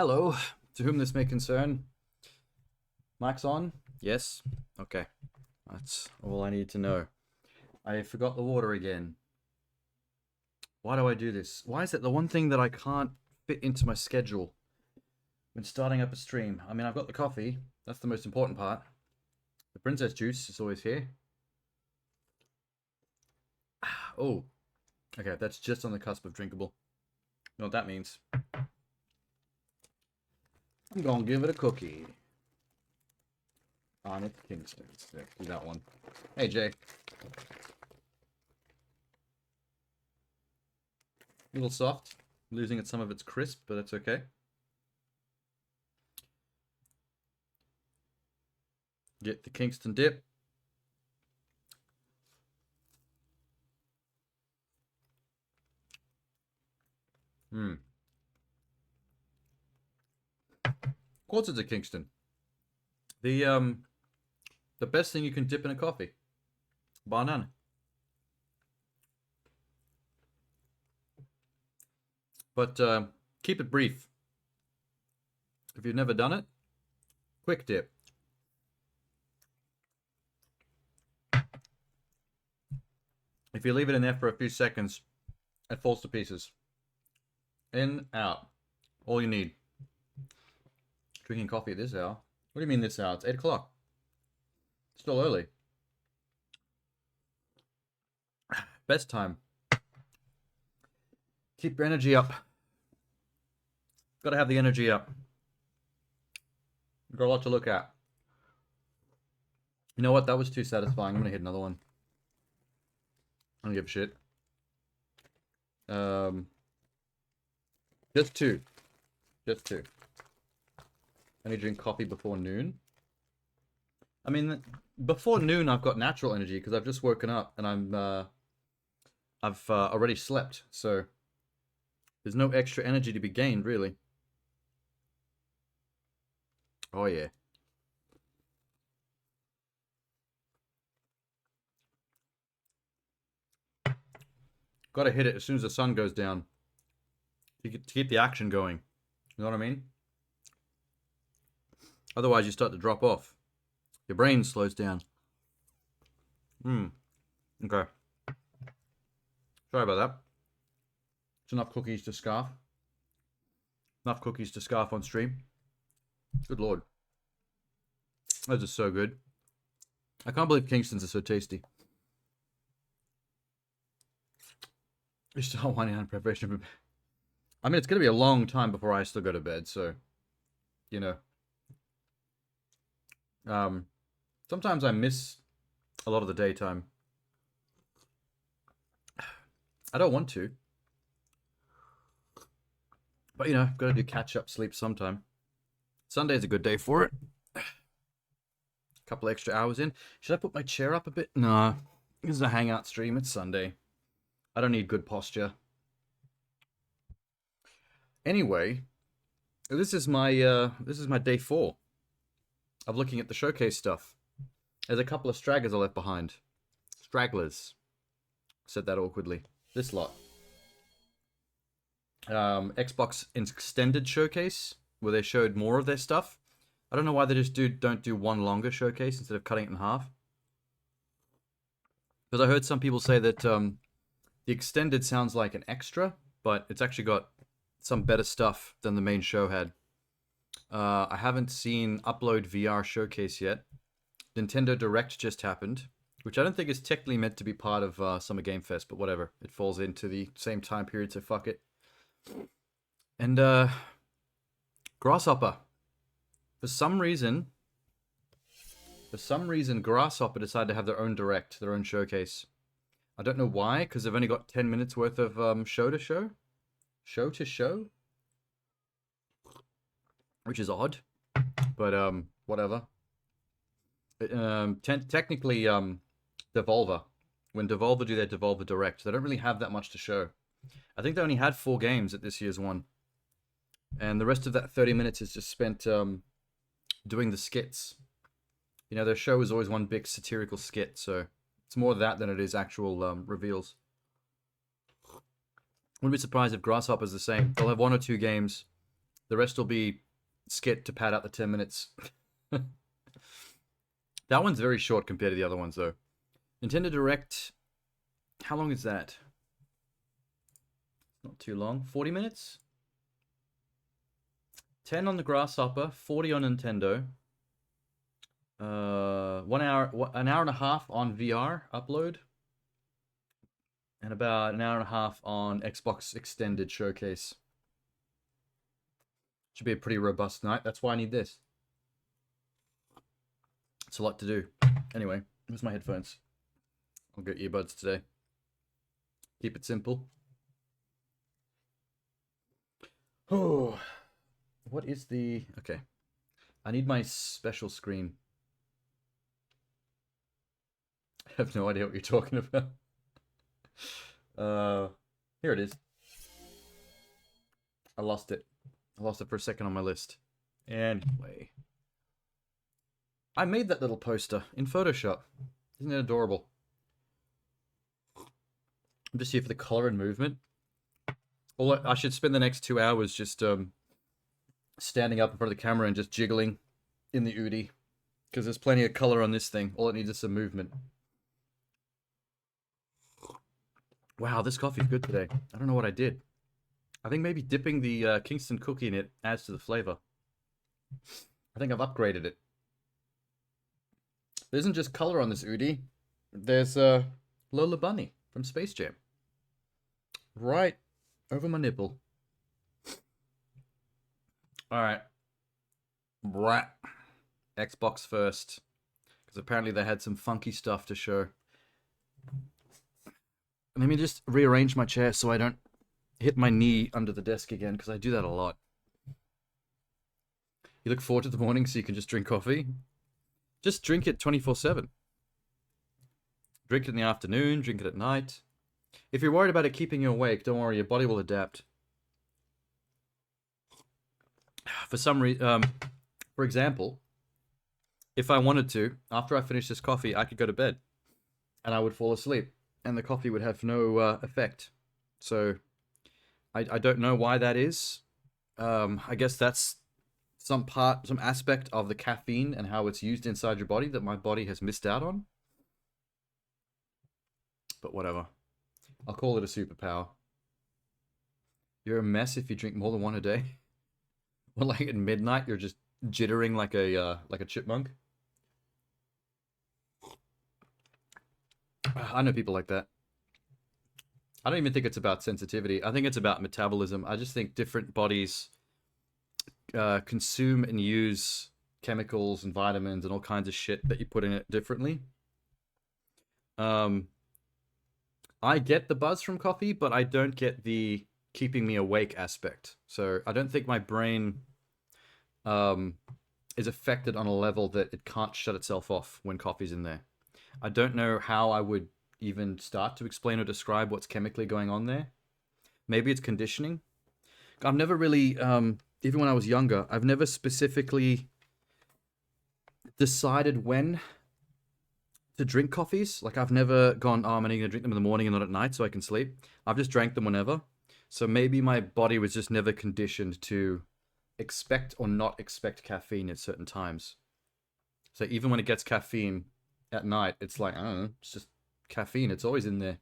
Hello, to whom this may concern. Mic's on? Yes? Okay. That's all I need to know. I forgot the water again. Why do I do this? Why is it the one thing that I can't fit into my schedule when starting up a stream? I mean, I've got the coffee. That's the most important part. The princess juice is always here. Oh, okay, that's just on the cusp of drinkable. You know what that means? I'm gonna give it a cookie. On it, Kingston. Sick. Do that one. Hey, Jay. A little soft. Losing it some of its crisp, but that's okay. Get the Kingston dip. Quarters of Kingston. The best thing you can dip in a coffee. Bar none. But keep it brief. If you've never done it, quick dip. If you leave it in there for a few seconds, it falls to pieces. In, out. All you need. Drinking coffee at this hour? What do you mean this hour? It's 8 o'clock. Still early. Best time. Keep your energy up. Gotta have the energy up. Got a lot to look at. You know what? That was too satisfying. I'm gonna hit another one. I don't give a shit. Just two. Just two. I need to drink coffee before noon. I mean, before noon I've got natural energy because I've just woken up and I've already slept, so there's no extra energy to be gained, really. Oh yeah. Gotta hit it as soon as the sun goes down to keep the action going. You know what I mean? Otherwise you start to drop off. Your brain slows down. Okay. Sorry about that. It's enough cookies to scarf. Enough cookies to scarf on stream. Good lord. Those are so good. I can't believe Kingston's are so tasty. You start winding down preparation. I mean, it's going to be a long time before I still go to bed, so, you know. Sometimes I miss a lot of the daytime. I don't want to. But, you know, gotta do catch-up sleep sometime. Sunday's a good day for it. A couple extra hours in. Should I put my chair up a bit? Nah. This is a hangout stream. It's Sunday. I don't need good posture. Anyway, this is my day 4 of looking at the showcase stuff. There's a couple of stragglers I left behind. Stragglers. Said that awkwardly. This lot. Xbox Extended Showcase, where they showed more of their stuff. I don't know why they just don't do one longer showcase instead of cutting it in half. Because I heard some people say that the Extended sounds like an extra, but it's actually got some better stuff than the main show had. I haven't seen Upload VR Showcase yet. Nintendo Direct just happened, which I don't think is technically meant to be part of Summer Game Fest, but whatever. It falls into the same time period, so fuck it. And Grasshopper. For some reason, Grasshopper decided to have their own Direct, their own showcase. I don't know why, because they've only got 10 minutes worth of show to show. Show to show? Which is odd. But, whatever. Technically, Devolver. When Devolver do their Devolver Direct, they don't really have that much to show. I think they only had 4 games at this year's one. And the rest of that 30 minutes is just spent doing the skits. You know, their show is always one big satirical skit, so it's more that than it is actual reveals. Wouldn't be surprised if Grasshopper's the same. They'll have 1 or 2 games, The rest will be skit to pad out the 10 minutes. That one's very short compared to the other ones, though. Nintendo Direct, how long is that? Not too long. 40 minutes? 10 on the Grasshopper, 40 on Nintendo. 1 hour, an hour and a half on VR upload. And about an hour and a half on Xbox Extended Showcase. Should be a pretty robust night. That's why I need this. It's a lot to do. Anyway, where's my headphones? I'll get earbuds today. Keep it simple. Oh, what is the... Okay. I need my special screen. I have no idea what you're talking about. Here it is. I lost it. I lost it for a second on my list. Anyway. I made that little poster in Photoshop. Isn't it adorable? I'm just here for the color and movement. Well, I should spend the next 2 hours just standing up in front of the camera and just jiggling in the Udi. Because there's plenty of color on this thing. All it needs is some movement. Wow, this coffee's good today. I don't know what I did. I think maybe dipping the Kingston cookie in it adds to the flavor. I think I've upgraded it. There isn't just color on this Udi. There's Lola Bunny from Space Jam. Right over my nipple. Alright. Brat. Xbox first. Because apparently they had some funky stuff to show. Let me just rearrange my chair so I don't hit my knee under the desk again, because I do that a lot. You look forward to the morning so you can just drink coffee? Just drink it 24/7. Drink it in the afternoon, drink it at night. If you're worried about it keeping you awake, don't worry, your body will adapt. For some reason, for example, if I wanted to, after I finish this coffee, I could go to bed and I would fall asleep and the coffee would have no effect. So I don't know why that is. I guess that's some aspect of the caffeine and how it's used inside your body that my body has missed out on. But whatever. I'll call it a superpower. You're a mess if you drink more than one a day. Or like at midnight, you're just jittering like a chipmunk. I know people like that. I don't even think it's about sensitivity. I think it's about metabolism. I just think different bodies consume and use chemicals and vitamins and all kinds of shit that you put in it differently. I get the buzz from coffee, but I don't get the keeping me awake aspect. So I don't think my brain is affected on a level that it can't shut itself off when coffee's in there. I don't know how I would even start to explain or describe what's chemically going on there. Maybe it's conditioning. I've never really, even when I was younger, I've never specifically decided when to drink coffees. Like I've never gone, oh, I'm only going to drink them in the morning and not at night so I can sleep. I've just drank them whenever. So maybe my body was just never conditioned to expect or not expect caffeine at certain times. So even when it gets caffeine at night, it's like, I don't know, it's just caffeine. It's always in there.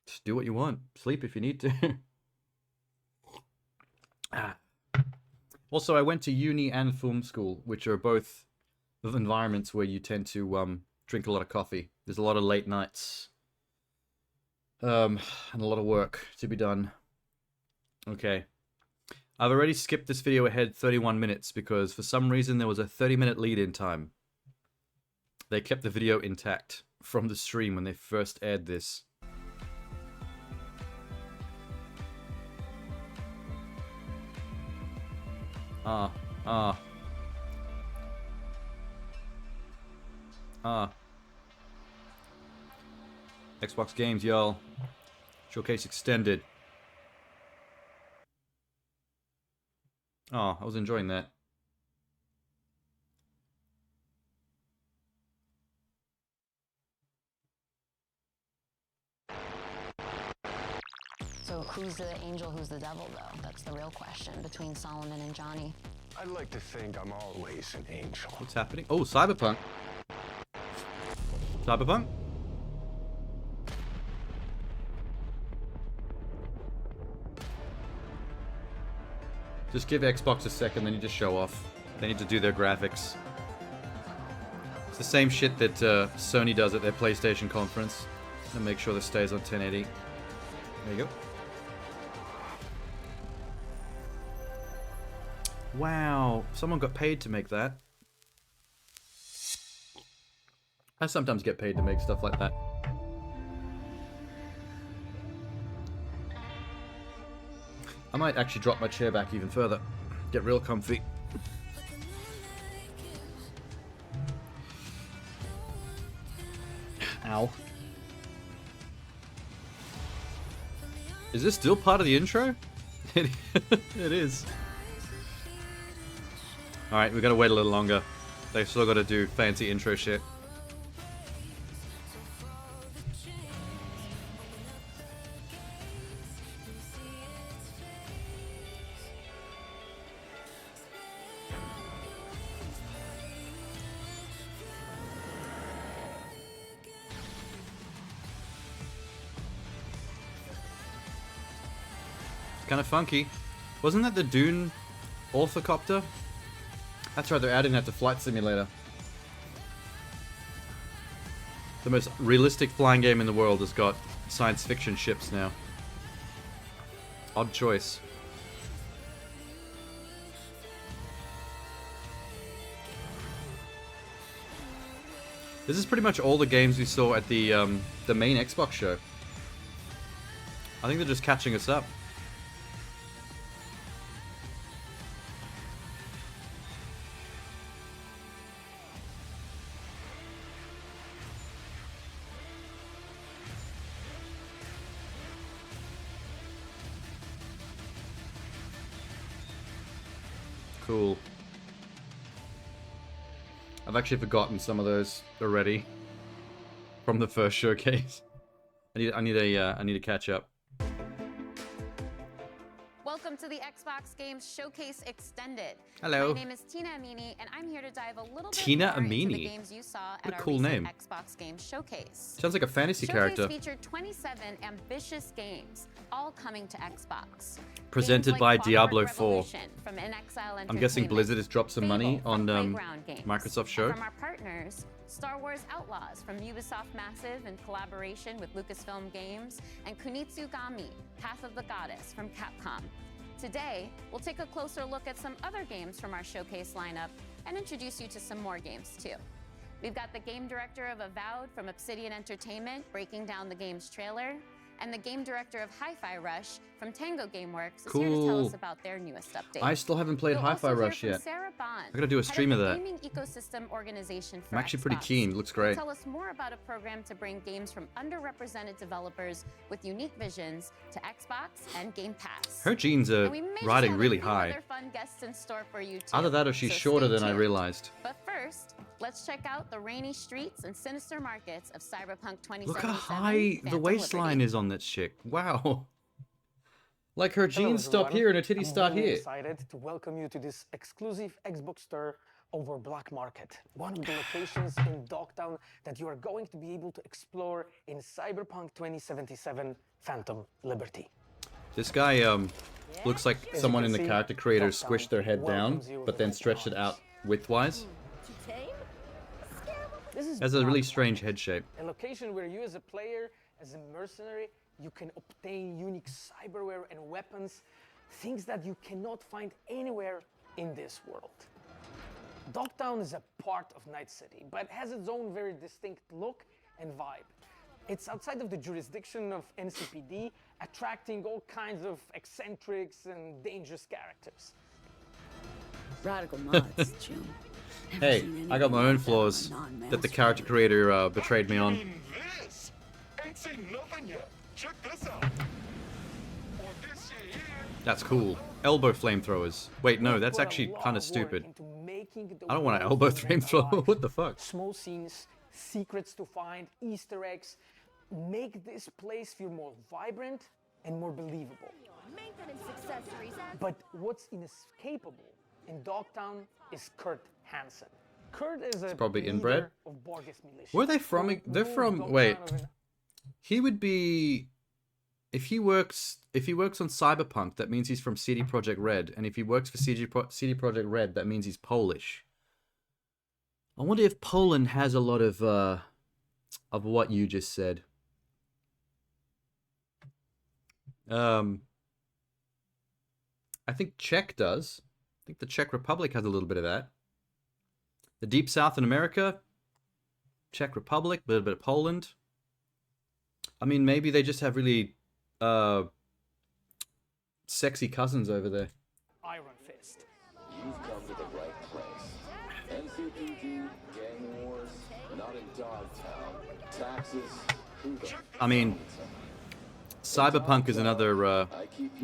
Just do what you want. Sleep if you need to. Also, I went to uni and film school, which are both environments where you tend to drink a lot of coffee. There's a lot of late nights. And a lot of work to be done. Okay. I've already skipped this video ahead 31 minutes because for some reason there was a 30-minute lead-in time. They kept the video intact from the stream when they first aired this. Xbox games, y'all. Showcase extended. Oh, I was enjoying that. So So who's the angel, who's the devil, though? That's the real question between Solomon and Johnny. I'd like to think I'm always an angel. What's happening? Oh, Cyberpunk. Cyberpunk? Just give Xbox a second, then you just show off. They need to do their graphics. It's the same shit that Sony does at their PlayStation conference. And make sure this stays on 1080. There you go. Wow, someone got paid to make that. I sometimes get paid to make stuff like that. I might actually drop my chair back even further. Get real comfy. Ow. Is this still part of the intro? It is. Alright, we gotta wait a little longer. They've still gotta do fancy intro shit. Kind of funky. Wasn't that the Dune orthocopter? That's right, they're adding that to Flight Simulator. The most realistic flying game in the world has got science fiction ships now. Odd choice. This is pretty much all the games we saw at the main Xbox show. I think they're just catching us up. Cool. I've actually forgotten some of those already from the first showcase. I need to catch up. Welcome to the Xbox Games Showcase Extended. Hello. My name is Tina Amini, and I'm here to dive a little Tina bit more into the Amini? games you saw What at a our cool recent name. Xbox Games Showcase. Sounds like a fantasy character. Showcase featured 27 ambitious games, all coming to Xbox. Presented Games by like Diablo Clockwork 4. Revolution from InXile I'm guessing Entertainment, Blizzard has dropped some money Fable on from Playground Games, Microsoft and show. from our partners, Star Wars Outlaws from Ubisoft Massive in collaboration with Lucasfilm Games, and Kunitsu Gami, Path of the Goddess from Capcom. Today, we'll take a closer look at some other games from our showcase lineup and introduce you to some more games too. We've got the game director of Avowed from Obsidian Entertainment breaking down the game's trailer, and the game director of Hi-Fi Rush from Tango Gameworks is here to tell Cool. us about their newest update. I still haven't played You'll Hi-Fi also hear Rush from yet. Sarah Bond, I gotta do a head stream of the that. Gaming Ecosystem Organization for I'm actually pretty Xbox. keen. Looks She'll great. tell us more about a program to bring games from underrepresented developers with unique visions to Xbox and Game Pass. Her genes are And we may just riding have a really few high. other fun guests in store for you too. Either that or she's So shorter stay than I tuned. realized. But first, let's check out the rainy streets and sinister markets of Cyberpunk 2077. Look how high the Phantom waistline Liberty. is on that chick. Wow. Like her Hello, jeans stop everyone. here and her titties I'm start really here. excited to welcome you to this exclusive Xbox store over Black Market, one of the locations in Dogtown that you are going to be able to explore in Cyberpunk 2077 Phantom Liberty. This guy looks like As someone you in can the see, character creator Dogtown squished their head down, welcomes you but then with stretched it open out widthwise. This is Has a really Black strange Market, head shape. a location where you as a player, as a mercenary, you can obtain unique cyberware and weapons, things that you cannot find anywhere in this world. Dogtown is a part of Night City, but has its own very distinct look and vibe. It's outside of the jurisdiction of NCPD, attracting all kinds of eccentrics and dangerous characters. Radical mods, June. Never Hey, seen I got my anything own like that flaws on a non-mass that the character creator betrayed me on. This ain't seen nothing yet. Check this out. Or this shit here. That's cool. Elbow flamethrowers. Wait, no, We've that's put a actually lot kind of of work stupid. into making the I don't want an world elbow feel flamethrower. alive. What the fuck? Small scenes, secrets to find, Easter eggs, make this place feel more vibrant and more believable. But what's inescapable in Dogtown is Kurt Hansen. Kurt is a probably leader inbred. of Borges militia. Where are they from? who They're ruled from. Dogtown Wait. of an- He would be. If he works on Cyberpunk, that means he's from CD Projekt Red, and if he works for CD Projekt Red, that means he's Polish. I wonder if Poland has a lot of what you just said. I think Czech does. I think the Czech Republic has a little bit of that. The Deep South in America, Czech Republic, a little bit of Poland. I mean, maybe they just have really sexy cousins over there. Iron Fist. You've come to the right place. NCPD, gang wars, not in Dogtown. Taxes, who the I mean, Cyberpunk is another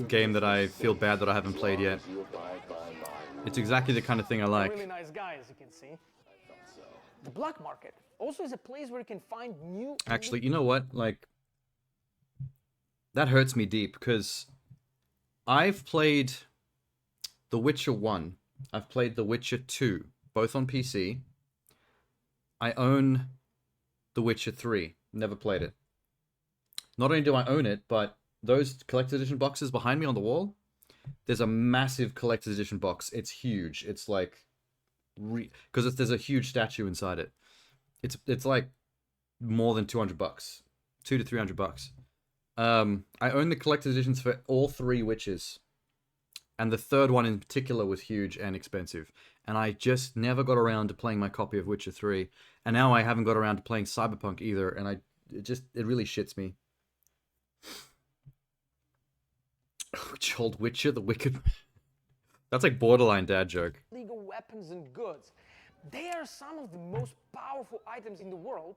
game that I feel bad that I haven't played yet. you abide by my It's exactly the kind of thing I like. Really nice guy, as you can see. The black market also is a place where you can find new. Actually, you know what? Like, that hurts me deep because I've played The Witcher 1. I've played The Witcher 2, both on PC. I own The Witcher 3. Never played it. Not only do I own it, but those collector's edition boxes behind me on the wall, there's a massive collector's edition box. It's huge. It's like, because there's a huge statue inside it. It's like more than $200, $200 to $300. I own the collector's editions for all 3 Witches, and the third one in particular was huge and expensive. And I just never got around to playing my copy of Witcher 3, and now I haven't got around to playing Cyberpunk either. And it really shits me. Which old Witcher, the Wicked. That's like borderline dad joke. Legal weapons and goods. They are some of the most powerful items in the world.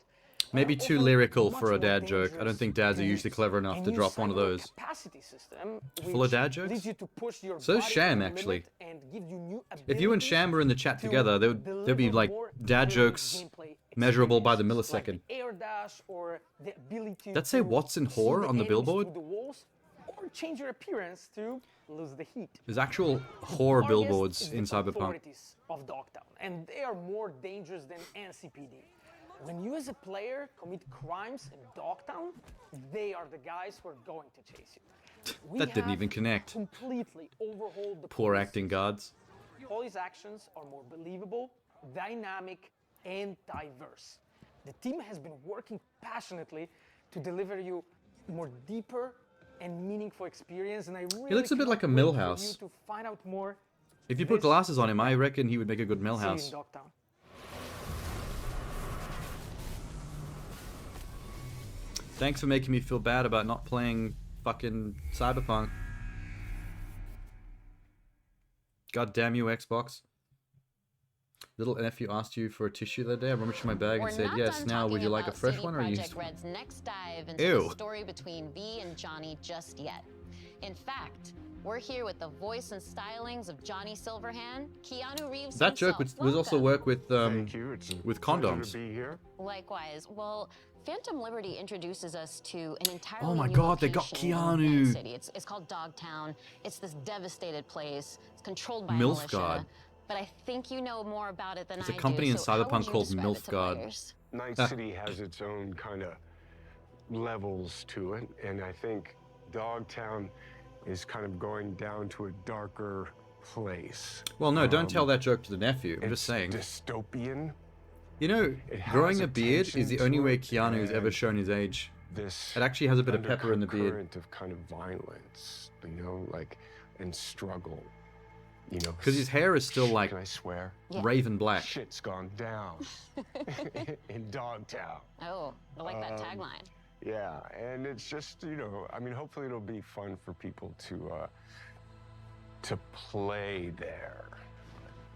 Maybe but too often lyrical much for a more dad joke. I don't dangerous think dads are to usually use. clever enough A to new drop one of cyber those. capacity system, Full of dad which jokes? leads you to push your So is body Sham, to the actually. limit and gives you new If you and abilities Sham were in the chat to together, there'd be deliver like more dad thrilling jokes gameplay measurable by the experiences, millisecond. like the air dash or the ability That say to Watson see whore the on the enemies billboard? through the walls, or change your appearance to lose the heat. There's actual horror Targets billboards is in the Cyberpunk. authorities of Dogtown, and they are more dangerous than NCPD. When you as a player commit crimes in Dogtown, they are the guys who are going to chase you. We That didn't have even connect. Completely overhauled the Poor police acting system. guards. Police actions are more believable, dynamic, and diverse. The team has been working passionately to deliver you more deeper and meaningful experience, and I really looks a bit cannot like a wait for Millhouse. you to find out more. If you put This glasses on him, I reckon he would make a good See you in Millhouse. Dogtown. Thanks for making me feel bad about not playing fucking Cyberpunk. God damn you, Xbox. Little nephew asked you for a tissue the other day. I rummaged in my bag We're and said, not yes, done now would talking you like a about fresh CD one or you Projekt Red's next dive into Ew. the story between V and Johnny just yet. In fact, we're here with the voice and stylings of Johnny Silverhand, Keanu Reeves That joke himself. was also Welcome. work with Thank you. It's a with pleasure condoms. to be here. Likewise. Well, Phantom Liberty introduces us to an entirely Oh my new God, they got location in Keanu. Night City. It's called Dogtown. It's this devastated place. It's controlled by a Milfgard. militia. But I think you know more about it than There's a I company do. in So how would Cyberpunk you called describe it to Milfgard. players? Night City has its own kind of levels to it, and I think Dogtown is kind of going down to a darker place. Well, no, don't tell that joke to the nephew. I'm just saying. Dystopian. You know, It has growing a a beard is tension the only to way it, Keanu's ever and shown his age. This It actually has a bit of pepper in the beard. undercurrent of kind of violence, you know, like, and struggle. You know, Because his hair is still like can I swear? Yeah. raven black. Shit's gone down in Dogtown. Oh, I like that tagline. Yeah, and it's just, you know, I mean, hopefully it'll be fun for people to play there.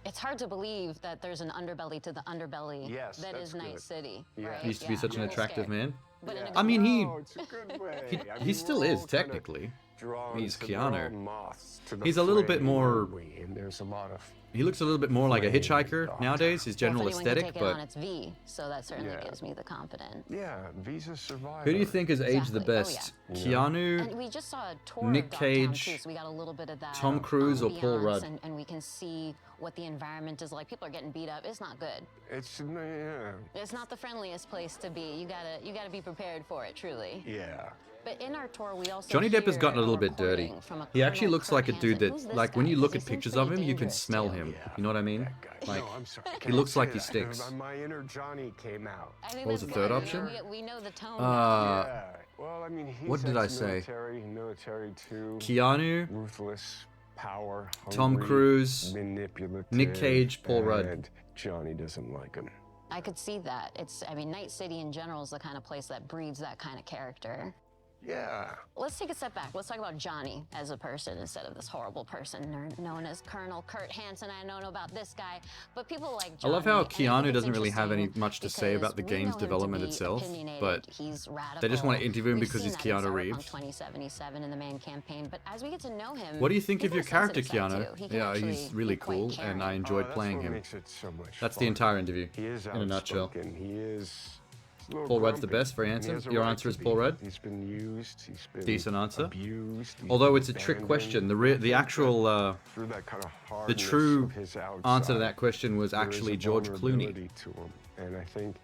It's hard to believe that there's an underbelly to the underbelly Yes, that that's is Night good. City. Yeah. Right? He used to be such an I'm a little attractive scared. man. But in a Yeah. good I mean, way. he No, it's a good way. he, I he mean, still we're is all kinda technically. drawn He's to their own Keanu. moths to the He's a little bit flame, more- aren't we? And there's a lot of He looks a little bit more like a Flame hitchhiker dog. nowadays, his general Well, if anyone aesthetic, can take it on, but it's V, so that certainly Yeah. gives me the confidence. yeah, Visa survivor. who do you think has aged the Exactly. Oh, best? yeah. Keanu, And we just saw a tour Nick of Dogtown Cage, too, so we got a little bit of that Tom Cruise, or Paul ambiance, Rudd? and we can see what the environment is like. People are getting beat up. It's not good. It's yeah, It's not the friendliest place to be. You gotta be prepared for it, truly. yeah. But in our tour, we also Johnny Depp has hear gotten a little bit dirty. recording from a He actually Colonel looks like a Kurt dude Hansen. Who's that, this like, when guy? you 'Cause look he at seems pictures of pretty him, you can dangerous, smell too. him. Yeah. You know what I mean? That guy. Like, No, I'm sorry. I he can't looks say like he that. stinks. My inner Johnny came out. I think What was that's the third good. option? We know the tone. Yeah. Well, I mean, he's What did I say? Military too. Keanu, Ruthless, power, Tom hungry, Cruise, manipulative, Nick Cage, Paul Rudd. and Johnny doesn't like him. I could see that. I mean, Night City in general is the kind of place that breeds that kind of character. Yeah. Let's take a step back. Let's talk about Johnny as a person instead of this horrible person known as Colonel Kurt Hansen. I don't know about this guy, but people like I Johnny. love how and I think Keanu it's doesn't really have any interesting much to say about the because we game's know him to development be itself, opinionated, but he's they just want to radical. interview him We've because seen he's that himself Keanu on Reeves. 2077 in the Man campaign, but as we get to know him, What do you think he's of your got a character, sensitive side, Keanu? too. He can Yeah, actually he's really be quite cool, and caring. I enjoyed that's playing what him. makes it so much That's fun. the entire interview He is in a nutshell. outspoken. He is a little Paul Rudd's the grumpy, best, very and he handsome. has a Your right answer to is be. Paul Rudd? He's been used. He's been Decent answer. abused. he's Although been it's a trick abandoned. question, the I think actual that through that kind of the hardness true of his answer to outside, that question was there is actually a George Clooney. vulnerability to him. And I think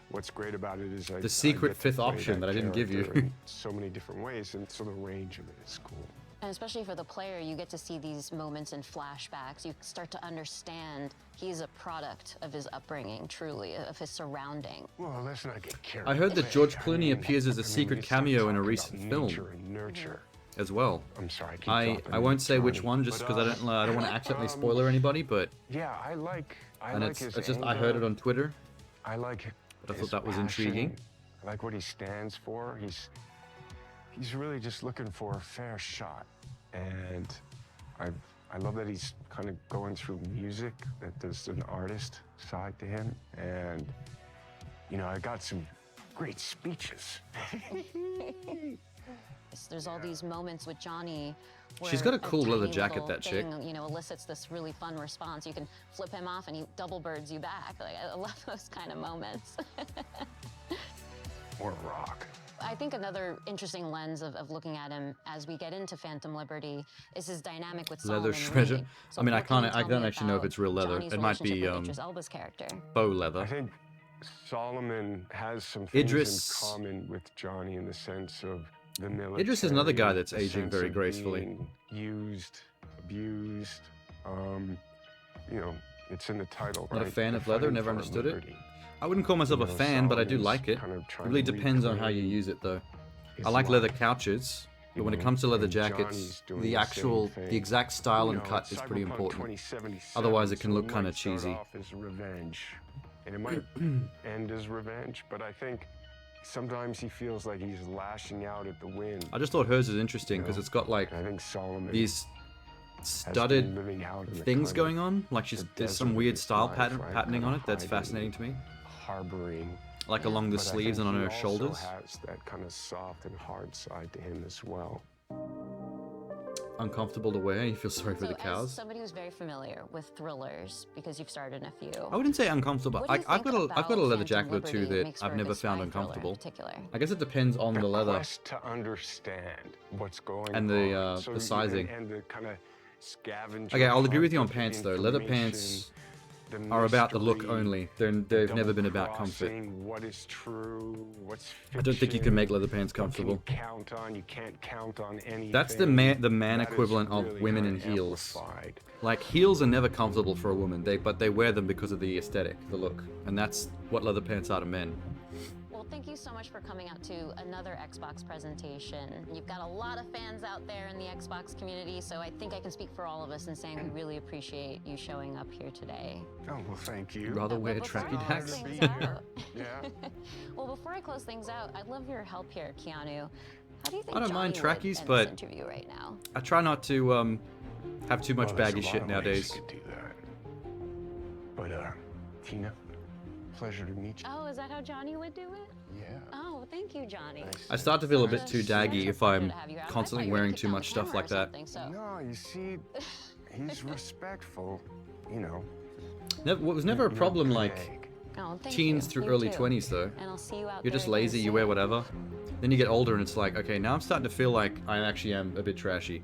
what's great about it is The secret I get to fifth play option that I didn't give you. character in so many different ways, and so the range of it is cool. And especially for the player, you get to see these moments in flashbacks. You start to understand he's a product of his upbringing, truly, of his surrounding. Well, let's not get carried I heard that away. George I Clooney mean, appears as a I mean, secret you start cameo in a talking recent about film nature and nurture. as well. I'm sorry, I keep I dropping won't in, say which Johnny. one just But, because I don't want to accidentally um, spoiler anybody, but Yeah, I like and like it's his just I anger. hered it on Twitter. I like But I his thought that was passion. intriguing. I like what he stands for. He's really just looking for a fair shot, and I love that he's kind of going through music. That there's an artist side to him, and you know I got some great speeches. There's all these moments with Johnny where She's got a cool leather tiny jacket, little that chick. thing, elicits this really fun response. You can flip him off and he double birds you back. Like, I love those kind of moments. Or rock. I think another interesting lens of looking at him as we get into Phantom Liberty is his dynamic with Leather Solomon shredder. Reed. So I mean, what can you I tell don't me actually know if about it's real leather. Johnny's It might be relationship with Idris Elba's character? faux I leather. think Solomon has some things Idris- in common with Johnny in the sense of the military. Idris is another guy that's the aging sense very of gracefully. being used, abused. You know, it's in the title. Not a right? fan The of leather, fighting never for understood it. liberty. I wouldn't call myself You a know, fan, but I do Solomon's like it. kind of It trying really to depends on how you reclaim use it, though. his I like leather life. couches, but when it Mhm. comes to leather And jackets, Johnny's doing the the actual, same the thing. exact style You and know, cut it's is pretty Cyberpunk important. 2077, Otherwise, it can so look might kind of start cheesy. off as revenge, and it might end as revenge. But I think sometimes he feels like he's lashing out at the wind. I just thought hers is interesting because know, it's got like And I think Solomon these has been studded living out in the things kind going of on. Like the there's some desert of weird his style life, pattern right? patterning Kind on of it that's hiding, fascinating to me. harboring. Like along the But I sleeves think and on he her also shoulders. has that kind of soft and hard side to him as well. Uncomfortable to wear. You feel sorry for So the as cows. somebody who's very familiar with thrillers, because you've starred in a few, I wouldn't say uncomfortable. what do you I've got think I've got a about leather Phantom jacket or two Liberty that makes for I've a never good found spy thriller in uncomfortable. particular? I guess it depends on the leather. Quest to understand what's going And on. the So sizing. and the kind of scavenger. Okay, I'll agree with you on hunt of pants though. Leather information, pants the are about the look mystery, only. They've never been about comfort. double-crossing, what is true, what's fiction. I don't think you can make leather pants comfortable. What can you count on? You can't count on anything. That's the man That is equivalent of really women in kinda heels. amplified. Like heels are never comfortable for a woman. But they wear them because of the aesthetic, the look, and that's what leather pants are to men. Well, thank you so much for coming out to another Xbox presentation. You've got a lot of fans out there in the Xbox community, so I think I can speak for all of us in saying we really appreciate you showing up here today. Oh well, thank you. Rather wear Let's tracky close dacks. things Be out. here. Yeah. Well, before I close things out, I'd love your help here, Keanu. How do you think I don't mind Johnny would trackies, end but- this interview right now? I try not to have too much Well, there's baggy a lot shit of ways nowadays. you could do that. But Tina, pleasure to meet you. Oh, is that how Johnny would do it? Yeah. Oh, thank you, you, Johnny. Nice. I start to feel a bit too Sure, daggy it's if a pleasure I'm to have you around. I constantly thought you were wearing kicked too on much the stuff camera like or that. something, so. No, you see, he's respectful, you know. It was never a You're problem good like egg. Oh, thank teens you. through You early too. 20s though. And I'll see you out You're just there again lazy, you wear soon. whatever. Then you get older and it's like, okay, now I'm starting to feel like I actually am a bit trashy.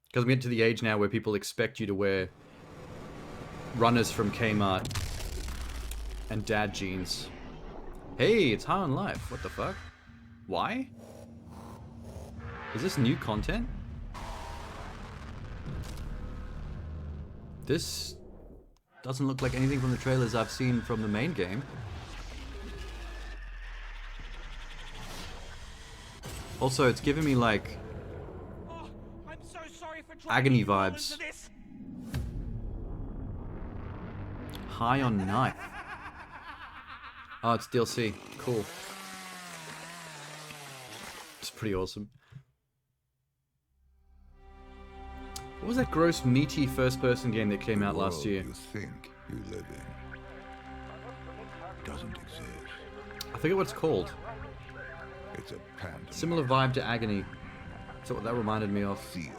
Because we get to the age now where people expect you to wear runners from Kmart and dad jeans. Hey, it's High on Life. What the fuck? Why? Is this new content? This doesn't look like anything from the trailers I've seen from the main game. Also, it's giving me like I'm so sorry for agony dragging you all vibes. into this. High on Knife. Oh, it's DLC. Cool. It's pretty awesome. What was that gross, meaty first-person game that came out last year? You think you live in doesn't exist. I forget what it's called. It's a pantomime Similar vibe to Agony. That's what that reminded me of. theater.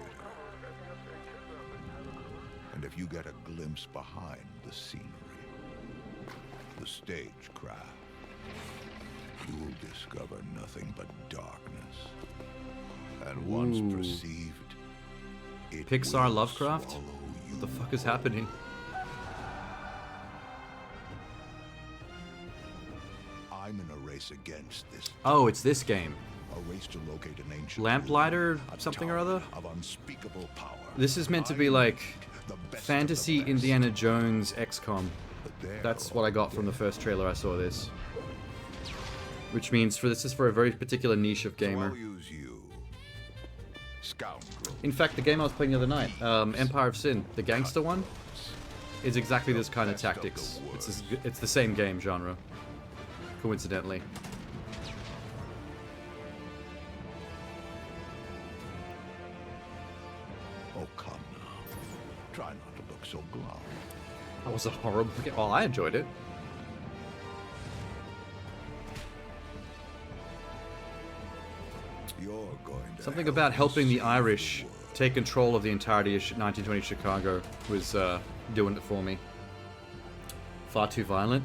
And if you get a glimpse behind the scenery, the stagecraft, you'll discover nothing but darkness. And once Ooh. perceived, it Pixar will Lovecraft? swallow you. What the fuck is happening? I'm in a race against this. Oh, it's this game. A race to locate an ancient Lamplighter ruin, a something or tower other? of unspeakable power. This is meant to be I like need the best of fantasy the best. Indiana Jones XCOM. But they're That's all what I got from the first trailer I saw this. Which means this is for a very particular niche of So gamer. I'll use you, scoundrel. In fact, the game I was playing the other night, Empire of Sin, the gangster one, is exactly this kind of Best of the tactics. worst. It's the same game genre, coincidentally. Oh, come now. Try not to look so glum. That was a horrible game. Well, I enjoyed it. You're going to Something help about me helping the save Irish world. take control of the entirety of 1920 Chicago was doing it for me. Far too violent.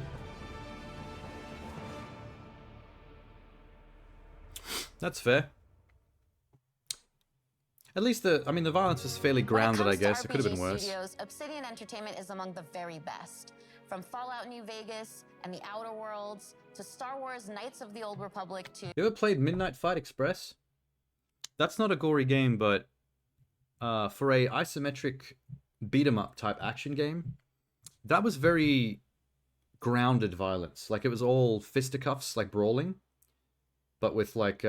That's fair. At least the violence was fairly grounded, I guess. It could have been worse. Studios, Obsidian Entertainment is among the very best. From Fallout New Vegas and the Outer Worlds to Star Wars Knights of the Old Republic to You ever played Midnight Fight Express? That's not a gory game, but for a isometric beat-em-up type action game, that was very grounded violence. Like, it was all fisticuffs, like brawling, but with like,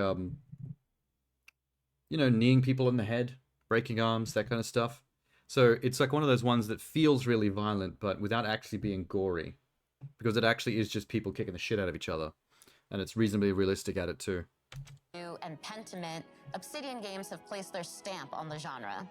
kneeing people in the head, breaking arms, that kind of stuff. So it's like one of those ones that feels really violent, but without actually being gory. Because it actually is just people kicking the shit out of each other. And it's reasonably realistic at it too. and Pentiment, Obsidian Games have placed their stamp on the genre.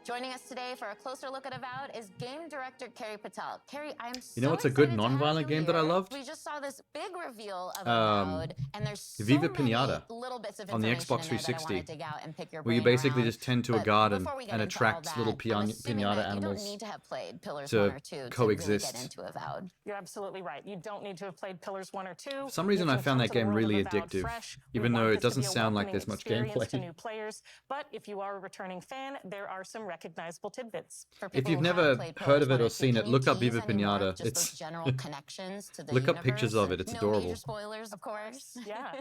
Joining us today for a closer look at Avowed is game director Carrie Patel. Carrie, I'm so You know what's a good excited to have non-violent you game that I here. loved? We just saw this big reveal of Avowed, and there's so Viva many Pinata little bits of on the information Xbox in there that I 360, want to dig out and pick your where you brain basically around. just tend to a But garden before we get and into attract all little that, I'm assuming pinata that you animals don't need to have played Pillars to 1 or 2 coexist. to really get into Avowed. You're absolutely right. You don't need to have played Pillars 1 or 2. For some reason, I found that game really addictive, even though it doesn't sound like there's much gameplay. To new players, but if you are a returning fan, there are some recognizable tidbits. For If people you've who haven't never played heard of Pillars it 1 or seen 2, it, can look you up Viva tease any more Pinata. of just It's those general connections to the look up pictures universe? of it. It's No adorable. major spoilers, of course. Yeah,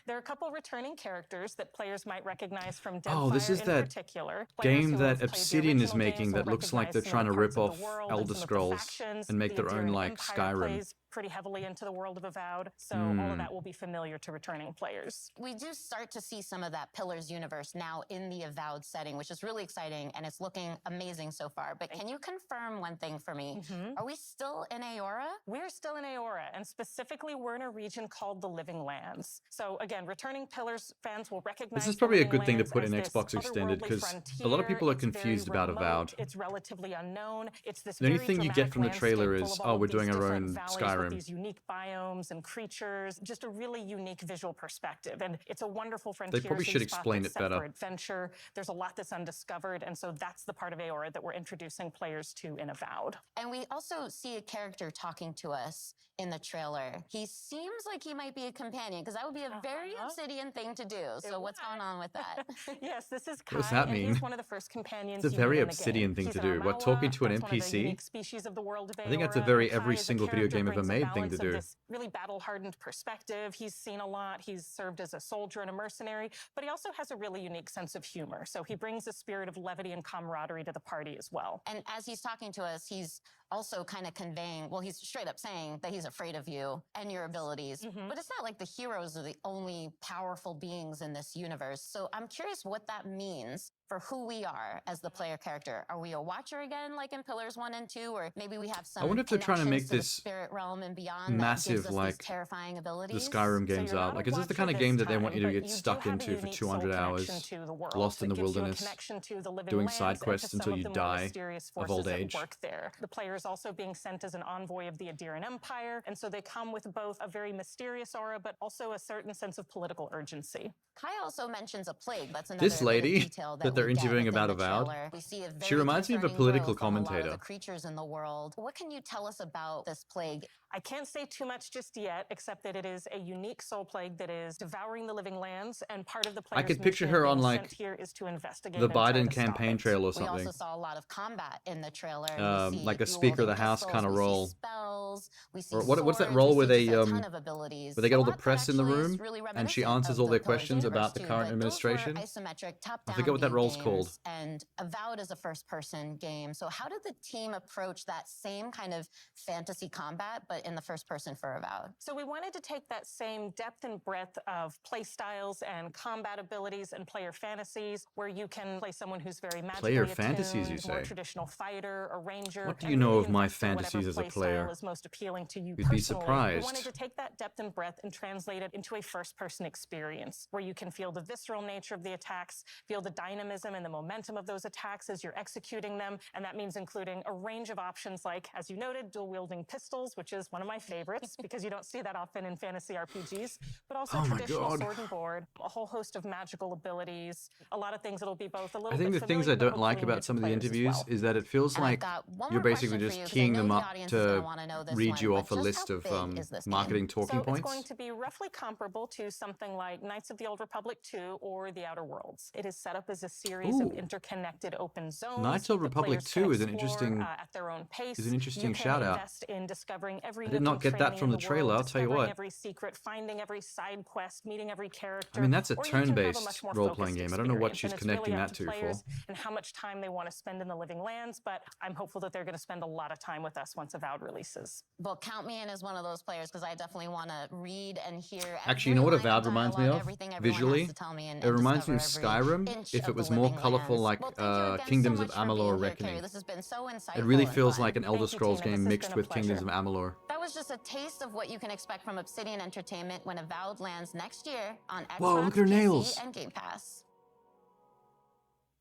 there are a couple returning characters that players might recognize from Deadfire Oh, this is in that particular. Players game who that have played the Obsidian is original making games that will looks like they're recognize trying to some rip parts of off the world Elder and some of the Scrolls factions. and make The their own Enduring like Empire Skyrim. plays pretty heavily into the world of Avowed, so all of that will be familiar to returning players. We do start to see some of that Pillars universe now in the Avowed setting, which is really exciting, and it's looking amazing so far. But can you confirm one thing for me? Are we still in Aora? We're still in Aora, and specifically we're in a region called the Living Lands. So again, returning Pillars fans will recognize This is the probably a Living good thing to Lands put in as this Xbox Extended, otherworldly because a lot of frontier. people are It's very confused about remote, Avowed. It's relatively unknown. It's this The only very thing you get dramatic from the trailer landscape is, full of all oh, we're of doing these our different own valleys Skyrim. with him. these unique biomes and creatures, just a really unique visual perspective. And it's a wonderful frontier. They probably should explain it better. For adventure. There's a lot that's undiscovered, and so that's the part of Aora that we're introducing players to in Avowed. And we also see a character talking to us in the trailer. He seems like he might be a companion, because that would be a very Obsidian thing to do. So what's going on with that? Yes, this is Kai, What does that and mean? he's one of the first companions. It's a you meet very in the Obsidian game. thing He's to an do. What, Armawa, talking to an that's one of the NPC? unique species of the world of I think that's a Aora, very and Kai every as a single video character game ever brings a made thing to balance of do. this really battle-hardened perspective. He's seen a lot. He's served as a soldier and a mercenary, but he also has a really unique sense of humor. So he brings a spirit of levity and camaraderie to the party as well. And as he's talking to us, he's also kind of conveying, well, he's straight up saying that he's afraid of you and your abilities. But it's not like the heroes are the only powerful beings in this universe. So I'm curious what that means for who we are as the player character. Are we a watcher again, like in Pillars 1 and 2? Or maybe we have some I wonder if they're trying to make the this spirit realm and beyond massive, that gives us like these terrifying the abilities? Skyrim games you're are. not Like, a is this the watcher kind of this game that they want time, you to but get you stuck do have a into for unique soul 200 hours, connection to the world. lost in It the gives you a wilderness, connection to the living doing lands side and to quests some until of you the more die mysterious of forces old that age? work there. The player is also being sent as an envoy of the Adirian Empire, and so they come with both a very mysterious aura, but also a certain sense of political urgency. Kai also mentions a plague. That's another This bit of lady detail that they're we get interviewing within about the Avowed, trailer. We see a she very reminds me of a concerning political growth on a lot of commentator. the creatures in the world. What can you tell us about this plague? I can't say too much just yet, except that it is a unique soul plague that is devouring the living lands, and part of the player's I could picture mission her of on, being like, sent here is to investigate the and try Biden to stop campaign it. trail or We something. also saw a lot of combat in the trailer. And we see Like a dual Speaker of the wielding House pistols, kind of we see role. spells, we see Or what's that swords, role we where see they just a ton of abilities. where they get A all the lot that press in the actually is room really and she reminiscent answers of all the their Pillars questions universe about the too, current but administration? those were isometric, I top-down forget what that game role's called. games, and Avowed is a first-person game. So how did the team approach that same kind of fantasy combat, but in the first person for Avowed? So we wanted to take that same depth and breadth of play styles and combat abilities and player fantasies, where you can play someone who's very magically Player attuned, fantasies, you more say? traditional fighter, a ranger. What do you and know really of my invest in whatever fantasies as a play style player? is most appealing to you You'd be personally. surprised. We wanted to take that depth and breadth and translate it into a first-person experience, where you can feel the visceral nature of the attacks, feel the dynamism and the momentum of those attacks as you're executing them, and that means including a range of options like, as you noted, dual-wielding pistols, which is one of my favorites because you don't see that often in fantasy RPGs, but also Oh my traditional God. sword and board, a whole host of magical abilities, a lot of things that'll be both a little I think bit the things familiar, I but don't like hopefully new about to some of the players as interviews well. is that it feels And I've like got one you're more basically question just for you, 'cause I keying know them the up audience is gonna to wanna know this read one, you but off a just list how of big is this marketing game? talking So points. it's going to be roughly comparable to something like Knights of the Old Republic 2 or The Outer Worlds. It is set up as a series of Ooh. interconnected open zones. Knights of The Republic players can 2 is an explore, interesting at their own pace. is an interesting You can shout out. invest in discovering every I did nook not and get that cranny from of the trailer, world, I'll tell you discovering what. every secret, finding every side quest, meeting every character. I mean, that's a or you can have turn-based much more role-playing focused game. I don't know what experience, she's and it's really connecting up that to to players for. and how much time they want to spend in the living lands, but I'm hopeful that they're going to spend a lot of time with us once Avowed releases. Well, count me in as one of those players because I definitely want to read and hear. Actually, you know what every line Avowed reminds me dialogue, of? everything everyone has Visually? to tell me and It reminds me of discover every Skyrim inch if of it was the more living colorful lands. like Well, thank you again Kingdoms so of much for being Amalur here, Reckoning. Carrie. This has been so insightful It really and feels fun. like an Elder Thank you, Scrolls Tina. This game has mixed been a with Kingdoms of pleasure. Amalur. That was just a taste of what you can expect from Obsidian Entertainment when Avowed lands next year on Xbox, Whoa, look at her PC, nails. and Game Pass.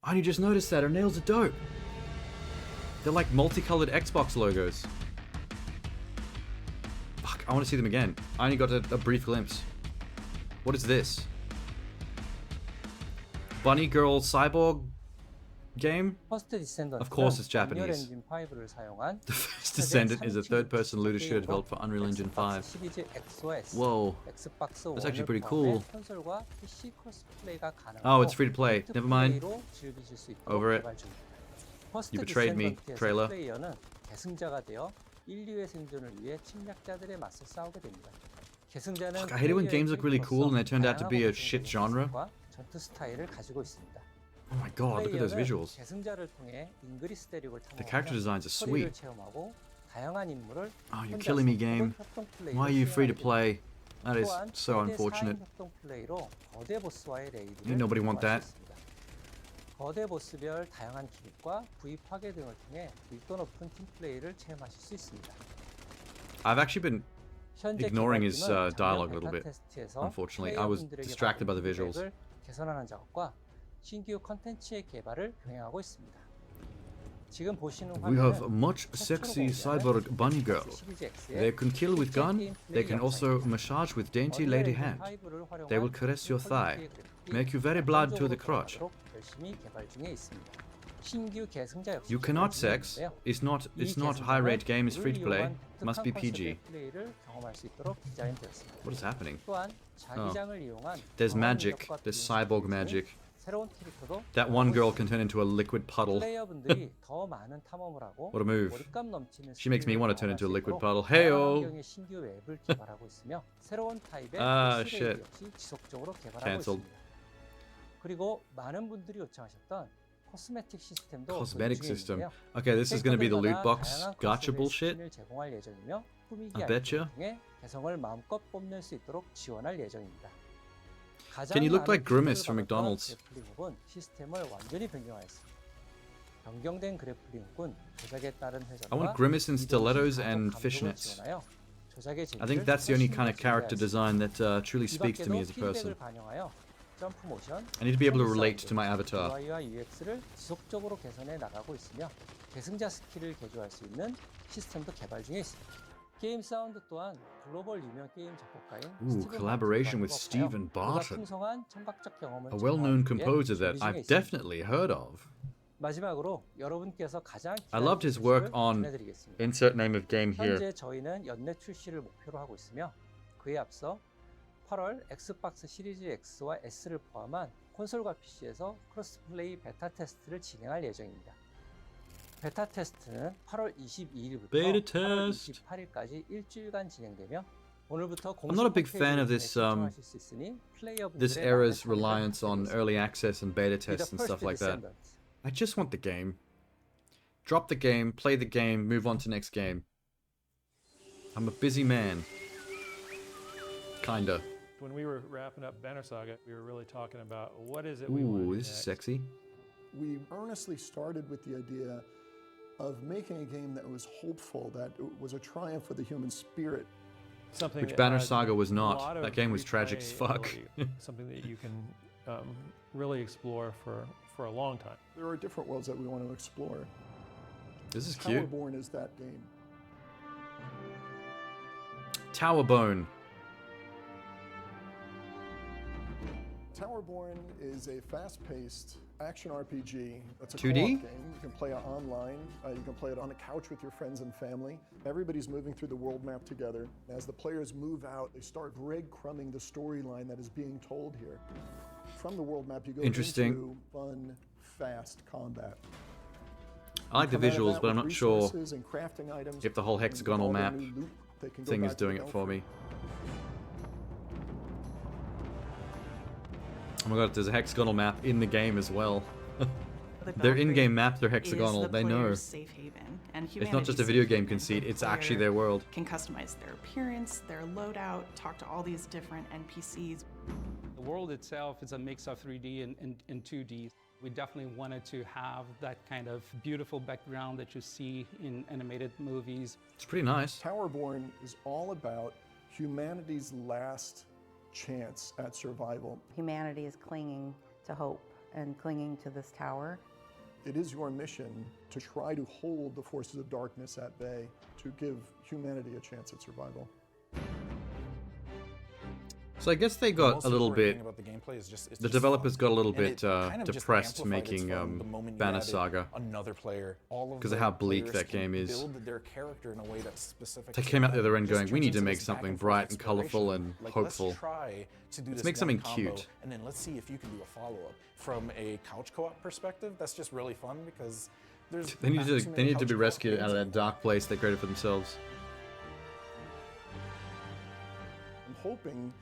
I only just noticed that. Her nails are dope. They're like multicolored Xbox logos. Fuck, I want to see them again. I only got a brief glimpse. What is this? Bunny Girl Cyborg game? Of course it's Japanese. The First Descendant is a third-person looter shooter developed for Unreal Engine 5. Whoa. That's actually pretty cool. Oh, it's free to play. Never mind. Over it. You betrayed me, trailer. Fuck, I hate it when games look really cool and they turned out to be a shit genre. Oh my god, look at those visuals. The character designs are sweet. Oh, you're killing me, game. Why are you free to play? That is so unfortunate. Ain't nobody want that. 거대 보스별 다양한 기믹과 부위 파괴 등을 통해 밀도 높은 팀 플레이를 체험하실 수 있습니다. I've actually been ignoring his dialogue a little bit. Unfortunately, I was distracted by the visuals. 개선하는 작업과 신규 컨텐츠의 개발을 병행하고 있습니다. 지금 보시는 We have 화면은 much sexy cyborg bunny girl. They can kill with gun. They can also massage with dainty lady hand. They will caress your thigh, make you very blood to the crotch. You cannot sex. It's not high rate game. It's free to play. Must be PG. What is happening? Oh. There's magic. There's cyborg magic. That one girl can turn into a liquid puddle. What a move. She makes me want to turn into a liquid puddle. Heyo! Ah, shit. Cancelled. Cosmetic system. Okay, this is going to be the loot box gacha bullshit. I betcha. Can you look like Grimace from McDonald's? I want Grimace in stilettos and fishnets. I think that's the only kind of character design that truly speaks to me as a person. I need to be able to relate to my avatar. Ooh, collaboration with Stephen Barton, a well-known composer that I've definitely heard of. I loved his work on insert name of game here. 현재 저희는 연내 출시를 목표로 하고 있으며 그에 앞서 8월 엑스박스 시리즈 X와 S를 포함한 콘솔과 PC에서 크로스플레이 베타 테스트를 진행할 예정입니다. 베타 테스트는 8월 22일부터 8월 28일까지 일주일간 진행되며 오늘부터 I'm not a big fan of this this era's reliance on early access and beta tests and stuff like that. I just want the game. Drop the game, play the game, move on to next game. I'm a busy man. Kinda. When we were wrapping up Banner Saga, we were really talking about what is it we want. Ooh, this is sexy. We earnestly started with the idea of making a game that was hopeful, that was a triumph for the human spirit. Which Banner Saga was not. That game was tragic as fuck. Something that you can really explore for a long time. There are different worlds that we want to explore. This is cute. Towerborn is that game. Towerbone. Towerborn is a fast-paced action RPG. That's a 2D? co-op game. You can play it online. You can play it on a couch with your friends and family. Everybody's moving through the world map together. As the players move out, they start breadcrumbing the storyline that is being told here. From the world map, you go into fun, fast combat. I like the visuals, but I'm not sure if the whole hexagonal map thing is doing it for me. Oh my god, there's a hexagonal map in the game as well. Their in-game maps are hexagonal, they know. Safe haven, and it's not just a video game conceit, it's actually their world. Can customize their appearance, their loadout, talk to all these different NPCs. The world itself is a mix of 3D and 2D. We definitely wanted to have that kind of beautiful background that you see in animated movies. It's pretty nice. Towerborn is all about humanity's last chance at survival. Humanity is clinging to hope and clinging to this tower. It is your mission to try to hold the forces of darkness at bay, to give humanity a chance at survival. So I guess they got a little bit, the developers got a little bit depressed making Banner Saga because of how bleak that game is. They came out the other end going, we need to make something bright and colorful and hopeful. Let's make something cute. And then let's see if you can do a follow-up. From a couch co-op perspective, that's just really fun because there's they need to be rescued out of that dark place they created for themselves. I'm hoping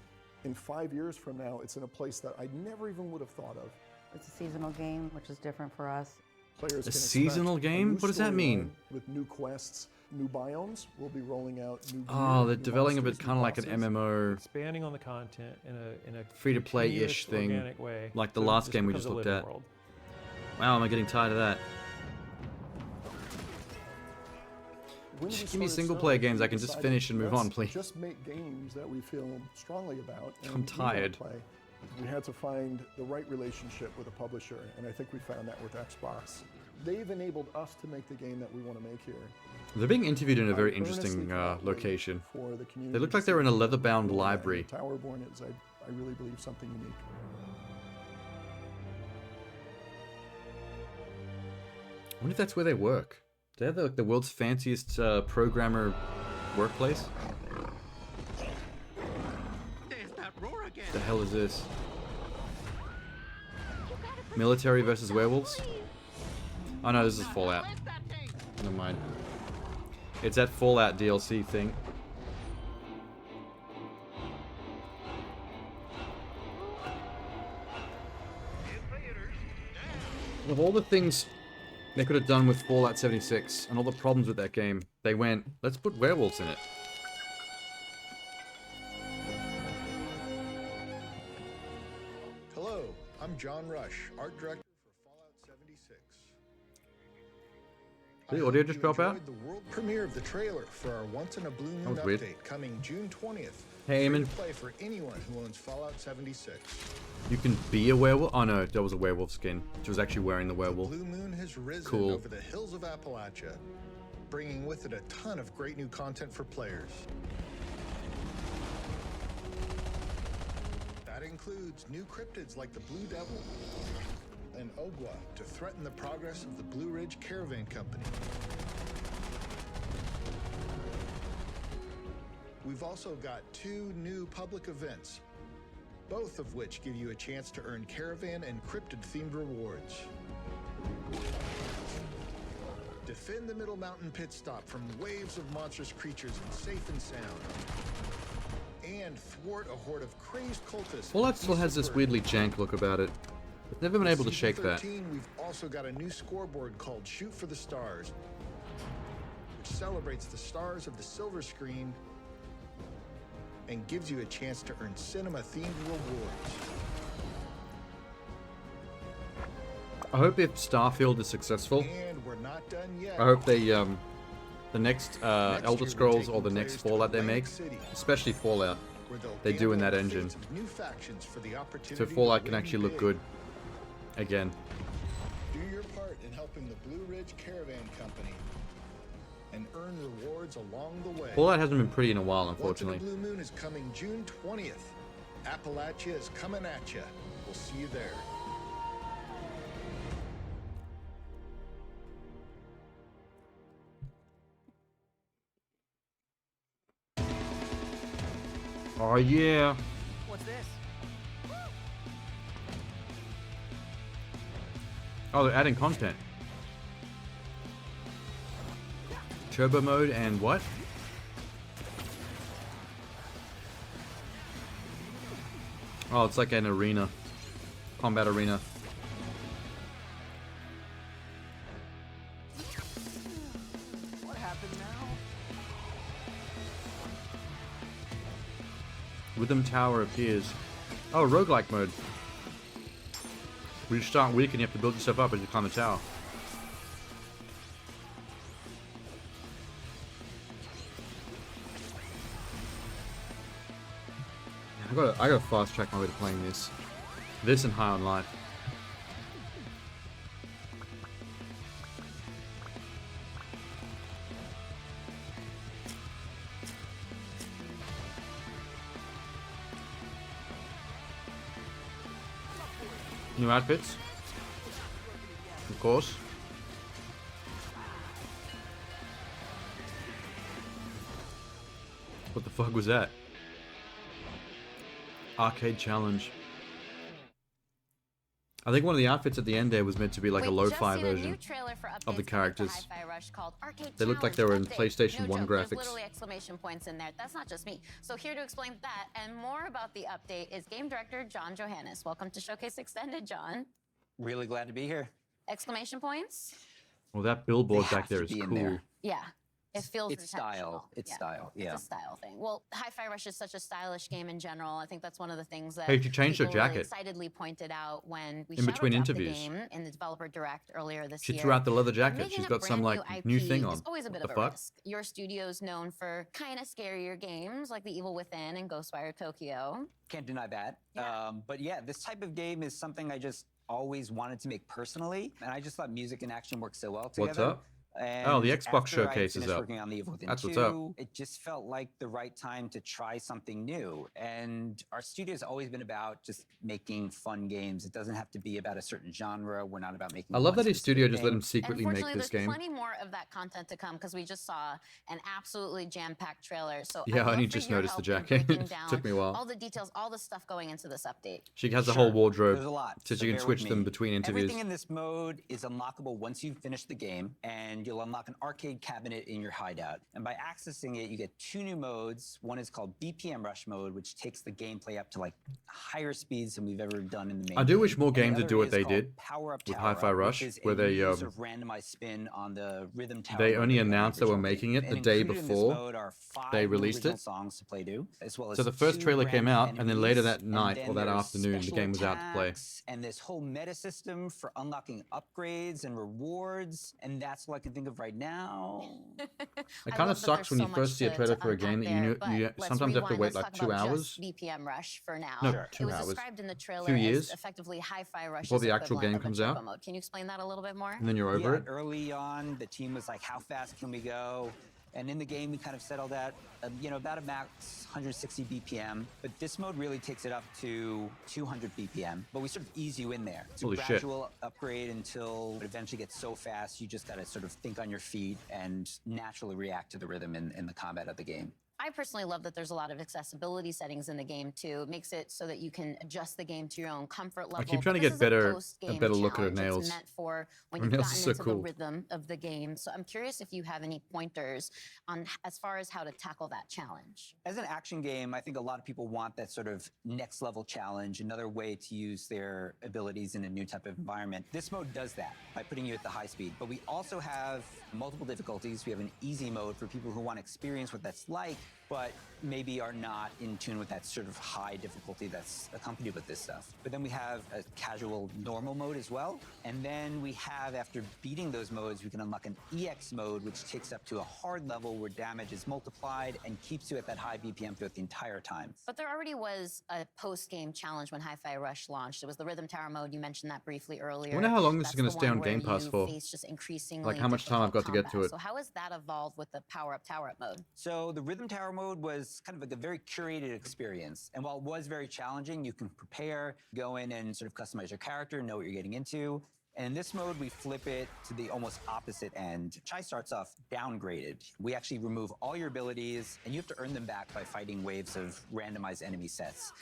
in 5 years from now, it's in a place that I never even would have thought of. It's a seasonal game, which is different for us. Players a seasonal game? What does that mean? With new quests, new biomes, we'll be rolling out new. Oh, they're developing a bit kind of like an MMO. Expanding on the content in a free-to-play-ish thing, like the last game we just looked at. Wow, am I getting tired of that? Just give me single-player games I can just finish and move on, please. Just make games that we feel strongly about. I'm tired. We had to find the right relationship with a publisher, and I think we found that with Xbox. They've enabled us to make the game that we want to make here. They're being interviewed in a very I earnestly interesting cannot wait location. for the community They look to like they're in a see leather-bound what library. Towerborn is, I really believe, something unique. I wonder if that's where they work. They have the world's fanciest programmer workplace. The hell is this? Military versus werewolves? Oh no, this is Fallout. Never mind. It's that Fallout DLC thing. Of all the things they could have done with Fallout 76 and all the problems with that game, they went, let's put werewolves in it. Hello, I'm John Rush, art director for Fallout 76. Did the audio just drop out? The world premiere of the trailer for our Once in a Blue Moon That was update weird. coming June 20th. Hey, Free Eamon. to play for anyone who owns Fallout 76. You can be a werewolf? Oh no, that was a werewolf skin. She was actually wearing the werewolf. Blue Moon has risen Cool. over the hills of Appalachia, bringing with it a ton of great new content for players. That includes new cryptids like the Blue Devil and Ogwa to threaten the progress of the Blue Ridge Caravan Company. We've also got 2 new public events, both of which give you a chance to earn caravan and cryptid-themed rewards. Defend the Middle Mountain pit stop from waves of monstrous creatures and safe and sound. And thwart a horde of crazed cultists. Fallout still has this weirdly jank look about it. I've never been able to shake that. 13, we've also got a new scoreboard called Shoot for the Stars, which celebrates the stars of the silver screen and gives you a chance to earn cinema-themed rewards. I hope if Starfield is successful, And we're not done yet. I hope they, the next Elder Scrolls or the next Fallout they make, especially Fallout, they do in that engine. New factions for the So opportunity Fallout to can win actually look big. good again. Do your part in helping the Blue Ridge Caravan Company and earn rewards along the way. Fallout hasn't been pretty in a while, Once in a unfortunately. Blue Moon is coming June 20th. Appalachia is coming at you. We'll see you there. Oh yeah. What's this? Oh, they're adding content. Turbo mode and what? Oh, it's like an arena. Combat arena. What happened now? Rhythm Tower appears. Oh, roguelike mode. Where you start weak and you have to build yourself up as you climb the tower. I gotta fast track my way to playing this. This and High on Life. New outfits. Of course. What the fuck was that? Arcade challenge. I think one of the outfits at the end there was meant to be like a lo-fi version of the characters. They looked like they were in PlayStation 1 There's graphics. literally exclamation points in there. That's not just me. So here to explain that and more about the update is game director John Johannes. Welcome to Showcase Extended, John. Really glad to be here. Exclamation points? Well, that billboard They back have there to is be in cool. there. Yeah. It feels It's style. It's style. Yeah. It's a style thing. Well, Hi-Fi Rush is such a stylish game in general. I think that's one of the things that Hey, she changed her people really jacket excitedly pointed out when we in between shadowed interviews. the game in the developer direct earlier this She year. threw out the leather But jacket. making She's a got some brand like new new thing IP on. is always a bit What of the a fuck? risk. Your studio's known for kind of scarier games like The Evil Within and Ghostwire Tokyo. Can't deny that. But yeah, this type of game is something I just always wanted to make personally, and I just thought music and action work so well together. What's up? And Oh, the Xbox after I showcase is finished up. working on The Evil Within That's 2, what's up. it just felt like the right time to try something new. And our studio's always been about just making fun games. It doesn't have to be about a certain genre. We're not about making I love one that his specific studio just let thing. him secretly make Unfortunately, this there's game. plenty more of that content to come because we just saw an absolutely jam-packed trailer. So Yeah, I'd I love only for just your noticed the help in jacket. breaking down Took me a while. all the details, all the stuff going into this update. She has a Sure. whole wardrobe, There's a lot, so so she can bear switch with them me. between interviews. Everything in this mode is unlockable once you've finished the game, and you'll unlock an arcade cabinet in your hideout. And by accessing it, you get 2 new modes. One is called BPM Rush mode, which takes the gameplay up to like higher speeds than we've ever done in the main I do game. wish more And the games would other do what is they called did Power Up with Tower Hi-Fi Up, Rush, which is where a they new sort of randomized spin on the rhythm tower. they mode only that we had in announced they were original making game. it the And day included in this before mode are 5 they new released original it. songs to play to, as well as So the first 2 trailer came random out, and then later enemies, that night and or then that there's afternoon, the special game was out to play. attacks, and this whole meta system for unlocking upgrades and rewards, and that's all I can think of right now. It kind of sucks when you first see a trailer for a game that you sometimes have to wait like 2 hours. BPM Rush for now. No, Sure. 2 It was hours. described in the trailer 2 as years effectively Hi-Fi Rush's before the actual equivalent game of a comes turbo out. mode. Can you explain that a little bit more? And then you're over it. Early on, the team was like, how fast can we go? And in the game, we kind of settled at, about a max 160 BPM. But this mode really takes it up to 200 BPM. But we sort of ease you in there. It's a Holy shit. gradual upgrade until it eventually gets so fast, you just got to sort of think on your feet and naturally react to the rhythm in the combat of the game. I personally love that there's a lot of accessibility settings in the game too. It makes it so that you can adjust the game to your own comfort level. I keep trying to This get is a post-game better look at her challenge. nails. It's meant for when Her you've nails gotten are so into cool. the rhythm of the game. So I'm curious if you have any pointers on as far as how to tackle that challenge. As an action game, I think a lot of people want that sort of next level challenge, another way to use their abilities in a new type of environment. This mode does that by putting you at the high speed. But we also have multiple difficulties. We have an easy mode for people who want to experience what that's like, but maybe are not in tune with that sort of high difficulty that's accompanied with this stuff. But then we have a casual normal mode as well. And then we have, after beating those modes, we can unlock an EX mode, which takes up to a hard level where damage is multiplied and keeps you at that high BPM throughout the entire time. But there already was a post-game challenge when Hi-Fi Rush launched. It was the Rhythm Tower mode. You mentioned that briefly earlier. I wonder how long this That's is going the to stay one on where Game Pass you for. face just increasingly Like how much time I've got to get to combat. it. So how has that evolved with the Power Up Tower Up mode? So the Rhythm Tower mode was kind of like a very curated experience. And while it was very challenging, you can prepare, go in and sort of customize your character, know what you're getting into. And in this mode, we flip it to the almost opposite end. Chai starts off downgraded. We actually remove all your abilities, and you have to earn them back by fighting waves of randomized enemy sets.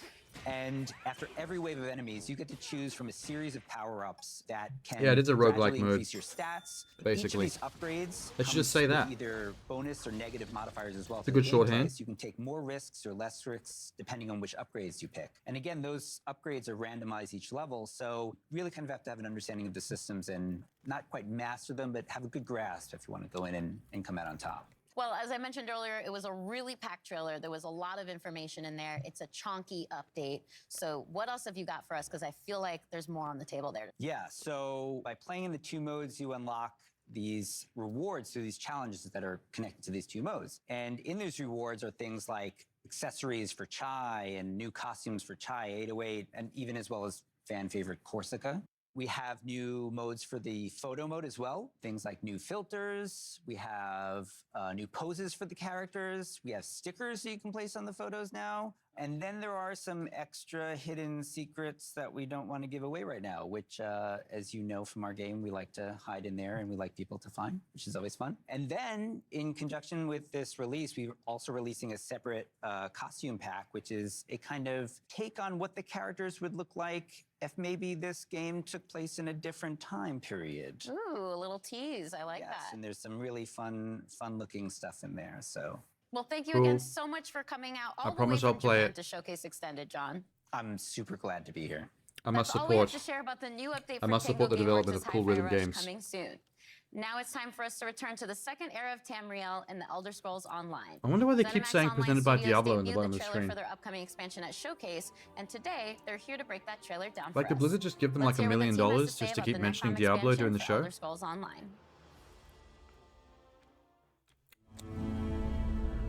And after every wave of enemies, you get to choose from a series of power-ups that can Yeah, it is a roguelike gradually mode, increase your stats. basically. Each of these upgrades Let's just comes say with that. either bonus or negative modifiers as well. It's a to the good shorthand. gameplay, so you can take more risks or less risks depending on which upgrades you pick. And again, those upgrades are randomized each level, so you really kind of have to have an understanding of the systems and not quite master them, but have a good grasp if you want to go in and come out on top. Well, as I mentioned earlier, it was a really packed trailer. There was a lot of information in there. It's a chonky update. So what else have you got for us? Because I feel like there's more on the table there. Yeah, so by playing in the 2 modes, you unlock these rewards through these challenges that are connected to these 2 modes. And in those rewards are things like accessories for Chai and new costumes for Chai 808, and even as well as fan favorite Corsica. We have new modes for the photo mode as well. Things like new filters. We have new poses for the characters. We have stickers that you can place on the photos now. And then there are some extra hidden secrets that we don't want to give away right now, which, as you know from our game, we like to hide in there and we like people to find, which is always fun. And then in conjunction with this release, we're also releasing a separate costume pack, which is a kind of take on what the characters would look like if maybe this game took place in a different time period. Ooh, a little tease. I like that. And there's some really fun-looking stuff in there, so. Well, thank you Cool. again so much for coming out all I the promise way I'll from play Japan it. to Showcase Extended, John. I'm super glad to be here. I must That's all we have support. to share about the new update I for must Tango support the Gameworks' development of cool Hi-Fi rhythm Rush games. coming soon. Now it's time for us to return to the second era of Tamriel in the Elder Scrolls Online. I wonder why they keep ZeniMax saying Online presented by Studios Diablo in the debuted bottom of the trailer screen. for their upcoming expansion at Showcase, and today they're here to break that trailer down Like, for did us. Blizzard just give them Let's like $1 hear what the million team has to say just to about keep the mentioning Necrom Diablo during the expansion for show? Elder Scrolls Online.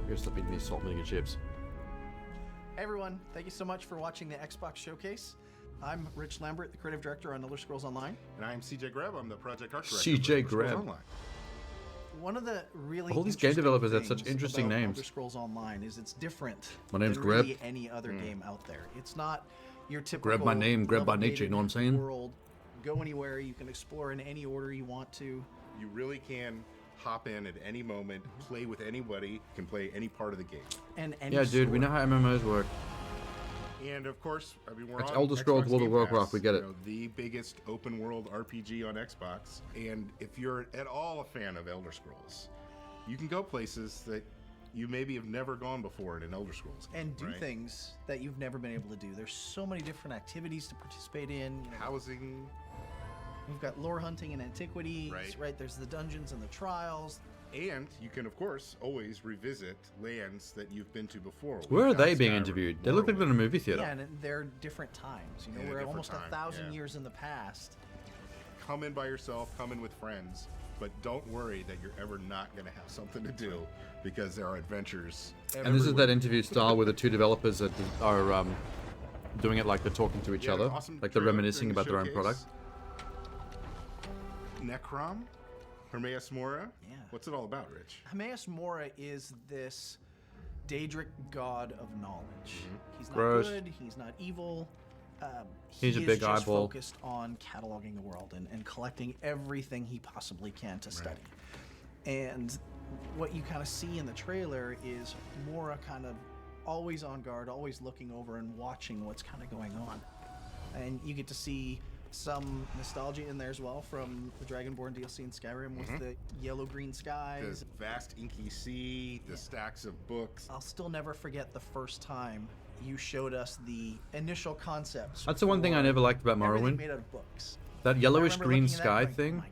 Here's the me salt, vinegar chips. Hey everyone, thank you so much for watching the Xbox Showcase. I'm Rich Lambert, the creative director on Elder Scrolls Online. And I'm CJ Greb, I'm the project art director. CJ for Elder Scrolls Greb. Online. One of the really All these game developers have such things interesting about names. Elder Scrolls Online is it's different My name's than Greb. really any other game out there. It's not your typical Grab my name, grab by nature, you know what I'm saying? world. Go anywhere, you can explore in any order you want to. You really can hop in at any moment, play with anybody, you can play any part of the game. And any Yeah, dude, we know how MMOs work. And of course, I mean, we're It's on Elder Scrolls Xbox World of Game Warcraft, Pass, we get it. you know, the biggest open world RPG on Xbox. And if you're at all a fan of Elder Scrolls, you can go places that you maybe have never gone before in an Elder Scrolls game, And do right? things that you've never been able to do. There's so many different activities to participate in. You know, Housing. we've got lore hunting and antiquities, Right. There's the dungeons and the trials. And you can, of course, always revisit lands that you've been to before. Where are We've got they being Skyrim, interviewed? They look like they're in a movie theater. Yeah, and they're different times. You know, In a we're different almost time, 1,000 yeah. years in the past. Come in by yourself, come in with friends, but don't worry that you're ever not going to have something to do because there are adventures. And this is that everywhere. interview style where the two developers that are doing it like they're talking to each Yeah, other, awesome like they're trailer reminiscing during the about their own showcase. product. Necrom? Hermaeus Mora? Yeah. What's it all about, Rich? Hermaeus Mora is this Daedric god of knowledge. He's not Gross. good, he's not evil. He's a he big is just eyeball. focused on cataloging the world and collecting everything he possibly can to study. And what you kind of see in the trailer is Mora kind of always on guard, always looking over and watching what's kind of going on. And you get to see some nostalgia in there as well from the Dragonborn DLC in Skyrim with the yellow-green skies. The vast inky sea, the stacks of books. I'll still never forget the first time you showed us the initial concepts. That's the one thing I for never liked about everything Morrowind. made out of books. That I yellowish remember green looking at that sky going, thing,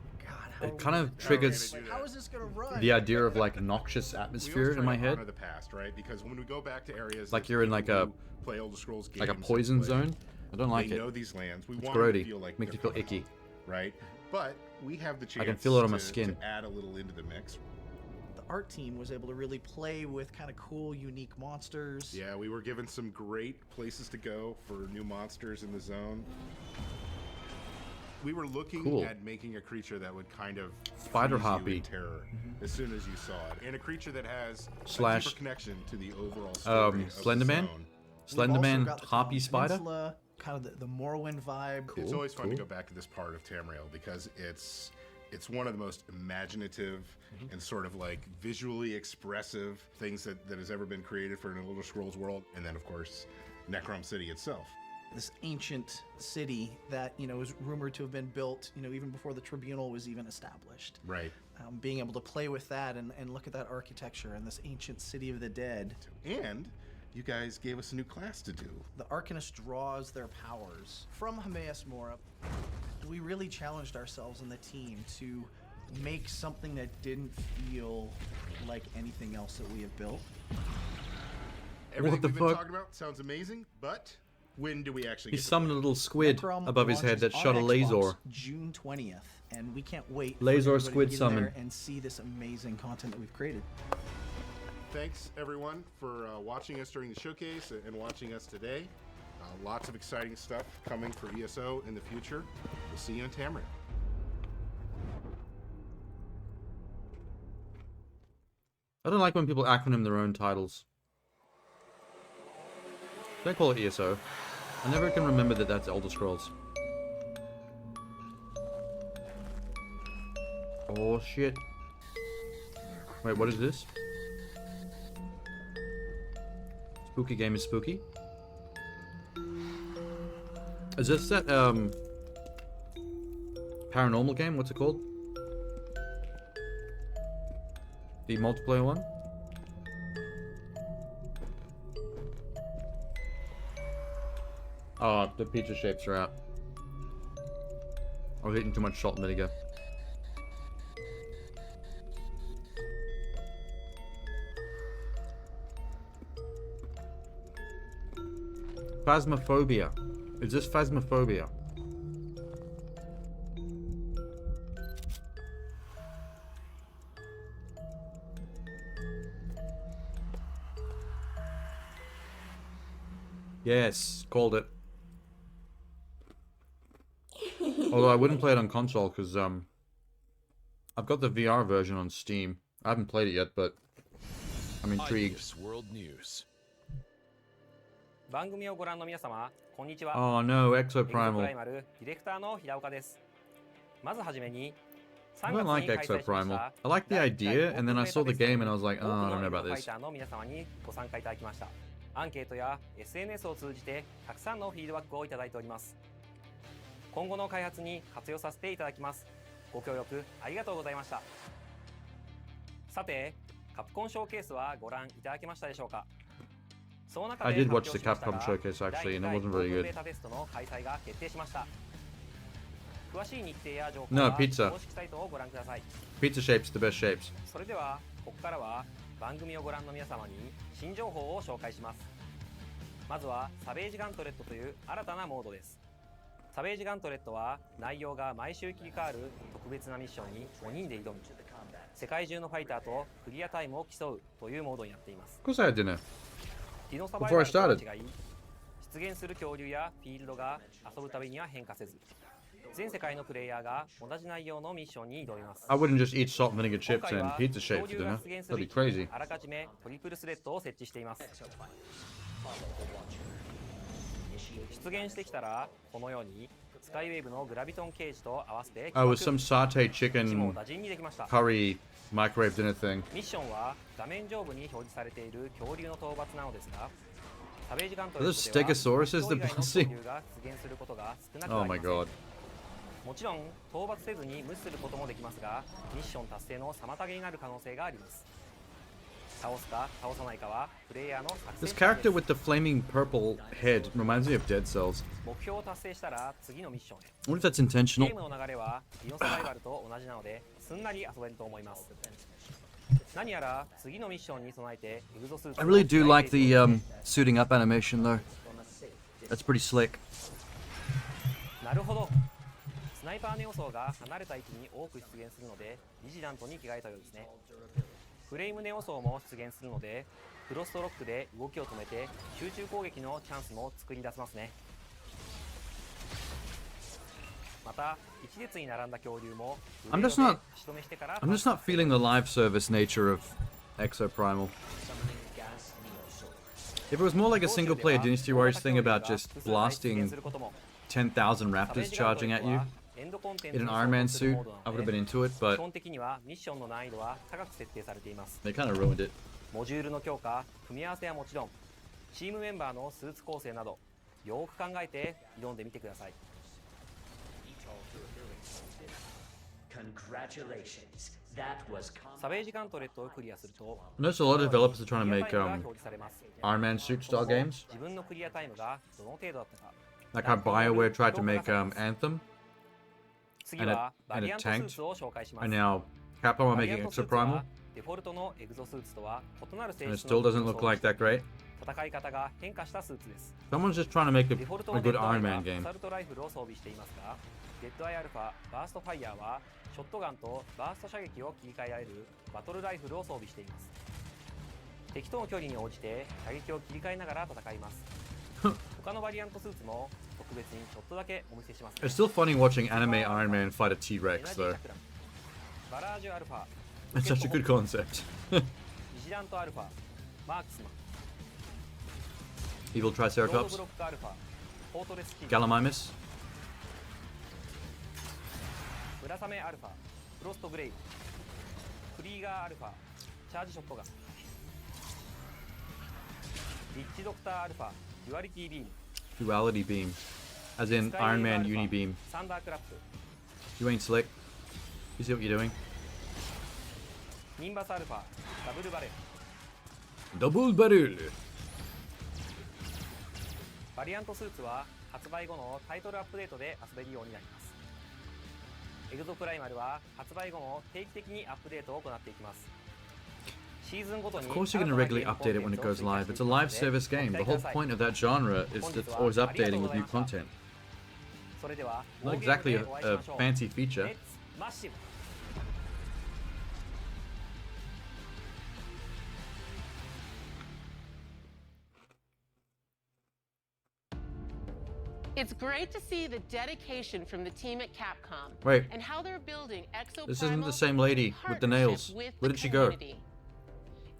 how it are kind we of gonna triggers like, how is this gonna run? the idea of like noxious We atmosphere always in try my to head. honor the past, right? Because when we go back to areas Like that you're in like people a who play Elder Scrolls games, like a and poison play, zone. I don't like they it. know these lands. We It's want them to grody. feel like Makes me they're feel icky. right? But we have the chance I can feel it on my to skin. add a little into the mix. The art team was able to really play with kind of cool, unique monsters. Yeah, we were given some great places to go for new monsters in the zone. We were looking Cool. at making a creature that would kind of Spider freeze you hoppy. in terror as soon as you saw it, and a creature that has Slash, a deeper connection to the overall story of the Slender Man? zone. Slender We've also Man got the Harpy Talon Spider? Peninsula, kind of the Morrowind vibe. It's always fun to cool. go back to this part of Tamriel because it's one of the most imaginative and sort of like visually expressive things that has ever been created for an Elder Scrolls world. And then, of course, Necrom City itself. This ancient city that, you know, is rumored to have been built, you know, even before the tribunal was even established. Right. Being able to play with that and look at that architecture and this ancient city of the dead. And you guys gave us a new class to do. The Arcanist draws their powers from Hermaeus Mora. We really challenged ourselves and the team to make something that didn't feel like anything else that we have built. Everything the we've been fuck? talking about sounds amazing, but when do we actually He get to summoned a little squid Necrom above his head that launches shot a on laser. Xbox June 20th, and we can't wait for Laser everybody to squid get in summon. there and see this amazing content that we've created. Thanks, everyone, for watching us during the showcase and watching us today. Lots of exciting stuff coming for ESO in the future. We'll see you in Tamriel. I don't like when people acronym their own titles. Don't call it ESO. I never can remember that that's Elder Scrolls. Oh shit. Wait, what is this? Spooky game is spooky? Is this that, paranormal game? What's it called? The multiplayer one? Oh, the pizza shapes are out. I was eating too much salt and vinegar. Phasmophobia. Is this Phasmophobia? Yes, called it. Although I wouldn't play it on console because I've got the VR version on Steam. I haven't played it yet, but I'm intrigued. World News. Oh no, Exoprimal. I don't like Exoprimal. I like the idea, and then I saw the game and I was like, oh, I don't know about this. アンケートや SNS を通じてたくさんのフィードバックをいただいております。今後の開発に活用させていただきます。ご協力ありがとうございました。さて、カプコンショーケースはご覧いただけましたでしょうか。その中で I did watch the Capcom showcase actually, and it wasn't very good. ベータテストの開催が決定しました。詳しい日程や情報 No, は pizza. 公式サイトをご覧ください。 Pizza shapes, the best shapes. それではここからは番組をご覧の皆様に新情報を紹介します。まずはサベージガントレットという新たなモードです。サベージガントレットは内容が毎週切り替わる特別なミッションに5人で挑み、世界中のファイターとクリアタイムを競うというモードになっています。Of course I had dinner. ディノサバイバルとは違い、出現する恐竜やフィールドが遊ぶたびには変化せず、全世界のプレイヤーが同じ内容のミッションに挑みます。I wouldn't just eat salt and vinegar chips and pizza shapes for dinner. That'd be crazy. あらかじめトリプルスレッドを設置しています。出現してきたらこのようにスカイウェーブのグラビトンケージと合わせて Oh, it was some satay chicken curry microwave dinner thing. ミッションは画面上部に表示されている恐竜の討伐なのですが、サベージガントレットでは Stegosauruses the 恐竜の bossing? 恐竜が出現することが少なく Oh な my りません。 god. もちろん討伐せずに無視することもできますが、ミッション達成の妨げになる可能性があります。倒すか倒さないかはプレイヤーの作戦 This character with the flaming purple head reminds me of Dead Cells. 目標を達成したら次のミッションへ。 I wonder if that's intentional. ゲームの流れはディノサバイバルと同じなのですんなり遊べると思います。何やら次のミッションに備えてエグゾスーツ I really do like the suiting up animation though. That's pretty slick. なるほど。スナイパーの要素が離れた位置に多く出現するのでビジラントに着替えたようですね。フレームネオ層も出現するのでフロストロックで動きを止めて集中攻撃のチャンスも作り出せますね。また一列に並んだ恐竜も I'm just not feeling the live service nature of Exoprimal. If it was more like a single player Dynasty Warriors thing about just blasting 10,000 raptors charging at you in an Iron Man suit, I would have been into it, but 基本的にはミッションの難易度は高く設定されています。 they kind of ruined it. モジュールの強化、組み合わせはもちろん、チームメンバーのスーツ構成など、よーく考えて挑んでみてください。サベージガントレットをクリアすると、 I noticed a lot of developers are trying to make Iron Man suit style games. 自分のクリアタイムがどの程度だったか。 Like how BioWare tried to make Anthem, 次はバ and リ it アントスー tanked, ツを紹介します。 and now Capcom are バリ making アントスーツ Exoprimal, はデフォルトのエグゾスーツとは異なる性 and it 質 still の doesn't look like that great. 戦い方が変化したスーツです。 Someone's just trying to make デフォルト a のデ good ッドア Iron イ Man は game. アサルトライフルを装備していますが、デッドアイアルファ、バーストファイヤーはショットガンとバースト射撃を切り替えられるバトルライフルを装備しています。敵との距離に応じて射撃を切り替えながら戦います。他のバリアントスーツも特別にちょっとだけお見せします、ね。 It's still funny watching anime Iron Man fight a T-Rex though. バラージュアルファ、 That's such a good concept. ビジラントアルファ、マークスマン、 Evil ロード Triceratops, ブロックアルファ、フォートレスキー、 Gallimimus, ムラサメアルファ、フロストグレイブ、クリーガーアルファ、チャージショットガン、リッチドクターアルファ、デュアリティビーム、 Duality Beam, as in Iron Man Uni Beam. サンダークラップ、 You ain't slick. You see what you're doing? ニンバスアルファ、ダブルバレル、 Double barrel. バリアントスーツは発売後のタイトルアップデートで遊べるようになります。エグゾプライマルは発売後も定期的にアップデートを行っていきます。Of course you're going to regularly update it when it goes live. It's a live service game. The whole point of that genre is that it's always updating with new content. Not exactly a fancy feature. It's great to see the dedication from the team at Capcom. Wait. And how they're building Exoprimal This isn't the same lady with the nails. Where did she go?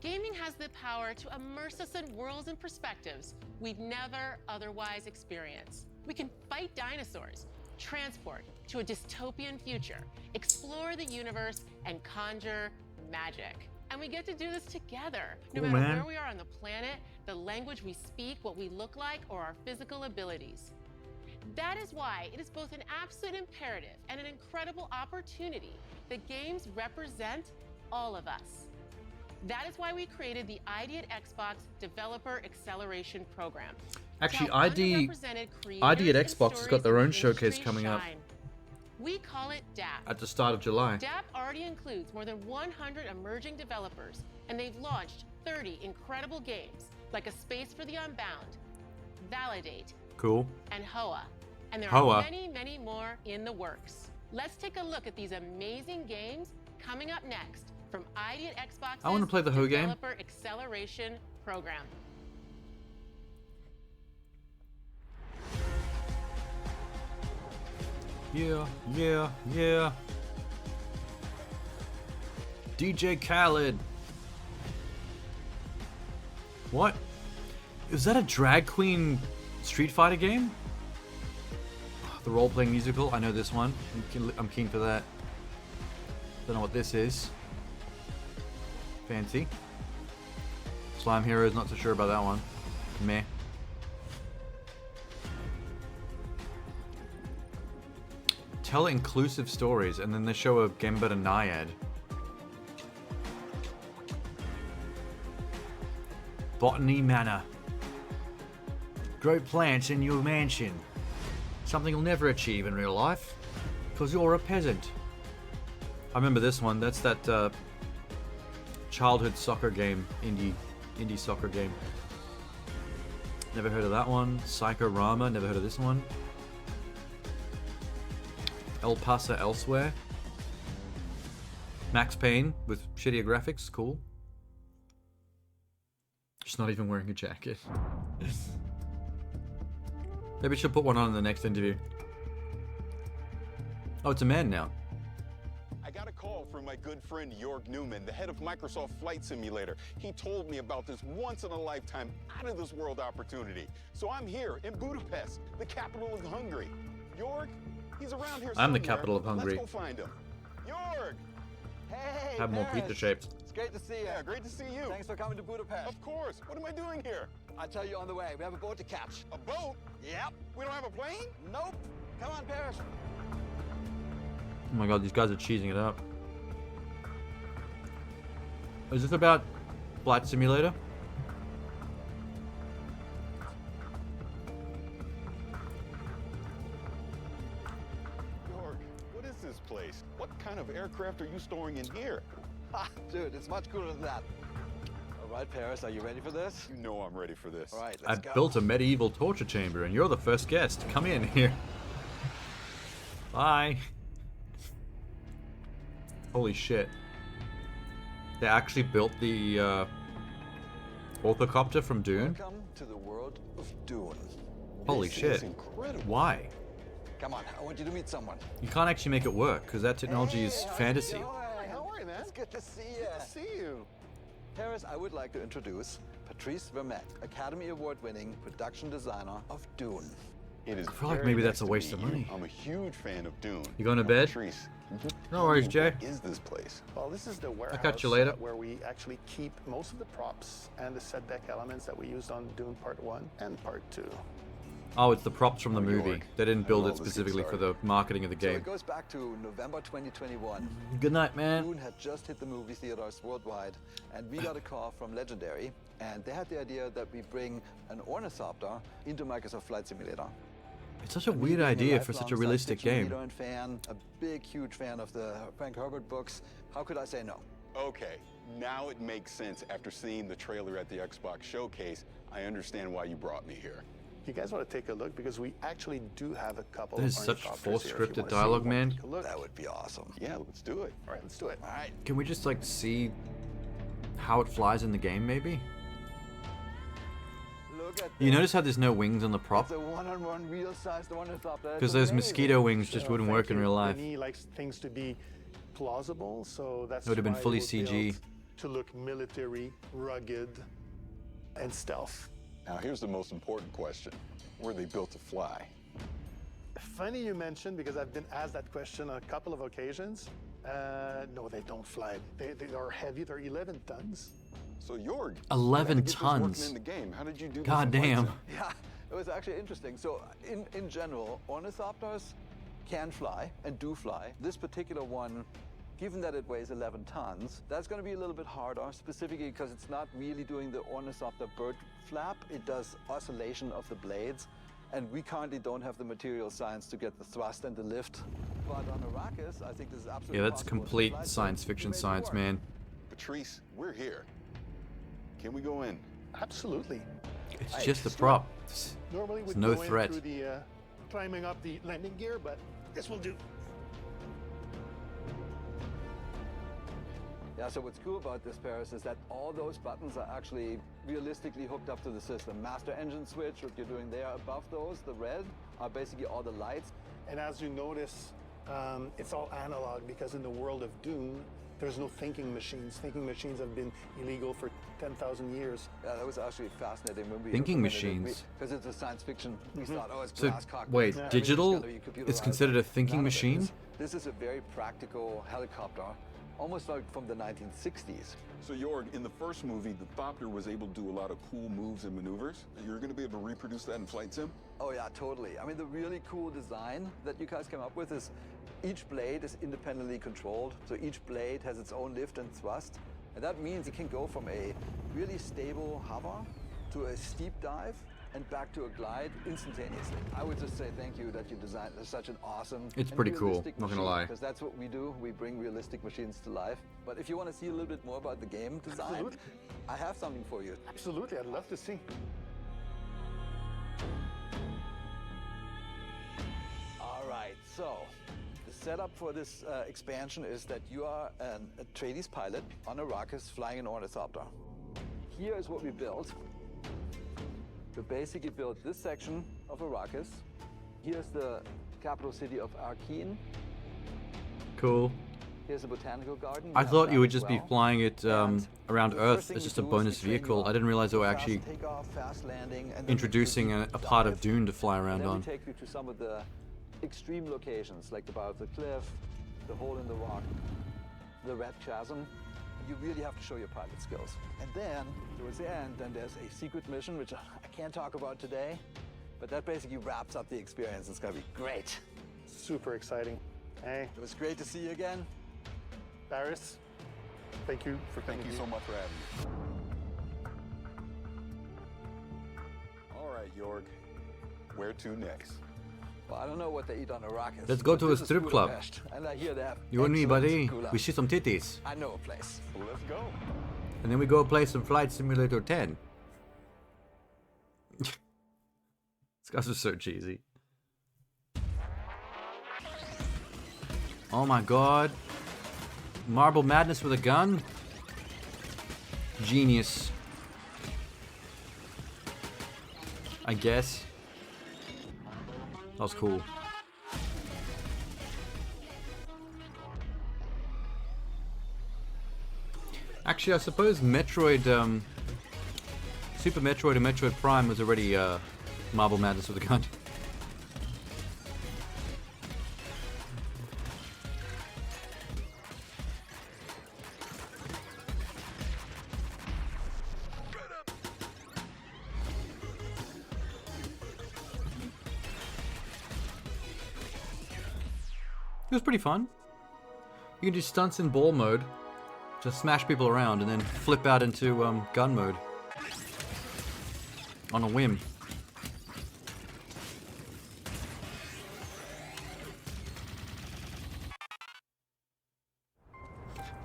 Gaming has the power to immerse us in worlds and perspectives we'd never otherwise experience. We can fight dinosaurs, transport to a dystopian future, explore the universe, and conjure magic. And we get to do this together, no matter where we are on the planet, the language we speak, what we look like, or our physical abilities. That is why it is both an absolute imperative and an incredible opportunity that games represent all of us. That is why we created the ID at Xbox Developer Acceleration Program. Actually, ID at Xbox has got their own showcase coming up We call it DAP. at the start of July. DAP already includes more than 100 emerging developers, and they've launched 30 incredible games like A Space for the Unbound, Validate, Cool. and HOA. And there HOA. are many, many more in the works. Let's take a look at these amazing games coming up next from ID at Xbox's I want to play the Ho game. Developer Acceleration Program. Yeah, yeah, yeah. DJ Khaled. What? Is that a drag queen Street Fighter game? The role-playing musical? I know this one. I'm keen for that. Don't know what this is. Fancy. Slime Heroes, not so sure about that one. Meh. Tell inclusive stories, and then they show a game about a naiad. Botany Manor. Grow plants in your mansion. Something you'll never achieve in real life, because you're a peasant. I remember this one. That's that childhood soccer game, indie soccer game. Never heard of that one. Psychorama, never heard of this one. El Paso Elsewhere. Max Payne with shittier graphics, cool. Just not even wearing a jacket. Maybe I should put one on in the next interview. Oh, it's a man now. I got a call from my good friend Jörg Newman, the head of Microsoft Flight Simulator. He told me about this once-in-a-lifetime, out-of-this-world opportunity. So I'm here in Budapest, the capital of Hungary. Jörg, he's around here somewhere. I'm the capital of Hungary. Let's go find him. Jörg! Hey, Have more Paris. pizza shapes. It's great to see you. Yeah, great to see you. Thanks for coming to Budapest. Of course. What am I doing here? I'll tell you on the way. We have a boat to catch. A boat? Yep. We don't have a plane? Nope. Come on, Paris. Oh my god, these guys are cheesing it up. Is this about Flight Simulator? Jörg, what is this place? What kind of aircraft are you storing in here? Ha, dude, it's much cooler than that. All right, Paris, are you ready for this? You know I'm ready for this. All right, I let's go. built a medieval torture chamber, and you're the first guest. Come in here. Bye. Holy shit. They actually built the orthocopter from Dune? Welcome to the world of Dune. Holy This shit. is incredible. Why? Come on, I want you to meet someone. You can't actually make it work, because that technology is fantasy. How are you, man? It's good to see you. Good to see you. Paris, I would like to introduce Patrice Vermette, Academy Award-winning production designer of Dune. It is I feel like very maybe nice that's a to waste meet of you. money. I'm a huge fan of Dune. You going to Now, bed? Patrice, No worries, Jay. What is this place? Well, this is the warehouse catch you later. where we actually keep most of the props and the set deck elements that we used on Dune Part 1 and Part 2. Oh, it's the props from the New movie. York. They didn't build How it did all this get specifically for the started? marketing of the So game. it goes back to November 2021. Good night, man. Dune had just hit the movie theaters worldwide, and we got a call from Legendary, and they had the idea that we bring an ornithopter into Microsoft Flight Simulator. It's such a And weird being idea for such a lifelong realistic science fiction game. reader and fan, a big, huge fan of the Frank Herbert books, how could I say no? Okay, now it makes sense after seeing the trailer at the Xbox showcase. I understand why you brought me here. You guys want to take a look? Because we actually do have a couple There's of such ornithopters forced here. If you scripted wanna see dialogue, one, man. take a look. That would be awesome. Yeah, let's do it. All right, let's do it. All right. Can we just like see how it flies in the game, maybe? Look at You notice how there's no wings on the prop? It's a one-on-one real-sized ornithopter. Because those mosquito wings just wouldn't Thank work in you. real life. He likes things to be plausible, so that's It would have been why fully it was CG. built to look military, rugged, and stealth. Now here's the most important question. Were they built to fly? Funny you mentioned, because I've been asked that question on a couple of occasions. No, they don't fly. They are heavy. They're 11 tons. So Jorg, 11 you had to get this working tons. in the game. How did you do God this in damn. Flight Sim? Yeah, it was actually interesting. So in general, ornithopters can fly and do fly. This particular one, given that it weighs 11 tons, that's going to be a little bit harder, specifically because it's not really doing the ornithopter bird flap. It does oscillation of the blades. And we currently don't have the material science to get the thrust and the lift. But on Arrakis, I think this is absolutely Yeah, that's possible. complete Flight sim, science we fiction made it science, work. man. Patrice, we're here. Can we go in? Absolutely. It's just a prop. Normally It's we'd no go in threat. through the climbing up the landing gear, but this will do. Yeah, so what's cool about this, Paris, is that all those buttons are actually realistically hooked up to the system. Master engine switch, what you're doing there above those, the red, are basically all the lights. And as you notice, it's all analog because in the world of Dune, there's no thinking machines. Thinking machines have been illegal for 10,000 years. Yeah, that was actually fascinating when we Thinking implemented it. machines? Because it's a science fiction. We thought, oh, it's So, glass cockpit. wait, Yeah, digital everything's gonna be is computerized. considered a thinking None of it. machine? This is a very practical helicopter, almost like from the 1960s. So Jorg, in the first movie, the Thopter was able to do a lot of cool moves and maneuvers. You're going to be able to reproduce that in Flight Sim? Oh yeah, totally. I mean, the really cool design that you guys came up with is each blade is independently controlled. So each blade has its own lift and thrust. And that means it can go from a really stable hover to a steep dive and back to a glide instantaneously. I would just say thank you that you designed such an awesome It's and pretty cool, realistic not gonna machine, lie. because that's what we do. We bring realistic machines to life. But if you want to see a little bit more about the game design, Absolutely. I have something for you. Absolutely, I'd love to see. All right, so the setup for this expansion is that you are a Atreides pilot on Arrakis flying an ornithopter. Here is what we built. We basically built this section of Arrakis. Here's the capital city of Arkeen. Cool. Here's the botanical garden. I have thought that you would as just be well. flying it around the first Earth thing as we just a do is bonus we train you vehicle. up. I didn't realize they were Fast actually takeoff, fast landing, and then we introducing do a deep part of dive. Dune to fly around And then on. we take you to some of the extreme locations, like the bow of the cliff, the hole in the rock, the red chasm. You really have to show your pilot skills. And then, towards the end, then there's a secret mission, which I can't talk about today, but that basically wraps up the experience. It's gonna be great. Super exciting. Hey, It was great to see you again. Paris, thank you for coming. Thank you so much for having me. All right, Jorg. Where to next? Well, I don't know what they eat on Arrakis. Let's go but to a this is strip club. Budapest, and I hear they have You and me, excellent buddy. gulags. We see some titties. I know a place. Well, let's go. And then we go play some Flight Simulator 10. These guys are so cheesy. Oh my god. Marble Madness with a gun? Genius. I guess. That was cool. Actually, I suppose Metroid, Super Metroid and Metroid Prime was already Marble Madness with a gun. It was pretty fun. You can do stunts in ball mode, just smash people around, and then flip out into gun mode on a whim.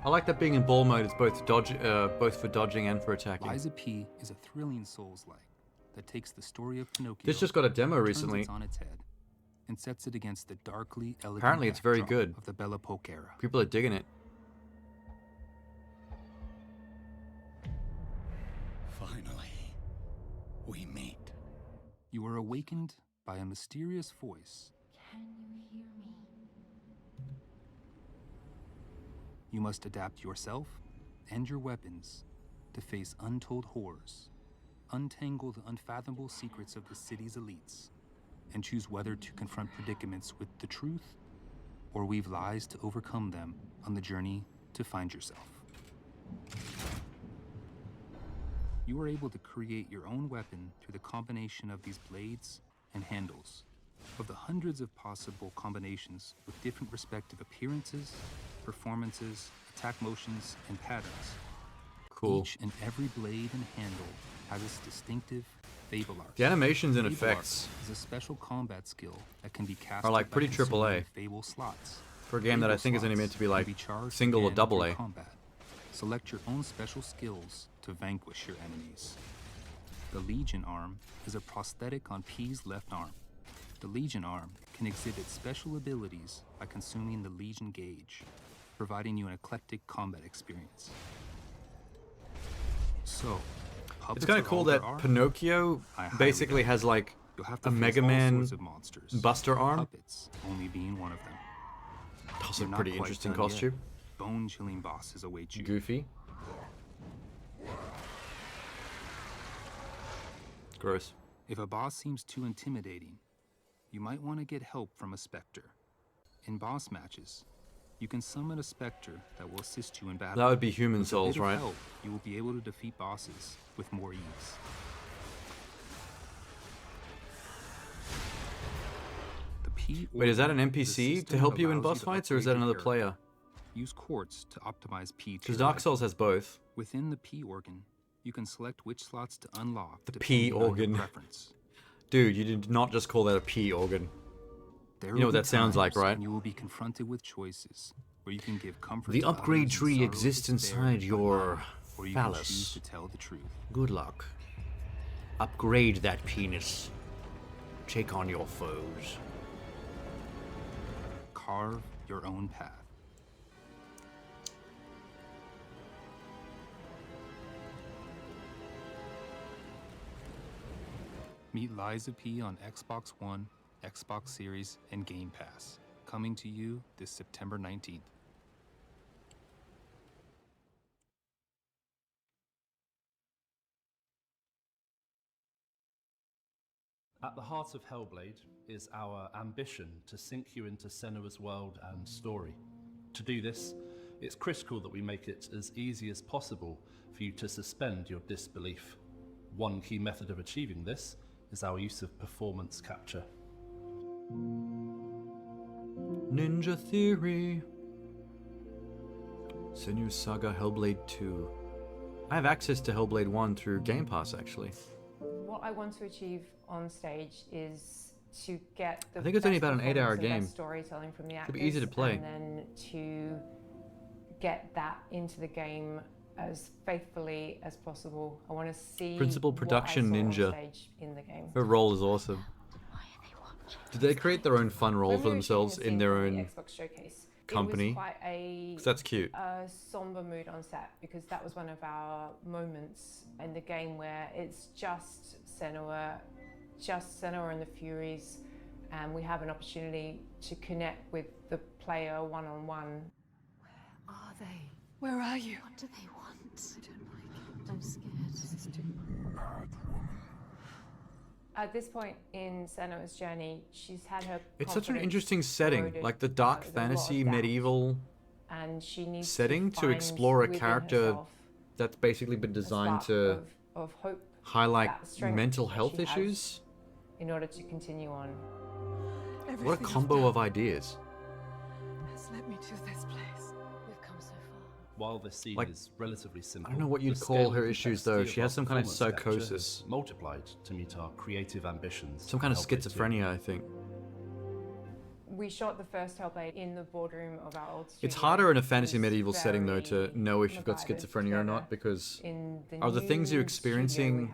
I like that being in ball mode. It's both both for dodging and for attacking. Lies of P is a thrilling Souls-like that takes the story of Pinocchio. This just got a demo turns recently. it on its head and sets it against the darkly elegant Apparently, it's very backdrop good. of the Belle Epoque era. People are digging it. Finally, we meet. You are awakened by a mysterious voice. Can you hear me? You must adapt yourself and your weapons to face untold horrors, untangle the unfathomable secrets of the city's elites, and choose whether to confront predicaments with the truth or weave lies to overcome them on the journey to find yourself. You are able to create your own weapon through the combination of these blades and handles. Of the hundreds of possible combinations with different respective appearances, performances, attack motions, and patterns. Cool. Each and every blade and handle has its distinctive Fable Art. The animations and Fable effects Art is a special combat skill that can be cast are like pretty AAA AAA Fable slots. for a game that I Fable think is only slots meant to be can like charged single or again double through A. combat. Select your own special skills to vanquish your enemies. The Legion arm is a prosthetic on P's left arm. The Legion arm can exhibit special abilities by consuming the Legion gauge, providing you an eclectic combat experience. So, It's kind of cool that Pinocchio basically has like a Mega Man Buster arm. Puppets only being one of them. Also You're not pretty quite interesting done yet. costume. Bone-chilling bosses await you. Goofy. Gross. If a boss seems too intimidating, you might want to get help from a Spectre. In boss matches, you can summon a Spectre that will assist you in battle. That would be Human With a Souls, bit of right? help, you will be able to defeat bosses with more ease. The P Wait, is that an organ a NPC to system help that you in allows boss to fights, or is upgrade that your another character. player? Use quartz to optimize P Because tier Dark items. Souls has both. Within the P organ, you can select which slots to unlock. The P depending on your organ. preference. Dude, you did not just call that a P organ. There You will know what be that sounds like, times right? when you will be confronted with choices where you can give comfort The to upgrade others and tree sorrow exists to despair inside by your lying, or you can choose phallus. to tell the truth. Good luck. Upgrade that penis. Take on your foes. Carve your own path. Meet Liza P on Xbox One, Xbox Series, and Game Pass. Coming to you this September 19th. At the heart of Hellblade is our ambition to sink you into Senua's world and story. To do this, it's critical that we make it as easy as possible for you to suspend your disbelief. One key method of achieving this is our use of performance capture. Ninja Theory. Senua Saga Hellblade 2. I have access to Hellblade 1 through Game Pass, actually. What I want to achieve on stage is to get the I think it's only best about an 8-hour performance and game. best storytelling from the actors, Should be easy to play. and then to get that into the game as faithfully as possible. I want to see Principal what I Production saw on Ninja. stage in the game. Her role is awesome. Did they create their own fun role When for we were shooting themselves the in scene their from the own Xbox Showcase, company? It was quite a 'Cause that's cute. somber mood on set, because that was one of our moments in the game where it's just Senua and the Furies, and we have an opportunity to connect with the player one-on-one. Are they? Where are you? What do they want? I don't like it. I'm scared. This is too At this point in Senua's journey, she's had her It's such an confidence interesting setting, eroded. like the dark There's a lot of fantasy doubt, medieval and she needs setting to find explore a within character herself that's basically been designed spark to of hope, highlight that strength mental that health she has issues. in order to continue on. What a combo of ideas. has led me to this place. We've come so far. While this scene Like, is relatively simple, I don't know what you'd the call scale her and issues, complexity though. of She our has some kind of performance capture has psychosis. multiplied to meet our creative ambitions. Some kind of for Hellblade 2. schizophrenia, I think. We shot the first Hellblade in the boardroom of our old studio. It's harder in a fantasy medieval setting though to know if you've got schizophrenia or not, because are the things you're experiencing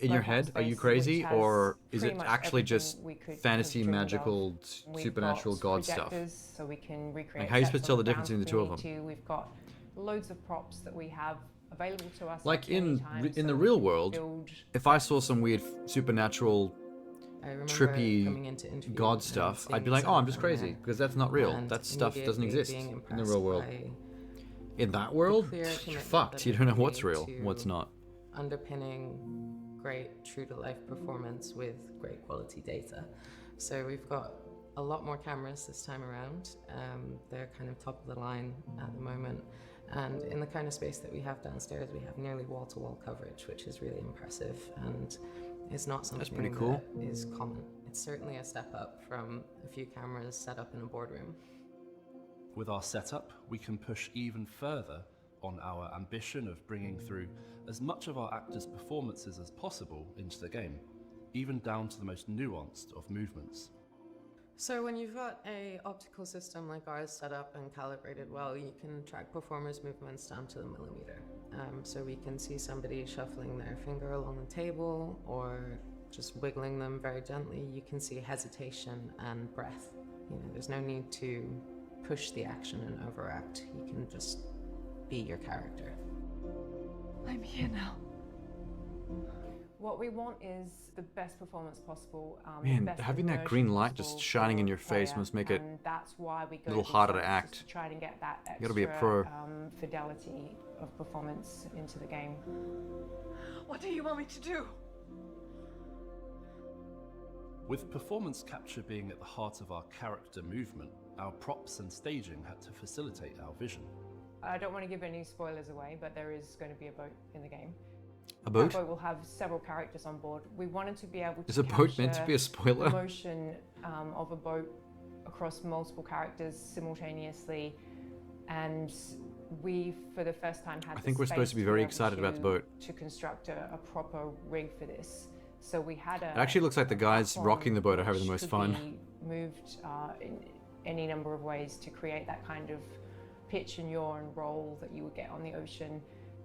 in your head, are you crazy, or is it actually just fantasy, magical, supernatural god stuff? So we can recreate Like, how are you supposed to tell the sets on difference between the two of them? We've got loads of props that we have available to us. Like in so the we real can world, build if I saw some weird supernatural coming into trippy interview god and stuff, seeing I'd be like, oh, I'm just something crazy, there because that's not real. and That stuff doesn't immediately exist being in the real world. impressed In that world, clear you're commitment fucked. that You it don't know made what's real, to what's not. underpinning great true-to-life performance with great quality data. So we've got a lot more cameras this time around. They're kind of top of the line at the moment. And in the kind of space that we have downstairs, we have nearly wall-to-wall coverage, which is really impressive and is not something pretty cool. that is common. It's certainly a step up from a few cameras set up in a boardroom. With our setup, we can push even further on our ambition of bringing through as much of our actors' performances as possible into the game, even down to the most nuanced of movements. So when you've got a optical system like ours set up and calibrated well, you can track performers' movements down to the millimeter. So we can see somebody shuffling their finger along the table or just wiggling them very gently. You can see hesitation and breath. There's no need to push the action and overact. You can just be your character. I'm here now. What we want is the best performance possible. Man, best having that immersion green light possible just shining in for your face player, must make it and that's why we go a little to harder to shots, act. just to try to get that extra You gotta be a pro. Fidelity of performance into the game. What do you want me to do? With performance capture being at the heart of our character movement, our props and staging had to facilitate our vision. I don't want to give any spoilers away, but there is going to be a boat in the game. A boat? That boat will have several characters on board. We wanted to be able to Is a boat meant to be a spoiler? the motion of a boat across multiple characters simultaneously, and we, for the first time, had I think the we're supposed space to be to very able excited about the boat. to construct a proper rig for this. So we had a. It actually looks like the guys platform rocking the boat are having the which most could fun. be moved in any number of ways to create that kind of pitch and yaw and roll that you would get on the ocean.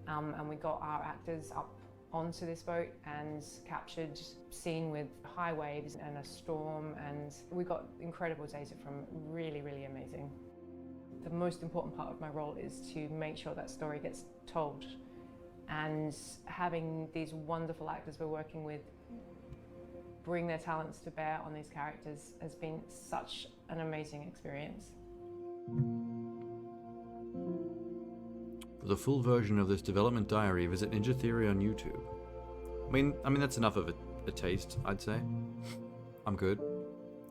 And we got our actors up onto this boat and captured scene with high waves and a storm, and we got incredible data from really, really amazing. The most important part of my role is to make sure that story gets told, and having these wonderful actors we're working with bring their talents to bear on these characters has been such an amazing experience. For the full version of this development diary, visit Ninja Theory on YouTube. I mean that's enough of a taste, I'd say. I'm good.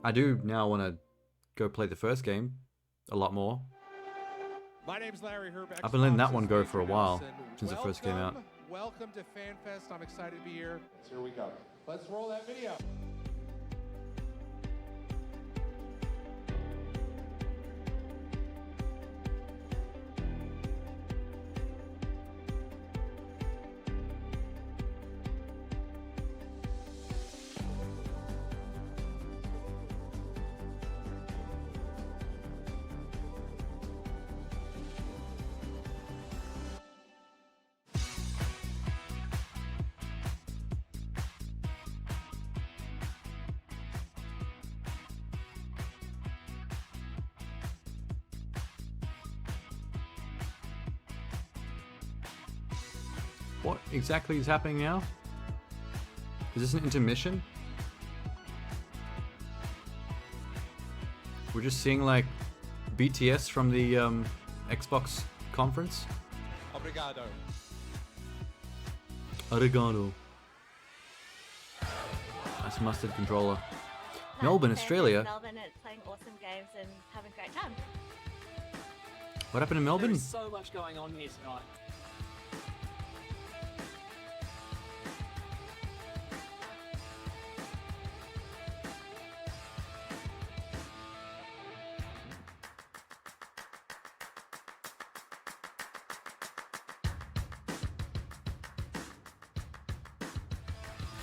I do now want to go play the first game a lot more. My name's Larry Herb. I've been letting that one go for a while since it first came out. Welcome to FanFest. I'm excited to be here. Here we go. Let's roll that video. What exactly is happening now? Is this an intermission? We're just seeing like BTS from the Xbox conference? Obrigado. Oregano. Nice mustard controller. Melbourne, Australia. Melbourne at playing awesome games and having a great time. What happened in Melbourne? There's so much going on here tonight.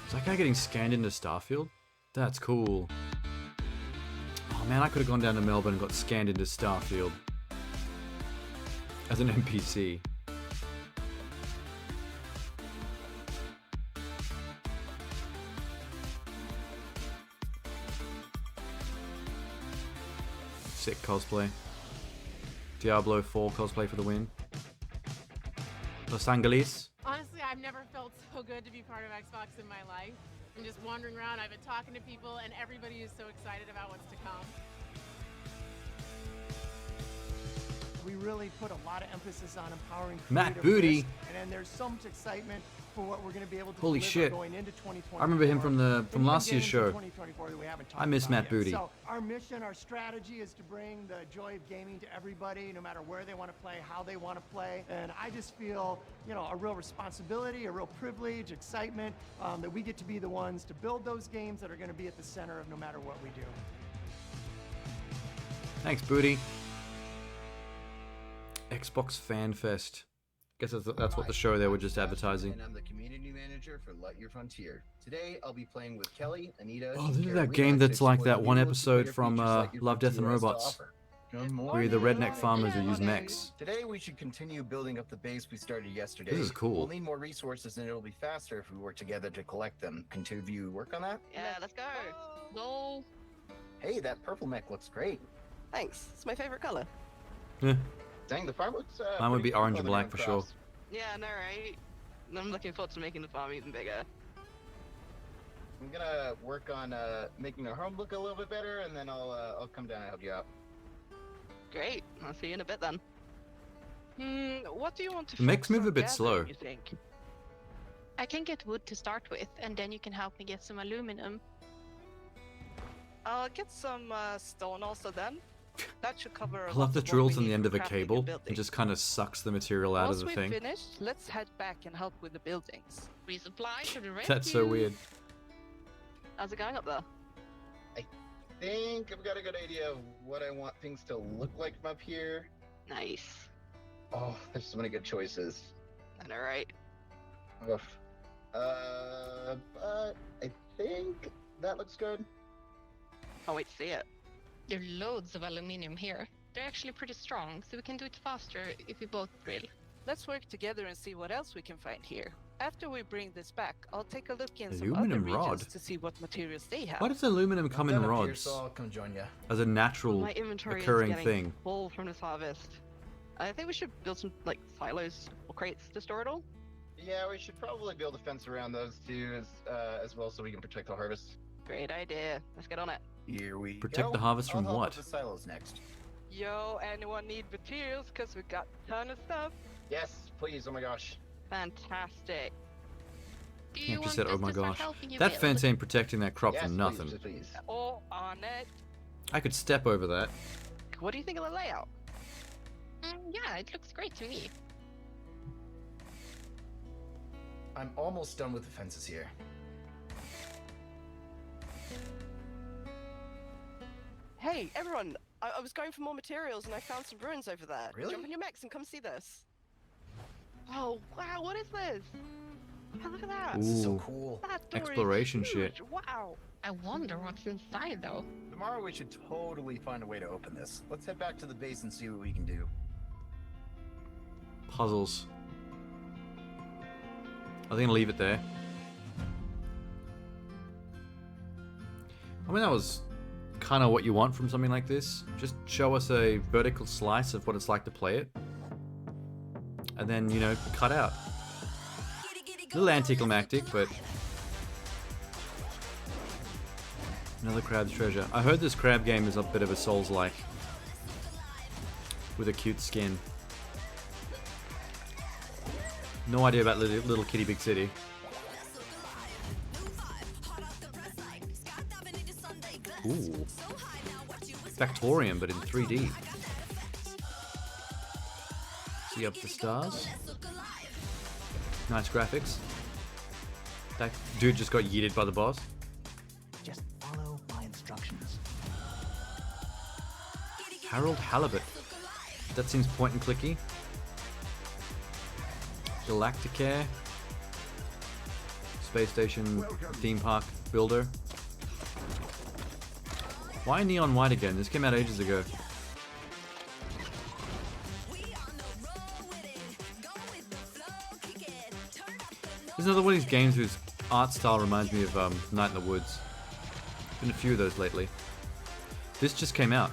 Is that guy getting scanned into Starfield? That's cool. Oh Man, I could have gone down to Melbourne and got scanned into Starfield as an NPC. Sick cosplay. Diablo 4 cosplay for the win. Los Angeles. Honestly, I've never felt so good to be part of Xbox in my life. I'm just wandering around, I've been talking to people, and everybody is so excited about what's to come. We really put a lot of emphasis on empowering Matt creative Booty. risk, and there's so much excitement for what we're going to be able to Holy deliver shit. going into 2024. I remember him from last year's show. 2024 that we haven't talked I miss about Matt yet. Booty. So our mission, our strategy is to bring the joy of gaming to everybody, no matter where they want to play, how they want to play. And I just feel, you know, a real responsibility, a real privilege, excitement that we get to be the ones to build those games that are going to be at the center of no matter what we do. Thanks, Booty. Xbox Fan Fest. Guess that's what the show they were just advertising. And I'm the community manager for Light Your Frontier. Today, I'll be playing with Kelly, Anita, Oh, and this is that Carolina game to that's like explore that the one new episode multiplayer from features Light Your Love, Death, and Frontier has to Robots. offer. Where you're the redneck farmers who use mechs. Today, we should continue building up the base we started yesterday. This is cool. We'll need more resources, and it'll be faster if we work together to collect them. Can two of you work on that? Yeah, let's go. Go. Hey, that purple mech looks great. Thanks. It's my favorite color. Yeah. Dang, the farm looks. Mine would pretty be cool orange and other black than for sure. cross. Yeah, I know, right? I'm looking forward to making the farm even bigger. I'm gonna work on making our home look a little bit better, and then I'll come down and help you out. Great. I'll see you in a bit then. What do you want to The mechs focus move on a bit gathering, slow. you think? I can get wood to start with, and then you can help me get some aluminum. I'll get some stone also then. That should cover. I love the drills on the end of a cable. It just kind of sucks the material out Once of the we've thing. finished, let's head back and help with the buildings. Resupply to the rescue. That's so weird. How's it going up there? I think I've got a good idea of what I want things to look like from up here. Nice. Oh, there's so many good choices. I know, right? Oof. But I think that looks good. Can't wait to see it. There are loads of aluminium here. They're actually pretty strong, so we can do it faster if we both drill. Let's work together and see what else we can find here. After we bring this back, I'll take a look in some other Aluminum regions rod? to see what materials they have. Why does aluminum come in Done up here, rods so I'll come join ya. as a natural My inventory occurring is getting thing? full from this harvest. I think we should build some like silos or crates to store it all. Yeah, we should probably build a fence around those two as well, so we can protect the harvest. Great idea. Let's get on it. Here we Protect go. the harvest from I'll help what? with the silos next. Yo, anyone need materials? Cause we got a ton of stuff. Yes, please. Oh my gosh. Fantastic. Do Can't want just said, us oh my to start gosh. helping you That build? fence ain't protecting that crop Yes, from please, nothing. please. All on it. I could step over that. What do you think of the layout? Yeah, it looks great to me. I'm almost done with the fences here. Hey, everyone! I was going for more materials and I found some ruins over there. Really? Jump in your mechs and come see this. Oh, wow, what is this? Oh, look at that. This is so Ooh. cool. That door is Exploration huge. shit. Wow. I wonder what's inside, though. Tomorrow we should totally find a way to open this. Let's head back to the base and see what we can do. Puzzles. I think I'll leave it there. I mean, that was kind of what you want from something like this. Just show us a vertical slice of what it's like to play it. And then, you know, cut out. A little anticlimactic, but... Another crab's treasure. I heard this crab game is a bit of a Souls-like. With a cute skin. No idea about Little Kitty Big City. Ooh. Factorium, but in 3D. See up the stars. Nice graphics. That dude just got yeeted by the boss. Just follow my instructions. Harold Halibut. That seems point and clicky. Galacticare. Space Station Theme Park Builder. Why Neon White again? This came out ages ago. There's another one of these games whose art style reminds me of Night in the Woods. Been a few of those lately. This just came out.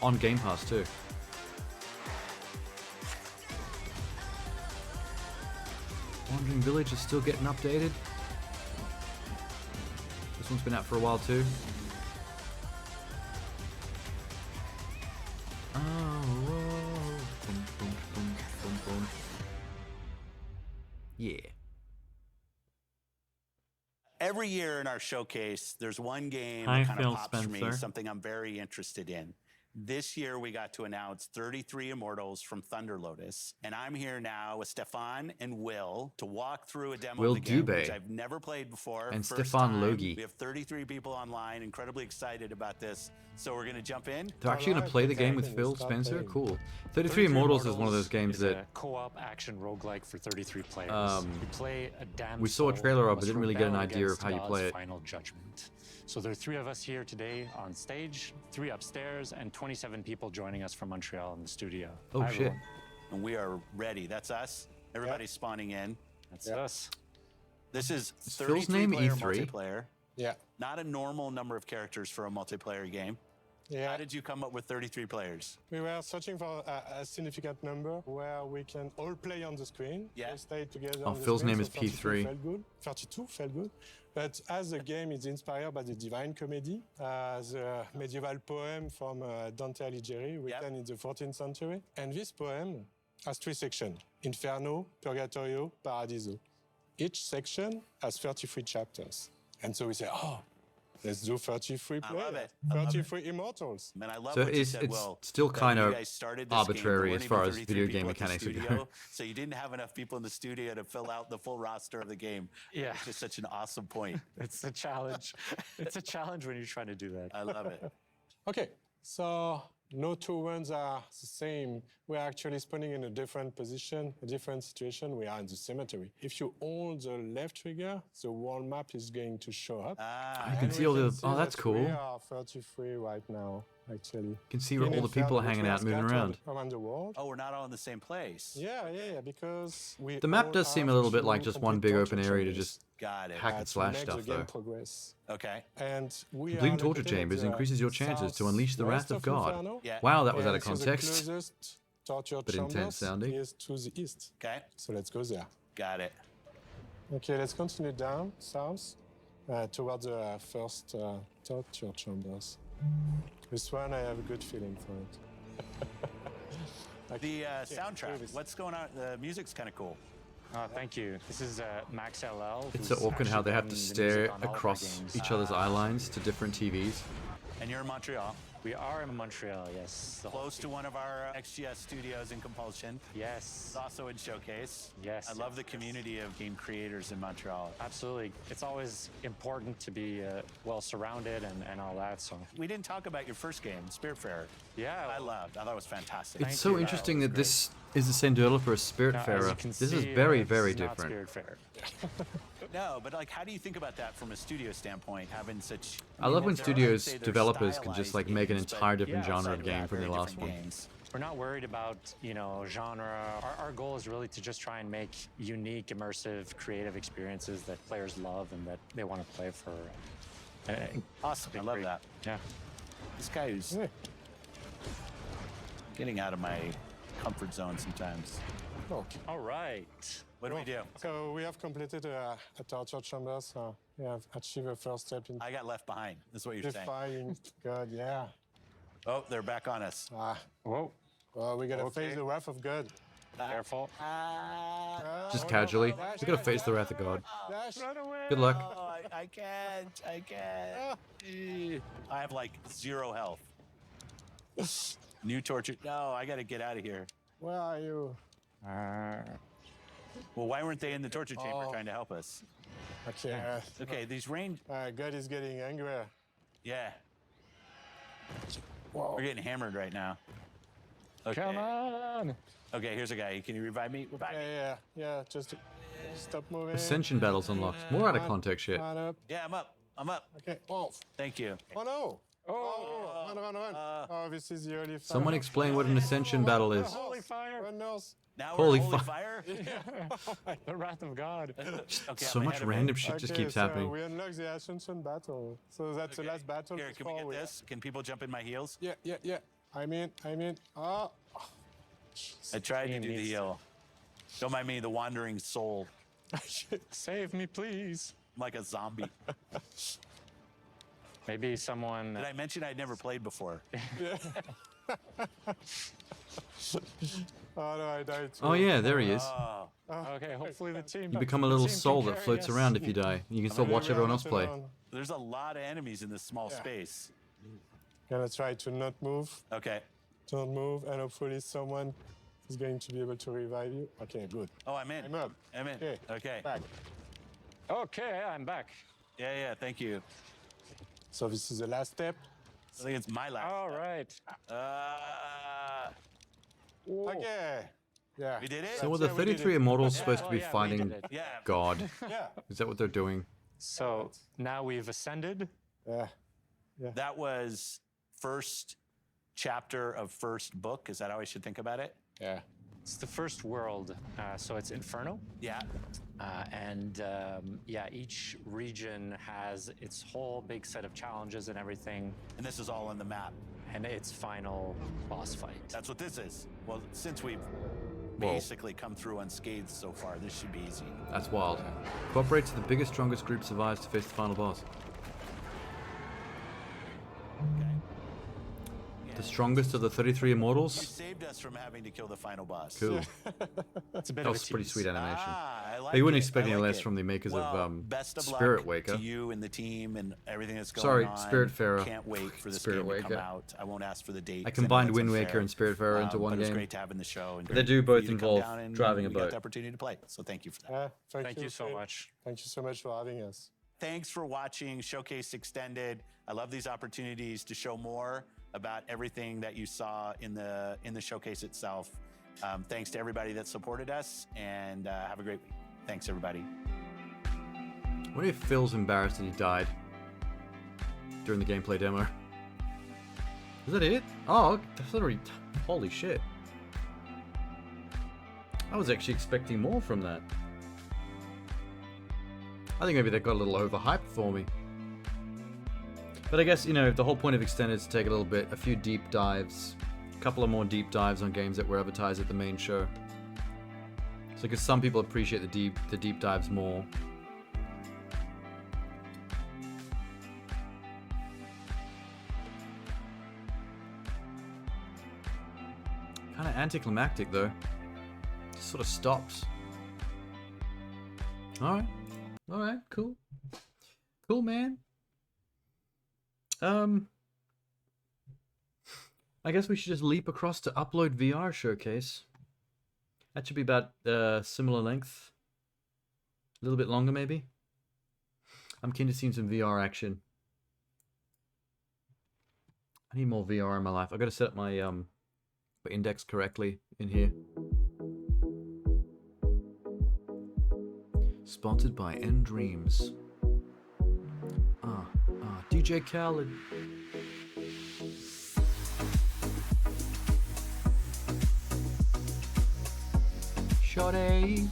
On Game Pass too. Wandering Village is still getting updated. This one's been out for a while too. Oh, whoa. Boom, boom, boom, boom, boom. Yeah. Every year in our showcase, there's one game Hi, that kind Phil of pops for me, Spencer. something I'm very interested in. This year, we got to announce 33 Immortals from Thunder Lotus. And I'm here now with Stefan and Will to walk through a demo Will of the game, Dubé. which I've never played before. And First Stefan time. Logi. We have 33 people online, incredibly excited about this. So we're going to jump in. They're actually going to play the game with Phil Spencer? Cool. 33 Immortals is one of those games is that a co-op action roguelike for 33 players. You play a damn we saw a trailer of, but must didn't really get an rebel idea of against how you God's play it. Final judgment. So there are 3 of us here today on stage, 3 upstairs, and 27 people joining us from Montreal in the studio. Oh, Hi, shit. everyone. And we are ready. That's us. Everybody's spawning in. That's us. This is Is Phil's name 33 player E3? multiplayer. Yeah. Not a normal number of characters for a multiplayer game. Yeah. How did you come up with 33 players? We were searching for a significant number where we can all play on the screen. Yeah. We stay together Oh, on the Phil's screen, name so is 33 P3. Felt good. 32 felt good. But as the game is inspired by the Divine Comedy, the medieval poem from Dante Alighieri, written in the 14th century. And this poem has 3 sections: Inferno, Purgatorio, Paradiso. Each section has 33 chapters. And so we say, oh, let's do 33 I players. love it. I love 33 immortals. Man, I love So what you it's said, it's Will. still that kind you of guys started this game, there arbitrary weren't as far even as 33 video game people at the mechanics are studio, go. So you didn't have enough people in the studio to fill out the full roster of the game. Yeah. Which is such an awesome point. It's a challenge. It's a challenge when you're trying to do that. I love it. Okay, so no 2 runs are the same. We're actually spawning in a different position, a different situation. We are in the cemetery. If you hold the left trigger, the world map is going to show up. You can see all the. Oh, that's cool. We You are 33 right now, actually. can see where all the people are hanging out, moving around. Around the world. Oh, we're not all in the same place. Yeah, because we The map all does seem a have little bit to like just one complete big open torture area to chambers. just Got it. hack and To slash make stuff, the game though. progress. Okay. And we Completing are torture located at chambers the increases your chances to unleash the wrath southwest of God. Inferno. Yeah. Wow, that was out And of so the context. closest torture But intense chambers sounding. is to the east. Okay. So let's go there. Got it. Okay, let's continue down south towards the first torture chambers. This one, I have a good feeling for it. The soundtrack. What's going on? The music's kind of cool. Thank you. This is Max LL. It's who's so awkward how actually they have done to the music stare on all of our across games. each other's eye lines to different TVs. And you're in Montreal. We are in Montreal, yes. The whole Close to one of our XGS studios in Compulsion. Yes. It's also in Showcase. Yes. I love the community of game creators in Montreal. Absolutely. It's always important to be well surrounded and all that. So We didn't talk about your first game, Spiritfarer. yeah, I loved. I thought it was fantastic. It's so interesting that this is the same developer as Spiritfarer. This is very, very different. No, but like, how do you think about that from a studio standpoint, having such? I love when they're- studios, say they're developers can just stylized like make an games, but entire different yeah, genre outside of of game that, from the very last different one. games. We're not worried about, genre. Our goal is really to just try and make unique, immersive, creative experiences that players love and that they want to play for. Awesome. I love that. Yeah. This guy who's getting out of my comfort zone sometimes. Okay. All right. What do we do? So we have completed a torture chamber, so we have achieved a first step in I got left behind. That's what you're saying. defying God, yeah. Oh, they're back on us. Whoa. Well, we gotta face the wrath of God. Careful. Just casually. We gotta face the wrath of God. Dash. Good luck. Oh, I can't. I can't. I have like 0 health. New torture. No, I got to get out of here. Where are you? Well, why weren't they in the torture chamber Oh. trying to help us? Okay. Okay, these range. God is getting angry. Yeah. Whoa. We're getting hammered right now. Okay. Come on. Okay, here's a guy. Can you revive me? Revive me. Yeah. Just stop moving. Ascension battles unlocked. More out of context shit. Up. Yeah, I'm up. I'm up. Okay. Oh. Thank you. Oh no. Oh, run. Oh, this is the holy fire. Someone explain what an ascension battle is. Holy fire. Now Holy we're holy fire. fire. The wrath of God. Okay, So I'm much ahead of it. random shit just keeps happening. We unlock the Ascension battle. So that's the last battle. Here, can we before get this? Can people jump in my heels? Yeah. I'm in. Oh. I tried to do the heel. Don't mind me, the wandering soul. Save me, please. I'm like a zombie. Maybe someone. Did I mention I'd never played before? Oh no, I died too. Oh yeah, there he is. Okay, hopefully the team. You become a little soul that floats around if you die. You can still watch everyone else play. There's a lot of enemies in this small space. Gonna try to not move. Okay. Don't move, and hopefully someone is going to be able to revive you. Okay, good. Oh, I'm in. I'm up. I'm in. Okay. Back. Okay, I'm back. Yeah, thank you. So this is the last step. I think it's my last. All right. Okay. Yeah. We did it? So were the 33 immortals supposed to be fighting Yeah. God? Yeah. Is that what they're doing? So now we've ascended. Yeah. That was first chapter of first book. Is that how I should think about it? Yeah. It's the first world, so it's Inferno. Yeah. Each region has its whole big set of challenges and everything. And this is all on the map. And its final boss fight. That's what this is. Well, since we've basically come through unscathed so far, this should be easy. That's wild. Cooperates to the biggest, strongest group survives to face the final boss. The strongest of the 33 You immortals? saved us from having to kill the final boss. Cool. It's a bit That of was a pretty tease. sweet animation. I like But you wouldn't it. expect I any like less it. from the makers Well, of best of Spirit luck Waker. to you and the team and everything that's going Sorry, on. Spiritfarer. Can't wait for this Spirit game to come Waker. out. I won't ask for the date. I 'cause know combined that's Wind unfair. Waker and Spiritfarer into one but It was game. great to have in the show. And They great do for both you to come involve down and driving a we got boat. the opportunity to play. So thank you for that. Thank you so much. Thank you so much for having us. Thanks for watching Showcase Extended. I love these opportunities to show more about everything that you saw in the showcase itself. Thanks to everybody that supported us, and have a great week. Thanks, everybody. What if Phil's embarrassed that he died during the gameplay demo? Is that it? Oh, that's already. Holy shit. I was actually expecting more from that. I think maybe they got a little overhyped for me. But I guess, you know, the whole point of Extended is to take a few deep dives. A couple of more deep dives on games that were advertised at the main show. So because some people appreciate the deep dives more. Kind of anticlimactic though. Just sort of stops. Alright, cool. Cool, man. I guess we should just leap across to Upload VR Showcase. That should be about similar length. A little bit longer, maybe. I'm keen to see some VR action. I need more VR in my life. I got to set up my index correctly in here. Sponsored by End Dreams. DJ Khaled. Shorty.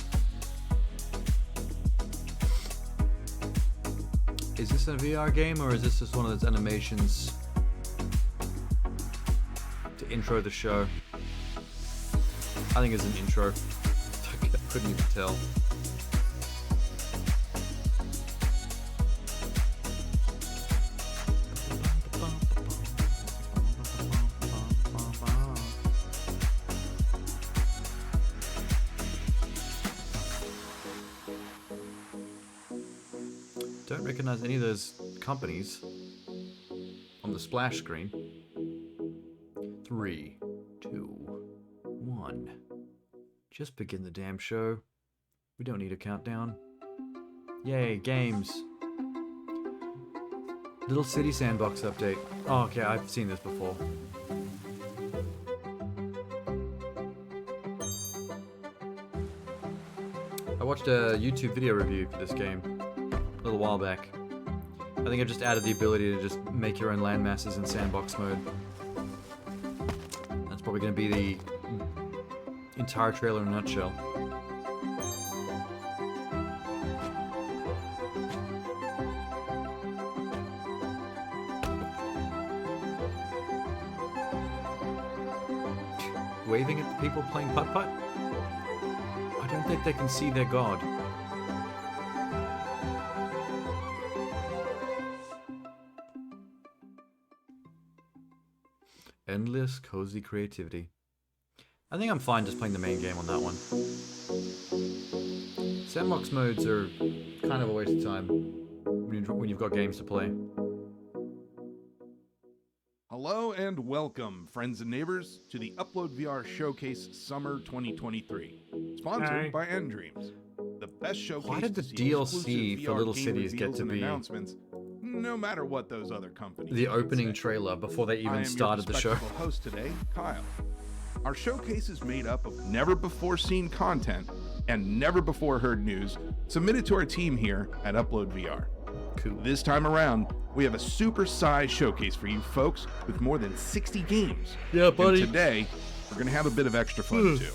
Is this a VR game or is this just one of those animations to intro the show? I think it's an intro. I couldn't even tell. Don't recognize any of those companies on the splash screen. 3, 2, 1. Just begin the damn show. We don't need a countdown. Yay, games. Little City Sandbox update. Oh, okay, I've seen this before. I watched a YouTube video review for this game a little while back. I think think I've just added the ability to just make your own landmasses in sandbox mode. That's probably going to be the entire trailer in a nutshell. Waving at the people playing putt-putt? I don't think they can see their god. Endless, cozy creativity. I think I'm fine just playing the main game on that one. Sandbox modes are kind of a waste of time when you've got games to play. Hello and welcome, friends and neighbors, to the Upload VR Showcase Summer 2023, sponsored by Endreams. The best showcase. Why did the to see DLC for VR Little game Cities get reveals to and be announcements, no matter what those other companies the might opening say. trailer before they I even am started your the show? respectable host today, Kyle. Our showcase is made up of never-before-seen content and never-before-heard news submitted to our team here at Upload VR. Cool. This time around, we have a super-sized showcase for you folks with more than 60 games. Yeah, buddy. And today, we're going to have a bit of extra fun, too.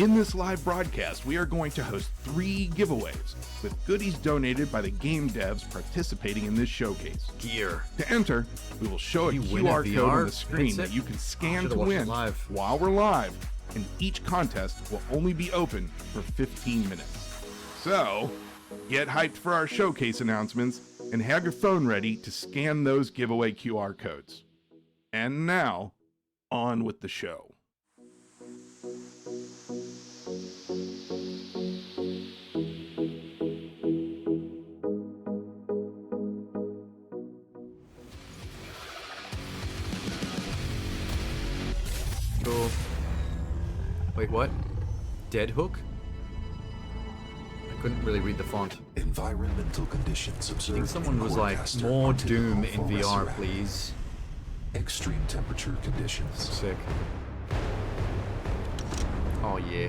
In this live broadcast, we are going to host 3 giveaways with goodies donated by the game devs participating in this showcase. Gear. To enter, we will show a Can you win a QR code VR on the screen headset? that you can scan Should've to watched it win live. while we're live, and each contest will only be open for 15 minutes. So, get hyped for our showcase announcements and have your phone ready to scan those giveaway QR codes. And now, on with the show. Cool. Wait, what? Dead Hook? I couldn't really read the font. Environmental conditions I observed. think someone was like, more Doom in VR, please. Extreme temperature conditions. Sick. Oh, yeah.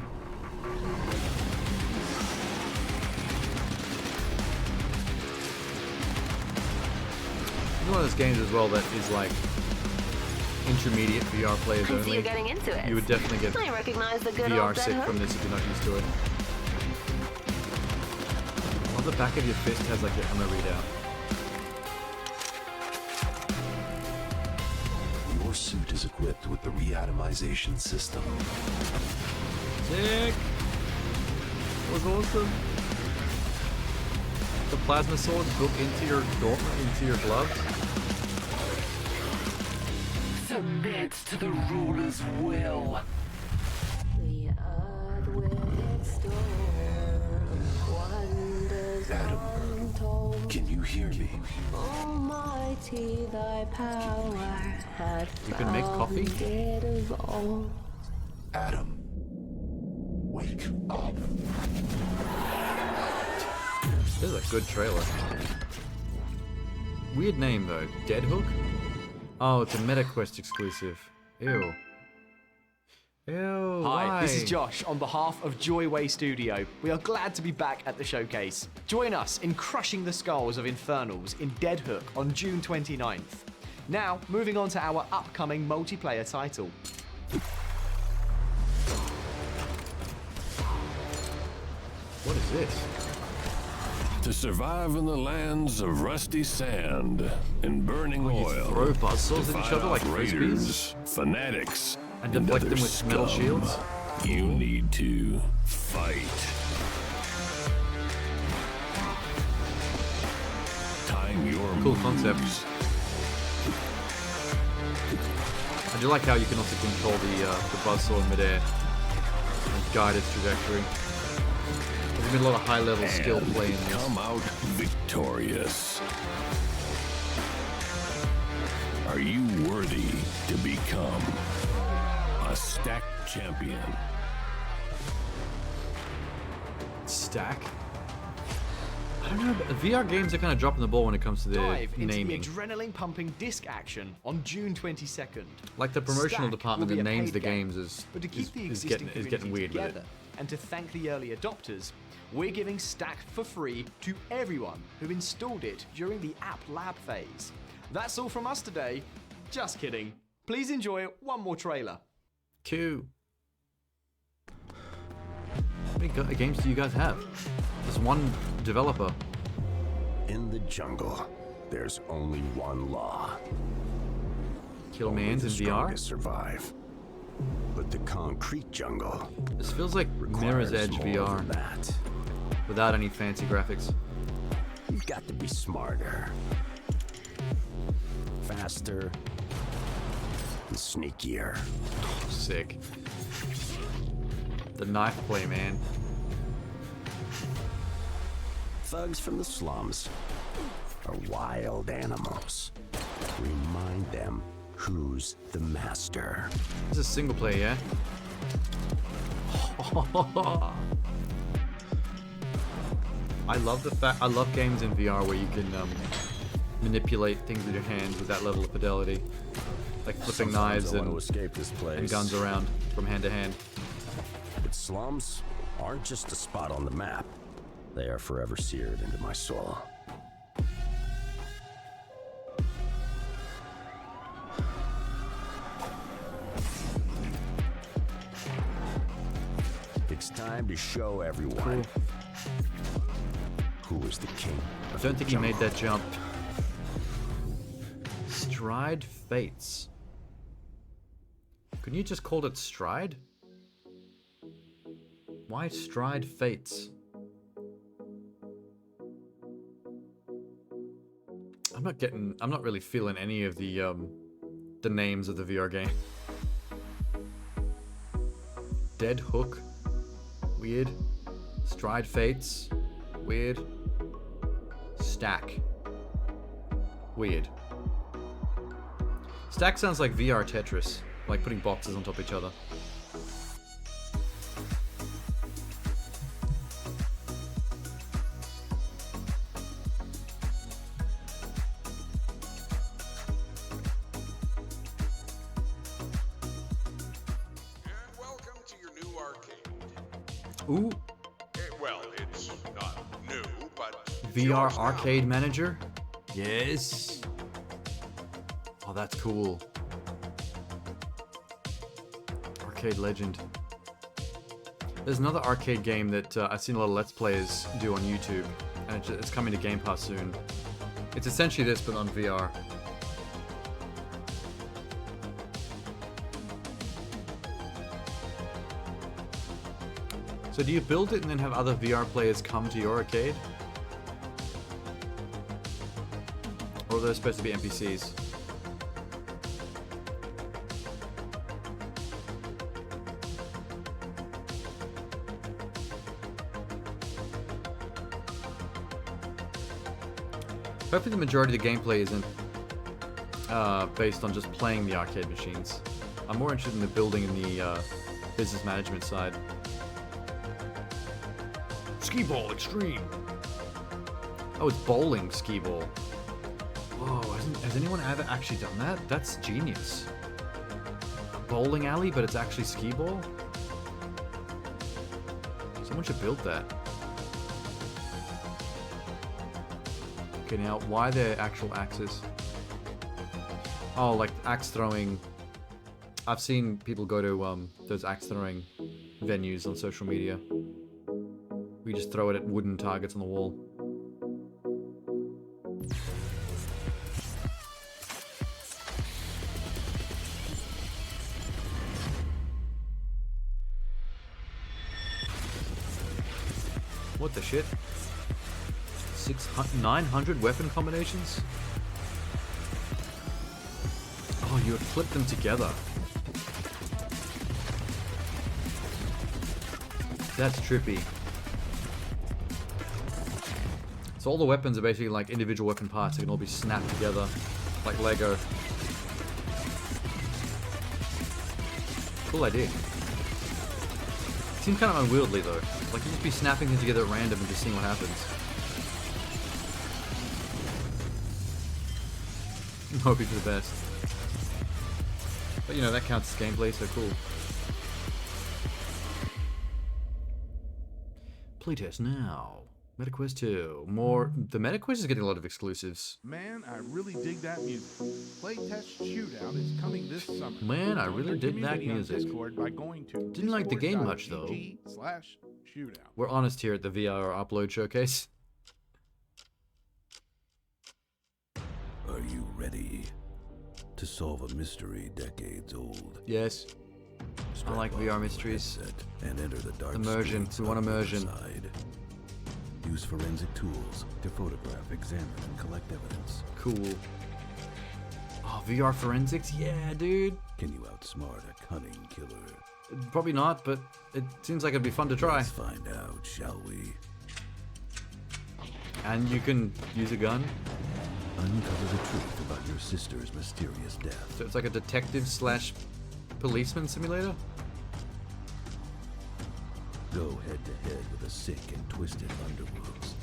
It's one of those games as well that is like intermediate VR players I see only. you're getting into it. You would definitely get I recognize the good VR old sick Dead from Hook. this if you're not used to it. On the back of your fist has like your ammo readout. Your suit is equipped with the reatomization system. Sick! That was awesome. The plasma sword built into your gauntlet, into your gloves. Submit to the ruler's will. The earth with its storm, wonders Adam, untold. can you hear me? Almighty, thy power had You can make coffee? founded of old. Adam, wake up. This is a good trailer. Weird name though. Dead Hook? Oh, it's a MetaQuest exclusive. Ew. Ew. Hi, this is why? Josh on behalf of Joyway Studio. We are glad to be back at the showcase. Join us in crushing the skulls of Infernals in Dead Hook on June 29th. Now, moving on to our upcoming multiplayer title. What is this? To survive in the lands of rusty sand and burning oil. throw buzzsaws to at each fight other like off frisbees? raiders, fanatics, And deflect other them with metal scum. shields? You need to fight. Time your Cool concept. moves. I do like how you can also control the buzzsaw in midair and guide its trajectory. There's been a lot of high-level skill And play in this. come out victorious. Are you worthy to become a stacked champion? Stack? I don't know, but VR games are kind of dropping the ball when it comes to their Dive into naming. the adrenaline-pumping disc action on June 22nd. Like the promotional Stack department will that be a names paid the game, games is but to keep the getting existing weird with together, it. and to thank the early adopters, we're giving Stack for free to everyone who installed it during the app lab phase. That's all from us today. Just kidding. Please enjoy one more trailer. Q. How many games do you guys have? There's one developer. In the jungle, there's only one law. Kill mans in VR? Strongest survive. But the concrete jungle. This feels like Mirror's Edge VR. That. Without any fancy graphics. You've got to be smarter. Faster. And sneakier. Oh, sick. The knife play, man. Thugs from the slums are wild animals. Remind them who's the master. This is single player, yeah? I love the fact. I love games in VR where you can manipulate things with your hands with that level of fidelity, like flipping knives and guns around from hand to hand. But slums aren't just a spot on the map. They are forever seared into my soul. It's time to show everyone who is the king. I don't think he made that jump. Stride Fates. Couldn't you just call it Stride? Why Stride Fates? I'm not really feeling any of the names of the VR game. Dead Hook. Weird. Stride Fates. Weird. Stack. Weird. Stack sounds like VR Tetris, like putting boxes on top of each other. Ooh. Well, it's not new, but... VR Arcade Manager? Yes. Oh, that's cool. Arcade Legend. There's another arcade game that I've seen a lot of Let's Players do on YouTube, and it's coming to Game Pass soon. It's essentially this, but on VR. So do you build it and then have other VR players come to your arcade? Or are those supposed to be NPCs? Hopefully the majority of the gameplay isn't based on just playing the arcade machines. I'm more interested in the building and the business management side. Skee-ball extreme. Oh, it's bowling skee-ball. Whoa, has anyone ever actually done that? That's genius. A bowling alley, but it's actually skee-ball? Someone should build that. Okay, now, why the actual axes? Oh, like axe throwing. I've seen people go to those axe throwing venues on social media. We just throw it at wooden targets on the wall. What the shit? 900 weapon combinations? Oh, you would flip them together. That's trippy. So all the weapons are basically like individual weapon parts that can all be snapped together, like Lego. Cool idea. Seems kind of unwieldy though. Like you just be snapping things together at random and just seeing what happens. I'm hoping for the best. But you know, that counts as gameplay, so cool. Playtest now. MetaQuest 2. More. The MetaQuest is getting a lot of exclusives. Man, I really dig that music. Playtest Shootout is coming this summer. Man, I Join really our dig that community on music. Discord by going to Didn't like the game much, though. discord.gg/shootout. We're honest here at the VR upload showcase. Are you ready to solve a mystery decades old? Yes. I like VR mysteries. And enter the dark Immersion. streets We want of immersion. Riverside. Use forensic tools to photograph, examine, and collect evidence. Cool. Oh, VR forensics? Yeah, dude. Can you outsmart a cunning killer? Probably not, but it seems like it'd be fun to try. Let's find out, shall we? And you can use a gun. Uncover the truth about your sister's mysterious death. So it's like a detective slash policeman simulator? Go head to head with the sick and twisted underworlds.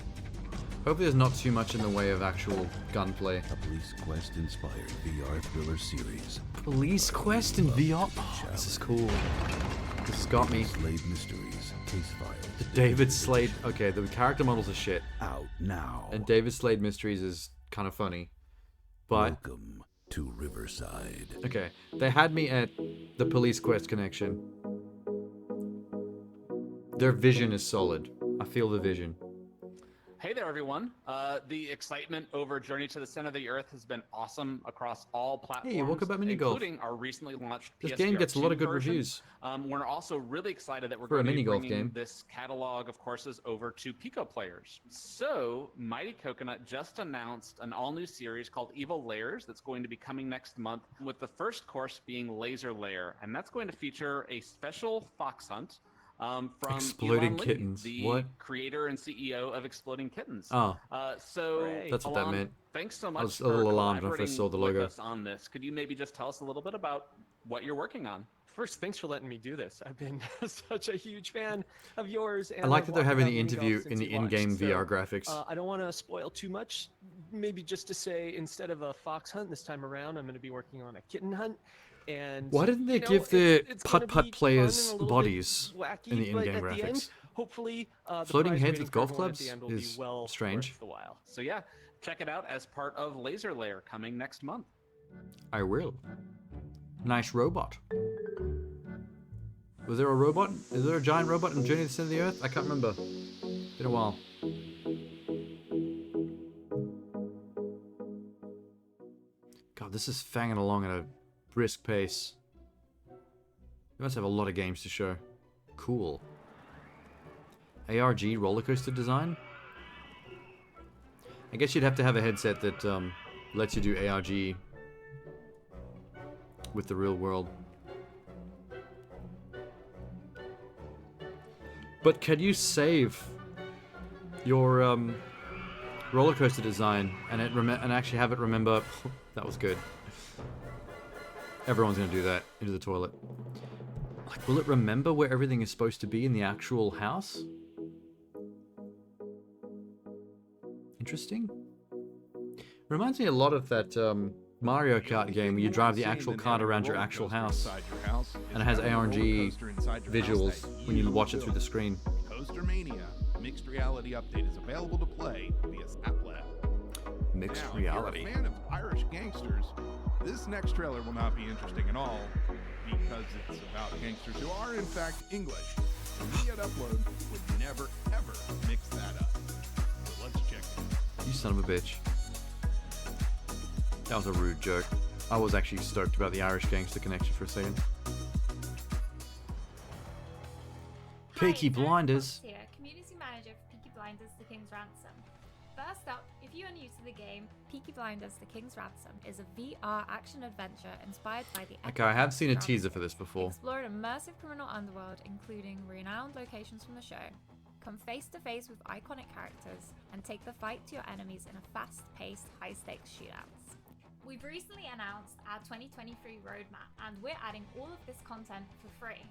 Hopefully there's not too much in the way of actual gunplay. A Police Quest inspired VR thriller series. Police Quest in VR? Oh, this is cool. This has got me. Slade Mysteries, case files. The David Slade. Okay, the character models are shit. Out now. And David Slade Mysteries is kind of funny. But. Welcome to Riverside. Okay, they had me at the Police Quest connection. Their vision is solid. I feel the vision. Hey there, everyone. The excitement over Journey to the Center of the Earth has been awesome across all platforms, Hey, welcome back, Minigolf. including our recently launched This PSVR game gets a lot of 2 good version. reviews. We're also really excited that we're For a going to be minigolf bringing game. this catalog of courses over to Pico players. So, Mighty Coconut just announced an all-new series called Evil Layers that's going to be coming next month, with the first course being Laser Lair, and that's going to feature a special fox hunt from Exploding Elon Lee, Kittens. the What? creator and CEO of Exploding Kittens. Oh. So That's what that Elon, meant. Thanks so I much was a for little alarmed when I collaborating first saw the with logo. us on this. Could you maybe just tell us a little bit about what you're working on? First, thanks for letting me do this. I've been such a huge fan of yours. And I like I've that they're walked having around the interview Minigolf in since the it launched, in-game so, VR graphics. I don't want to spoil too much. Maybe just to say, instead of a fox hunt this time around, I'm going to be working on a kitten hunt. And Why didn't they you know, give the it's gonna putt-putt be fun players and a little bit bodies wacky, in the but in-game at the end, graphics? hopefully, the Floating prize heads rating with for golf everyone at clubs the end will be is well strange. worth the while. So yeah, check it out as part of Laser Lair coming next month. I will. Nice robot. Was there a robot? Is there a giant robot in Journey to the Center of the Earth? I can't remember. Been a while. God, this is fanging along at a brisk pace. You must have a lot of games to show. Cool. ARG roller coaster design? I guess you'd have to have a headset that lets you do ARG with the real world. But can you save your roller coaster design and actually have it remember? That was good. Everyone's gonna do that into the toilet. Like, will it remember where everything is supposed to be in the actual house? Interesting. Reminds me a lot of that Mario Kart game where you drive the actual cart around your actual house, and it has ARG visuals when you watch it through the screen. Coaster Mania mixed reality update is available to play via SnapLab. Mixed Now, reality. If you're a fan of Irish gangsters, this next trailer will not be interesting at all because it's about gangsters who are in fact English. And we at Upload would never ever mix that up. So let's check it out. You son of a bitch. That was a rude joke. I was actually stoked about the Irish gangster connection for a second. Peaky Blinders. Here, Community Manager for Peaky Blinders The King's Ransom. First up, if you are new to the game, Peaky Blinders The King's Ransom is a VR action-adventure inspired by the Okay, I have seen a epic teaser for this before. Explore an immersive criminal underworld, including renowned locations from the show. Come face to face with iconic characters and take the fight to your enemies in a fast-paced, high-stakes shootouts. We've recently announced our 2023 roadmap, and we're adding all of this content for free.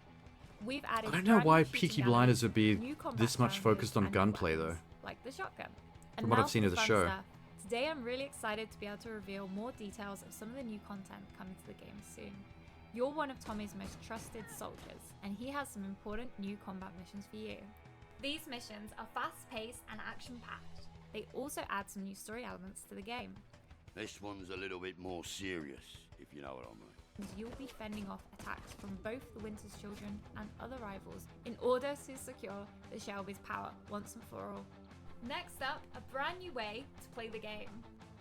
We've added I don't know why brand new Peaky shooting Blinders elements, would be new combat this much challenges, focused on and new gunplay, though. weapons, like the shotgun. From what now I've seen for of the fun show. stuff. Today I'm really excited to be able to reveal more details of some of the new content coming to the game soon. You're one of Tommy's most trusted soldiers, and he has some important new combat missions for you. These missions are fast-paced and action-packed. They also add some new story elements to the game. This one's a little bit more serious, if you know what I mean. You'll be fending off attacks from both the Winter's Children and other rivals in order to secure the Shelby's power once and for all. Next up, a brand new way to play the game.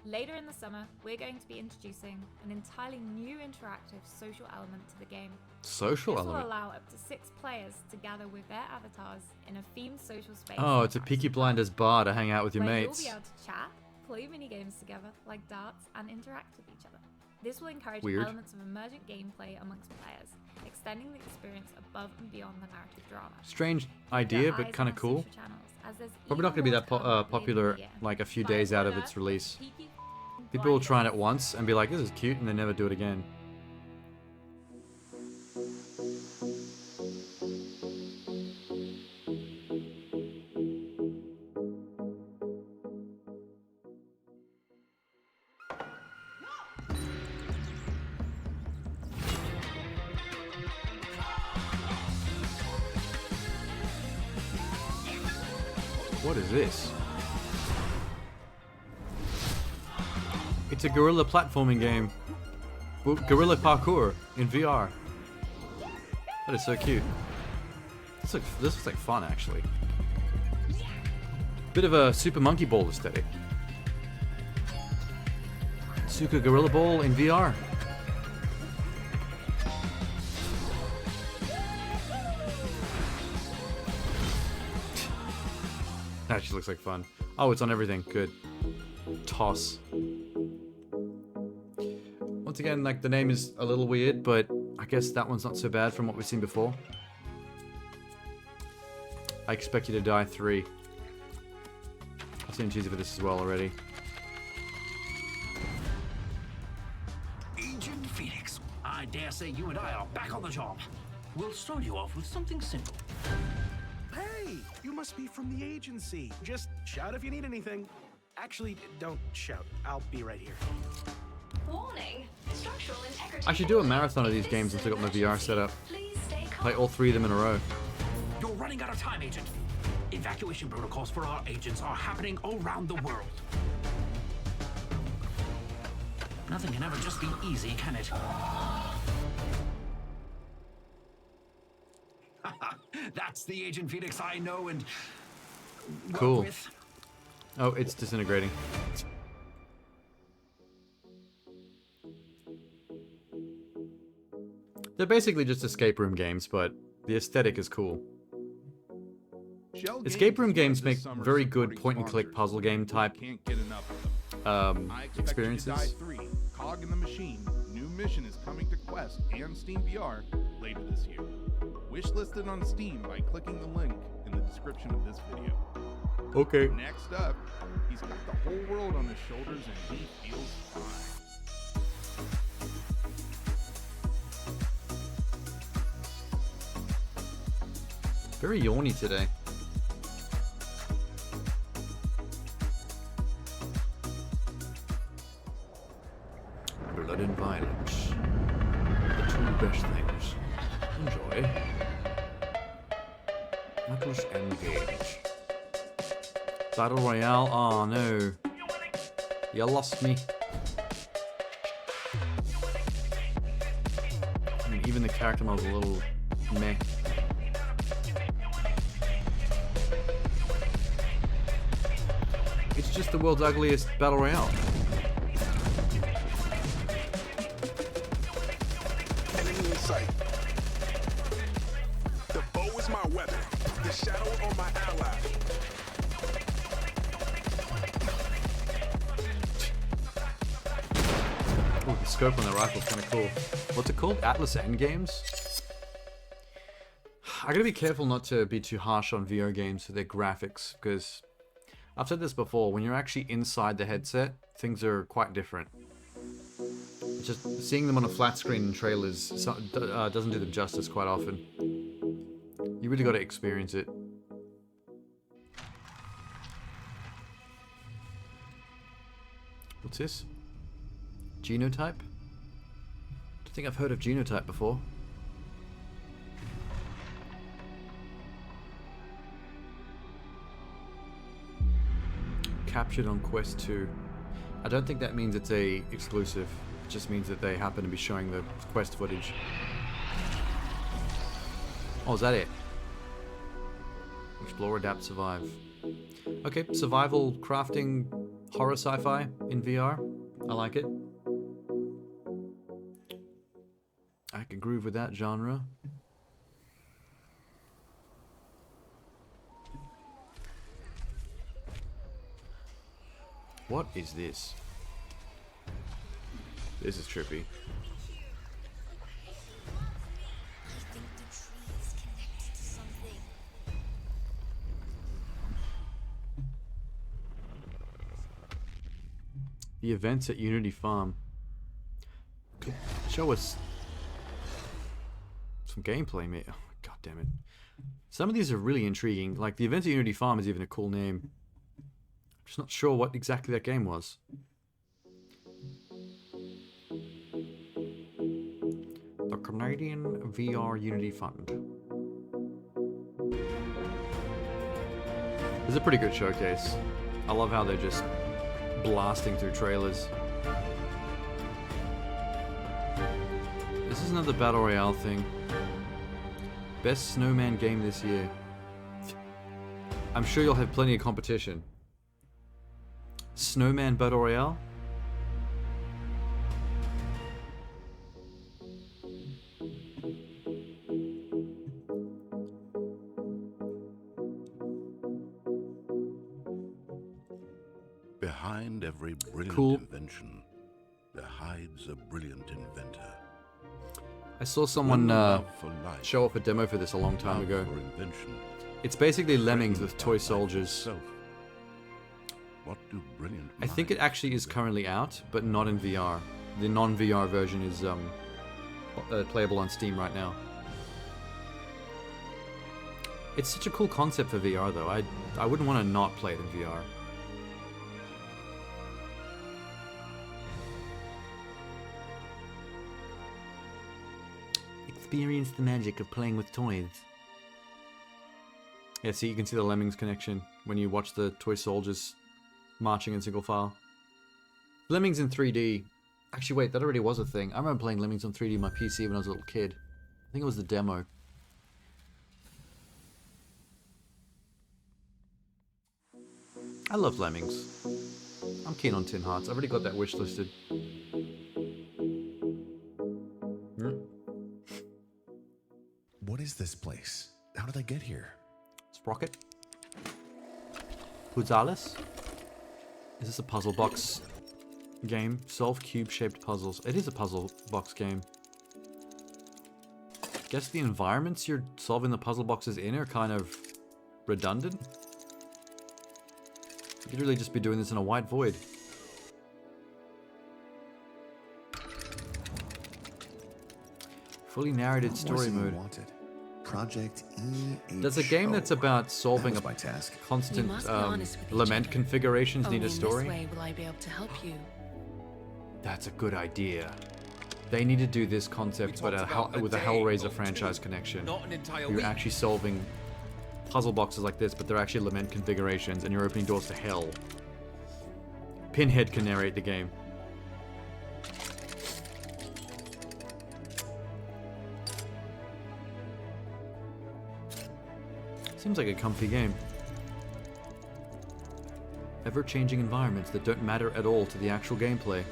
Later in the summer, we're going to be introducing an entirely new interactive social element to the game. Social This will element? allow up to 6 players to gather with their avatars in a themed social space. Oh, it's a Peaky Blinders bar to hang out with your where mates. You'll be able to chat, play mini games together like darts, and interact with each other. This will encourage Weird. elements of emergent gameplay amongst players, extending the experience above and beyond the narrative drama. Strange Keep your idea, eyes but on kind of our cool. social channels, as there's Probably not even going to be more that to come later in the popular year. like a few Fire days out of alert, its release. Peaky People will try it once and be like, this is cute, and they never do it again. What is this? It's a gorilla platforming game. Gorilla parkour in VR. That is so cute. This looks like fun, actually. Bit of a Super Monkey Ball aesthetic. Super Gorilla Ball in VR. That actually looks like fun. Oh, it's on everything. Good. Toss. Once again, like, the name is a little weird, but I guess that one's not so bad from what we've seen before. I Expect You to Die 3. I've seen cheesy for this as well already. Agent Phoenix, I dare say you and I are back on the job. We'll start you off with something simple. Hey, you must be from the agency. Just shout if you need anything. Actually, don't shout. I'll be right here. Warning. Structural integrity. I should do a marathon of these games once I got my VR set up. Play all 3 of them in a row. You're running out of time, Agent. Evacuation protocols for our agents are happening around the world. Nothing can ever just be easy, can it? That's the Agent Phoenix I know and work Cool. with. Oh, it's disintegrating. They're basically just escape room games, but the aesthetic is cool. Shell Escape room Games games make summer very good supporting point-and-click sponsors. puzzle game type Can't get enough of them. I Expect You to experiences. Die 3, Cog in the Machine, new mission is coming to Quest and Steam VR later this year. Wishlisted on Steam by clicking the link in the description of this video. Okay. Next up, he's got the whole world on his shoulders and he feels fine. Very yawny today. Blood and violence. The 2 best things. Enjoy. Atlas Engage. Battle Royale? Oh no. You lost me. I mean, even the character mode's a little meh. It's just the world's ugliest battle royale. Enemy in sight. The bow is my weapon. The shadow on my ally. Oh, the scope on the rifle's kind of cool. What's it called? Atlas Endgames? I gotta be careful not to be too harsh on VR games for their graphics, because I've said this before, when you're actually inside the headset, things are quite different. Just seeing them on a flat screen in trailers doesn't do them justice quite often. You really gotta experience it. What's this? Genotype? Don't think I've heard of Genotype before. captured on Quest 2. I don't think that means it's a exclusive. It just means that they happen to be showing the Quest footage. Oh, is that it? Explore, adapt, survive. Okay, survival, crafting, horror sci-fi in VR. I like it. I can groove with that genre. What is this? This is trippy. The events at Unity Farm. Show us some gameplay, mate. Oh, God damn it. Some of these are really intriguing. Like, the events at Unity Farm is even a cool name. I'm just not sure what exactly that game was. The Canadian VR Unity Fund. This is a pretty good showcase. I love how they're just blasting through trailers. This is another Battle Royale thing. Best snowman game this year. I'm sure you'll have plenty of competition. Snowman Battle Royale? Behind every brilliant Cool. invention, there hides a brilliant inventor. I saw someone show off a demo for this a long time ago. It's basically Lemmings with toy soldiers. What do brilliant I think it actually is currently out, but not in VR. The non-VR version is playable on Steam right now. It's such a cool concept for VR though. I wouldn't want to not play it in VR. Experience the magic of playing with toys. Yeah, see, you can see the Lemmings connection when you watch the toy soldiers marching in single file. Lemmings in 3D. Actually, wait, that already was a thing. I remember playing Lemmings on 3D on my PC when I was a little kid. I think it was the demo. I love Lemmings. I'm keen on Tin Hearts. I've already got that wish listed. What is this place? How did I get here? Sprocket? Puzales? Is this a puzzle box game? Solve cube-shaped puzzles. It is a puzzle box game. Guess the environments you're solving the puzzle boxes in are kind of redundant. You could really just be doing this in a white void. Fully narrated story mode. Project E. Does a game that's about solving a constant lament configurations need a story? This way will I be able to help you. That's a good idea. They need to do this concept, but with a Hellraiser franchise connection. You're actually solving puzzle boxes like this, but they're actually lament configurations, and you're opening doors to hell. Pinhead can narrate the game. Seems like a comfy game. Ever-changing environments that don't matter at all to the actual gameplay.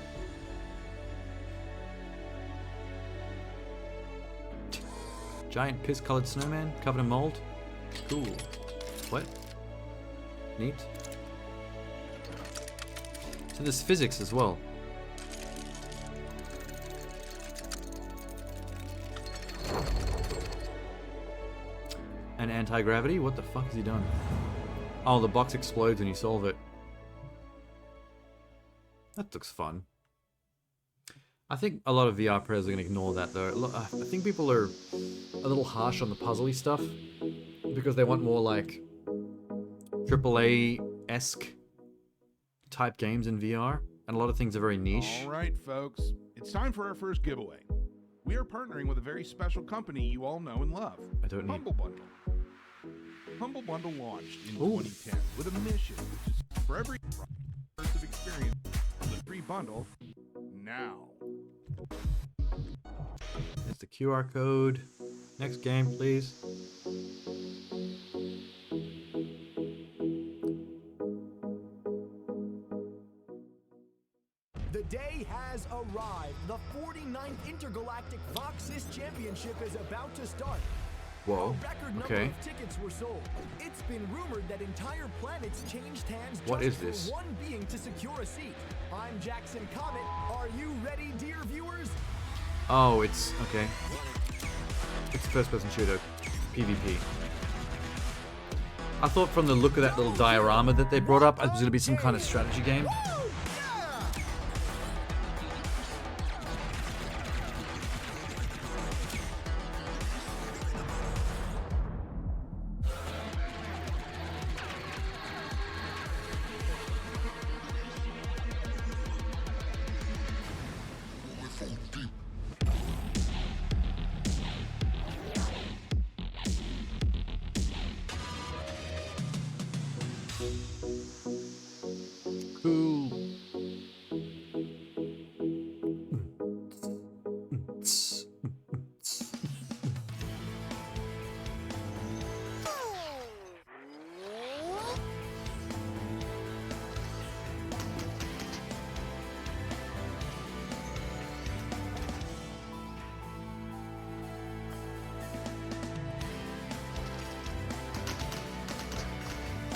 Giant piss-colored snowman covered in mold. Cool. What? Neat. So there's physics as well. And anti-gravity? What the fuck has he done? Oh, the box explodes when you solve it. That looks fun. I think a lot of VR players are going to ignore that though. I think people are a little harsh on the puzzly stuff because they want more like AAA-esque type games in VR, and a lot of things are very niche. All right, folks, it's time for our first giveaway. We are partnering with a very special company you all know and love. I don't need. Humble Bundle. Humble Bundle launched in 2010 with a mission which is for every immersive experience. The free bundle now. There's the QR code. Next game, please. The day has arrived. The 49th Intergalactic Voxis Championship is about to start. Whoa. A record number Okay. of tickets were sold. It's been rumored that entire planets changed hands What just is this? for one being to secure a seat. I'm Jackson Comet. Are you ready, dear viewers? Oh, it's okay. It's a first-person shooter, PvP. I thought from the look of that little diorama that they brought up, it was going to be some kind of strategy game.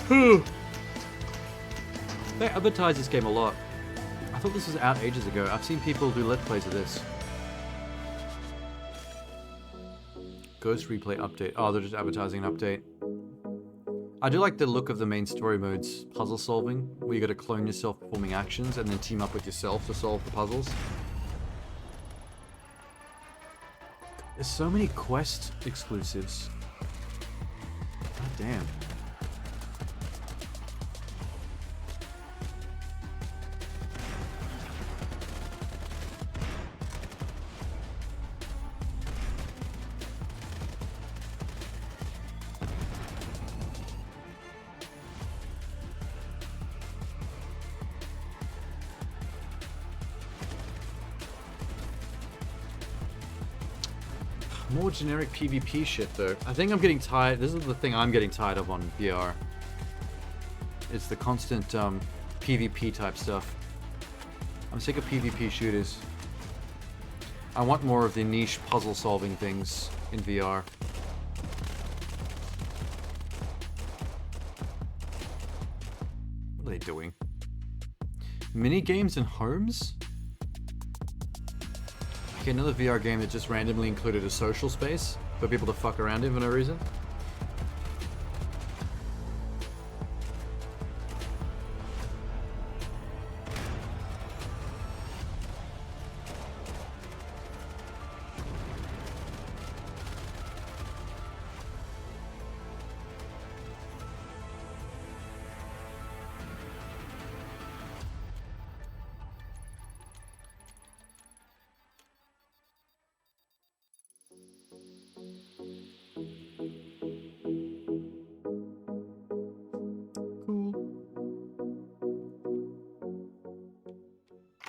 Cool. They advertise this game a lot. I thought this was out ages ago. I've seen people do let's plays of this. Ghost replay update. Oh, they're just advertising an update. I do like the look of the main story modes. Puzzle solving, where you gotta clone yourself performing actions and then team up with yourself to solve the puzzles. There's so many Quest exclusives. God damn. More generic PvP shit though. I think I'm getting tired. This is the thing I'm getting tired of on VR. It's the constant PvP type stuff. I'm sick of PvP shooters. I want more of the niche puzzle solving things in VR. What are they doing? Mini games in homes? Okay, another VR game that just randomly included a social space for people to fuck around in for no reason.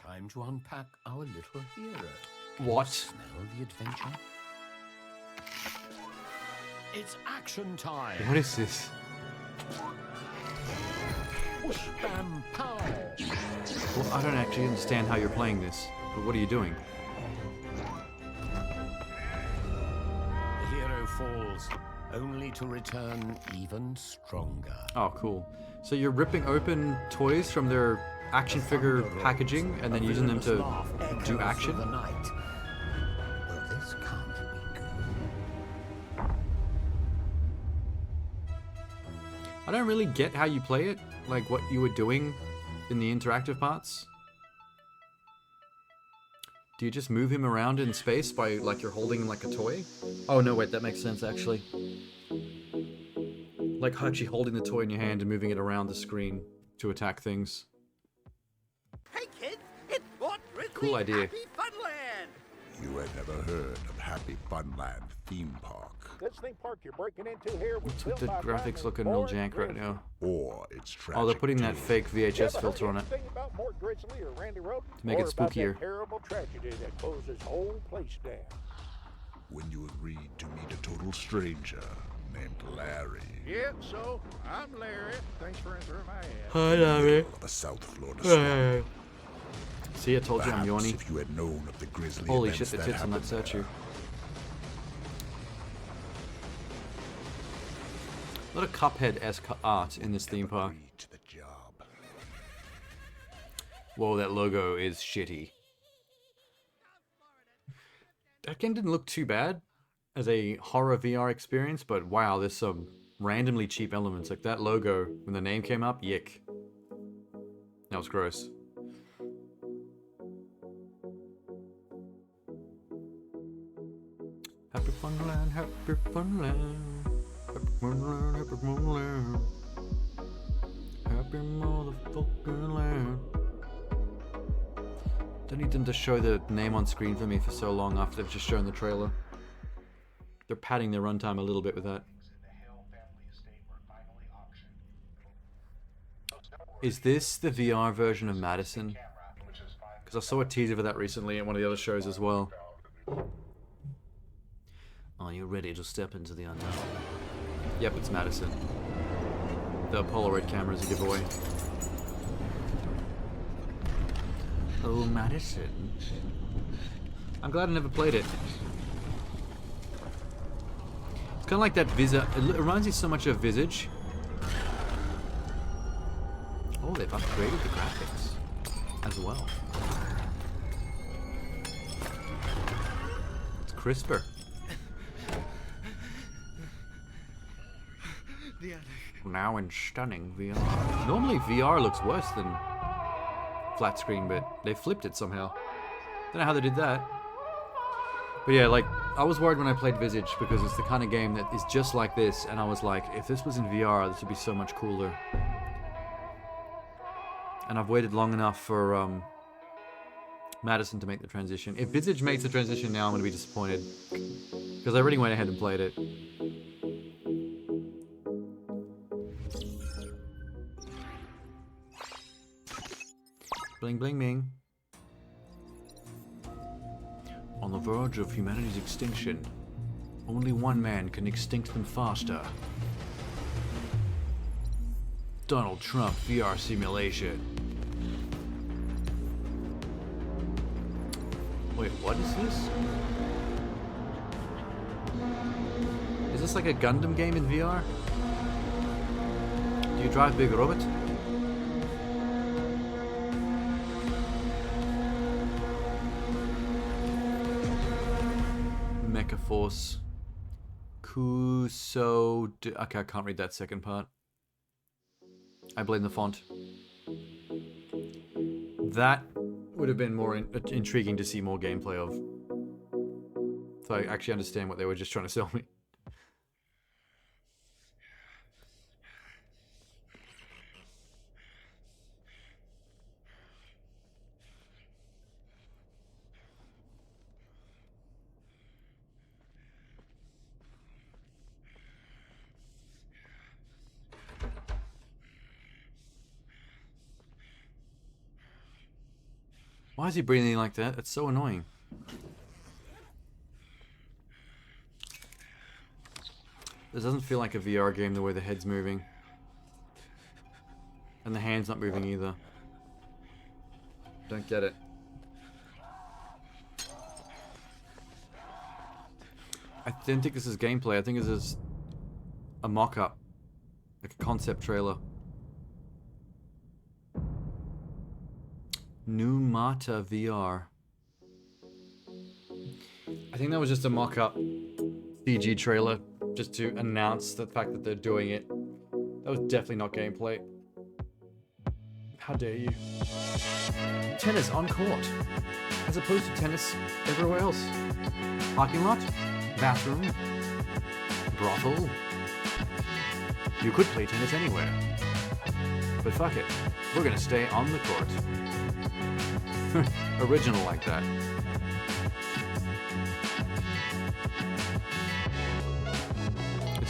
Time to unpack our little hero. What? Smell the adventure? It's action time. What is this? Whoosh, bam, pow. Well, I don't actually understand how you're playing this, but what are you doing? The hero falls, only to return even stronger. Oh, cool. So you're ripping open toys from their action figure packaging and then using them to do action? Will this can't be good. I don't really get how you play it, like what you were doing in the interactive parts. Do you just move him around in space by, like, you're holding him like a toy? Oh no, wait, that makes sense actually. Like actually holding the toy in your hand and moving it around the screen to attack things. Hey kids, it's Walt Disney's Cool idea. Happy Funland! You had never heard of Happy Funland theme park. This theme park you're breaking into here was What's with built the by graphics looking real jank right now? Or it's tragic. Oh, they're putting that fake VHS filter on it anything about Mort Grizzly or Randy Road? to make it Or about spookier. that terrible tragedy that closed this whole place down. When you agreed to meet a total stranger named Larry. Yeah, so I'm Larry. Thanks for entering my ad. Hi, Larry. Of a South Florida swamp. See, I told you I'm Perhaps yawny. if you had known of the grisly Holy events shit, the that tits on that happened statue. A lot of Cuphead-esque art in this theme park. Whoa, that logo is shitty. That game didn't look too bad as a horror VR experience, but wow, there's some randomly cheap elements. Like that logo, when the name came up, yick. That was gross. Happy Funland, happy Funland. Happy Funland, happy Funland. Happy motherfucking land. Don't need them to show the name on screen for me for so long after they've just shown the trailer. They're padding their runtime a little bit with that. Is this the VR version of Madison? Because I saw a teaser for that recently at one of the other shows as well. Are you ready to step into the unknown? Yep, it's Madison. The Polaroid camera is a giveaway. Oh, Madison. I'm glad I never played it. It's kind of like that Visa. It reminds me so much of Visage. Oh, they've upgraded the graphics as well. It's crisper. Now in stunning VR. Normally VR looks worse than flat screen, but they flipped it somehow. Don't know how they did that. But yeah, like, I was worried when I played Visage because it's the kind of game that is just like this, and I was like, if this was in VR, this would be so much cooler. And I've waited long enough for Madison to make the transition. If Visage makes the transition now, I'm going to be disappointed. Because I already went ahead and played it. Bling bling bing. On the verge of humanity's extinction, only one man can extinct them faster. Donald Trump VR simulation. Wait, what is this? Is this like a Gundam game in VR? Do you drive Big Robot? Mecha Force. Kuso. Okay, I can't read that second part. I blame the font. That would have been more intriguing to see more gameplay of. So I actually understand what they were just trying to sell me. Why is he breathing like that? That's so annoying. This doesn't feel like a VR game the way the head's moving. And the hand's not moving either. Don't get it. I don't think this is gameplay. I think this is a mock-up. Like a concept trailer. Numata VR. I think that was just a mock-up CG trailer just to announce the fact that they're doing it. That was definitely not gameplay. How dare you? Tennis on court, as opposed to tennis everywhere else. Parking lot, bathroom, brothel. You could play tennis anywhere. But fuck it, we're gonna stay on the court. Original like that.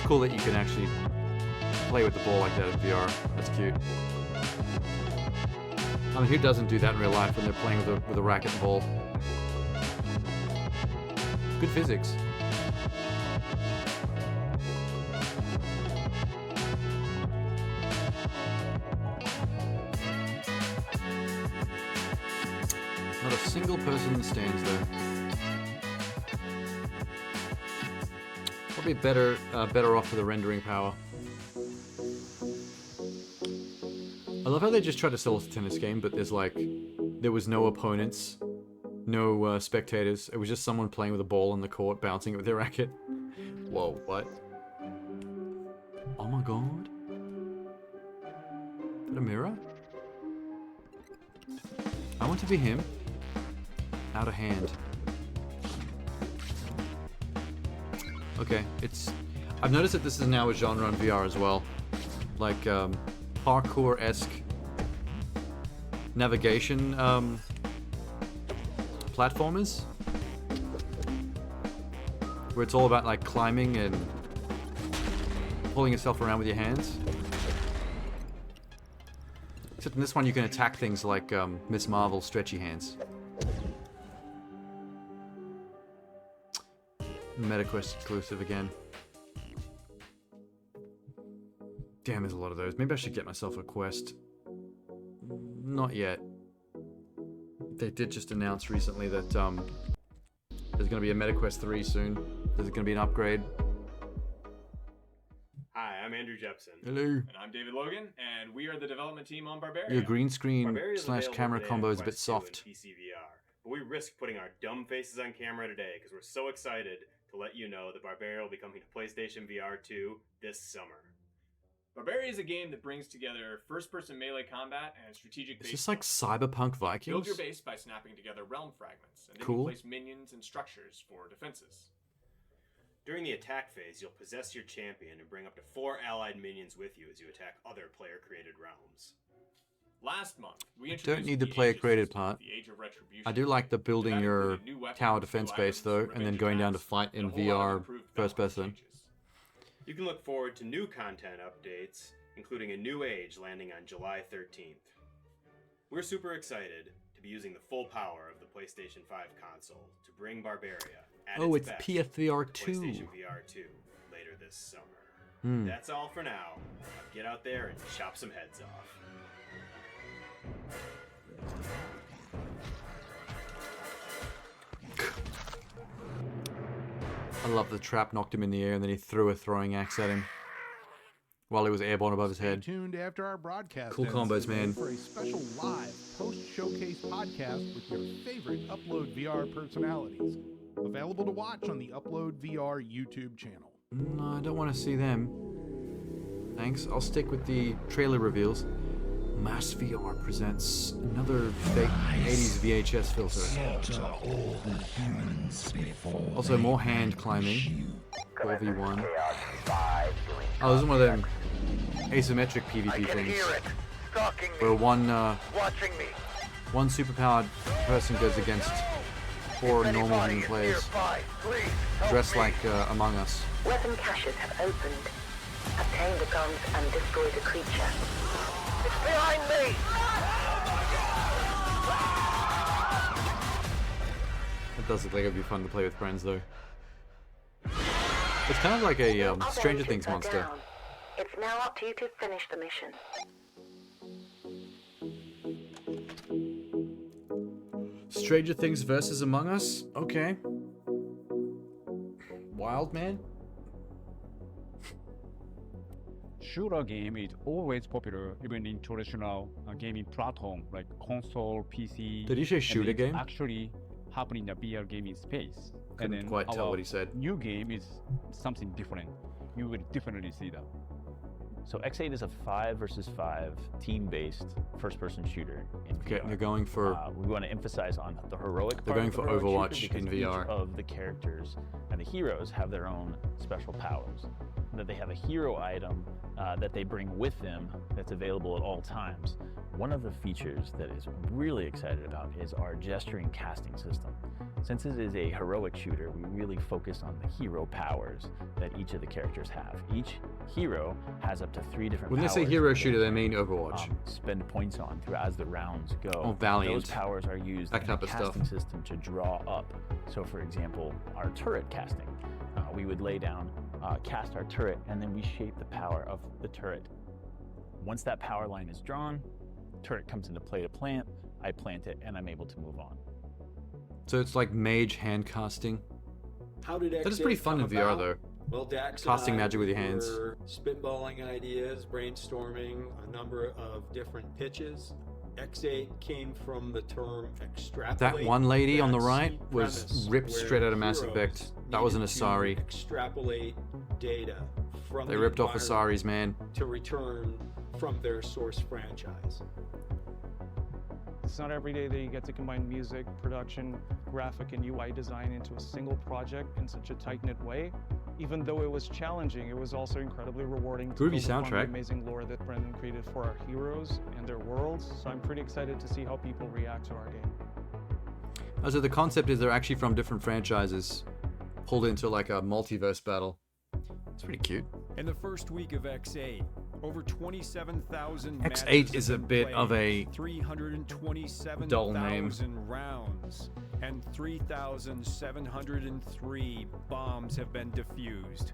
cool that you can actually play with the ball like that in VR. That's cute. I mean, who doesn't do that in real life when they're playing with a racket and ball? Good physics. Not a single person in the stands though. Probably better off for the rendering power. I love how they just try to sell us a tennis game, but there was no opponents, no spectators. It was just someone playing with a ball on the court, bouncing it with their racket. Whoa, what? Oh my god. Is that a mirror? I want to be him. Out of hand. Okay, I've noticed that this is now a genre in VR as well. Like, parkour-esque navigation, platformers. Where it's all about, like, climbing and pulling yourself around with your hands. Except in this one you can attack things like, Miss Marvel's stretchy hands. MetaQuest exclusive again. Damn, there's a lot of those. Maybe I should get myself a Quest. Not yet. They did just announce recently that there's going to be a MetaQuest 3 soon. There's going to be an upgrade. Hi, I'm Andrew Jepson. Hello. And I'm David Logan, and we are the development team on Barbarian. Your green screen Barbarian is / camera available combo is a today bit on soft. Quest 2 and PC VR, but we risk putting our dumb faces on camera today because we're so excited to let you know that Barbarian will be coming to PlayStation VR 2 this summer. Barbarian is a game that brings together first-person melee combat and strategic Is base this like building. Cyberpunk Vikings? Build your base by snapping together realm fragments, and then Cool. you place minions and structures for defenses. During the attack phase, you'll possess your champion and bring up to 4 allied minions with you as you attack other player-created realms. Last month, we I introduced don't need the Aegis player-created system, part. the Age of Retribution. I do like the building your included new weapons, tower new defense items, base though, and then going down to fight in and a whole lot of VR improved first balance person. You can look forward to new content updates, including a new age landing on July 13th. We're super excited to be using the full power of the PlayStation 5 console to bring Barbaria at Oh, its it's best PSVR to 2. PlayStation VR 2 later this summer. Hmm. That's all for now. Now get out there and chop some heads off. I love the trap knocked him in the air and then he threw a throwing axe at him while he was airborne above his head. Tuned after our broadcast. Cool ends combos, today man. For a special live post-showcase podcast with your favorite Upload VR personalities. Available to watch on the Upload VR YouTube channel. No, I don't want to see them. Thanks. I'll stick with the trailer reveals. Mass VR presents another fake 80s VHS filter. Also, more hand climbing. 4v1. Oh, this is one of them asymmetric PvP things. Where one superpowered person goes against 4 normal human players. Dressed like Among Us. Weapon caches have opened. Obtain the guns and destroy the creature. It's behind me! It does look like it'd be fun to play with friends, though. It's kind of like a Stranger Things monster. Down. It's now up to you to finish the mission. Stranger Things versus Among Us? Okay. Wild man? Shooter game is always popular, even in traditional gaming platform like console, PC. Did he say shooter and it's game? Actually happening in the VR gaming space. Couldn't and then quite tell our what he said. New game is something different. You will definitely see that. So X8 is a 5 versus 5 team-based first-person shooter in Okay, VR. they're going for. We want to emphasize on the heroic. They're part going of the for heroic Overwatch shooter in because VR. Each of the characters and the heroes have their own special powers. that they have a hero item that they bring with them that's available at all times. One of the features that is really excited about is our gesturing casting system. Since it is a heroic shooter, we really focus on the hero powers that each of the characters have. Each hero has up to 3 different When they powers say hero that shooter, they mean Overwatch. Spend points on as the rounds go. Oh, Valiant. Those powers are used That in type the of stuff. casting system to draw up. So for example, our turret casting. We would lay down, cast our turret, and then we shape the power of the turret. Once that power line is drawn, turret comes into play to plant, I plant it, and I'm able to move on. So it's like mage hand casting. How did That is pretty fun in VR though. Well, Dax Casting and I magic with your hands. were spitballing ideas, brainstorming a number of different pitches. X8 came from the term extrapolate. That one lady on the That right seed was premise ripped where straight out of Mass heroes Effect. That was an needed to Asari. Extrapolate data from They the ripped off environment Asaris, man. to return from their source franchise. It's not every day that you get to combine music, production, graphic, and UI design into a single project in such a tight-knit way. Even though it was challenging, it was also incredibly rewarding to Groovy build upon the soundtrack. amazing lore that Brendan created for our heroes and their worlds, so I'm pretty excited to see how people react to our game. So the concept is they're actually from different franchises, pulled into like a multiverse battle. It's pretty cute. In the first week of X8, over 27,000 X8 is a bit of a dull name. 327,000 rounds and 3,703 bombs have been defused.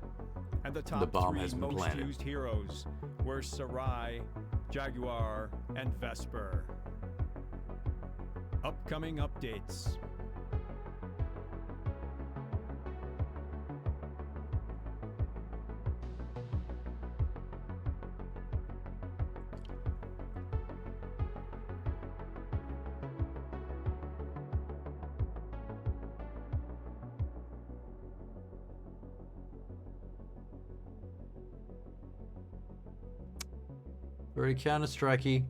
And the top bomb 3 has been most planted. used heroes were Sarai, Jaguar, and Vesper. Upcoming updates. Very Counter-Strikey.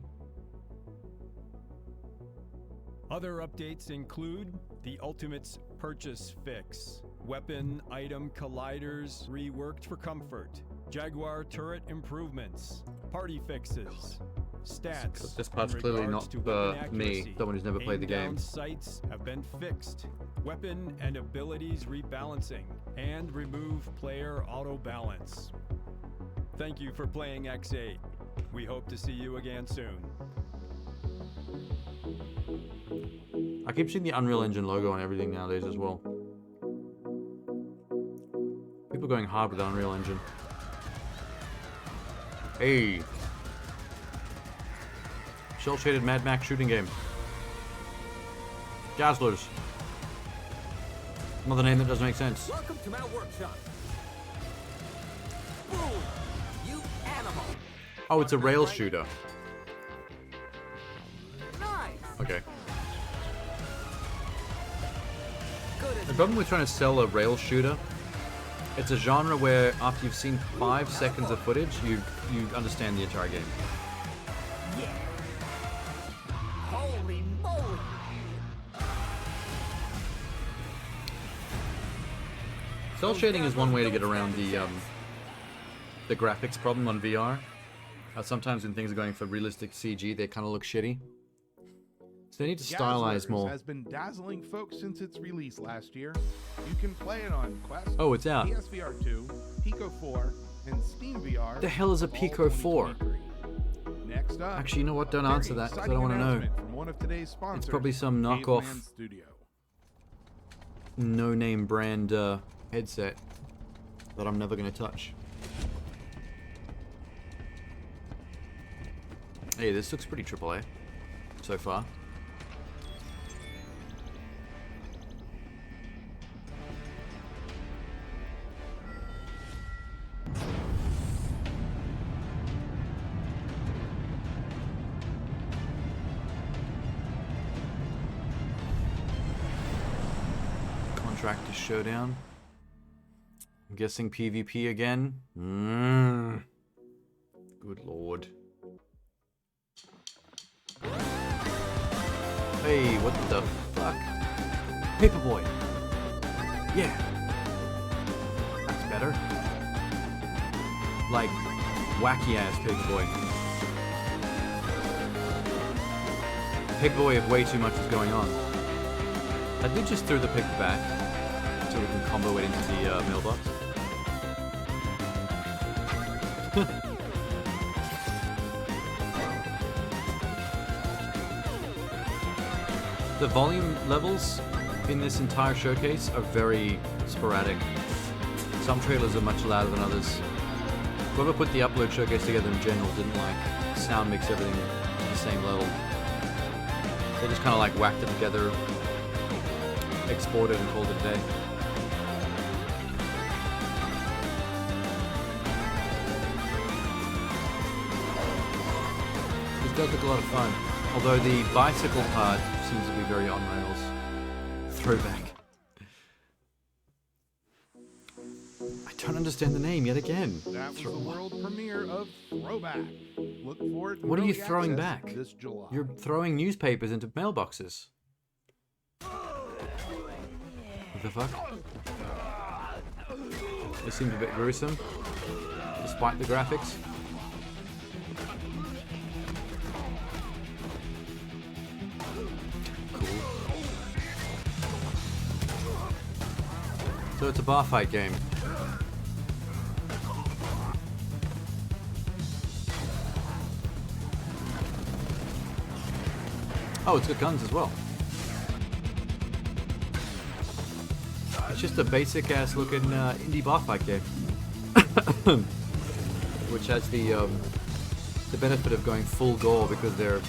Other updates include the Ultimate's purchase fix, weapon item colliders reworked for comfort, Jaguar turret improvements, party fixes, stats. This part's in clearly regards not to weapon for me, accuracy. someone who's never played the Aim-down game. sights have been fixed, weapon and abilities rebalancing, and remove player auto balance. Thank you for playing X8. We hope to see you again soon. I keep seeing the Unreal Engine logo on everything nowadays as well. People going hard with the Unreal Engine. Hey. Shell-shaded Mad Max shooting game. Dazzlers. Another name that doesn't make sense. Welcome to my workshop. Boom! You animal! Oh, it's a rail shooter. Nice! Okay. The problem with trying to sell a rail shooter, it's a genre where after you've seen 5 seconds of footage, you understand the entire game. Yeah! Holy moly! Cell shading is one way to get around the graphics problem on VR. Sometimes when things are going for realistic CG, they kind of look shitty. So they need to stylize Dazzlers more. has been dazzling folks since its release last year. You can play it on Quest, Oh, it's out. PSVR 2, Pico 4, and Steam VR. The hell is a Pico 4? Next up, Actually, you know what? Don't a very answer that, 'cause I exciting don't want to know. announcement from one of today's sponsors, It's probably some knockoff, Caveman Studio. no-name brand headset that I'm never going to touch. Hey, this looks pretty AAA so far. Contractor Showdown. I'm guessing PvP again. Good lord. Hey, what the fuck? Paperboy. Yeah. That's better. like wacky ass Paperboy. Paperboy if way too much is going on. I did just throw the paper back so we can combo it into the mailbox. The volume levels in this entire showcase are very sporadic. Some trailers are much louder than others. Whoever put the upload showcase together in general didn't like sound mix everything at the same level. They just kind of like whacked it together, exported and called it a day. This does look a lot of fun, although the bicycle part seems to be very on rails. Throwback. I don't understand the name yet again. That was the world premiere of Throwback. Look for it. What are you throwing back? This July. You're throwing newspapers into mailboxes. What the fuck? This seems a bit gruesome, despite the graphics. Cool. So it's a bar fight game. Oh, it's got guns as well. It's just a basic ass looking indie bar fight game. Which has the benefit of going full gore because their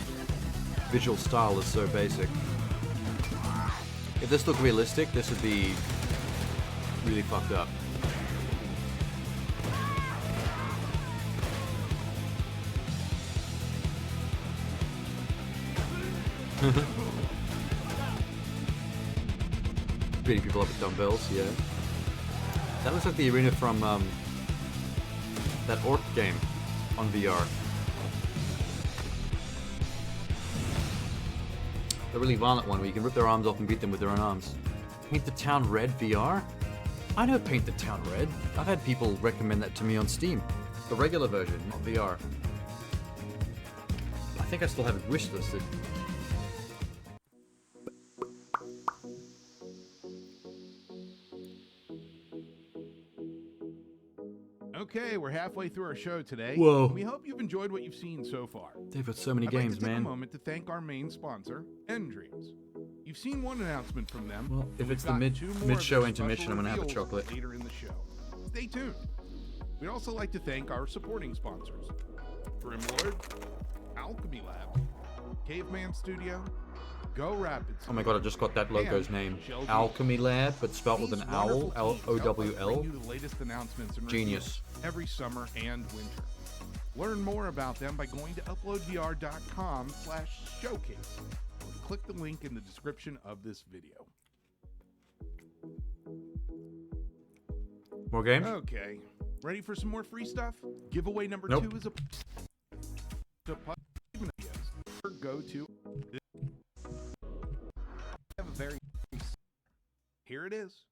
visual style is so basic. If this looked realistic, this would be really fucked up. Beating people up with dumbbells, yeah. That looks like the arena from that Orc game on VR. The really violent one where you can rip their arms off and beat them with their own arms. Paint the Town Red VR? I know Paint the Town Red. I've had people recommend that to me on Steam. The regular version, not VR. I think I still have it wishlisted. Okay, we're halfway through our show today. Whoa. We hope you've enjoyed what you've seen so far. They've got so many I'd games, like to take man. a moment to thank our main sponsor, Endreams. You've seen one announcement from them. Well, if but it's we've the got two more of mid-show their intermission, special I'm gonna have a reveals chocolate. later in the show. Stay tuned. We'd also like to thank our supporting sponsors: Grimlord, Alchemy Lab, Caveman Studio, Go Rapids. Oh my god, I just got that logo's name. Alchemy Lab, but spelled with an owl. L-O-W-L. The latest announcements and Genius. reviews every summer and winter. Learn more about them by going to uploadvr.com/showcase. Or click the link in the description of this video. More games? Okay. Ready for some more free stuff? Giveaway number Nope. 2 is a go to. Have a very. Here it is.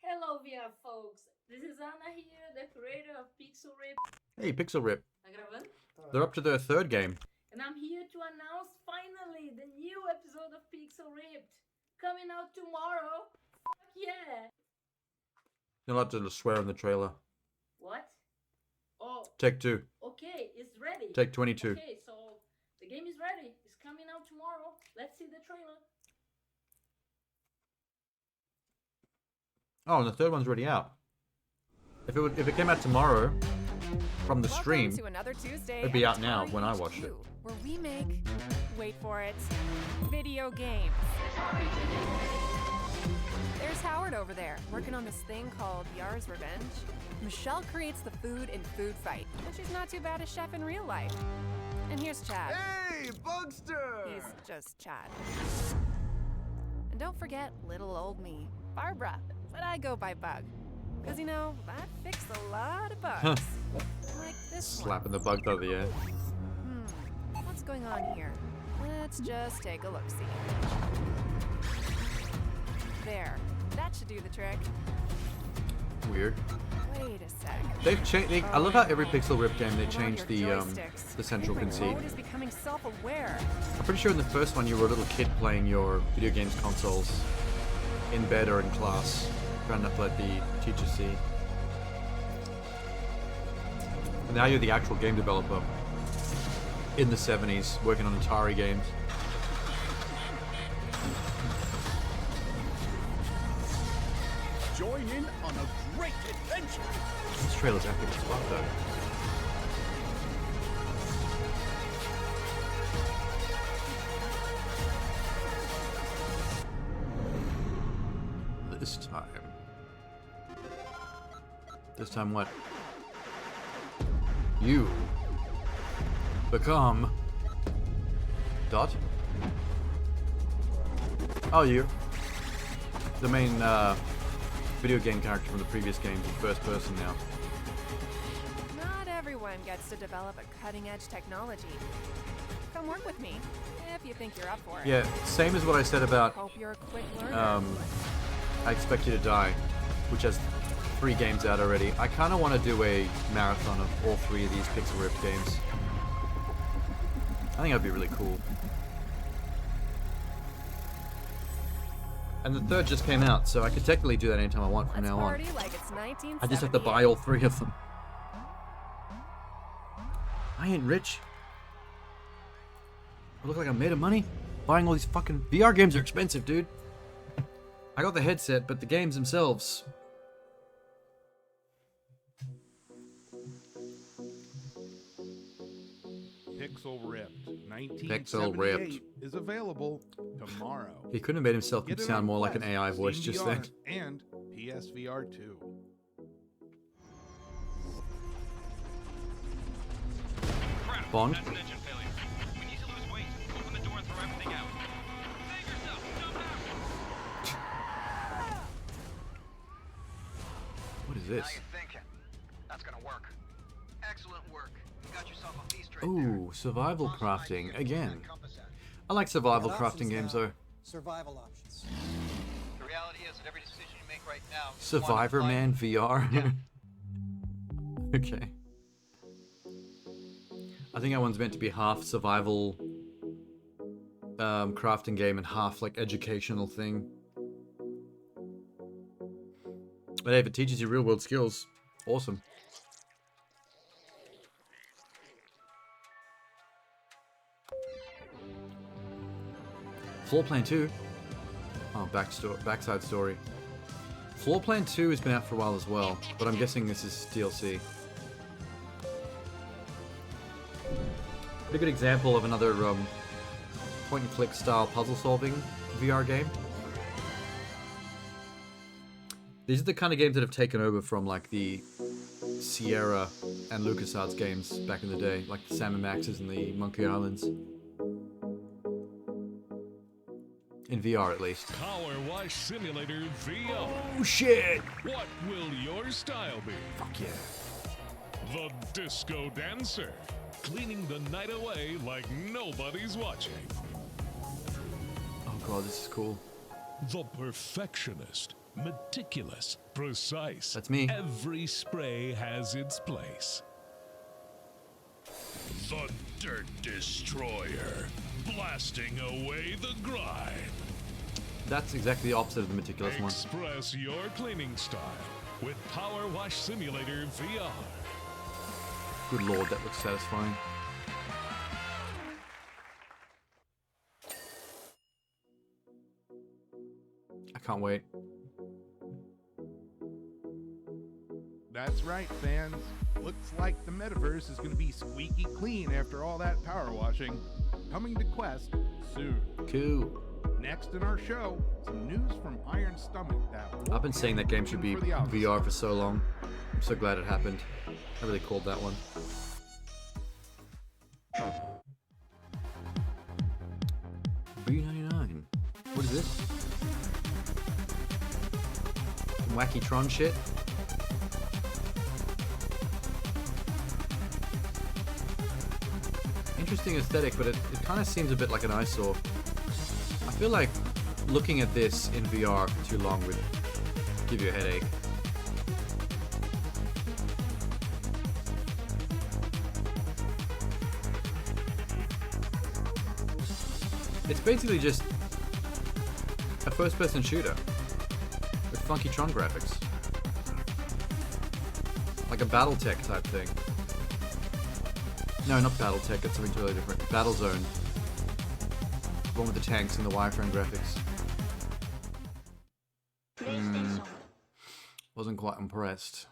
Hello VR folks, this is Anna here, the creator of Pixel Rip. Hey, Pixel Rip. Tá gravando? They're up to their third game. And I'm here to announce finally the new episode of Pixel Ripped. Coming out tomorrow. Fuck yeah! You're not allowed to swear in the trailer. What? Oh. Take 2. Okay, it's ready. Take 22. Okay, so the game is ready. It's coming out tomorrow. Let's see the trailer. Oh, and the third one's already out. If it came out tomorrow from the stream, to another Tuesday it'd be at out now when I watched it. Where we make, wait for it, video games. There's Howard over there, working on this thing called Yar's Revenge. Michelle creates the food in Food Fight, but she's not too bad a chef in real life. And here's Chad. Hey, Bugster! He's just Chad. And don't forget little old me, Barbara, but I go by Bug. Because, you know, that fixed a lot of bugs. Like this Slapping the bug out of the air. one. What's going on here? Let's just take a look-see. There. That should do the trick. Weird. Wait, Wait a sec. They've changed. I love how every Pixel Rip game they change the central conceit. Mode is becoming self-aware. I'm pretty sure in the first one you were a little kid playing your video games consoles in bed or in class, trying not to let the teacher see. And now you're the actual game developer in the 70s, working on Atari games. Join in on a great adventure. This trailer's epic as fuck, though. This time what? You become Dot? Oh, you. The main video game character from the previous games in first person now. Not everyone gets to develop a cutting-edge technology. Come work with me if you think you're up for it. Yeah, same as what I said about Hope you're a quick learner. I Expect You to Die, which has 3 games out already. I kind of want to do a marathon of all 3 of these Pixel Rip games. I think that'd be really cool. And the 3rd just came out, so I could technically do that anytime I want from now on. Like it's I just have to buy all 3 of them. I ain't rich. I look like I'm made of money. Buying all these fucking VR games are expensive, dude. I got the headset, but the games themselves. Pixel Ripped 1978 is available tomorrow. He couldn't have made himself Get it sound on more like an Quest, AI voice Steam just VR, then. And PSVR 2. Bond? That's an engine failure. We need to lose weight. Open the door and throw everything out. Save yourself! Jump out! What is this? Now you're thinking. That's gonna work. Excellent work. You got yourself a feast right Ooh, survival crafting again. I like survival crafting games though. Survival options. The reality is that every decision you make right now. Survivor Man VR. Okay. I think that one's meant to be half survival crafting game and half like educational thing. But hey, if it teaches you real world skills, awesome. Floor Plan 2. Oh, backside story. Floor Plan 2 has been out for a while as well, but I'm guessing this is DLC. Pretty good example of another point and click style puzzle solving VR game. These are the kind of games that have taken over from like the Sierra and LucasArts games back in the day, like the Sam & Max's and the Monkey Islands. In VR, at least. Power Wash Simulator VR. Oh, shit! What will your style be? Fuck yeah. The Disco Dancer. Cleaning the night away like nobody's watching. Oh god, this is cool. The Perfectionist. Meticulous. Precise. That's me. Every spray has its place. The Dirt Destroyer. Blasting away the grime. That's exactly the opposite of the meticulous one. Express your cleaning style with Power Wash Simulator VR. Good lord, that looks satisfying. I can't wait. That's right, fans. Looks like the metaverse is going to be squeaky clean after all that power washing. Coming to Quest soon. Cool. Next in our show, some news from Iron Stomach that I've been saying that game should be VR for so long. I'm so glad it happened. I really called that one. $3.99. What is this? Some wacky Tron shit? Interesting aesthetic, but it kind of seems a bit like an eyesore. I feel like looking at this in VR for too long would give you a headache. It's basically just a first-person shooter with funky Tron graphics. Like a Battletech type thing. No, not Battletech, it's something totally different. Battlezone. The one with the tanks and the wireframe graphics. Wasn't quite impressed.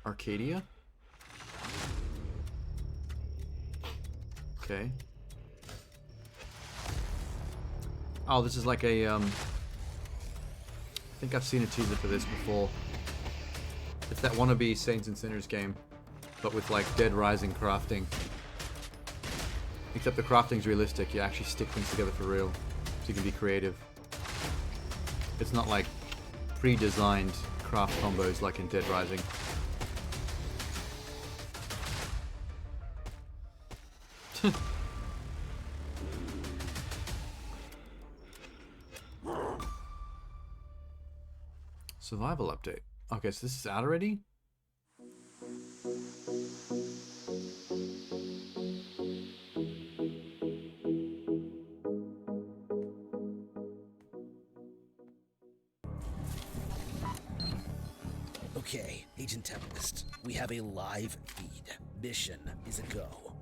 Arcadia? Okay. Oh, this is like a, I think I've seen a teaser for this before. It's that wannabe Saints and Sinners game, but with like Dead Rising crafting. Except the crafting's realistic, you actually stick things together for real, so you can be creative. It's not like pre-designed craft combos like in Dead Rising. Survival update. Okay, so this is out already? Okay, Agent Tempest, we have a live feed. Mission is a go.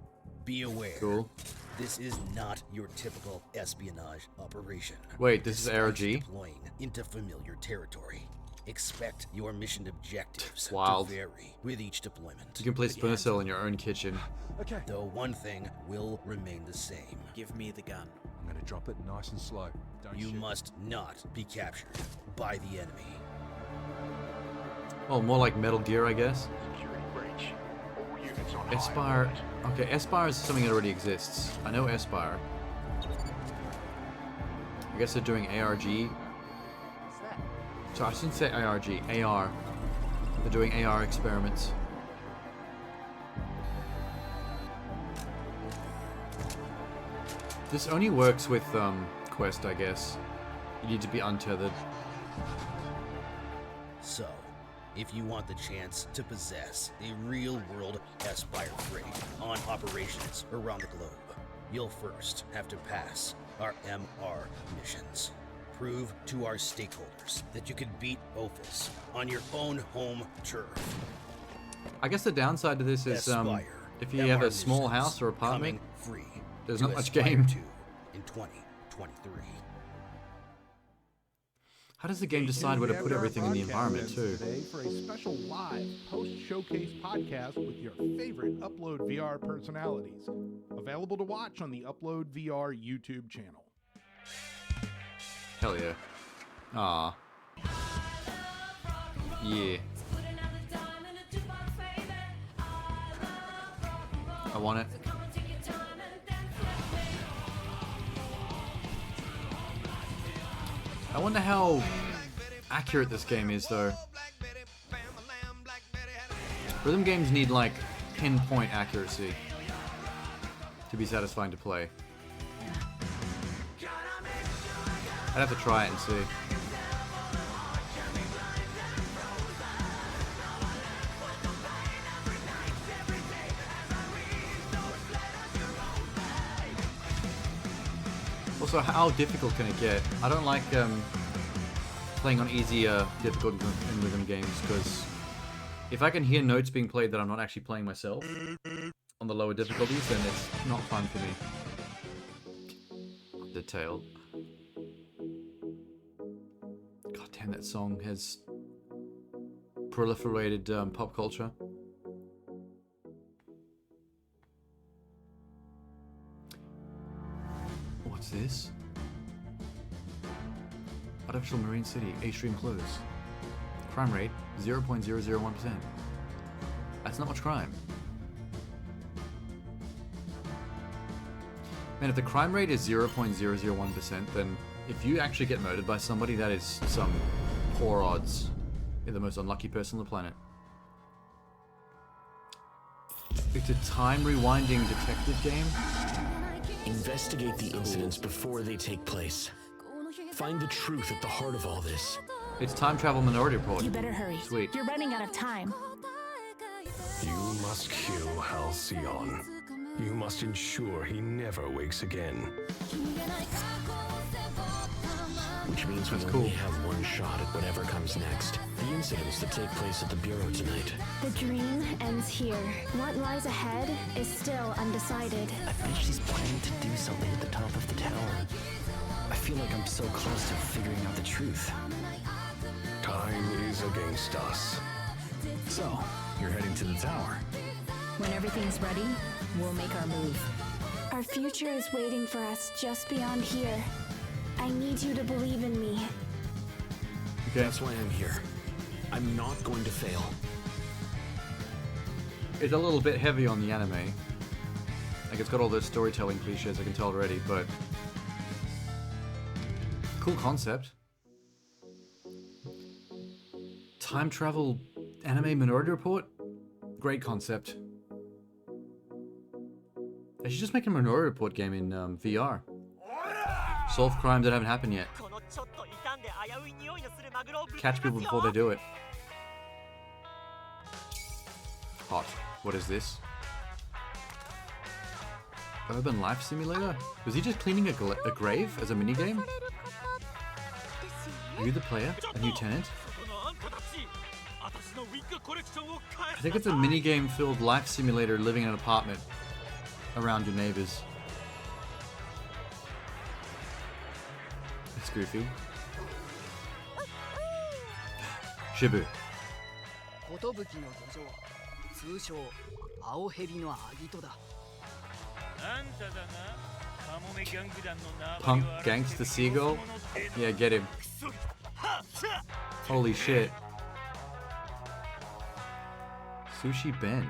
Be aware. Cool. This is not your typical espionage operation. Wait, this is ARG? Deploying into familiar territory. Expect your mission objectives Wild. to vary with each deployment. You can play Splinter Cell in your own kitchen. Okay. Though one thing will remain the same. Give me the gun. I'm gonna drop it nice and slow. Don't You shoot. must not be captured by the enemy. Well, more like Metal Gear, I guess. Espire. Okay, Espire is something that already exists. I know Espire. I guess they're doing ARG. So I shouldn't say ARG, AR. They're doing AR experiments. This only works with Quest, I guess. You need to be untethered. So, if you want the chance to possess a real-world Espire frame on operations around the globe, you'll first have to pass our MR missions. Prove to our stakeholders that you can beat Ophis on your own home turf. I guess the downside to this is if you have a small house or apartment, free there's to not much aspire game. to in 2023. How does the game decide where to put everything in the environment too? Today for a special live post-showcase podcast with your favorite Upload VR personalities. Available to watch on the Upload VR YouTube channel. Hell yeah. Ah. Yeah. I want it. I wonder how accurate this game is though. Rhythm games need like pinpoint accuracy to be satisfying to play. I'd have to try it and see. Also, how difficult can it get? I don't like playing on easier difficulties in rhythm games because if I can hear notes being played that I'm not actually playing myself on the lower difficulties, then it's not fun for me. Detail. God damn, that song has proliferated pop culture. What's this? Artificial Marine City, A-Stream close. Crime rate, 0.001%. That's not much crime. Man, if the crime rate is 0.001%, then if you actually get murdered by somebody, that is some poor odds. You're the most unlucky person on the planet. It's a time rewinding detective game. Investigate the incidents before they take place. Find the truth at the heart of all this. It's time travel Minority Report. You better hurry. Sweet. You're running out of time. You must kill Halcyon. You must ensure he never wakes again. Which means we only have one shot at whatever comes next. The incidents that take place at the Bureau tonight. The dream ends here. What lies ahead is still undecided. I bet she's planning to do something at the top of the tower. I feel like I'm so close to figuring out the truth. Time is against us. So, you're heading to the tower. When everything's ready, we'll make our move. Our future is waiting for us just beyond here. I need you to believe in me. Okay. That's why I'm here. I'm not going to fail. It's a little bit heavy on the anime. Like, it's got all those storytelling cliches, I can tell already, but... Cool concept. Time travel anime Minority Report? Great concept. They should just make a Minority Report game in VR. Solve crimes that haven't happened yet. Catch people before they do it. Hot. What is this? Urban Life Simulator? Was he just cleaning a grave as a minigame? Are you the player? A new tenant? I think it's a minigame filled life simulator living in an apartment around your neighbors. It's goofy. Shibu. Punk Gangsta Seagull? Yeah, get him. Holy shit. Sushi Ben.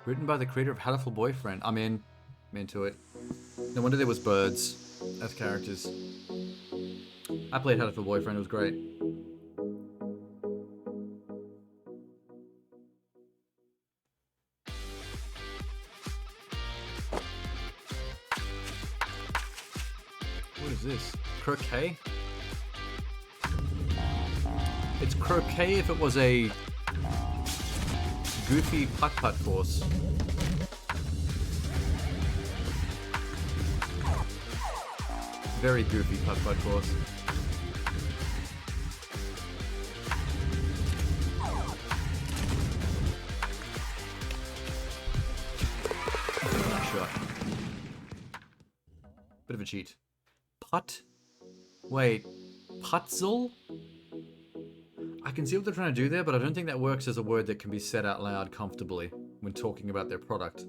Written by the creator of Hatoful Boyfriend. I'm into it. No wonder there was birds as characters. I played Hatoful Boyfriend, it was great. What is this? Croquet? It's croquet if it was a goofy putt-putt course. Very goofy putt-putt course. Nice shot. Bit of a cheat. Putt? Wait. Putzl? I can see what they're trying to do there, but I don't think that works as a word that can be said out loud comfortably when talking about their product.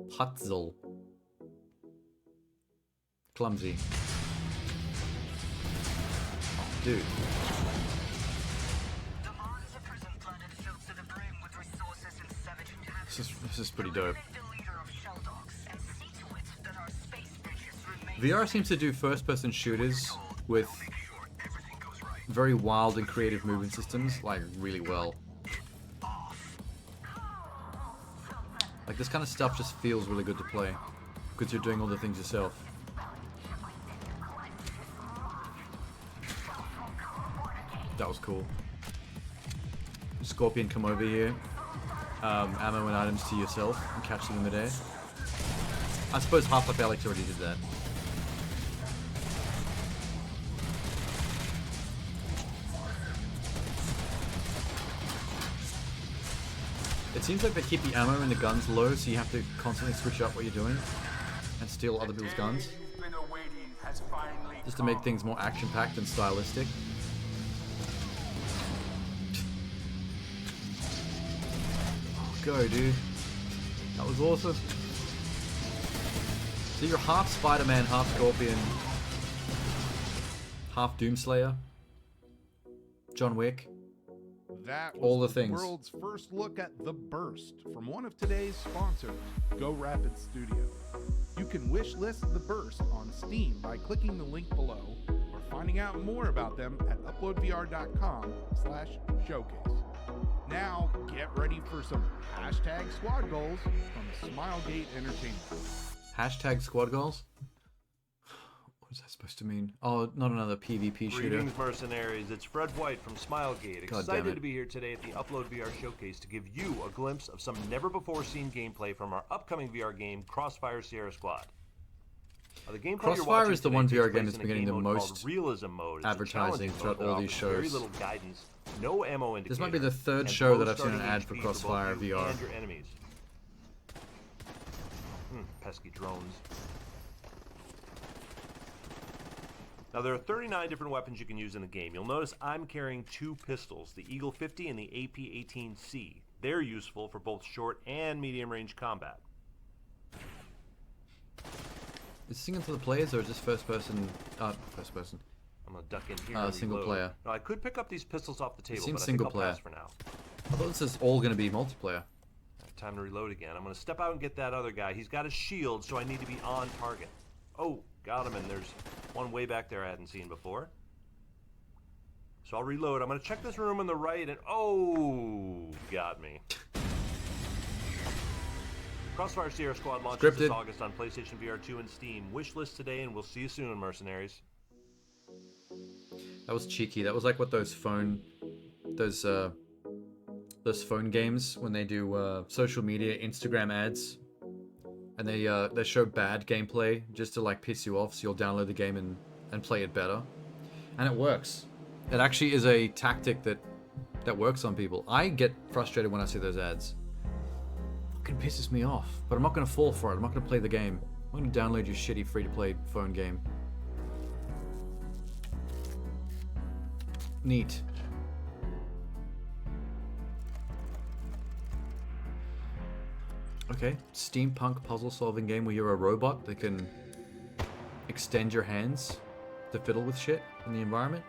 Putzl. Clumsy. Dude. This is pretty dope. VR seems to do first-person shooters with very wild and creative movement systems, like, really well. Like, this kind of stuff just feels really good to play, because you're doing all the things yourself. That was cool. Scorpion, come over here. Ammo and items to yourself, and catch them in the day. I suppose Half-Life Alyx already did that. It seems like they keep the ammo and the guns low, so you have to constantly switch up what you're doing and steal other people's guns. Just to make things more action-packed and stylistic. Oh, go, dude. That was awesome. So you're half Spider-Man, half Scorpion, half Doomslayer, John Wick. That was all the things. World's first look at The Burst from one of today's sponsors, Go Rapid Studio. You can wishlist The Burst on Steam by clicking the link below or finding out more about them at uploadvr.com/showcase. Now, get ready for some hashtag squad goals from Smilegate Entertainment. Hashtag squad goals? What is that supposed to mean? Oh, not another PvP shooter. Greetings, mercenaries. It's Fred White from Smilegate. God damn Excited it. to be here today at the Upload VR Showcase to give you a glimpse of some never-before-seen gameplay from our upcoming VR game, Crossfire Sierra Squad. The gameplay Crossfire is the one VR game that's been been getting the most realism mode. It's advertising throughout all these Very shows. little guidance, no ammo indicator. This might be the third and show low that I've seen an starting ad for HP Crossfire both you VR. and your enemies. Pesky drones. Now there are 39 different weapons you can use in the game. You'll notice I'm carrying 2 pistols, the Eagle 50 and the AP-18C. They're useful for both short and medium range combat. Is it single to the players or is this first person? First person. I'm gonna duck in here. And single reload. player. Now I could pick up these pistols off the table, seems but single I think I'll player. pass for now. I thought this is all going to be multiplayer. Time to reload again. I'm gonna step out and get that other guy. He's got a shield, so I need to be on target. Oh, got him, and there's one way back there I hadn't seen before. So I'll reload. I'm gonna check this room on the right, and oh, got me. Crossfire Sierra Squad launches this August on PlayStation VR 2 and Steam. Wishlist today, and we'll see you soon, mercenaries. That was cheeky. That was like what those phone games when they do social media Instagram ads, and they show bad gameplay just to like piss you off, so you'll download the game and play it better, and it works. It actually is a tactic that works on people. I get frustrated when I see those ads. It pisses me off, but I'm not going to fall for it. I'm not going to play the game. I'm going to download your shitty free-to-play phone game. Neat. Okay, steampunk puzzle-solving game where you're a robot that can extend your hands to fiddle with shit in the environment.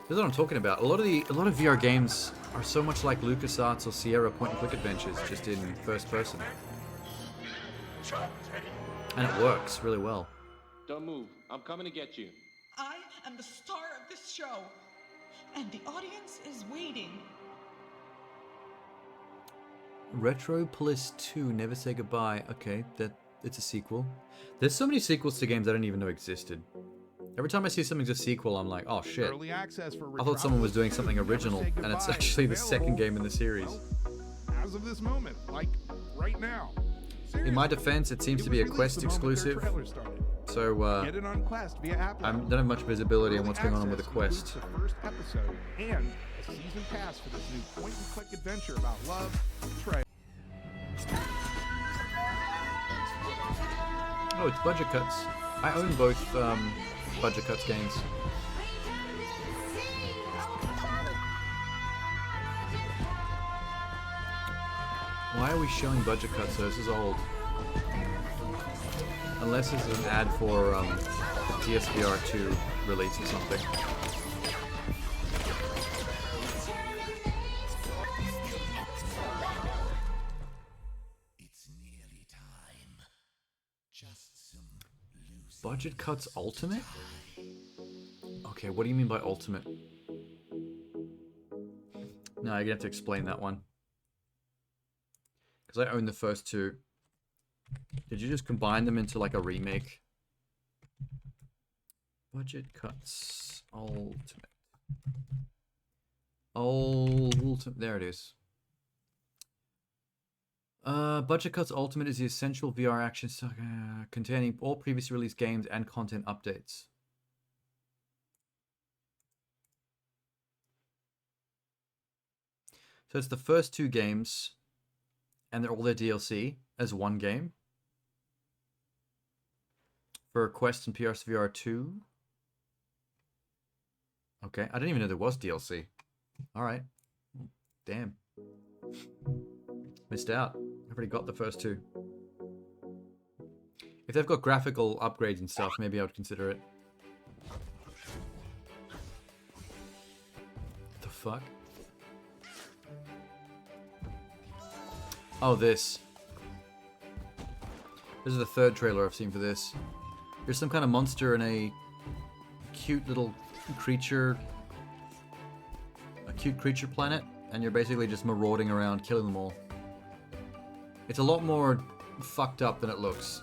This is what I'm talking about. A lot of VR games are so much like LucasArts or Sierra point-and-click adventures, just in first person, and it works really well. Don't move. I'm coming to get you. I am the star of this show, and the audience is waiting. Retropolis 2, Never Say Goodbye. Okay, it's a sequel. There's so many sequels to games I didn't even know existed. Every time I see something's a sequel, I'm like, oh shit. Early access for I thought someone was doing something original, and it's actually the second game in the series. As of this moment, like right now. In my defense, it seems to be a Quest exclusive, so Get it on Quest via Apple. I don't have much visibility on what's going on with the Access Quest. includes the first episode and a season pass for this new point-and-click adventure about love, betrayal. Oh, it's Budget Cuts. I own both Budget Cuts games. Why are we showing Budget Cuts? So this is old. Unless this is an ad for the PSVR 2 release or something. Budget Cuts Ultimate? Okay, what do you mean by Ultimate? No, you're gonna have to explain that one. Because I own the first two. Did you just combine them into like a remake? Budget Cuts Ultimate. Ultimate. There it is. Budget Cuts Ultimate is the essential VR action containing all previously released games and content updates. So it's the first two games, and they're all their DLC as one game for Quest and PSVR 2. Okay, I didn't even know there was DLC. All right, damn, missed out. I've already got the first two. If they've got graphical upgrades and stuff, maybe I would consider it. What the fuck? Oh, this. This is the third trailer I've seen for this. You're some kind of monster in a cute little creature, a cute creature planet, and you're basically just marauding around killing them all. It's a lot more fucked up than it looks.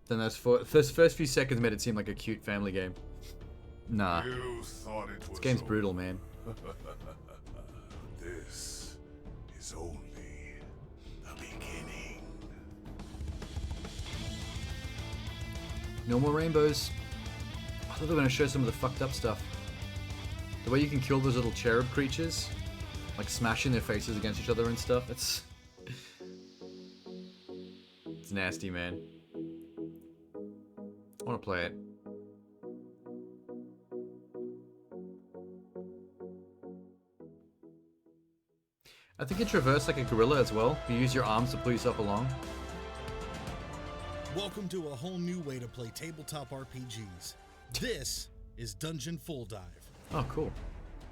Then those first few seconds made it seem like a cute family game. Nah. You thought it was This game's brutal, man. This is only the beginning. No more rainbows. I thought they were going to show some of the fucked up stuff. The way you can kill those little cherub creatures, like smashing their faces against each other and stuff, it's nasty, man. I want to play it. I think you traverse like a gorilla as well. You use your arms to pull yourself along. Welcome to a whole new way to play tabletop RPGs. This is Dungeon Full Dive. Oh, cool.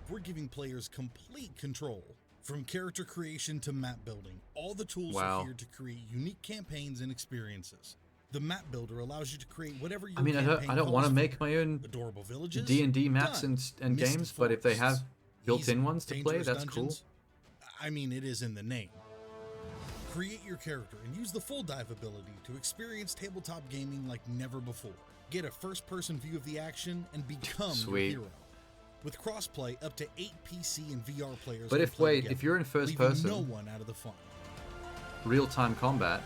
We're giving players complete control. From character creation to map building, all the tools Wow. are here to create unique campaigns and experiences. The map builder allows you to create whatever your I mean, I don't want to make my own adorable villages, D&D maps done. and Misty games, but if they have forests, built-in easy, ones to play, dangerous that's dungeons. I mean, it is in the name. Create your character and use the Full Dive ability to experience tabletop gaming like never before. Get a first-person view of the action and become Sweet. your hero. With crossplay, up to 8 PC and VR players. But can if play wait, together, if you're in first leaving person, no one out of the fun. real-time combat.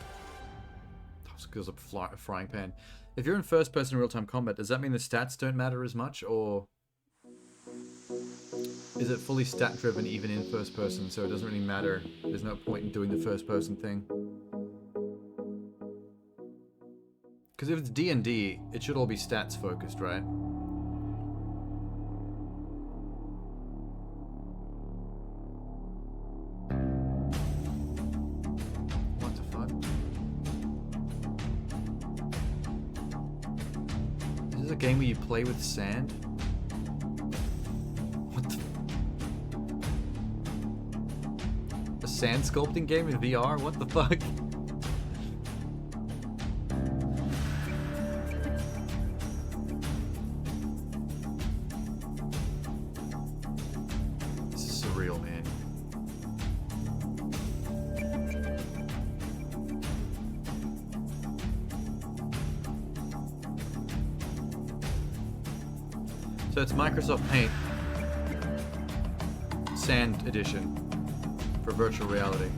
That was a frying pan. If you're in first-person real-time combat, does that mean the stats don't matter as much, or is it fully stat-driven even in first-person, so it doesn't really matter? There's no point in doing the first-person thing. Because if it's D&D, it should all be stats-focused, right? What the fuck? Is this a game where you play with sand? What the? A sand sculpting game in VR? What the fuck? This is surreal, man. So it's Microsoft Paint Sand Edition for virtual reality.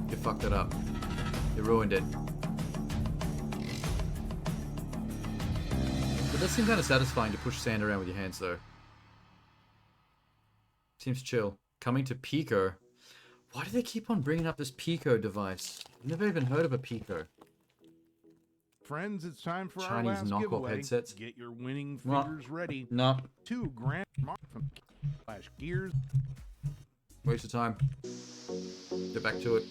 You fucked it up. You ruined it. It does seem kind of satisfying to push sand around with your hands, though. Seems chill. Coming to Pico. Why do they keep on bringing up this Pico device? I've never even heard of a Pico. Friends, it's time for our Chinese last knockoff giveaway. headsets. Get your winning No. figures ready. No. 2 grand from Flash Gears. Waste of time. Get back to it.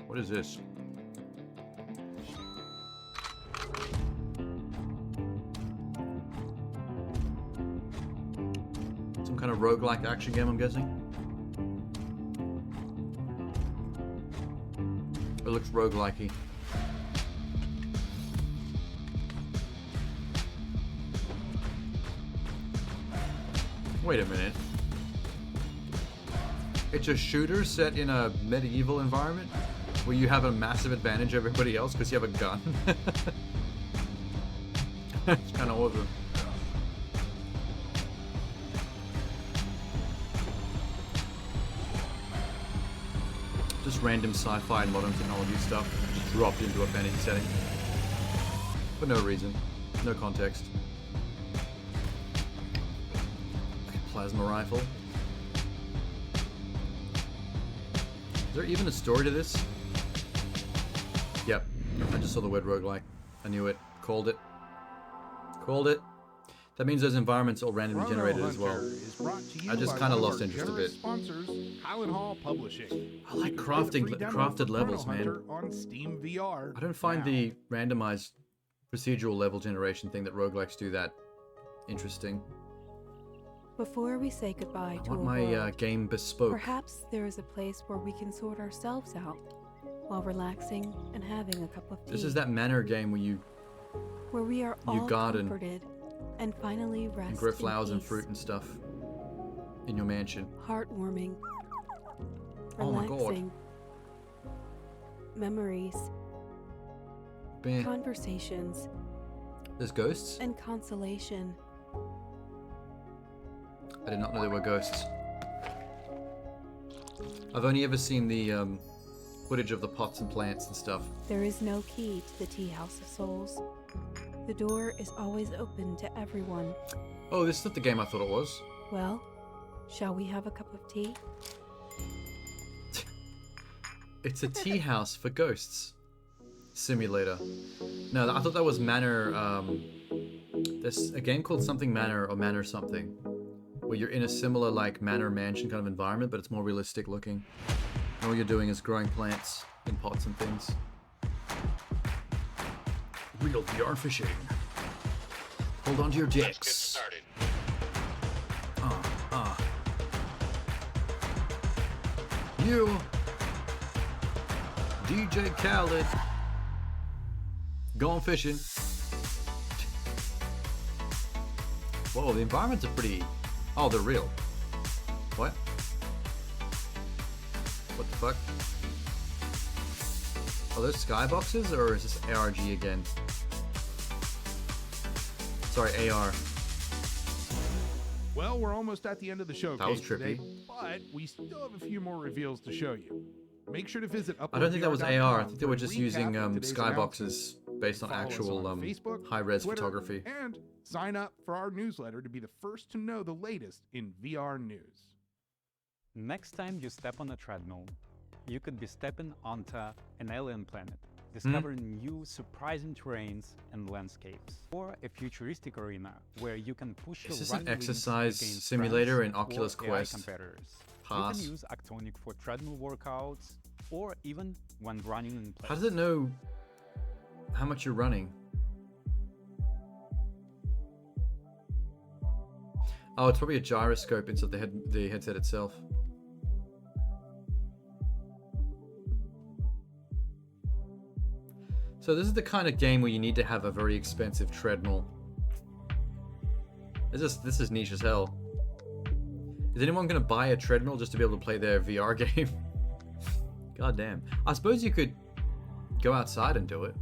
What is this? Some kind of roguelike action game, I'm guessing. It looks roguelike-y. Wait a minute. It's a shooter set in a medieval environment where you have a massive advantage over everybody else because you have a gun. It's kind of awesome. Just random sci-fi and modern technology stuff just dropped into a fantasy setting. For no reason. No context. Plasma rifle. Is there even a story to this? Yep. I just saw the word roguelike. I knew it. Called it. Called it. That means those environments are all randomly Chrono generated as Hunter well. is brought to you I just by kind of one lost our interest a generous bit. Sponsors, Highland Hall Publishing. I like You can play the free crafted demo for levels, Chrono man. Hunter on Steam VR. I don't find now. the randomized procedural level generation thing that roguelikes do that interesting. Before we say goodbye I to want a my world, game bespoke. perhaps there is a place where we can sort ourselves out while relaxing and having a cup of tea. This is that manor game where where we are you all garden comforted and finally rest and grow in flowers and peace. fruit and stuff in your mansion. Heartwarming. Oh my God. Relaxing. Memories. Beh. Conversations. There's ghosts? And consolation. I did not know there were ghosts. I've only ever seen the footage of the pots and plants and stuff. There is no key to the Tea House of Souls. The door is always open to everyone. Oh, this is not the game I thought it was. Well, shall we have a cup of tea? It's a tea house for ghosts simulator. No, I thought that was Manor. There's a game called something Manor or Manor something, where you're in a similar like Manor mansion kind of environment, but it's more realistic looking. And all you're doing is growing plants in pots and things. Real VR fishing. Hold on to your dicks. You, DJ Khaled, going fishing. Whoa, the environments are pretty. Oh, they're real. What? What the fuck? Are those skyboxes or is this ARG again? Sorry, AR. Well, we're almost at the end of the showcase That was trippy. today, but we still have a few more reveals to show you. Make sure to visit I don't think that was AR. I think they were just for a recap using of today's skyboxes based on Follow us actual on Facebook, high-res Twitter, photography. And sign up for our newsletter to be the first to know the latest in VR news. Next time you step on a treadmill, you could be stepping onto an alien planet, discovering new surprising terrains and landscapes, or a futuristic arena where you can push your Is this right an wings exercise against simulator friends in Oculus or AI Quest? competitors. Pass. You can use Actonic for treadmill workouts, or even when running in place. How does it know how much you're running? Oh, it's probably a gyroscope inside the headset itself. So this is the kind of game where you need to have a very expensive treadmill. This is niche as hell. Is anyone going to buy a treadmill just to be able to play their VR game? God damn. I suppose you could go outside and do it.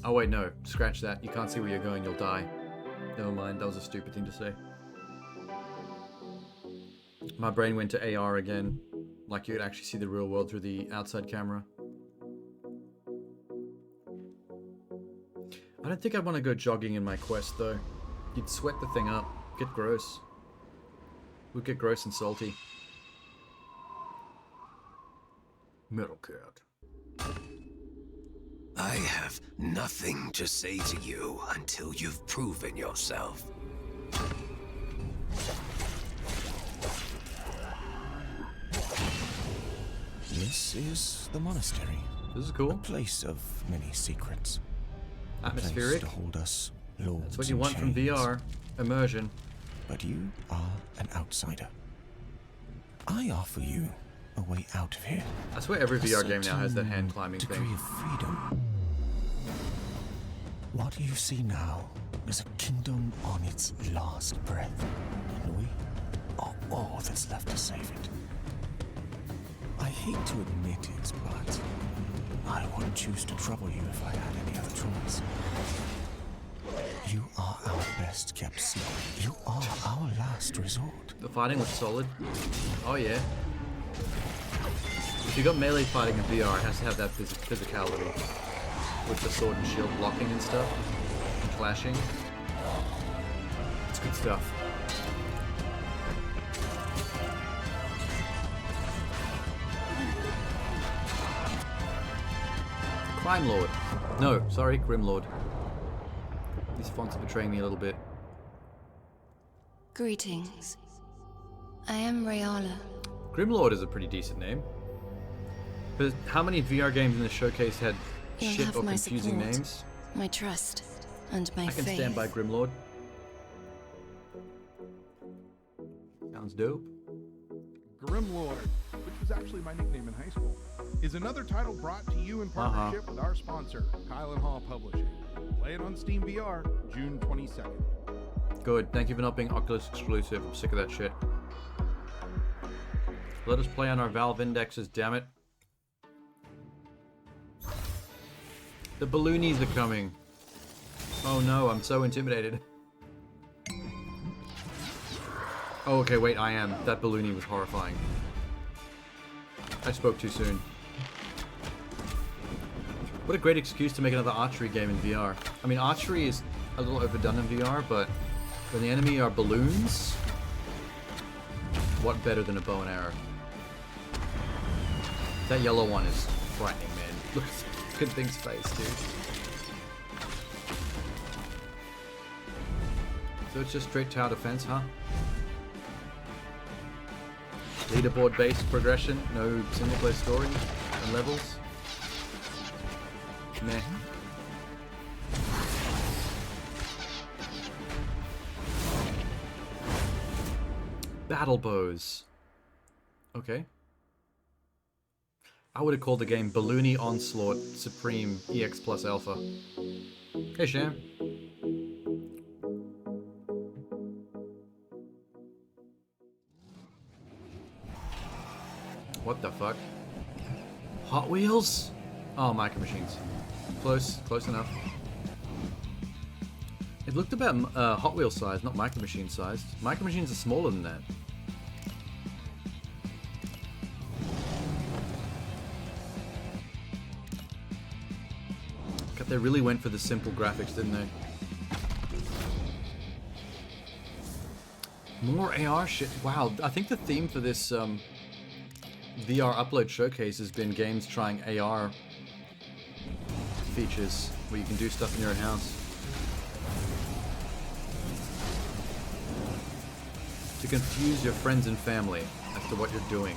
Oh wait, no. Scratch that. You can't see where you're going, you'll die. Never mind, that was a stupid thing to say. My brain went to AR again. Like you could actually see the real world through the outside camera. I don't think I'd want to go jogging in my Quest though. You'd sweat the thing up. Get gross. Would get gross and salty. Metal Cat. I have nothing to say to you until you've proven yourself. This is the monastery. This is cool. A place of many secrets. Atmospheric. A place to hold us lords That's what you in want from chains. VR. Immersion. But you are an outsider. I offer you a way out of here. I swear every A VR game now has that certain hand climbing degree thing. of freedom. What you see now is a kingdom on its last breath, and we are all that's left to save it. I hate to admit it, but I wouldn't choose to trouble you if I had any other choice. You are our best kept secret. You are our last resort. The fighting looks solid. Oh yeah. If you got melee fighting in VR, it has to have that physicality. With the sword and shield blocking and stuff. And clashing. It's good stuff. Crime Lord. No, sorry, Grim Lord. You These fonts are betraying me a little bit. Greetings. I am Rayala. Grimlord is a pretty decent name. But how many VR games in this showcase had You'll shit have or my confusing support, names? my trust, and my I can faith. stand by Grimlord. Sounds dope. Grimlord, which was actually my nickname in high school, is another title brought to you in partnership with our sponsor, Kyle & Hall Publishing. Play it on Steam VR, June 22nd. Good. Thank you for not being Oculus exclusive. I'm sick of that shit. Let us play on our Valve indexes, damn it. The balloonies are coming. Oh no, I'm so intimidated. Oh, okay, wait, I am. That balloonie was horrifying. I spoke too soon. What a great excuse to make another archery game in VR. I mean, archery is a little overdone in VR, but when the enemy are balloons, what better than a bow and arrow? That yellow one is frightening, man. Look at good thing's face, dude. So it's just straight tower defense, huh? Leaderboard-based progression, no single-player story and levels. Meh. Battle bows. Okay. I would have called the game Balloony Onslaught Supreme EX Plus Alpha. Hey, Sham. What the fuck? Hot Wheels? Oh, Micro Machines. Close enough. It looked about Hot Wheels size, not Micro Machine sized. Micro Machines are smaller than that. God, they really went for the simple graphics, didn't they? More AR shit. Wow, I think the theme for this VR upload showcase has been games trying AR features where you can do stuff in your own house. To confuse your friends and family as to what you're doing.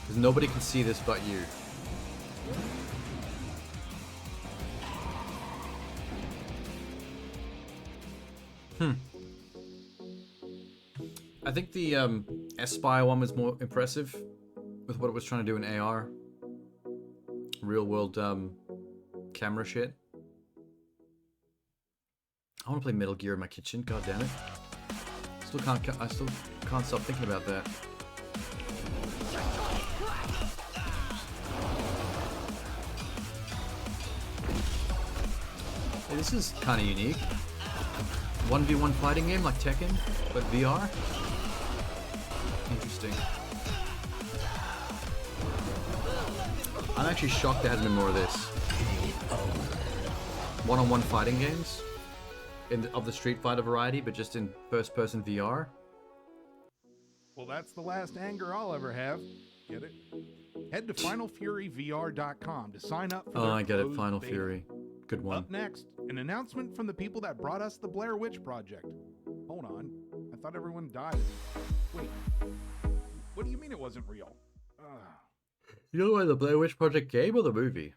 Because nobody can see this but you. I think the Aspire one was more impressive with what it was trying to do in AR. Real world camera shit. I want to play Metal Gear in my kitchen, god damn it. I still can't stop thinking about that. Hey, this is kind of unique. 1v1 fighting game like Tekken, but VR? Interesting. I'm actually shocked there hasn't been more of this. One-on-one fighting games of the Street Fighter variety, but just in first-person VR. Well, that's the last anger I'll ever have. Get it? Head to FinalFuryVR.com to sign up for Oh, their I get it. closed Final beta. Fury. Good one. Up next, an announcement from the people that brought us the Blair Witch Project. Hold on. I thought everyone died. Wait. What do you mean it wasn't real? You know why the Blair Witch Project game or the movie?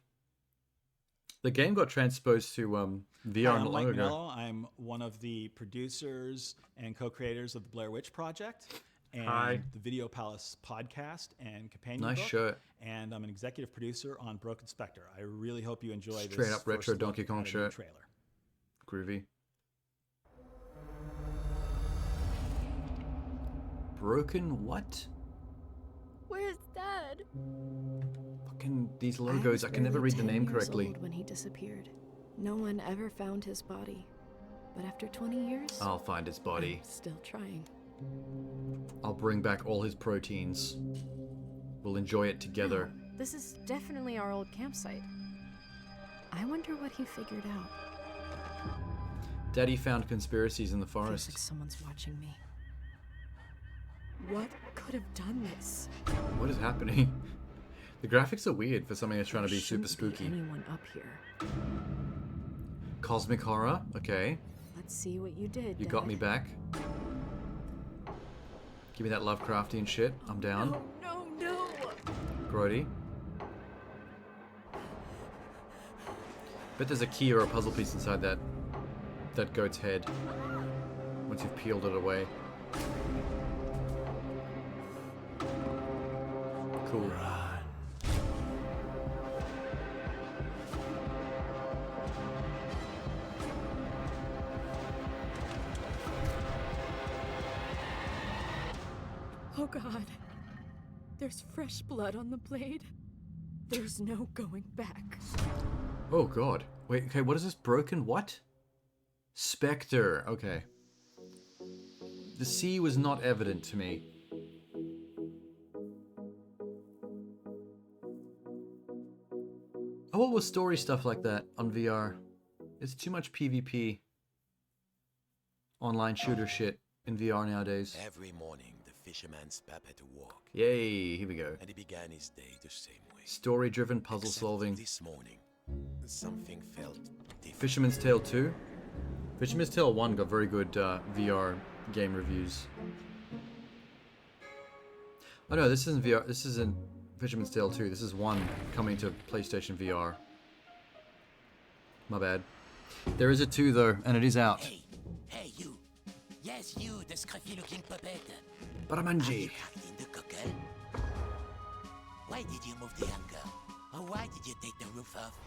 The game got transposed to VR Hi, I'm not Mike long ago. Manello. I'm one of the producers and co-creators of the Blair Witch Project and Hi. the Video Palace podcast and companion Nice book. shirt. And I'm an executive producer on Broken Spectre. I really hope you enjoy this Straight up retro first look Donkey Kong at a new shirt. trailer. Groovy. Broken what? Where's Dad? Fucking these I logos, was I can never barely read the 10 name years correctly. old when he disappeared. No one ever found his body. But after 20 years, I'll find his body. I'm still trying. I'll bring back all his proteins. We'll enjoy it together. No, this is definitely our old campsite. I wonder what he figured out. Daddy found conspiracies in the Feels forest. like someone's watching me. What could have done this? What is happening? The graphics are weird for something that's trying to be super Shouldn't be spooky. anyone up here. Cosmic horror. Okay. Let's see what you did. You got Dad. me back. Give me that Lovecraftian shit. I'm down. No, no, no. Grody. Bet there's a key or a puzzle piece inside that goat's head. Once you've peeled it away. Cool. Oh God. There's fresh blood on the blade. There's no going back. Oh god. Wait, okay, what is this? Broken what? Spectre. Okay. The sea was not evident to me. Oh, what was story stuff like that on VR? It's too much PvP. Online shooter shit in VR nowadays. Every morning, the fisherman's pap had to walk. Yay, here we go. And he began his day the same way. Story-driven puzzle solving. This morning, something felt different. Fisherman's Tale 2? Fisherman's Tale 1 got very good VR game reviews. Oh no, this isn't VR. This isn't Fisherman's Tale 2. This is 1 coming to PlayStation VR. My bad. There is a 2 though, and it is out. Hey, you. Yes, you, the scruffy-looking puppet. Baramanji. In the cockle? Why did you move the anchor? Or why did you take the roof off?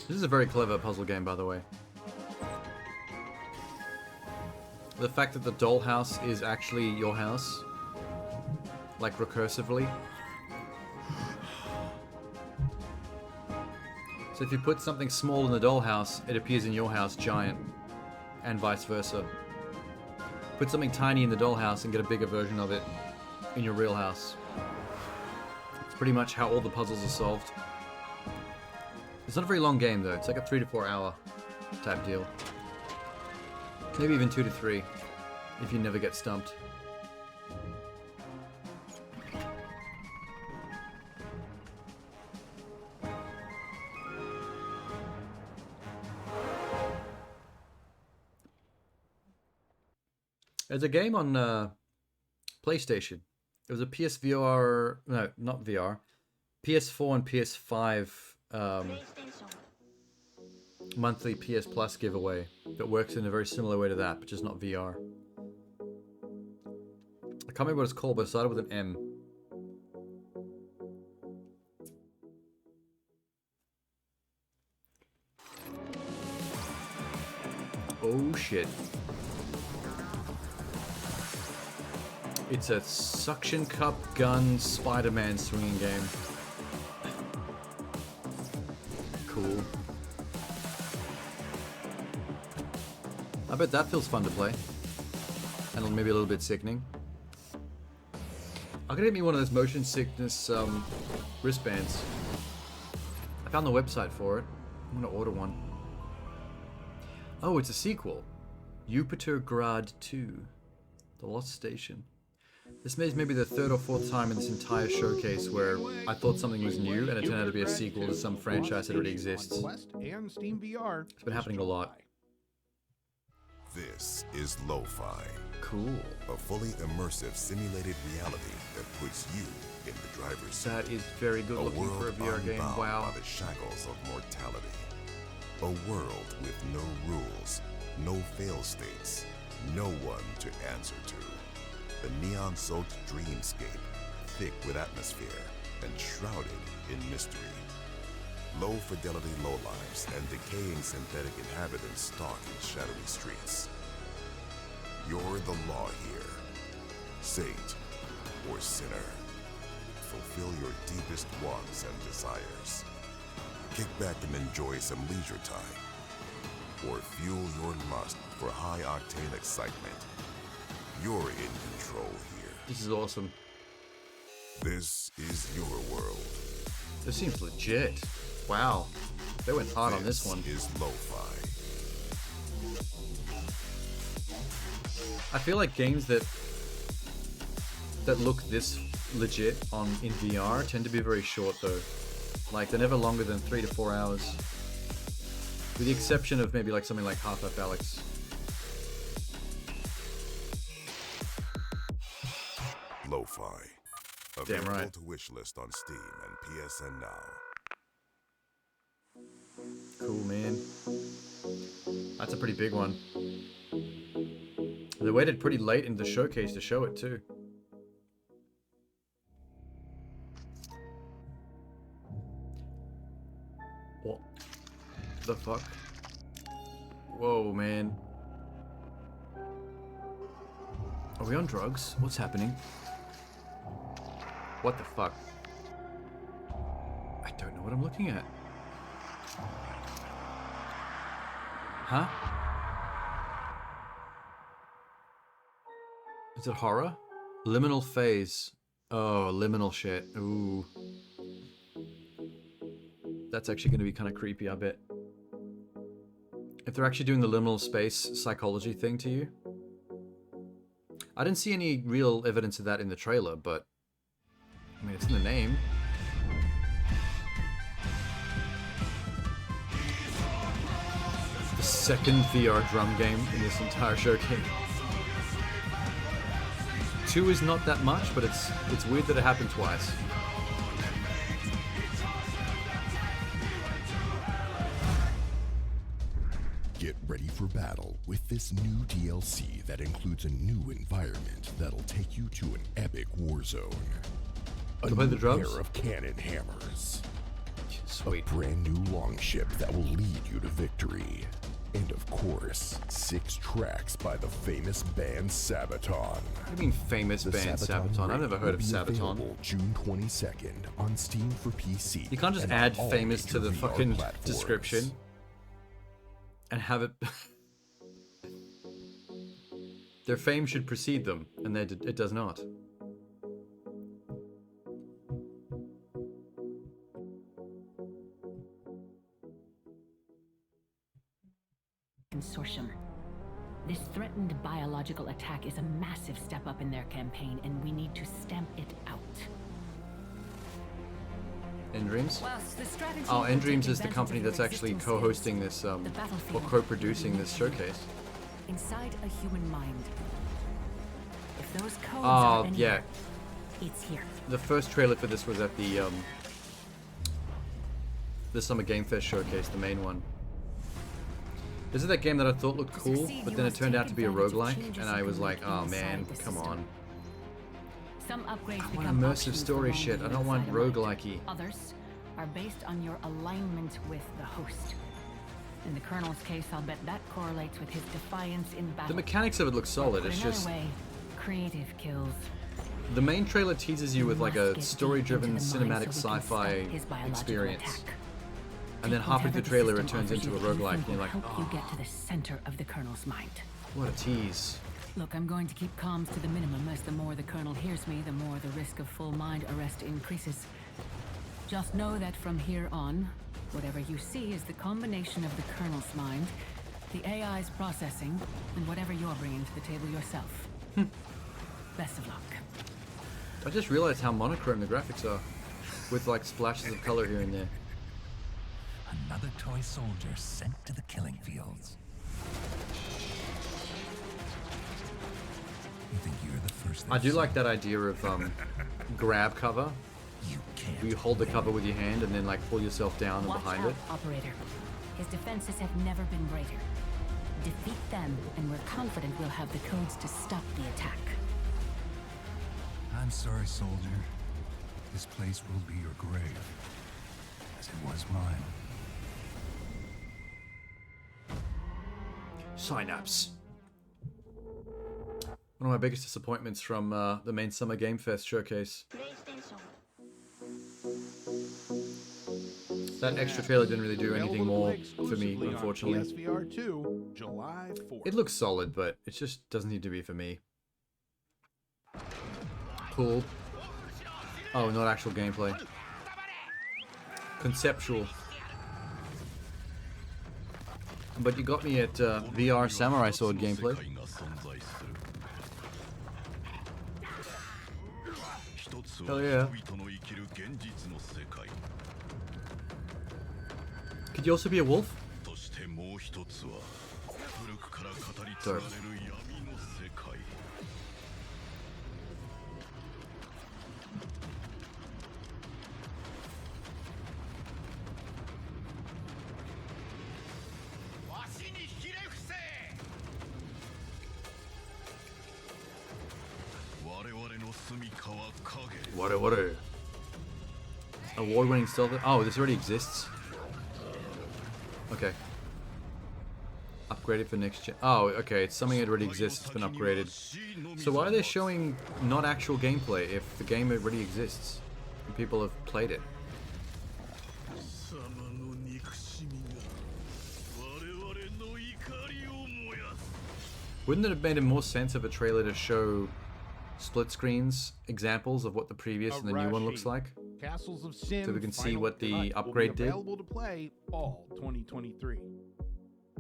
This is a very clever puzzle game, by the way. The fact that the dollhouse is actually your house, like recursively. So if you put something small in the dollhouse, it appears in your house giant, and vice versa. Put something tiny in the dollhouse and get a bigger version of it in your real house. It's pretty much how all the puzzles are solved. It's not a very long game though, it's like a 3 to 4 hour type deal. Maybe even 2 to 3, if you never get stumped. There's a game on PlayStation. It was a PSVR, no, not VR, PS4 and PS5 monthly PS Plus giveaway that works in a very similar way to that, but just not VR. I can't remember what it's called, but it started with an M. Oh shit. It's a suction cup gun Spider-Man swinging game. Cool. I bet that feels fun to play. And maybe a little bit sickening. I'm gonna get me one of those motion sickness wristbands. I found the website for it. I'm gonna order one. Oh, it's a sequel. Jupiter Grad 2. The Lost Station. This is maybe the 3rd or 4th time in this entire showcase where I thought something was new and it turned out to be a sequel to some franchise that already exists. Quest and Steam VR. It's been happening a lot. This is Lo-Fi. Cool. A fully immersive simulated reality that puts you in the driver's seat. That is very good looking for a VR game. Wow. By the shackles of mortality. A world with no rules, no fail states, no one to answer to. A neon-soaked dreamscape, thick with atmosphere and shrouded in mystery. Low-fidelity lowlifes and decaying synthetic inhabitants stalk in shadowy streets. You're the law here, saint or sinner. Fulfill your deepest wants and desires. Kick back and enjoy some leisure time, or fuel your lust for high-octane excitement. You're in control here. This is awesome. This is your world. This seems legit. Wow. They went hard on this one. This is Lo-Fi. I feel like games that look this legit in VR tend to be very short though. Like they're never longer than 3 to 4 hours. With the exception of maybe like something like Half-Life Alyx. Lo-fi. Damn Available right. to wishlist on Steam and PSN now. Cool, man. That's a pretty big one. They waited pretty late in the showcase to show it too. What the fuck? Whoa, man. Are we on drugs? What's happening? What the fuck? I don't know what I'm looking at. Huh? Is it horror? Liminal phase. Oh, liminal shit. Ooh. That's actually going to be kind of creepy, I bet. If they're actually doing the liminal space psychology thing to you. I didn't see any real evidence of that in the trailer, but I mean, it's in the name. The second VR drum game in this entire showcase. 2 is not that much, but it's weird that it happened twice. Get ready for battle with this new DLC that includes a new environment that'll take you to an epic war zone. A Go play the new drums? pair of cannon hammers. Sweet. A brand new longship that will lead you to victory. And of course, 6 tracks by the famous band Sabaton. What do you mean famous The band Sabaton? I've never heard of will be Sabaton. available June 22nd on Steam for PC. You can't just and add all famous to major the VR fucking platforms. description and have it. Their fame should precede them, and it does not. Consortium. This threatened biological attack is a massive step up in their campaign, and we need to stamp it out. End Dreams? Whilst the strategy Oh, will End Dreams take is the advantage company of your that's actually existing co-hosting this, or battlefield co-producing this showcase. Inside a human mind. If those codes Oh, are yeah. anywhere, it's here. The first trailer for this was at the Summer Game Fest showcase, the main one. This is that game that I thought looked cool, but then it turned out to be a roguelike, and I was like, oh man, come on. Some upgrades I want become immersive options story along shit, the I don't want inside a mind. roguelike-y. Others are based on your alignment with the host. In the Colonel's case, I'll bet that correlates with his defiance in battle. The mechanics of it look solid, Put it's another just... way, creative kills. The main trailer teases you with like a story-driven into the mind cinematic so we can sci-fi stop his biological experience. attack. And then Take halfway through whatever the trailer it system turns offers into a you that you roguelike, think and you're will like, help you oh, get to the center of the Colonel's mind. what a tease. Look, I'm going to keep comms to the minimum, as the more the Colonel hears me, the more the risk of full mind arrest increases. Just know that from here on, whatever you see is the combination of the Colonel's mind, the AI's processing, and whatever you're bringing to the table yourself. Best of luck. I just realized how monochrome the graphics are, with like splashes of color here and there. Another toy soldier sent to the killing fields. You think you're the first? I do like that idea of grab cover. You hold the cover with your hand and then like pull yourself down and Watch behind out, it. Operator. His defenses have never been greater. Defeat them, and we're confident we'll have the codes to stop the attack. I'm sorry, soldier. This place will be your grave, as it was mine. Synapse. One of my biggest disappointments from the main Summer Game Fest showcase. That extra trailer didn't really do anything more for me, unfortunately. PSVR 2, July 4th. It looks solid, but it just doesn't need to be for me. Cool. Oh, not actual gameplay. Conceptual. But you got me at VR Samurai Sword gameplay. Hell yeah. Could you also be a wolf? Dope. What? Award-winning stealth. Oh, this already exists. Okay. Upgraded for next gen. Oh, okay. It's something that already exists. It's been upgraded. So why are they showing not actual gameplay if the game already exists and people have played it? Wouldn't it have made more sense of a trailer to show split screens examples of what the previous and the new one looks like? Castles of Sin So we can see Final what the Cut upgrade will be did? available to play fall 2023.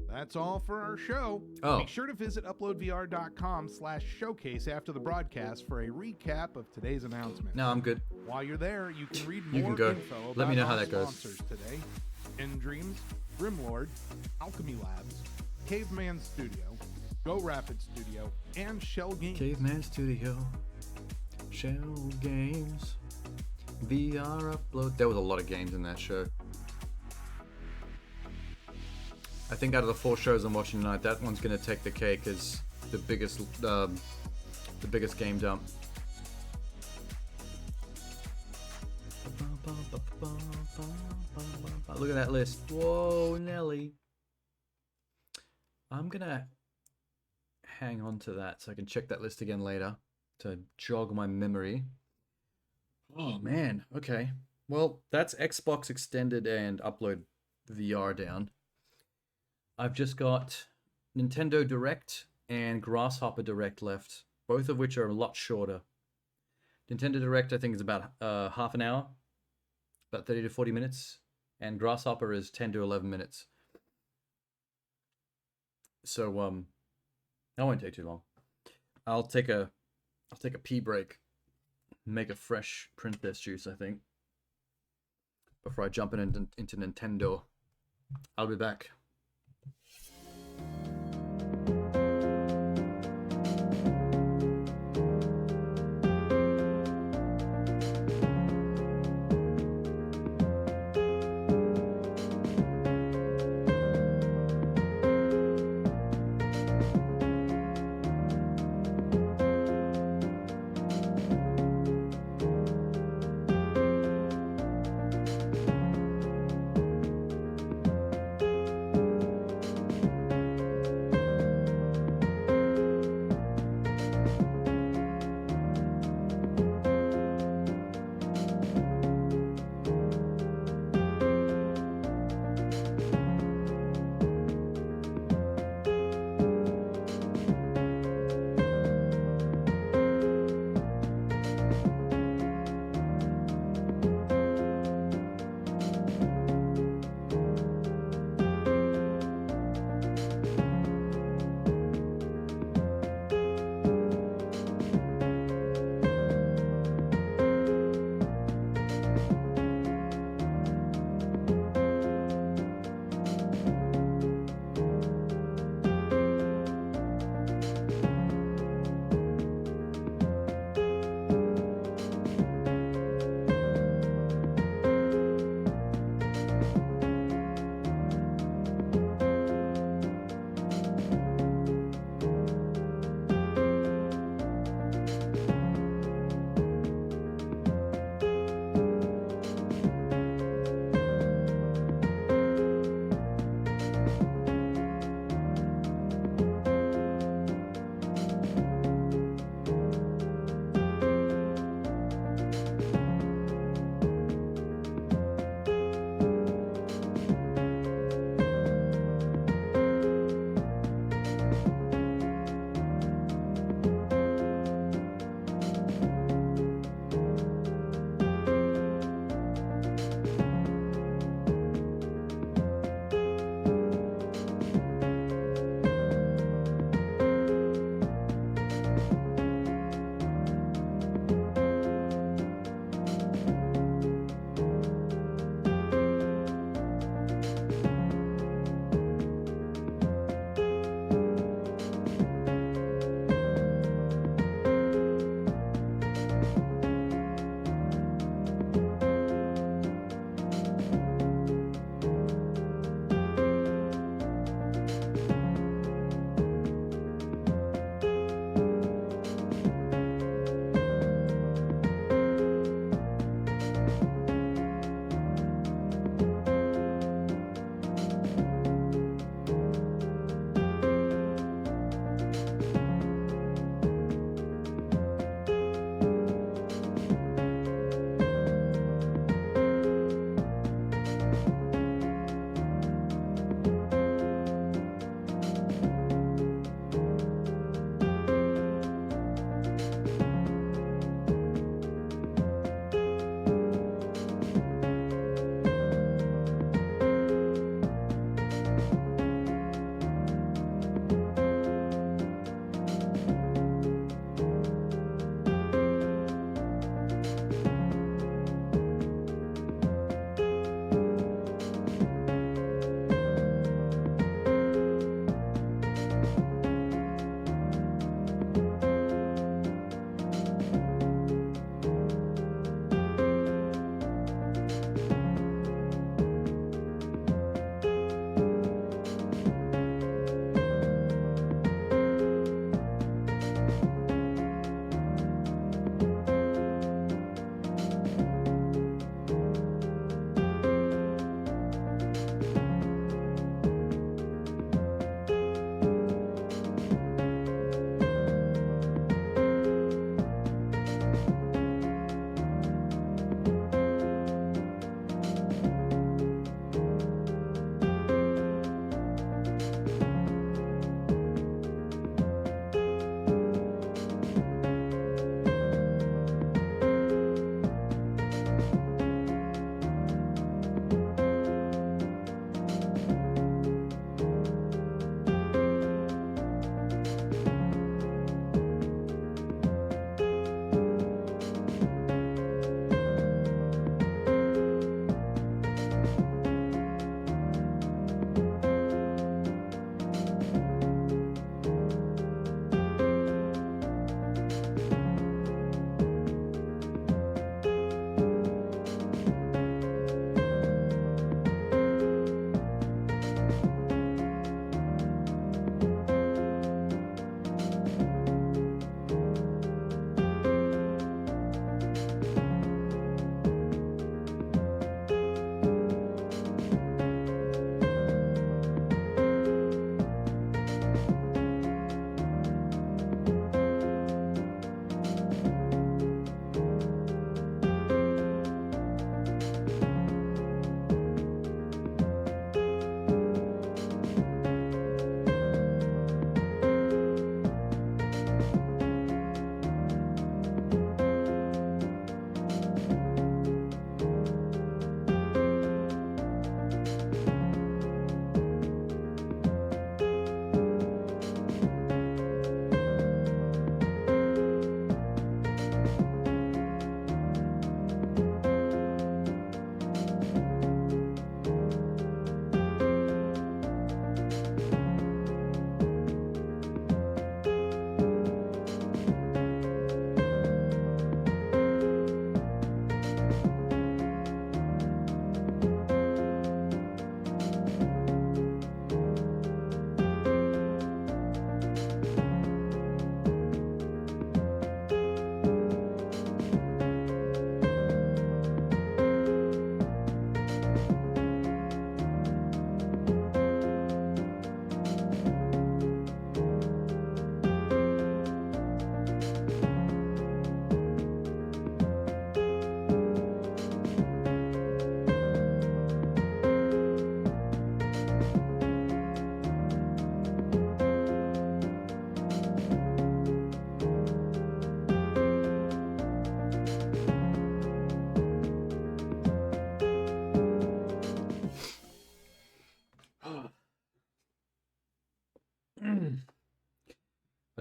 That's all for our show. Oh. Make sure to visit uploadvr.com/showcase after the broadcast for a recap of today's announcement. No, I'm good. While you're there, you can read You more can go. info about Let me know our how that goes. sponsors today. Dreams, Grimlord, Alchemy Labs, Caveman Studio, Go Rapid Studio, and Shell Games. Caveman Studio, Shell Games, VR Upload. There was a lot of games in that show. I think out of the 4 shows I'm watching tonight, that one's gonna take the cake as the biggest game dump. Look at that list. Whoa, Nelly. I'm gonna hang on to that so I can check that list again later to jog my memory. Oh man, okay. Well, that's Xbox Extended and Upload VR down. I've just got Nintendo Direct and Grasshopper Direct left, both of which are a lot shorter. Nintendo Direct, I think, is about half an hour, about 30 to 40 minutes, and Grasshopper is 10 to 11 minutes. So, that won't take too long. I'll take a pee break, make a fresh princess juice, I think, before I jump into Nintendo. I'll be back.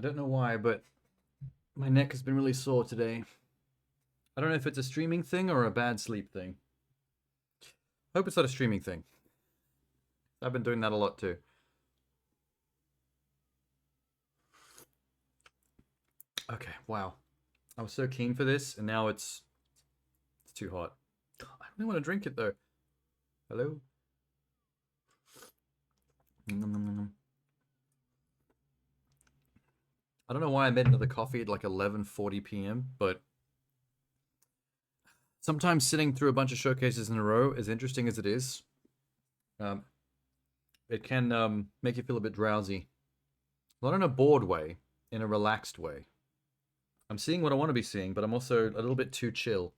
don't know why, but my neck has been really sore today. I don't know if it's a streaming thing or a bad sleep thing. Hope it's not a streaming thing. I've been doing that a lot too. Okay, wow. I was so keen for this, and now it's too hot. I really want to drink it though. Hello? I don't know why I made another coffee at like 11:40 p.m., but sometimes sitting through a bunch of showcases in a row, as interesting as it is, it can make you feel a bit drowsy. Not in a bored way, in a relaxed way. I'm seeing what I want to be seeing, but I'm also a little bit too chill.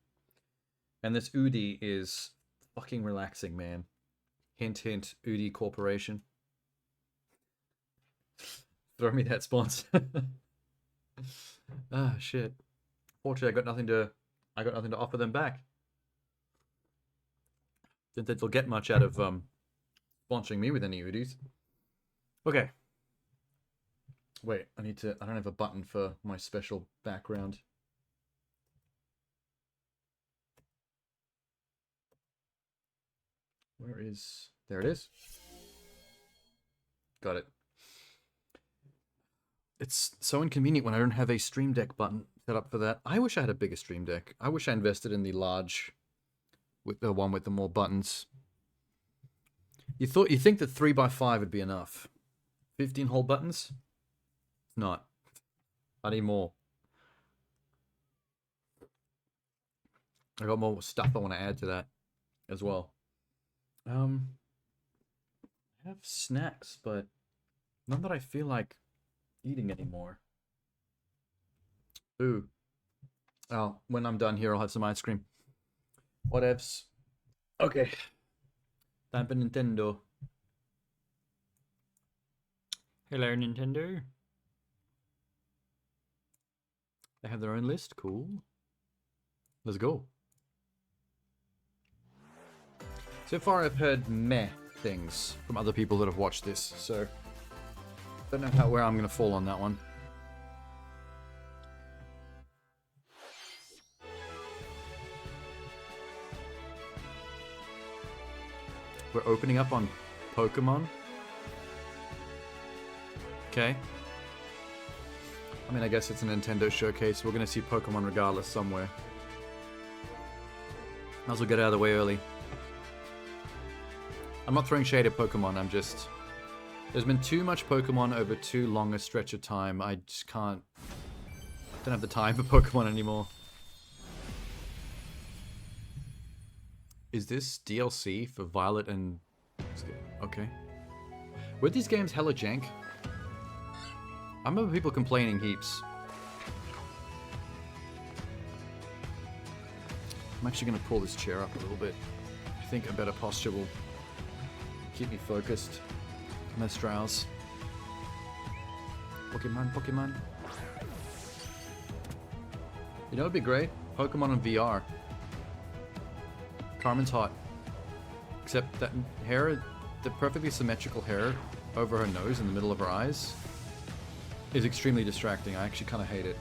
And this Udi is fucking relaxing, man. Hint, hint, Udi Corporation. Throw me that sponsor. Ah, shit. Fortunately, I got nothing to offer them back. Didn't think they'll get much out of sponsoring me with any Udis. Okay. Wait, I don't have a button for my special background. There it is. Got it. It's so inconvenient when I don't have a Stream Deck button set up for that. I wish I had a bigger Stream Deck. I wish I invested in the large, with the one with the more buttons. You think that 3x5 would be enough? 15 whole buttons? It's not. I need more. I got more stuff I want to add to that as well. I have snacks, but none that I feel like eating anymore. Ooh. Oh, when I'm done here, I'll have some ice cream. Whatevs. Okay. Time for Nintendo. Hello, Nintendo. They have their own list. Cool. Let's go. So far, I've heard meh things from other people that have watched this, so don't know where I'm going to fall on that one. We're opening up on Pokemon. Okay. I mean, I guess it's a Nintendo showcase. We're going to see Pokemon regardless somewhere. Might as well get out of the way early. I'm not throwing shade at Pokemon, I'm just... There's been too much Pokemon over too long a stretch of time. I just can't... Don't have the time for Pokemon anymore. Is this DLC for Violet and... Okay. Were these games hella jank? I remember people complaining heaps. I'm actually going to pull this chair up a little bit. I think a better posture will keep me focused. Less drowse. Pokemon, Pokemon. You know what'd be great? Pokemon in VR. Carmen's hot. Except that hair, the perfectly symmetrical hair over her nose in the middle of her eyes is extremely distracting. I actually kind of hate it.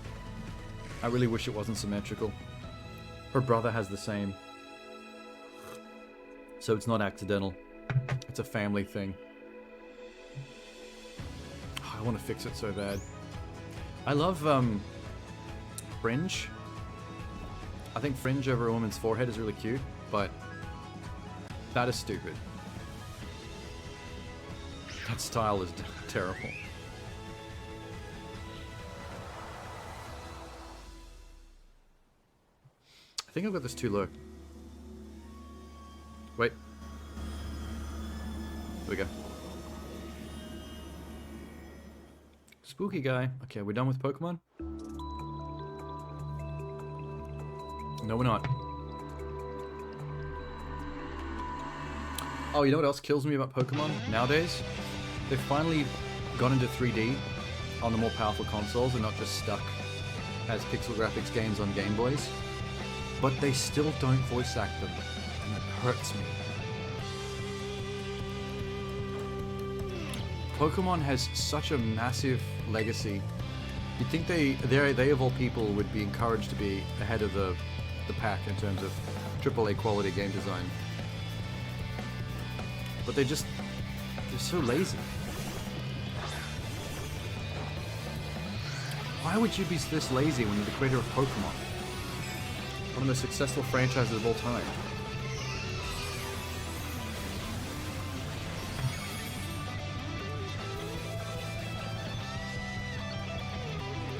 I really wish it wasn't symmetrical. Her brother has the same. So it's not accidental. It's a family thing. Oh, I want to fix it so bad. I love fringe. I think fringe over a woman's forehead is really cute, but that is stupid. That style is terrible. I think I've got this too low. Wait. There we go. Spooky guy. Okay, we're done with Pokemon? No, we're not. Oh, you know what else kills me about Pokemon nowadays? They've finally gone into 3D on the more powerful consoles and not just stuck as pixel graphics games on Game Boys. But they still don't voice act them, and it hurts me. Pokemon has such a massive legacy You'd think they of all people would be encouraged to be ahead of the pack in terms of AAA quality game design. But they're so lazy. Why would you be this lazy when you're the creator of Pokemon? One of the most successful franchises of all time.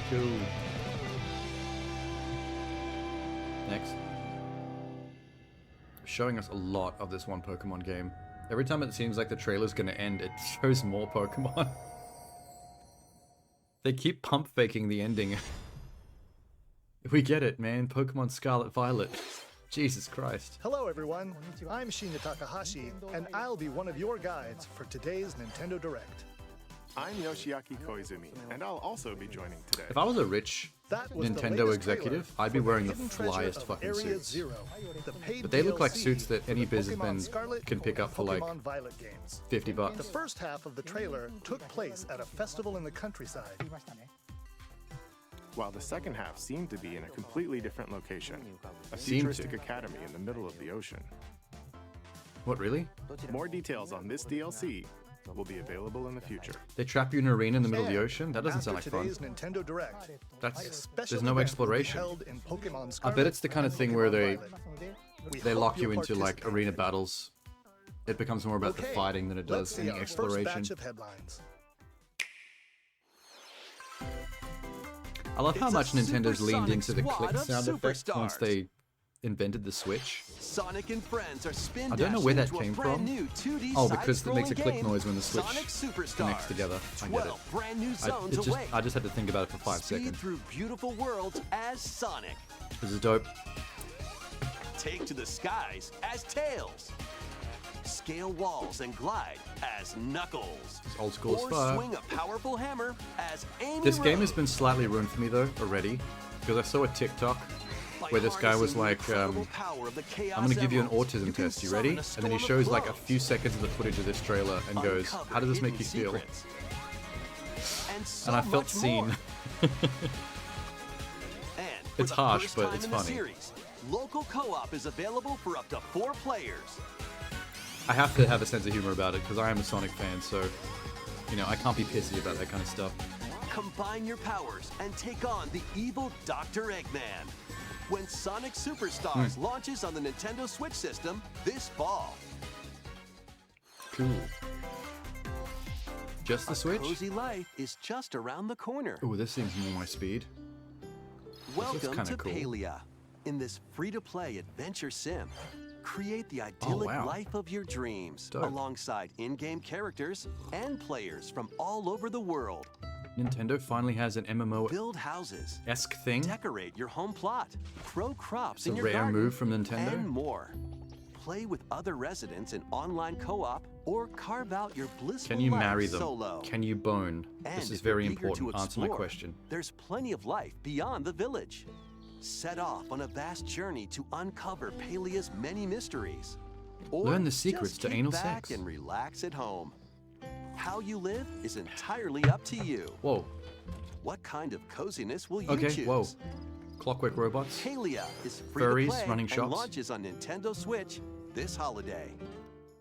Cool. Next. Showing us a lot of this one Pokemon game. Every time it seems like the trailer's gonna end, it shows more Pokemon. They keep pump faking the ending. We get it, man. Pokemon Scarlet Violet. Jesus Christ. Hello everyone, I'm Shinya Takahashi, and I'll be one of your guides for today's Nintendo Direct. I'm Yoshiaki Koizumi, and I'll also be joining today. If I was a rich That was the Nintendo latest executive, trailer I'd be for wearing the Hidden Treasure flyest of fucking Area suits. Zero, the paid But they look like DLC suits that any for the businessman Pokemon Scarlet can pick or up for like Pokemon Violet games. $50. The first half of the trailer took place at a festival in the countryside. While the second half seemed to be in a completely different location, a Seemed futuristic to. academy in the middle of the ocean. What, really? More details on this DLC will be available in the future. They trap you in an arena in the middle of the ocean? That doesn't After sound like fun. today's Nintendo Direct, That's a special there's no event will be exploration. held in Pokemon I Scarlet bet it's the kind of and thing where Pokemon Violet. We they hope lock you you'll into like participate. arena battles. It becomes more about the Okay, fighting than it let's does see any our first exploration. batch of headlines. I love how It's a much Nintendo's leaned supersonic into the squad click of sound effect once superstars. they invented the Switch. Sonic and friends are spin I don't know where that dashing came into a brand from. new 2D Oh, because it makes a side-scrolling click game, noise when the Switch Sonic Superstars. connects together. I get it. 12 brand new zones it just, away. I just had to think about it for 5 Speed seconds. through beautiful worlds as Sonic. This is dope. Take to the skies as Tails. Scale walls and glide as Knuckles. It's old school or as fuck. swing a powerful hammer as Amy This game Rose. has been slightly ruined for me though already, because I saw a TikTok where this guy was like, I'm gonna give you an autism test, you ready? And then he shows like a few seconds of the footage of this trailer and goes, how does this make you feel? And I felt seen. It's harsh, but it's funny. Series, local co-op is available for up to 4 players. I have to have a sense of humor about it because I am a Sonic fan, so, you know, I can't be pissy about that kind of stuff. Combine your powers and take on the evil Dr. Eggman when Sonic Superstars launches on the Nintendo Switch system this fall. Cool. Just the Switch? Cozy life is just around the corner. Ooh, this seems more my speed. Welcome kinda to cool. Palia. In this free-to-play adventure sim, create the idyllic wow. life of your dreams Dope. alongside in-game characters and players from all over the world. Nintendo finally has an MMO-esque Build houses, thing. decorate your home plot, grow crops It's a in your rare garden, move from Nintendo. and more. Play with other residents in online co-op or carve out your blissful Can you life marry them? solo. Can you bone? And This is if you're very eager to important. Answer my explore, question. There's plenty of life beyond the village. Set off on a vast journey to uncover Palia's many mysteries. Or Learn the secrets just to kick anal back sex. and relax at home. How you live is entirely up to you. Whoa. What kind of coziness will you Okay, choose? whoa. Clockwork robots. Palia is free Furries to play running and shops. launches on Nintendo Switch this holiday.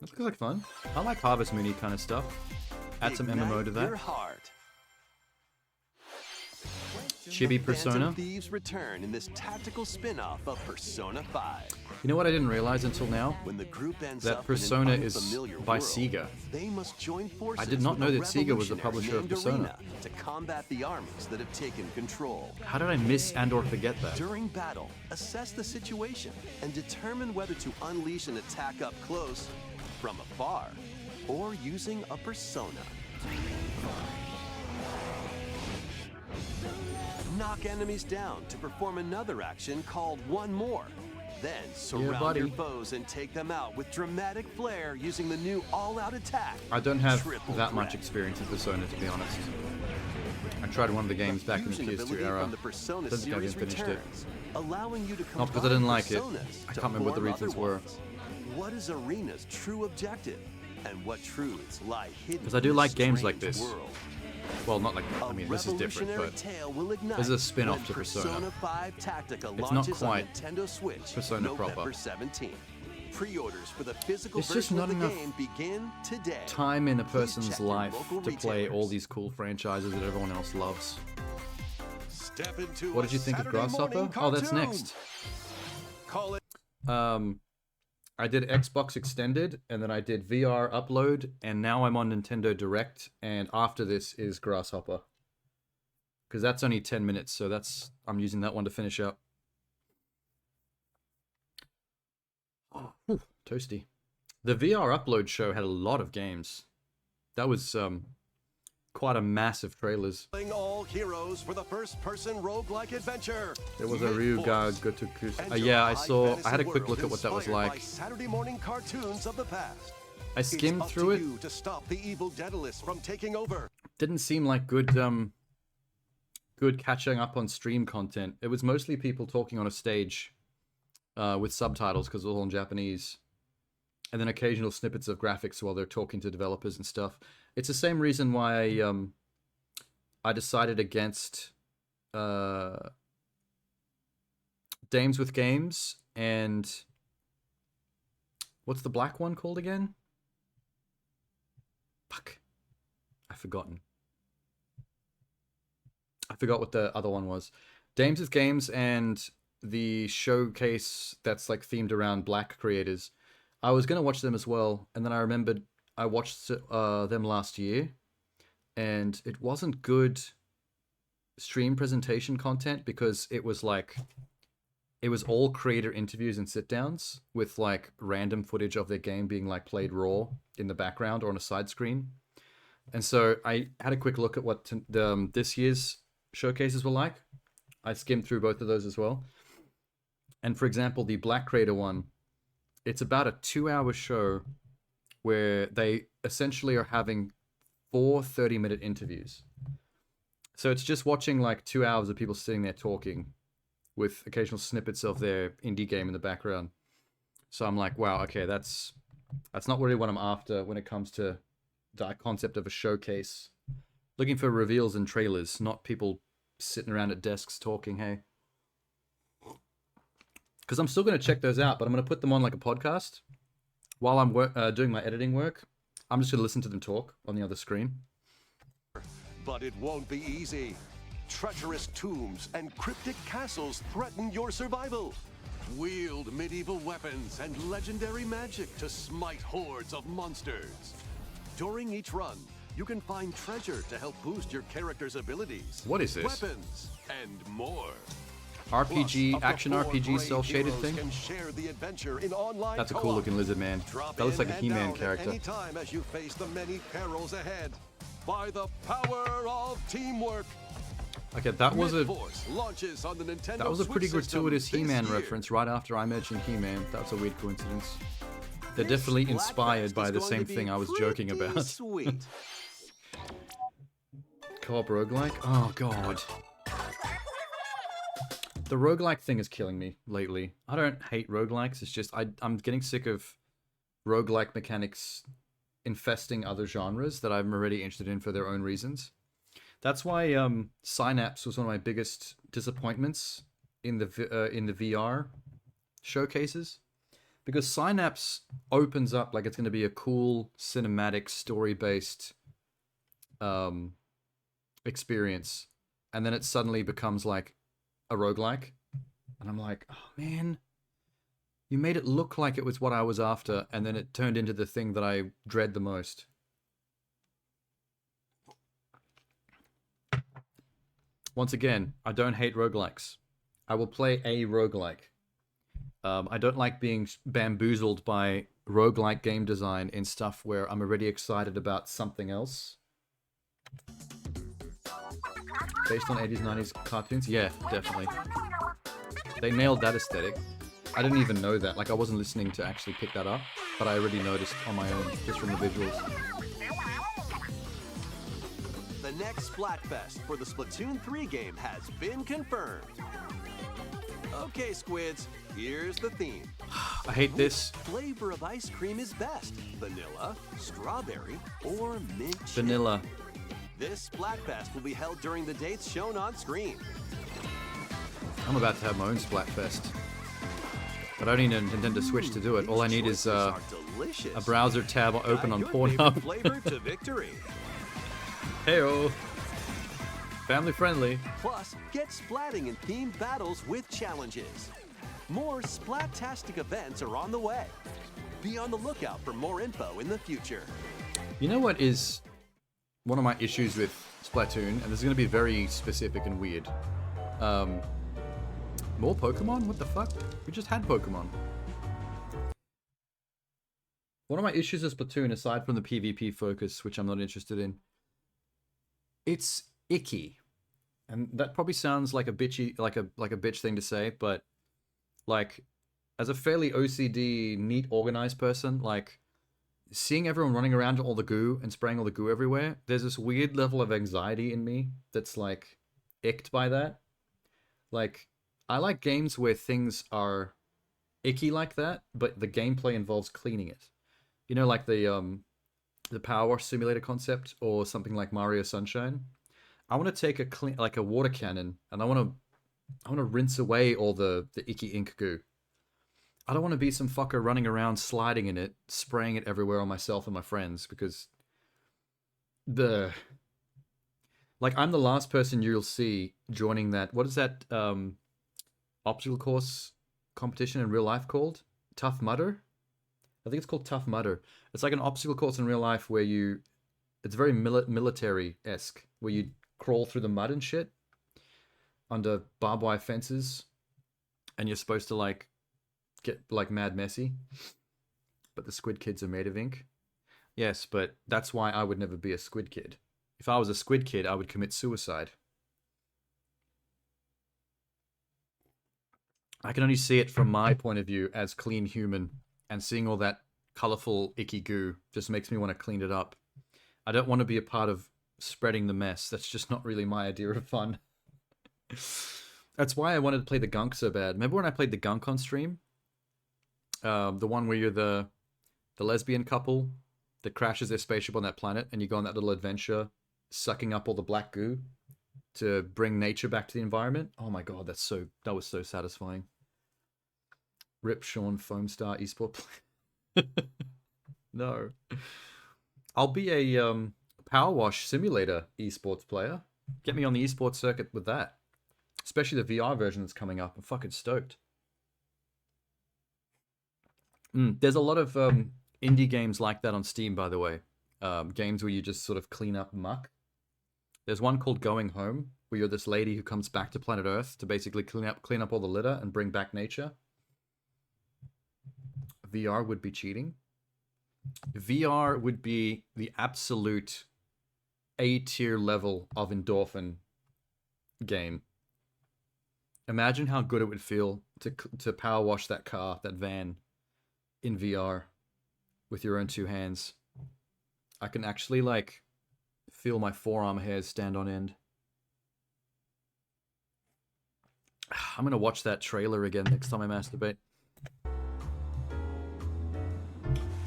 That looks like fun. I like Harvest Moon kind of stuff. Add some MMO to Ignite that. your heart. Chibi Persona. Phantom Thieves return in this tactical spin-off of Persona 5. You know what I didn't realize until now? When the group ends That up Persona in an is unfamiliar by world, Sega. They must join forces I did not with know a that Sega was the revolutionary publisher of named Persona. Arena to combat the armies that have taken control. How did I miss and/or forget that? During battle, assess the situation and determine whether to unleash an attack up close, from afar, or using a persona. Knock enemies down to perform another action called One More. Then surround buddy. your foes and take them out with dramatic flair using the new all-out attack. I don't have Triple that much Threat. experience in Persona, to be honest. I tried one of the games back in the Fusion PS2 ability era. from the Persona Don't think I even series finished it. returns, allowing you to Not because I combine didn't like it. personas I to can't remember what the form reasons other were. ones. What is Arena's true objective, and what truths lie hidden? Because I do in like this games like strange this. world? Well, not like, I mean, this is different, but this is a spin-off to Persona. 5 Tactica It's not launches on quite Nintendo Switch Persona November proper. 17th. Pre-orders for the physical It's just version not of the enough game begin today. time in a Please person's check your life local to play all retailers. these cool franchises that everyone else loves. Step into What did you think of Saturday Grasshopper? morning Oh, that's cartoon. next. Call it I did Xbox Extended, and then I did VR Upload, and now I'm on Nintendo Direct, and after this is Grasshopper. Because that's only 10 minutes, so I'm using that one to finish up. Whew, toasty. The VR Upload show had a lot of games. That was quite a massive trailers. all heroes for the first-person roguelike adventure. There was a Make Ryuga Force. Gotoku. Enter Yeah, a I saw. I had a high quick look fantasy at what that was world inspired by like. Saturday morning cartoons of the past. I skimmed It's up through to it. you to stop the evil Daedalus from taking over. Didn't seem like good catching up on stream content. It was mostly people talking on a stage with subtitles because it was all in Japanese, and then occasional snippets of graphics while they're talking to developers and stuff. It's the same reason why I decided against Dames with Games and what's the black one called again? Fuck. I've forgotten. I forgot what the other one was. Dames with Games and the showcase that's like themed around black creators. I was going to watch them as well, and then I remembered I watched them last year, and it wasn't good stream presentation content because it was all creator interviews and sit downs with like random footage of their game being like played raw in the background or on a side screen. And so I had a quick look at what this year's showcases were like. I skimmed through both of those as well. And for example, the Black Creator one, it's about a 2-hour show where they essentially are having 4 30-minute interviews. So it's just watching like 2 hours of people sitting there talking with occasional snippets of their indie game in the background. So I'm like, wow, okay, that's not really what I'm after when it comes to the concept of a showcase. Looking for reveals and trailers, not people sitting around at desks talking, hey. Because I'm still going to check those out, but I'm going to put them on like a podcast while I'm doing my editing work. I'm just going to listen to them talk on the other screen. But it won't be easy. Treacherous tombs and cryptic castles threaten your survival. Wield medieval weapons and legendary magic to smite hordes of monsters. During each run, you can find treasure to help boost your character's abilities. What is this? Weapons and more. RPG, Plus, up to action 4 RPG, brave cell-shaded heroes thing? can share the adventure in online That's a co-op. cool looking lizard man. Drop That looks in like a and He-Man out at character. any time as you face the many perils ahead. By the power of teamwork. Okay, that was a Mid-Force launches on the Nintendo that was a pretty Switch system gratuitous this He-Man year. reference right after I mentioned He-Man. That's a weird coincidence. They're definitely inspired by the same thing I was joking about. Sweet. Co-op roguelike? Oh god. The roguelike thing is killing me lately. I don't hate roguelikes, it's just I'm getting sick of roguelike mechanics infesting other genres that I'm already interested in for their own reasons. That's why Synapse was one of my biggest disappointments in the VR showcases, because Synapse opens up like it's going to be a cool cinematic story-based experience, and then it suddenly becomes like a roguelike, and I'm like, oh man, you made it look like it was what I was after, and then it turned into the thing that I dread the most. Once again, I don't hate roguelikes. I will play a roguelike. I don't like being bamboozled by roguelike game design in stuff where I'm already excited about something else. Based on 80s, 90s cartoons? Yeah, definitely. They nailed that aesthetic. I didn't even know that. Like, I wasn't listening to actually pick that up, but I already noticed on my own, just from the visuals. The next Splatfest for the Splatoon 3 game has been confirmed. Okay, Squids, here's the theme. I hate this. Which flavor of ice cream is best? Vanilla, strawberry, or mint chip? Vanilla. This Splatfest will be held during the dates shown on screen. I'm about to have my own Splatfest. But I don't need a Nintendo Switch to do it. All I need is a browser tab open on Pornhub. Flavor to victory. Heyo. Family friendly. Plus, get splatting in themed battles with challenges. More Splat-tastic events are on the way. Be on the lookout for more info in the future. You know what is one of my issues with Splatoon, and this is going to be very specific and weird. More Pokemon? What the fuck? We just had Pokemon. One of my issues with Splatoon, aside from the PvP focus, which I'm not interested in, it's icky. And that probably sounds like a bitchy, like a bitch thing to say, but like, as a fairly OCD, neat, organized person, like, seeing everyone running around all the goo and spraying all the goo everywhere, there's this weird level of anxiety in me that's, like, icked by that. Like, I like games where things are icky like that, but the gameplay involves cleaning it. You know, like the Power Wash Simulator concept, or something like Mario Sunshine. I want to take a water cannon, and I want to rinse away all the icky ink goo. I don't want to be some fucker running around sliding in it, spraying it everywhere on myself and my friends, because like, I'm the last person you'll see joining that. What is that obstacle course competition in real life called? Tough Mudder? I think it's called Tough Mudder. It's like an obstacle course in real life where it's very military-esque, where you crawl through the mud and shit under barbed wire fences, and you're supposed to, like, get, like, mad messy. But the squid kids are made of ink. Yes, but that's why I would never be a squid kid. If I was a squid kid, I would commit suicide. I can only see it from my point of view as clean human, and seeing all that colorful, icky goo just makes me want to clean it up. I don't want to be a part of spreading the mess. That's just not really my idea of fun. That's why I wanted to play the Gunk so bad. Remember when I played the Gunk on stream? The one where you're the lesbian couple that crashes their spaceship on that planet, and you go on that little adventure, sucking up all the black goo to bring nature back to the environment. Oh my god, that was so satisfying. Rip Sean Foamstar esport player. No. I'll be a Power Wash Simulator esports player. Get me on the esports circuit with that. Especially the VR version that's coming up. I'm fucking stoked. There's a lot of indie games like that on Steam, by the way. Games where you just sort of clean up muck. There's one called Going Home, where you're this lady who comes back to planet Earth to basically clean up all the litter and bring back nature. VR would be cheating. VR would be the absolute A-tier level of endorphin game. Imagine how good it would feel to power wash that car, that van, in VR with your own two hands. I can actually, like, feel my forearm hairs stand on end. I'm gonna watch that trailer again next time I masturbate.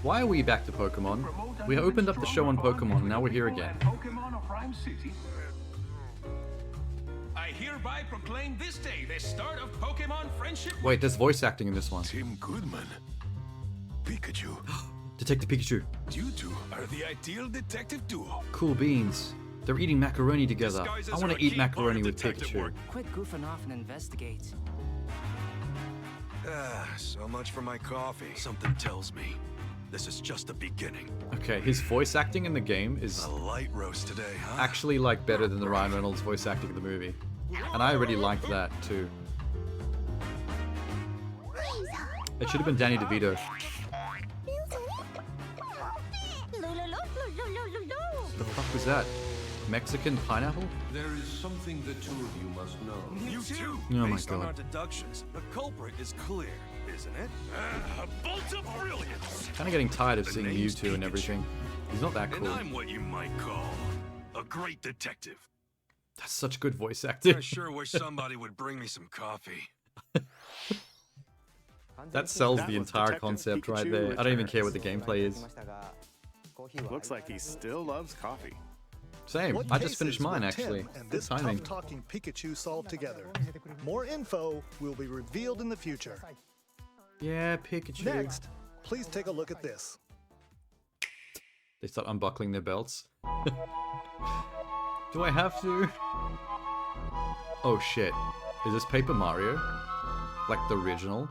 Why are we back to Pokemon? We opened up the show on Pokemon, and now we're here again. Pokemon of Rhyme City. I hereby proclaim this day the start of Pokemon Friendship. Wait, there's voice acting in this one. Tim Goodman. Pikachu. Detective Pikachu. You two are the ideal detective duo. Cool beans. They're eating macaroni together. I want to eat macaroni with Pikachu. Quit goofing off and investigate. So much for my coffee. Something tells me this is just the beginning. Okay, his voice acting in the game is a light roast today, huh? Actually, like, better than the Ryan Reynolds voice acting in the movie. And I already liked that, too. It should have been Danny DeVito. The fuck was that? Mexican pineapple? There is something the two of you must know. You too. Oh my Based on our god. deductions, the culprit is clear, isn't it? A bolt of brilliance. Kind of getting tired of The seeing name's Mewtwo and everything. He's not that And cool. I'm what you might call a great detective. That's such good voice acting. I sure wish somebody would bring me some coffee. That sells That the was entire Detective concept right Pikachu there. I don't even returns. care what the gameplay is. Looks like he still loves coffee. Same. What I just finished cases mine, will Tim actually. and Good this timing. tough-talking Pikachu solve together. More info will be revealed in the future. Yeah, Pikachu. Next, please take a look at this. They start unbuckling their belts. Do I have to? Oh shit. Is this Paper Mario? Like the original?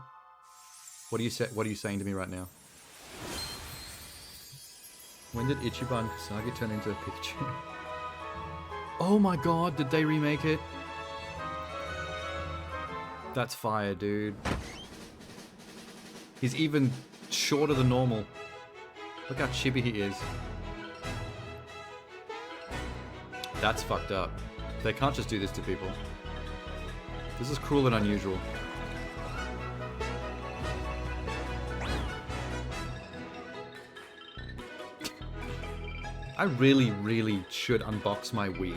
What are you saying to me right now? When did Ichiban Kasagi turn into a Pikachu? Oh my god, did they remake it? That's fire, dude. He's even shorter than normal. Look how chibi he is. That's fucked up. They can't just do this to people. This is cruel and unusual. I really, really should unbox my Wii.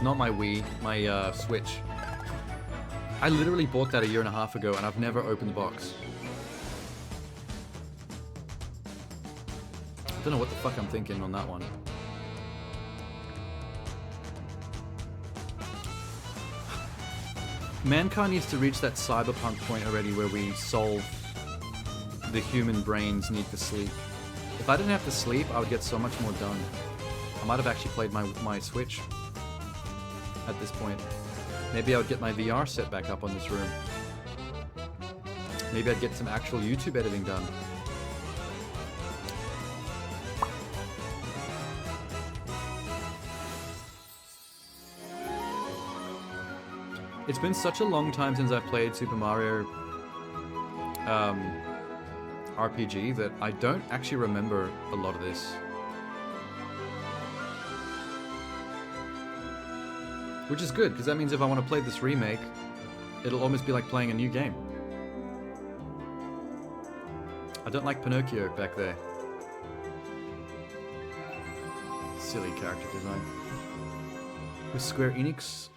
Not my Wii, my Switch. I literally bought that a year and a half ago and I've never opened the box. I don't know what the fuck I'm thinking on that one. Mankind needs to reach that cyberpunk point already where we solve the human brain's need for sleep. If I didn't have to sleep, I would get so much more done. I might have actually played my Switch at this point. Maybe I would get my VR set back up on this room. Maybe I'd get some actual YouTube editing done. It's been such a long time since I've played Super Mario RPG that I don't actually remember a lot of this. Which is good, because that means if I want to play this remake, it'll almost be like playing a new game. I don't like Pinocchio back there. Silly character design. With Square Enix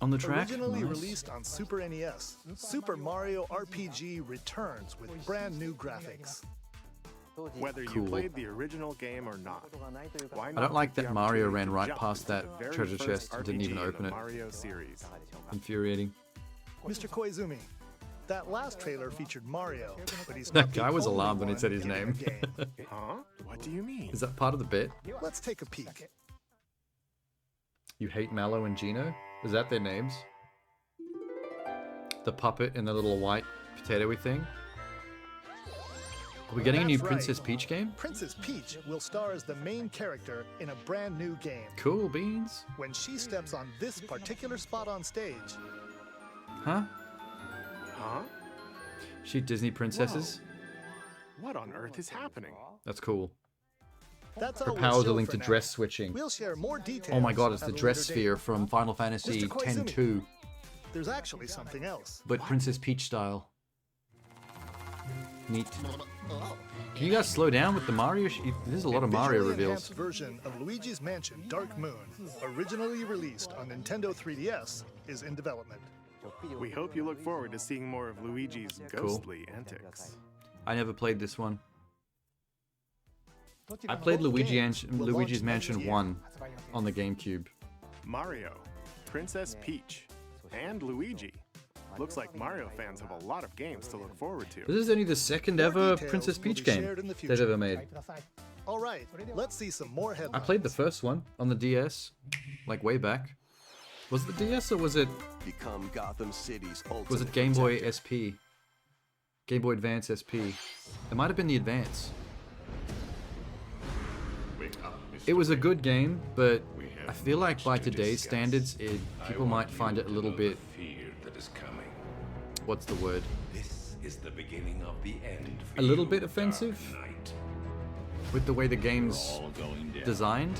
on the track. Originally Nice. released on Super NES, Super Mario RPG returns with brand new graphics. Whether Cool. you played the original game or not, why I not don't like take the that Mario opportunity ran to right jump past into that the very treasure first chest and didn't even RPG in open the it. Mario series. Infuriating. Mr. Koizumi, that last trailer featured Mario, but he's That not the guy was only alarmed when he one said his in the name. game. Huh? What do you mean? Is that part of the bit? Let's take a peek. You hate Mallow and Gino? Is that their names? The puppet and the little white potato-y thing? Are we getting a new That's right. Princess Peach game? Princess Peach will star as the main character in a brand new game. Cool beans. When she steps on this particular spot on stage, Huh? Huh? She Disney princesses? What on earth is happening? That's cool. that's Her all we'll powers show are linked for to now. dress switching. We'll share more details. Oh my god, it's at the a dress later sphere date. from Final Fantasy Mr. Koizumi. X-2, There's actually something else. but Princess Peach style. Neat. Can you guys slow down with the Mario? There's a lot of Mario Visually reveals. enhanced version of Luigi's Mansion Dark Moon, originally released on Nintendo 3DS, is in development. We hope you look forward to seeing more of Luigi's Cool. ghostly antics. I never played this one. I played Luigi's Mansion 1 on the GameCube. Mario, Princess Peach, and Luigi. Looks like Mario fans have a lot of games to look forward to. This is only the second More ever details Princess will Peach be game shared in the they've future. ever made. All right, let's see some more I headlines. played the first one on the DS, like way back. Was it the DS or was it Become Gotham City's ultimate was it Game Boy protector. SP? Game Boy Advance SP. It might have been the Advance. It was a good game, but I feel like by today's standards, people might find it a little bit. Fear that is coming. What's the word? This is the beginning of the end. A little bit offensive Night. with the way the game's all going down. designed.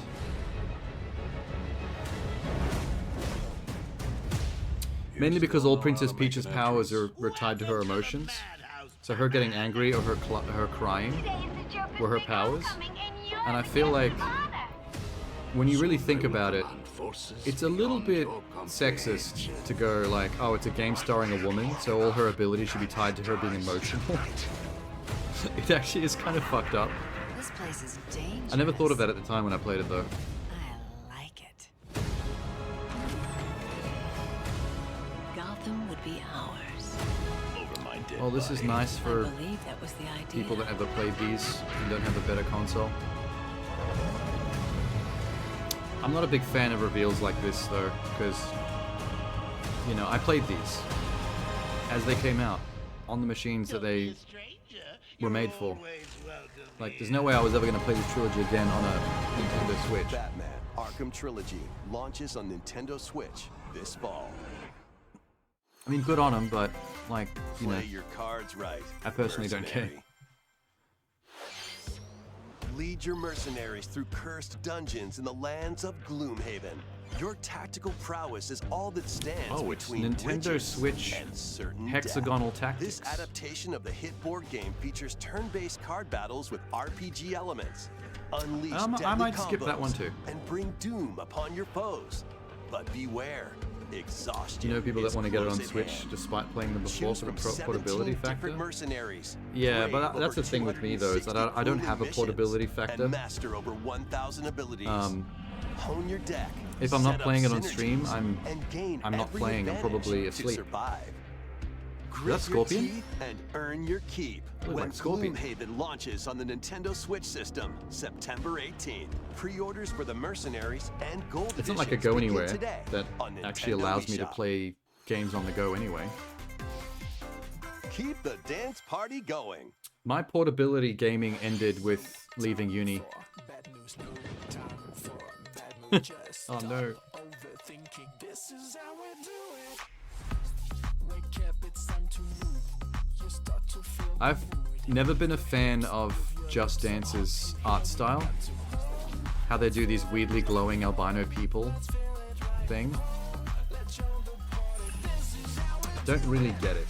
Mainly because all Princess Peach's powers are tied to her emotions. So her getting angry or her crying were her powers. And I feel like when you really think about it, it's a little bit sexist to go like, oh, it's a game starring a woman, so all her abilities should be tied to her being emotional. It actually is kind of fucked up. This place is dangerous. I never thought of that at the time when I played it though. kingdom would be ours. Over my dead Well, this is body. nice for I believe that was the idea. people that never played these and don't have a better console. I'm not a big fan of reveals like this though, because, you know, I played these as they came out on the machines that they were made for. Like, there's no way I was ever going to play this trilogy again on a Nintendo Switch. Batman Arkham Trilogy launches on Nintendo Switch this fall. I mean, good on them, but, like, you know, Play your cards right. I personally don't care. mercenary. Lead your mercenaries through cursed dungeons in the lands of Gloomhaven. Your tactical prowess is all that stands Oh, it's between Nintendo riches Switch and certain hexagonal death. tactics. This adaptation of the hit board game features turn-based card battles with RPG elements. Unleash I deadly might skip that combos one too. and bring doom upon your foes. But beware, exhaustion. You know people that is want to get it on close at Switch hand. despite playing them before Choose for the from 17 portability factor? different mercenaries. Yeah, Brave but that's over the thing with me though, is that I don't have a missions, portability factor. And master over 1,000 abilities. Hone your deck. If I'm not set up playing it on synergies, stream, and gain I'm not every playing, I'm advantage probably to asleep. survive. Is that Grit Scorpion? your teeth and earn your keep Looks when like Scorpion. Gloomhaven launches on the Nintendo Switch system September 18th. Pre-orders for the Mercenaries and Gold It's not like a editions go begin anywhere today that on actually Nintendo allows me to eShop. play games on the go anyway. Keep the dance party going. My portability gaming ended with leaving uni. Oh no. I've never been a fan of Just Dance's art style. How they do these weirdly glowing albino people thing. Don't really get it.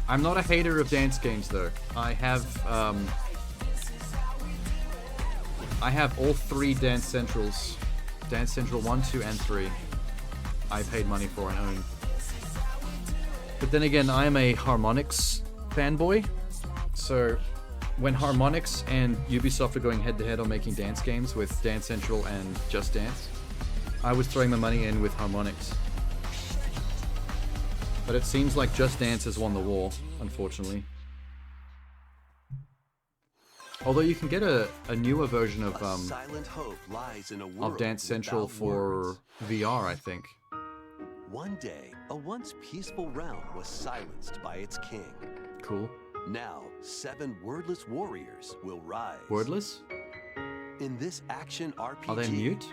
I'm not a hater of dance games though. I have all 3 Dance Centrals. Dance Central 1, 2, and 3. I paid money for and own. But then again, I am a Harmonix fanboy. So when Harmonix and Ubisoft are going head to head on making dance games with Dance Central and Just Dance, I was throwing my money in with Harmonix. But it seems like Just Dance has won the war, unfortunately. Although you can get a newer version of Silent hope lies in a world Dance Central without for words. VR, I think. One day, a once peaceful realm was silenced by its king. Cool. Now, 7 wordless warriors will rise. Wordless? In this action RPG, Are they mute?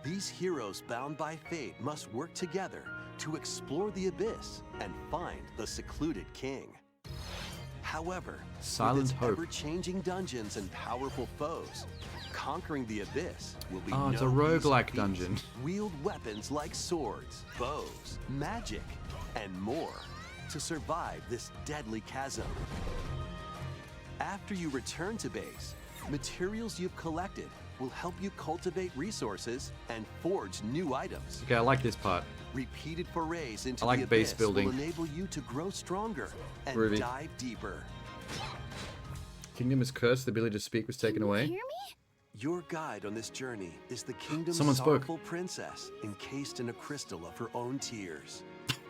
these heroes bound by fate must work together to explore the abyss and find the secluded king. However, Silent with its hope. ever-changing dungeons and powerful foes, conquering the abyss will be Oh, it's a no easy roguelike feat. dungeon. Wield weapons like swords, bows, magic, and more to survive this deadly chasm. After you return to base, materials you've collected will help you cultivate resources and forge new items. Okay, I like this part. Repeated forays into I like the base abyss building. will enable you to grow stronger and Groovy. dive deeper. Kingdom is cursed, the ability to speak was taken away. Your guide on this journey is the kingdom's Someone spoke. sorrowful princess, encased in a crystal of her own tears.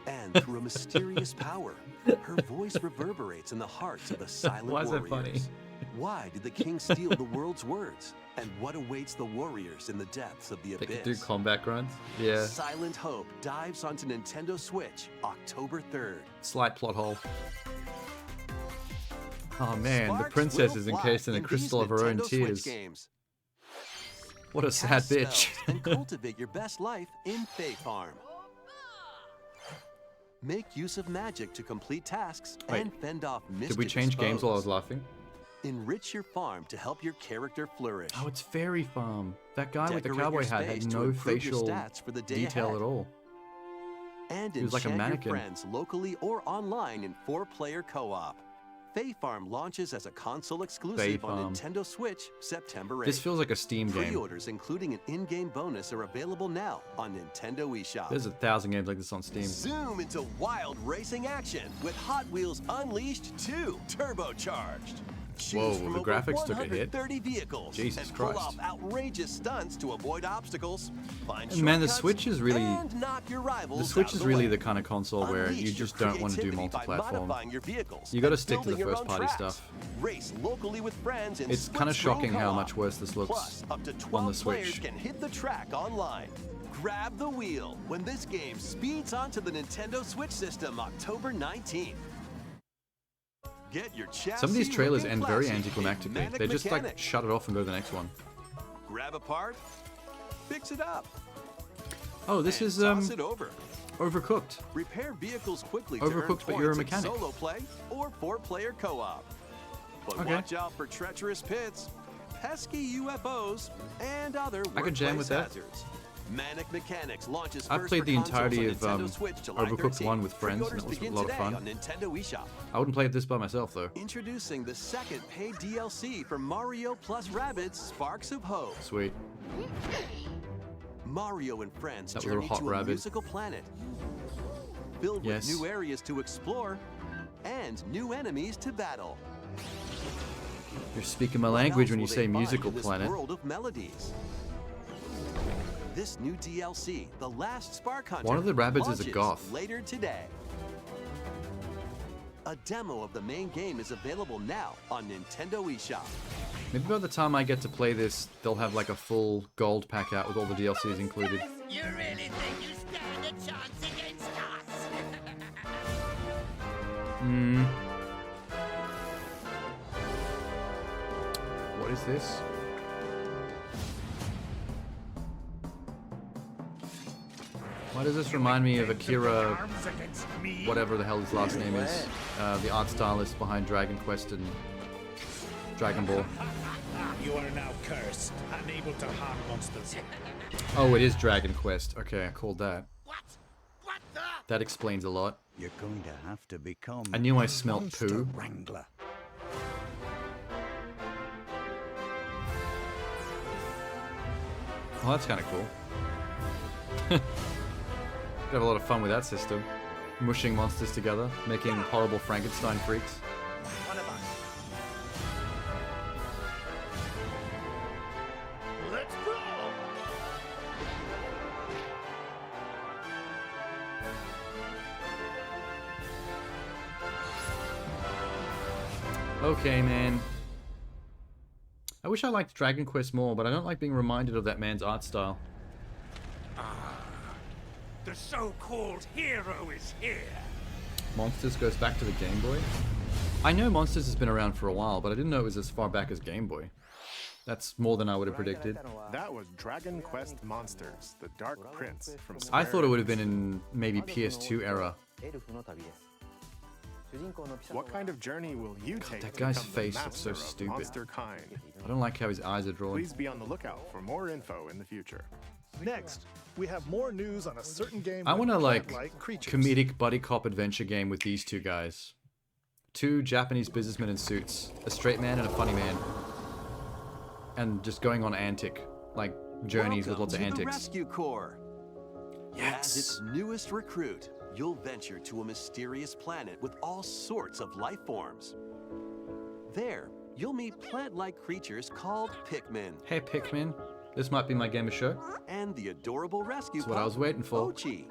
And through a mysterious power, her voice reverberates in the hearts of the silent Why is warriors. that funny? Why did the king steal the world's words? And what awaits the warriors in the depths of the They abyss? could do combat grunts. Yeah. Silent Hope dives onto Nintendo Switch October 3rd. Slight plot hole. Oh man, the Sparks princess will is fly encased in a in these crystal of her own Nintendo Switch tears. games. What a sad Cast bitch. spells and cultivate your best life in Fae Farm. Make use of magic to complete tasks Wait, and fend off Did we mischievous change games while I foes. was laughing? Enrich your farm to help your character flourish. Oh, it's Fairy Farm. That guy with the Decorate cowboy your hat space had to no improve your facial stats for the day detail ahead. at all. And He was like a enchant mannequin. your friends locally or online in 4-player co-op. Fae Farm launches as a console exclusive on Farm. Nintendo Switch September 8th. This feels like a Steam game. Pre-orders, including an in-game bonus, are available now on Nintendo eShop. There's 1,000 games like this on Steam. Zoom into wild racing action with Hot Wheels Unleashed 2 Turbocharged. Choose Whoa, from the over graphics took a hit. 130 vehicles Jesus and pull Christ. off outrageous stunts to avoid obstacles. Find And man, the shortcuts, Switch is really and knock your rivals the Switch out is of really way. the kind of console where you Unleash just your don't want to do creativity by multi-platform. modifying your vehicles You got to and stick to the building your own first-party tracks. stuff. Race locally with friends in It's kind of split-scroll shocking how co-op. much worse this looks Plus, up to on 12 the players Switch. can hit the track online. Grab the wheel when this game speeds onto the Nintendo Switch system October 19th. Get your Some of these chassis trailers looking end very classy in anticlimactically. Manic They just like Mechanics. shut it off and go to the next one. Grab a part, fix it up, Oh, this and is toss it over. Overcooked. Repair vehicles quickly Overcooked, to earn but you're a points in mechanic. solo play or 4-player co-op. But Okay. watch out for treacherous pits, pesky UFOs, and other I could jam with workplace that. hazards. Manic Mechanics launches I've first played for the consoles entirety on of Nintendo Switch July Overcooked 13th. 1 with friends, and Pre-orders that was a begin lot of today fun. on Nintendo eShop. I wouldn't play this by myself though. Introducing the second paid DLC for Mario plus Rabbids Sparks of Hope. Sweet. Mario and friends That little journey hot to a rabbit. musical planet filled Yes. with new areas to explore and new enemies to battle. You're speaking my What language else when you will they say find musical in this planet. world of melodies? This new DLC, The Last Spark Hunter, One of the rabbits is a launches goth. later today. A demo of the main game is available now on Nintendo eShop. Maybe by the time I get to play this, they'll have like a full gold pack out with all the DLCs included. You really think you stand a chance against us? Hmm. What is this? Why does this remind me of Akira, whatever the hell his last name is, the art stylist behind Dragon Quest and Dragon Ball? You are now cursed, unable to harm monsters. Oh, it is Dragon Quest. Okay, I called that. That explains a lot. You're going to have to become I knew I smelled Monster poo. Wrangler. Oh, that's kind of cool. Could have a lot of fun with that system. Mushing monsters together, making horrible Frankenstein freaks. Let's go! Okay, man. I wish I liked Dragon Quest more, but I don't like being reminded of that man's art style. The so-called hero is here. Monsters goes back to the Game Boy? I know Monsters has been around for a while, but I didn't know it was as far back as Game Boy. That's more than I would have predicted. That was Dragon Quest Monsters, the Dark Prince from Square I thought it would have been in maybe PS2 era. What kind of journey will you take that to guy's become the face looks master so of stupid. monster kind? I don't like how his eyes are drawn. Please be on the lookout for more info in the future. Next, we have more news on a certain game. I with want a plant-like creatures. comedic buddy cop adventure game with these two guys. Two Japanese businessmen in suits, a straight man and a funny man. And just going on antic, like journeys with lots of Welcome to the antics. Rescue Corps. As its newest recruit, you'll venture to a mysterious planet with all sorts of life forms. There, you'll meet plant-like creatures called Pikmin. Hey Pikmin, this might be my game of show. And the adorable rescue That's what I pup, was waiting for. Ochi.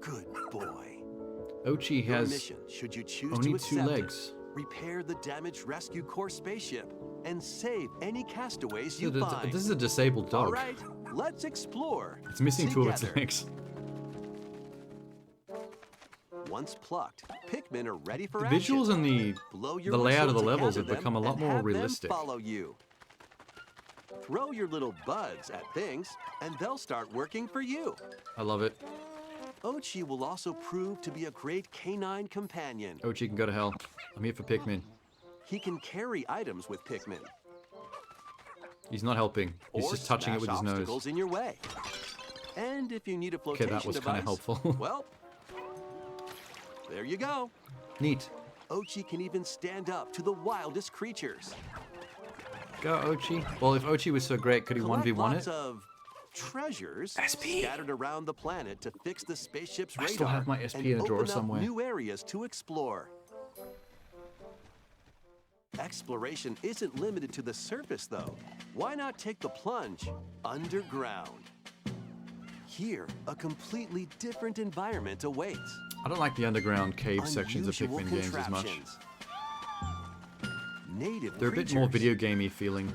Good boy. Ochi Your has mission, should you choose only to two accept legs. it, repair the damaged Rescue Corps spaceship and save any castaways you find. This is a disabled dog. All right, let's explore. It's missing two of its together. legs. Once plucked, Pikmin are ready for The action. visuals and Blow your the layout of the whistle to levels gather have become a them lot and more have them realistic. Follow you. Throw your little buds at things, and they'll start working for you. I love it. Ochi will also prove to be a great canine companion. Ochi can go to hell. I'm here for Pikmin. He can carry items with Pikmin, He's not helping. He's or just touching it with smash his nose. obstacles in your way. And if you need a Okay, flotation that was kind of device, helpful. well, there you go. Neat. Ochi can even stand up to the wildest creatures. Go Ochi. Well, if Ochi was so great, could he Collect 1v1 lots it? of treasures scattered around the planet to fix the spaceship's I radar still have my SP and in a drawer open up somewhere. new areas to explore. Exploration isn't limited to the surface, though. Why not take the plunge underground? Here, a completely different environment awaits. I don't like the underground cave sections of Pikmin games as much. Native They're a bit more video gamey feeling.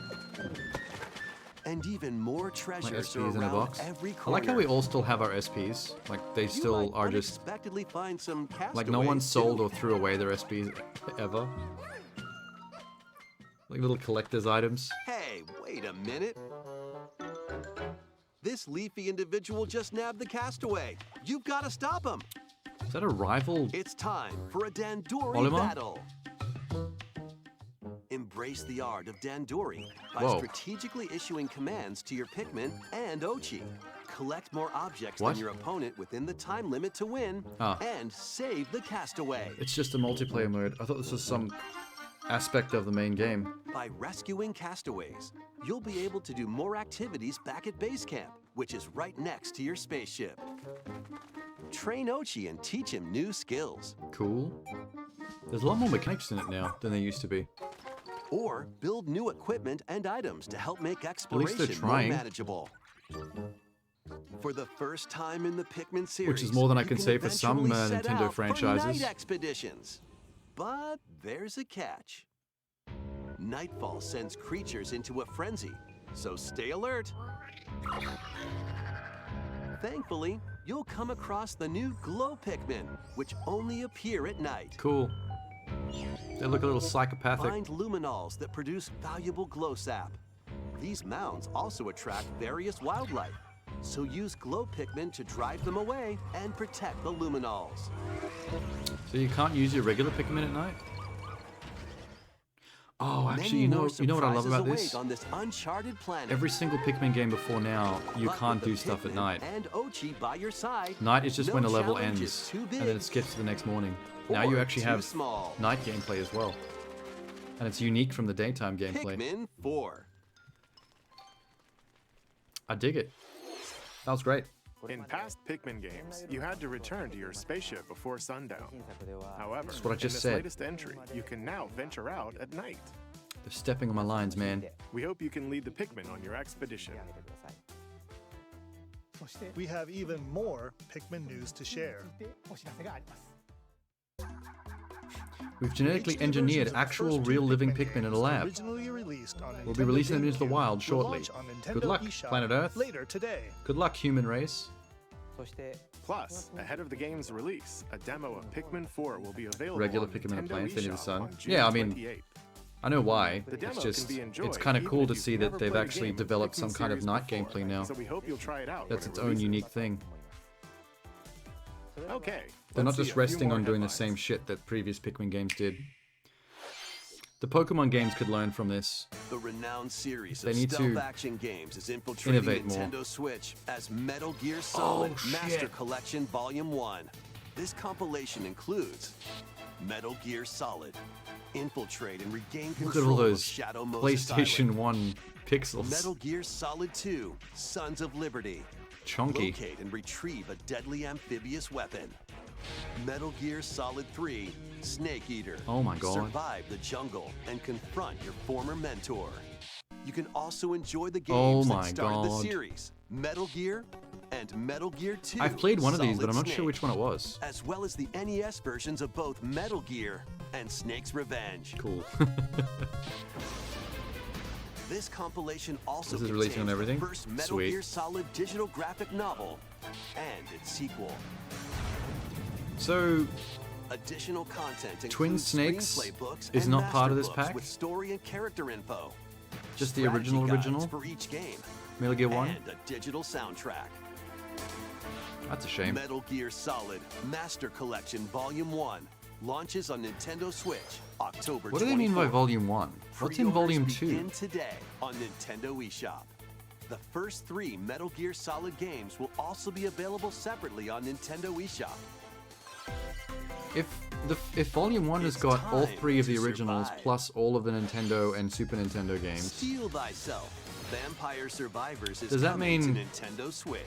And even more Like treasures SPs in a around box. every I corner. like how we all still have our SPs. Like they still are just Unexpectedly find some like no one castaways, sold too. or threw away their SPs ever. Like little collector's items. Hey, wait a minute. This leafy individual just nabbed the castaway. You've got to stop him. Is that a rival? It's time for a Dandori Polymon? battle. Embrace the art of Dandori by Whoa. strategically issuing commands to your Pikmin and Ochi. Collect more objects What? than your opponent within the time limit to win, Ah. and save the castaway. It's just a multiplayer mode. I thought this was some aspect of the main game. By rescuing castaways, you'll be able to do more activities back at base camp, which is right next to your spaceship. Train Ochi and teach him new skills. Cool. There's a lot more mechanics in it now than there used to be. Or build new equipment and items to help make least they're exploration more trying. manageable. For the first time in the Pikmin series, Which is more than I you can say for some eventually set Nintendo out for franchises. night expeditions. But there's a catch. Nightfall sends creatures into a frenzy, so stay alert. Thankfully, you'll come across the new Glow Pikmin, which only appear at night. Cool. They look a little psychopathic. Find luminals that produce valuable glow sap. These mounds also attract various wildlife, so use Glow Pikmin to drive them away and protect the luminals. So you can't use your regular Pikmin at night? Oh, actually, you know what I love about this? On this uncharted planet. Every single Pikmin game before now, you But can't with do the stuff at Pikmin night. And Ochi by your side, Night is just no when a level challenge ends, is too and big then it skips to the next morning. Now or you actually too have small. night gameplay as well. And it's unique from the daytime gameplay. Pikmin 4. I dig it. That was great. In past Pikmin games, you had to return to your spaceship before sundown. However, That's what I just in this said. latest entry, you can now venture out at night. They're stepping on my lines, man. We hope you can lead the Pikmin on your expedition. We have even more Pikmin news to share. We've genetically HD engineered versions of the actual first two real living Pikmin Pikmin in a games, lab. originally released on We'll be Nintendo releasing them into the GameCube, wild will shortly. launch on Good Nintendo luck, eShop Planet Earth. later today. Good luck, human race. Plus, ahead of the game's release, a demo of Pikmin 4 will be available Regular on Pikmin and Nintendo Planet Into the eShop Sun. on June Yeah, I mean, 28th. I know why. The demo It's just, can be enjoyed it's kind of even cool if to you've see never that they've played a actually game of the developed Pikmin some kind of series night before, gameplay now. So we hope you'll try it out. That's when its it own releases. unique thing. Okay. They're not let's see just a few resting more on doing the headlines. same shit that previous Pikmin games did. The Pokemon games could learn from this. The renowned series They of need stealth to action games is infiltrating innovate more. Nintendo Switch as Metal Gear Solid Oh, Master shit. Collection Volume 1. This compilation includes Metal Gear Solid, infiltrate and regain Look control at all of those Shadow Moses PlayStation Island. 1 pixels. Metal Gear Solid 2, Sons of Liberty. Chunky. Locate and retrieve a deadly amphibious weapon. Metal Gear Solid 3, Snake Eater. Oh my God. Survive the jungle and confront your former mentor. You can also enjoy the Oh games my that started God. the series, Metal Gear and Metal Gear 2. I've played one of these, but Solid I'm not sure Snake, which one it was. as well as the NES versions of both Metal Gear and Snake's Revenge. Cool. This compilation also This is contains releasing on everything? the first Metal Sweet. Gear Solid digital graphic novel and its sequel. So, Additional content Twin includes Snakes screenplay books is and not part of master this books pack? with story and character info. Just the strategy guides original? for each game, Metal Gear 1? and a digital soundtrack. That's a shame. Metal Gear Solid Master Collection Volume 1 launches on Nintendo Switch October 24th. What do they mean by Volume 1? What's in Volume 2? Begin today on Nintendo eShop. The first 3 Metal Gear Solid games will also be available separately on Nintendo eShop. If Volume 1 has got all time 3 of the to originals survive. plus all of the Nintendo and Super Nintendo games, Steel Thyself, Vampire Survivors is Does that coming mean to Nintendo Switch.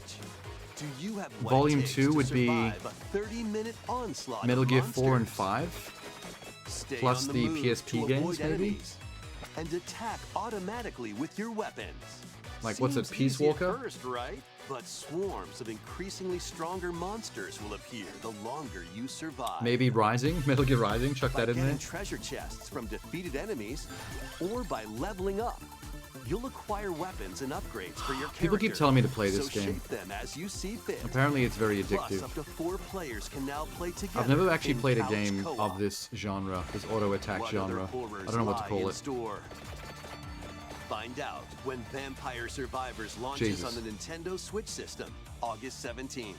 Do you have what Volume it takes 2 to would be survive a 30-minute onslaught Metal of Gear 4 and monsters? 5? Stay Plus on the the move PSP to games, avoid maybe? enemies, and attack automatically with your weapons. Like, what's it, Seems Peace easy at Walker? first, right? But swarms of increasingly stronger monsters will appear the longer you survive. Maybe Rising? Metal Gear Rising? Chuck By that in getting there. treasure chests from defeated enemies, or by leveling up. You'll acquire weapons and upgrades for your character. People keep telling me to play this so game. shape them as you see fit. Apparently it's very Plus, addictive. up to 4 players can now play together. I've never actually in played a couch game co-op. of this genre, this auto attack What genre. other horrors I don't know what to lie call in it. store? Find out when Vampire Survivors launches Jesus. on the Nintendo Switch system, August 17th.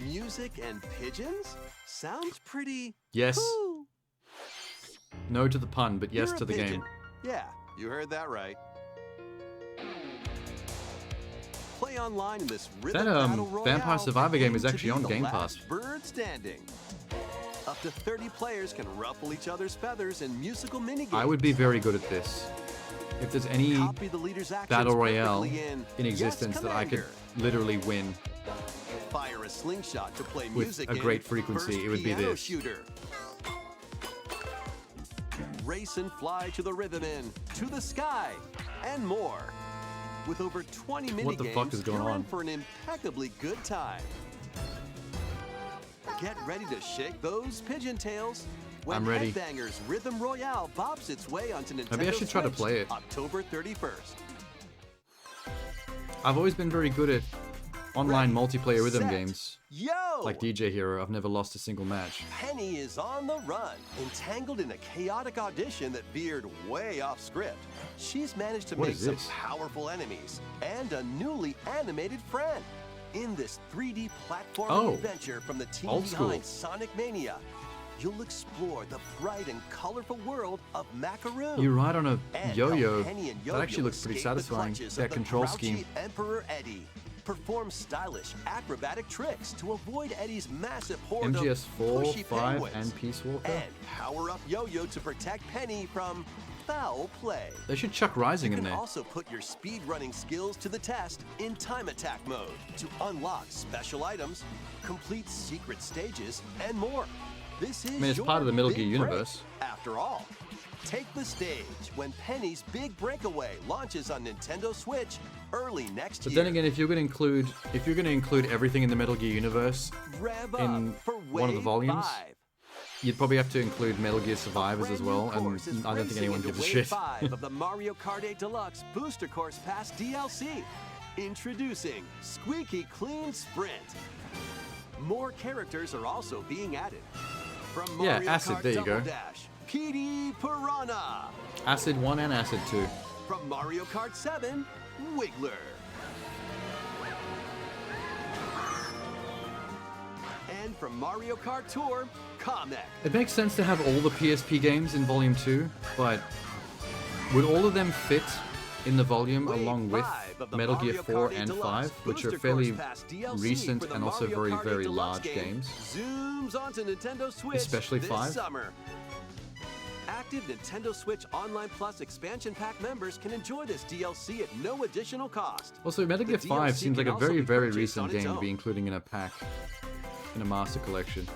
Music and pigeons? Sounds pretty... Yes. cool. No to the pun, but yes You're a to the pigeon. game. Yeah, you heard that right. Play online in this rhythm That battle royale Vampire Survivor and game is aim to actually be on the Game last Pass. Bird standing. Up to 30 players can ruffle each other's feathers in musical minigames. I would be very good at this. If there's any Copy the leader's actions battle royale perfectly in in existence Yes, that I could Commander. literally win Fire a slingshot to play with music a in great frequency, Burst it would be Piano this. Shooter. Race and fly to the rhythm in To the Sky, and more. With over 20 minigames, What the fuck is going you're in on? for an impeccably good time. Get ready to shake those pigeon tails when I'm ready. Headbangers Rhythm Royale bops its way onto Nintendo Maybe I should try to Switch play it. October 31st. I've always been very good at online multiplayer rhythm set, games. Yo! Like DJ Hero, I've never lost a single match. Penny is on the run, entangled in a chaotic audition that veered way off script. She's managed to What make is some this? powerful enemies and a newly animated friend. In this 3D platforming Oh, adventure from the team old school. behind Sonic Mania, you'll explore the bright and colorful world of Macaroon. You ride on a And yo-yo. how Penny and That Yo-Yo actually looks pretty escape the satisfying. clutches That of the control grouchy scheme. Emperor Eddie. Perform stylish acrobatic tricks to avoid Eddie's massive horde MGS of 4, pushy 5, penguins. and Peace Walker. And power up Yo-Yo to protect Penny from foul play. They should chuck Rising You in can there. also put your speed running skills to the test in time attack mode to unlock special items, complete secret stages, and more. This is it's your part of the Metal big Gear break, universe. After all, take the stage when Penny's Big Breakaway launches on Nintendo Switch early next But year. then again, if you're gonna include everything in the Metal Gear universe Rev in up for one of the Wave volumes, 5. you'd probably have to include Metal Gear Survivors as well, and Course is I don't think racing anyone into gives a Wave shit. 5 of the Mario Kart 8 Deluxe Booster Course Pass DLC. Introducing Squeaky Clean Sprint. More characters are also being added. From Yeah, Mario Acid, Kart there you Double go. Dash, Petey Piranha. Acid 1 and Acid 2. From Mario Kart 7, Wiggler. And from Mario Kart Tour, Kamek. It makes sense to have all the PSP games in Volume 2, but would all of them fit in the volume along with 5 of the Metal Gear Mario 4 Kart 8 and Deluxe 5, which are Booster fairly Course Pass DLC recent for the and also Mario very, Kart 8 very Deluxe large game games? Zooms onto Nintendo Switch Especially this 5. summer. Active Nintendo Switch Online Plus expansion pack members can enjoy this DLC at no additional cost. Also, Metal The Gear 5 DLC seems like can a also very, be very purchased recent on its game to be own. including in a pack, in a master collection.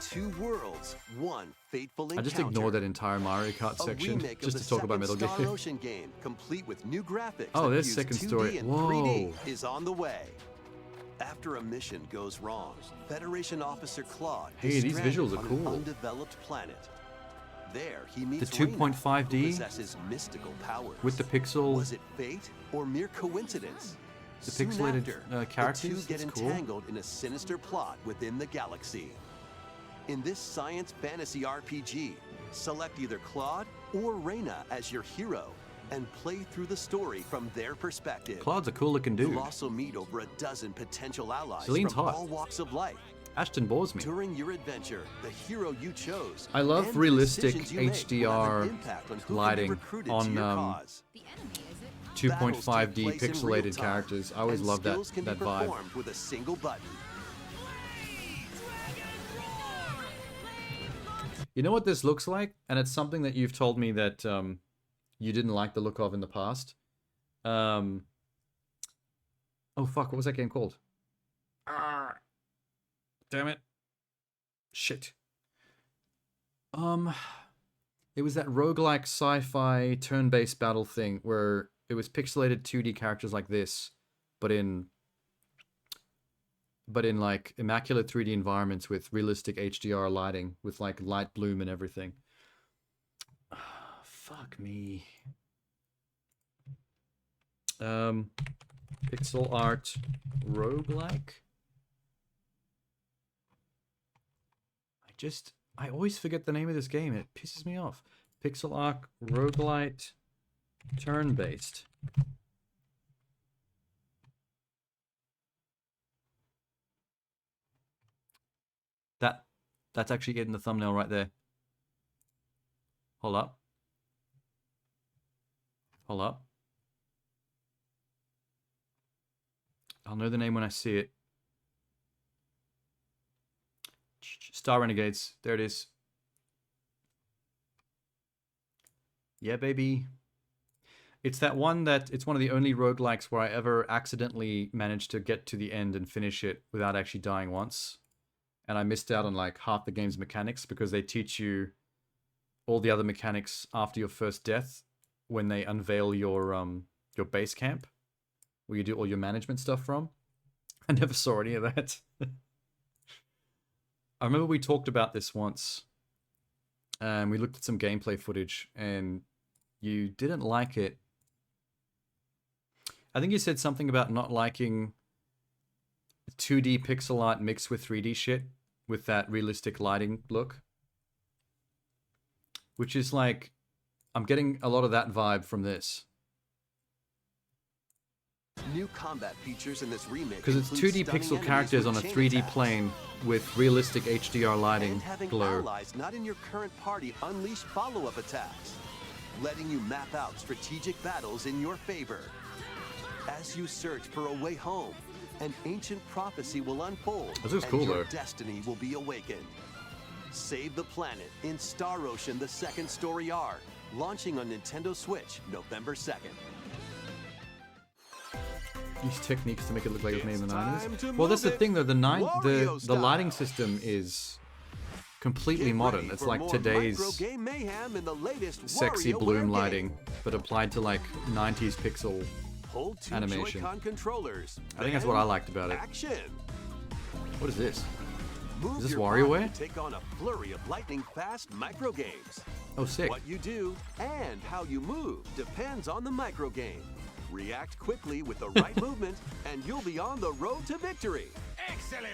Two worlds, one fateful encounter. I just ignored that entire Mario Kart A section remake of just the to talk about second Metal Star Gear. Ocean game, complete with new graphics. Oh, that there's fuse second 2D story. and Whoa. 3D is on the way. After a mission goes wrong, Federation Officer Claude Hey, is these stranded visuals are on cool. an undeveloped planet. There, he meets The Reyna, 2.5D who possesses mystical powers. with the pixel, Was it fate or mere coincidence? the Soon pixelated after, characters? the two get That's cool. entangled in a sinister plot within the galaxy. In this science fantasy RPG, select either Claude or Reyna as your hero and play through the story from their perspective. Claude's a cool looking dude. You'll also meet over a dozen potential allies Celine's from hot. all walks of life. Ashton bores me. During your adventure, the hero you chose I love and the realistic decisions you make will have an HDR impact on who can be lighting recruited to on your cause. 2.5D Battles take place in real pixelated time, characters. I always and love that skills can that be vibe. performed with a single button. You know what this looks like? And it's something that you've told me that you didn't like the look of in the past. Oh fuck, what was that game called? Damn it. Shit. It was that roguelike sci-fi turn-based battle thing where it was pixelated 2D characters like this, but in like immaculate 3D environments with realistic HDR lighting with like light bloom and everything. Fuck me. Pixel art roguelike. I always forget the name of this game. It pisses me off. Pixel art roguelite turn-based. That's actually it in the thumbnail right there. Hold up. Hold up. I'll know the name when I see it. Star Renegades. There it is. Yeah, baby. It's that one that it's one of the only roguelikes where I ever accidentally managed to get to the end and finish it without actually dying once. And I missed out on like half the game's mechanics because they teach you all the other mechanics after your first death when they unveil your base camp where you do all your management stuff from. I never saw any of that. I remember we talked about this once and we looked at some gameplay footage and you didn't like it. I think you said something about not liking 2D pixel art mixed with 3D shit with that realistic lighting look. Which is like, I'm getting a lot of that vibe from this. New combat features in this remake Because it's 2D pixel characters on a 3D plane with realistic HDR lighting and having glow. allies not in your current party unleash follow-up attacks, letting you map out strategic battles in your favor. As you search for a way home, an ancient prophecy will unfold, This is and cool, your though. destiny will be awakened. Save the planet in Star Ocean: The Second Story R, launching on Nintendo Switch November 2nd. Use techniques to make it look like it was made in the time to 90s. Well, that's the move thing though. The Wario lighting style. system is completely Get modern. ready It's for like more today's micro game mayhem in the latest sexy WarioWare bloom game. lighting, but applied to like 90s pixel Hold two animation. Joy-Con controllers. I think that's what I liked about it. Action. What is this? Move Is this your WarioWare? body to take on a flurry of lightning-fast micro games. Oh, sick. What you do and how you move depends on the micro game. React quickly with the right movement, and you'll be on the road to victory. Excellent!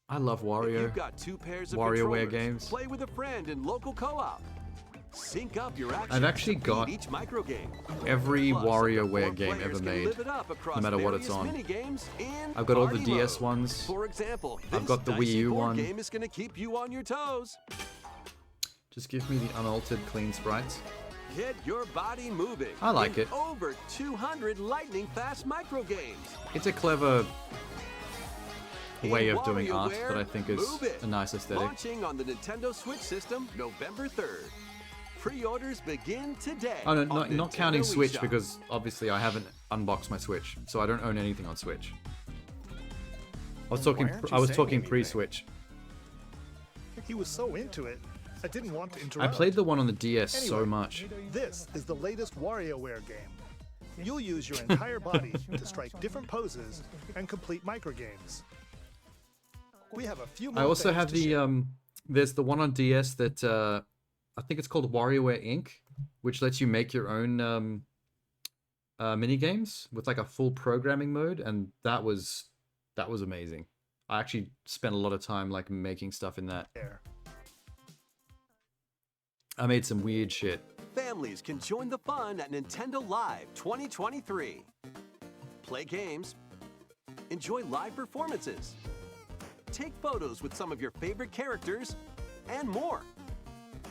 I love If Wario. you've got two pairs of WarioWare controllers, games. play with a friend in local co-op. Sync up your actions. I've actually to beat got each micro game. every Plus, up to WarioWare 4 game players ever can made, live it up across no matter what it's various on. minigames in I've got all the party DS mode. ones. For example, I've got the this Wii dicey U board one. game is going to keep you on your toes. Just give me the unaltered clean sprites. Get your body moving. I like in it. Over 200 lightning-fast micro games. It's a clever way In of doing art WarioWare, that I think is move it. a nice aesthetic. Launching on the Nintendo Switch system November 3rd. Pre-orders begin today. Oh no, on not Nintendo counting Switch eShop. because obviously I haven't unboxed my Switch, so I don't own anything on Switch. I was talking saying pre-Switch. He was so into it, I didn't want to interrupt. I played the one on the DS so Anyway, much. This is the latest WarioWare game. You'll use your entire body to strike different poses and complete microgames. We have a few more I also things have to the share. there's the one on DS that I think it's called WarioWare Inc., which lets you make your own mini games with like a full programming mode, and that was amazing. I actually spent a lot of time like making stuff in that. I made some weird shit. Families can join the fun at Nintendo Live 2023. Play games, enjoy live performances, take photos with some of your favorite characters, and more.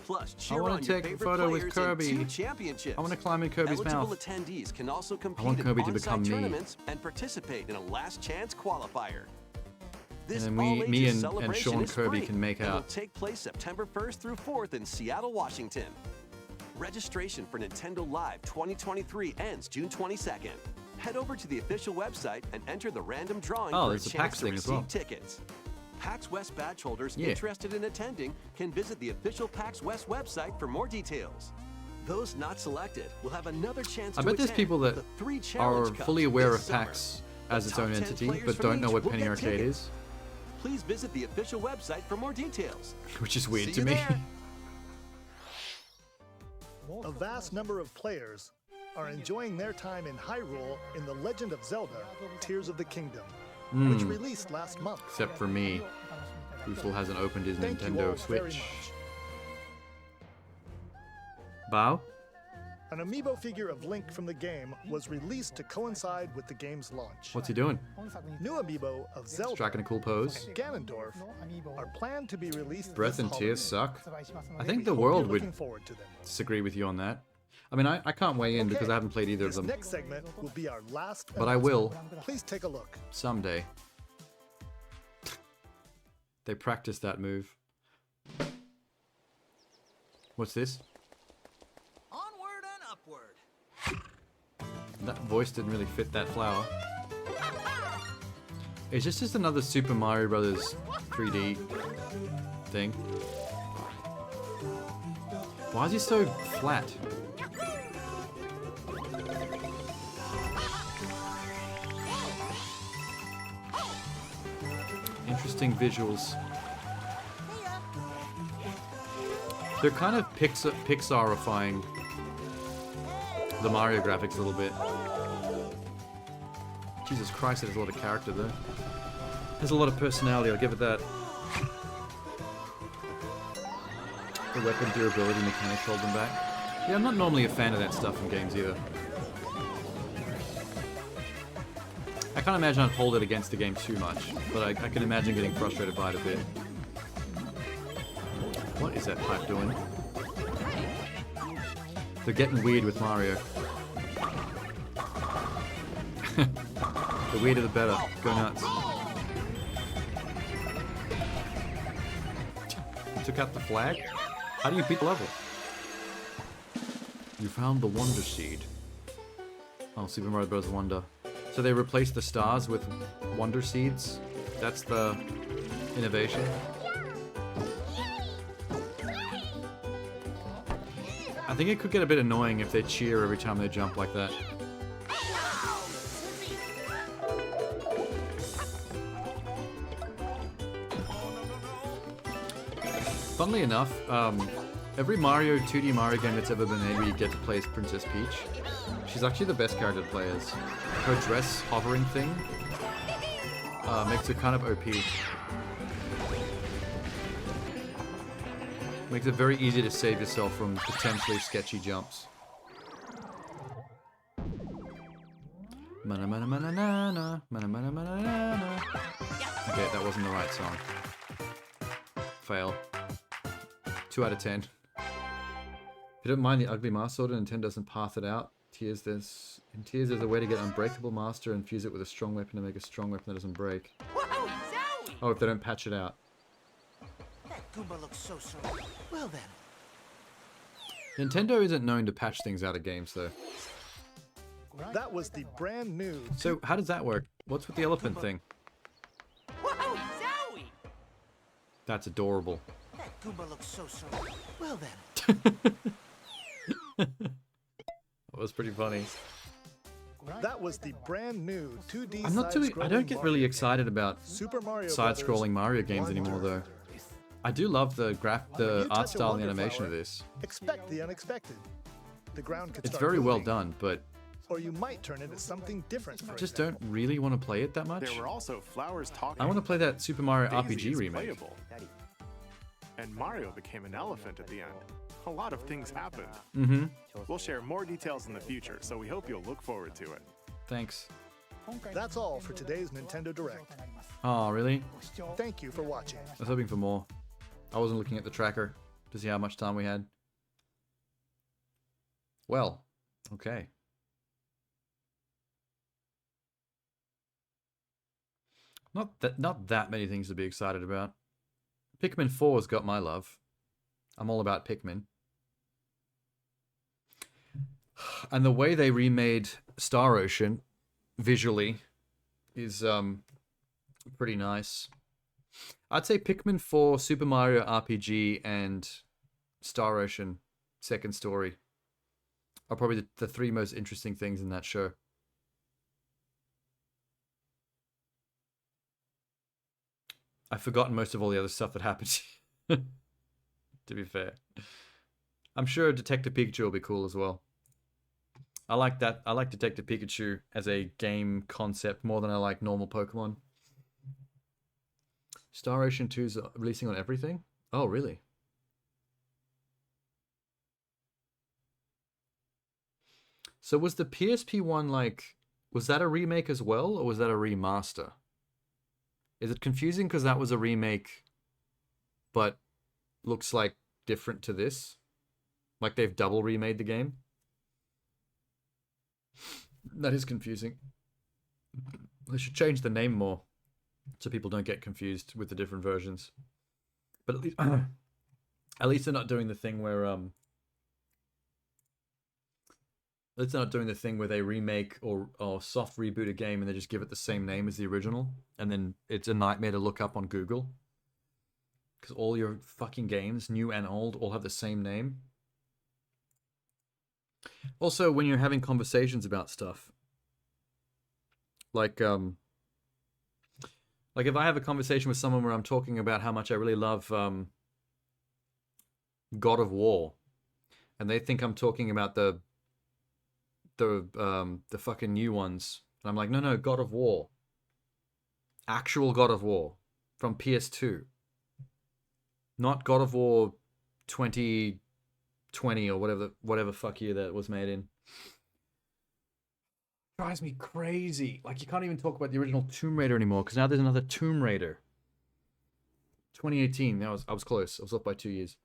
Plus, cheer wanna on your take a favorite photo with players Kirby. in 2 championships. I wanna climb in Kirby's Eligible mouth. attendees can also want compete in Kirby to on-site become me. tournaments and participate in a last chance qualifier. This And then me all-ages and celebration Sean is Kirby free can make and will out. take place September 1st through 4th in Seattle, Washington. Registration for Nintendo Live 2023 ends June 22nd. Head over to the official website and enter the random drawing Oh, for a there's a chance PAX to thing as receive well. tickets. PAX West badge holders Yeah. interested in attending can visit the official PAX West website for more details. Those not selected will have another chance I to bet there's attend people that the 3 are Challenge Cups fully aware this of summer. PAX as The its own top 10 entity, players but from don't know each what will Penny get Arcade tickets. is, Please visit the official website for more details. which is weird See to you me. there. A vast number of players are enjoying their time in Hyrule in The Legend of Zelda: Tears of the Kingdom, which Hmm. released last month. Except for me, who still hasn't opened his Thank you all Nintendo very Switch. much. Bow? An amiibo figure of Link from the game was released to coincide with the game's launch. What's he doing? New amiibo of Zelda Striking a cool pose. and Ganondorf are planned to be released Breath this and holiday. Tears suck. I think We the hope world you're would looking forward to them. disagree with you on that. I mean, I can't weigh in because I haven't played either of This them. next segment will be our last. But I will. Please take a look. Someday. They practiced that move. What's this? Onward and upward. That voice didn't really fit that flower. Is this just another Super Mario Brothers 3D thing? Why is he so flat? Interesting visuals. They're kind of Pixarifying the Mario graphics a little bit. Jesus Christ, there's a lot of character there. There's a lot of personality, I'll give it that. The weapon durability mechanics hold them back. Yeah, I'm not normally a fan of that stuff in games either. I can't imagine I'd hold it against the game too much, but I can imagine getting frustrated by it a bit. What is that pipe doing? They're getting weird with Mario. The weirder the better. Go nuts. You took out the flag? How do you beat the level? You found the Wonder Seed. Oh, Super Mario Bros. Wonder. So they replaced the stars with Wonder Seeds? That's the innovation? I think it could get a bit annoying if they cheer every time they jump like that. Funnily enough, every 2D Mario game that's ever been made where you get to play as Princess Peach, she's actually the best character to play as. Her dress hovering thing makes her kind of OP. Makes it very easy to save yourself from potentially sketchy jumps. Mana-mana-mana-na-na, mana-mana-mana-na-na. Okay, that wasn't the right song. Fail. 2 out of 10. If you don't mind the ugly Master Sword, Nintendo doesn't path it out. In Tears, there's a way to get Unbreakable Master and fuse it with a strong weapon to make a strong weapon that doesn't break. Oh, if they don't patch it out. That Goomba looks so. Well then. Nintendo isn't known to patch things out of games, though. That was the brand new. So, how does that work? What's with the elephant thing? That's adorable. That Goomba looks so. Well then. That was pretty funny. That was the brand new 2D. I don't get really excited about Super Mario side-scrolling Mario games anymore, though. I do love the art style and the animation of this. Expect the unexpected. The ground could It's start very well moving, done, but or you might turn into something different. I just don't really want to play it that much. There were also flowers talking. I want to play that Super Mario Daisy RPG is remake. playable. And Mario became an elephant at the end. A lot of things happened. Mm-hmm. We'll share more details in the future, so we hope you'll look forward to it. Thanks. That's all for today's Nintendo Direct. Oh, really? Thank you for watching. I was hoping for more. I wasn't looking at the tracker to see how much time we had. Well, okay. Not that many things to be excited about. Pikmin 4's got my love. I'm all about Pikmin. And the way they remade Star Ocean visually is pretty nice. I'd say Pikmin 4, Super Mario RPG, and Star Ocean Second Story are probably the three most interesting things in that show. I've forgotten most of all the other stuff that happened. To be fair. I'm sure Detective Pikachu will be cool as well. I like that. I like Detective Pikachu as a game concept more than I like normal Pokemon. Star Ocean 2 is releasing on everything? Oh, really? So was the PSP one like... Was that a remake as well, or was that a remaster? Is it confusing because that was a remake, but looks like different to this? Like they've double remade the game? That is confusing. They should change the name more so people don't get confused with the different versions. But at least they're not doing the thing where It's not doing the thing where they remake or soft reboot a game and they just give it the same name as the original, and then it's a nightmare to look up on Google. Because all your fucking games, new and old, all have the same name. Also, when you're having conversations about stuff, like if I have a conversation with someone where I'm talking about how much I really love God of War, and they think I'm talking about the fucking new ones, and I'm like, no, God of War, actual God of War from PS2, not God of War 2020 or whatever fuck year that was made in. Drives me crazy. Like, you can't even talk about the original Tomb Raider anymore because now there's another Tomb Raider. 2018. I was close. I was off by 2 years.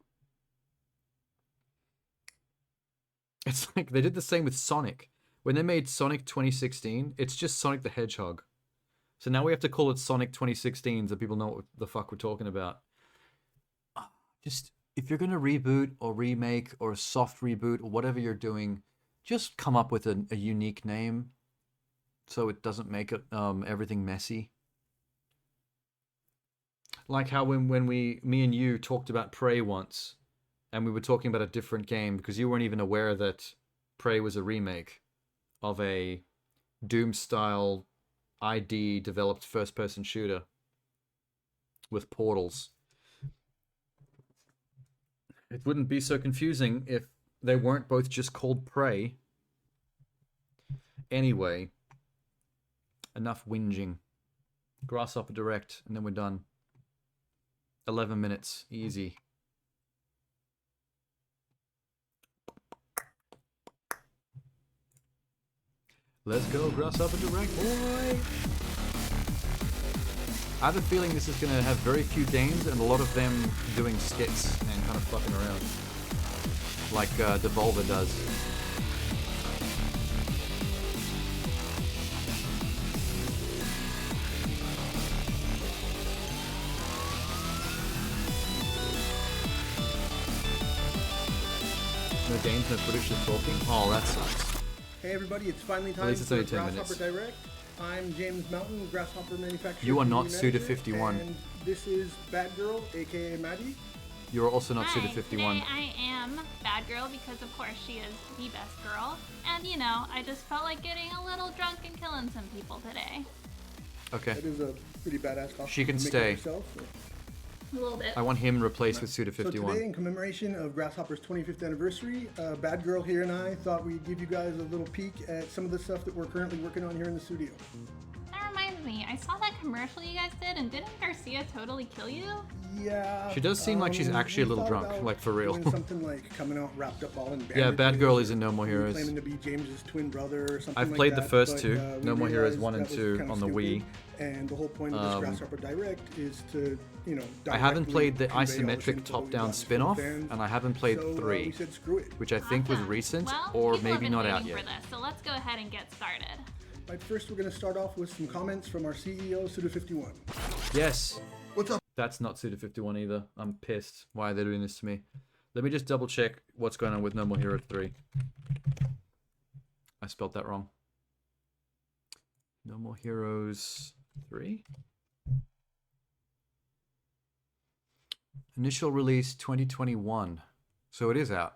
It's like they did the same with Sonic. When they made Sonic 2016, it's just Sonic the Hedgehog. So now we have to call it Sonic 2016 so people know what the fuck we're talking about. Just, if you're going to reboot or remake or a soft reboot or whatever you're doing, just come up with a unique name so it doesn't make it everything messy. Like how when me and you talked about Prey once, and we were talking about a different game because you weren't even aware that Prey was a remake of a Doom-style ID developed first-person shooter with portals. It wouldn't be so confusing if they weren't both just called Prey. Anyway, enough whinging. Grasshopper Direct, and then we're done. 11 minutes, easy. Let's go, Grasshopper Direct, boy! I have a feeling this is going to have very few games and a lot of them doing skits and kind of fucking around. Like Devolver does. No games, no footage, just talking? Oh, that sucks. Hey everybody, it's finally time At least it's for only 10 Grasshopper minutes. Direct. I'm James Mountain, Grasshopper Manufacturer. You are not Community Suda51. Manager, and this is Bad Girl, aka Maddie. You are also not Hi, Suda51. Today I am Bad Girl because of course she is the best girl. And you know, I just felt like getting a little drunk and killing some people today. Okay. That is a pretty badass costume. She can You make it stay. yourself, or- A little bit. I want him replaced with So today, Suda51. in commemoration of Grasshopper's 25th anniversary, Bad Girl here and I thought we'd give you guys a little peek at some of the stuff that we're currently working on here in the studio. That reminds me, I saw that commercial you guys did, and didn't Garcia totally kill you? Yeah. She does seem like she's actually a we little thought drunk, about like for real. doing something like coming out wrapped up all in Yeah, Bad bandages, Girl or is in No More we were Heroes. claiming to be James's twin brother or something I've like played the that, first but, two, we No More Heroes realized 1 and that was 2 kind of on the stupid, Wii. And the whole point of this Grasshopper Direct is to, you know, I haven't directly played the convey all isometric info we top-down got spin-off, from fans. and I haven't played So, 3, we said screw it. which I think was recent, Well, or people have maybe been not out waiting yet. for this, so let's go ahead and get started. Right, first we're going to start off with some comments from our CEO, Suda51. Yes. What's up? That's not Suda51 either. I'm pissed. Why are they doing this to me? Let me just double check what's going on with No More Heroes 3. I spelled that wrong. No More Heroes 3? Initial release 2021. So it is out.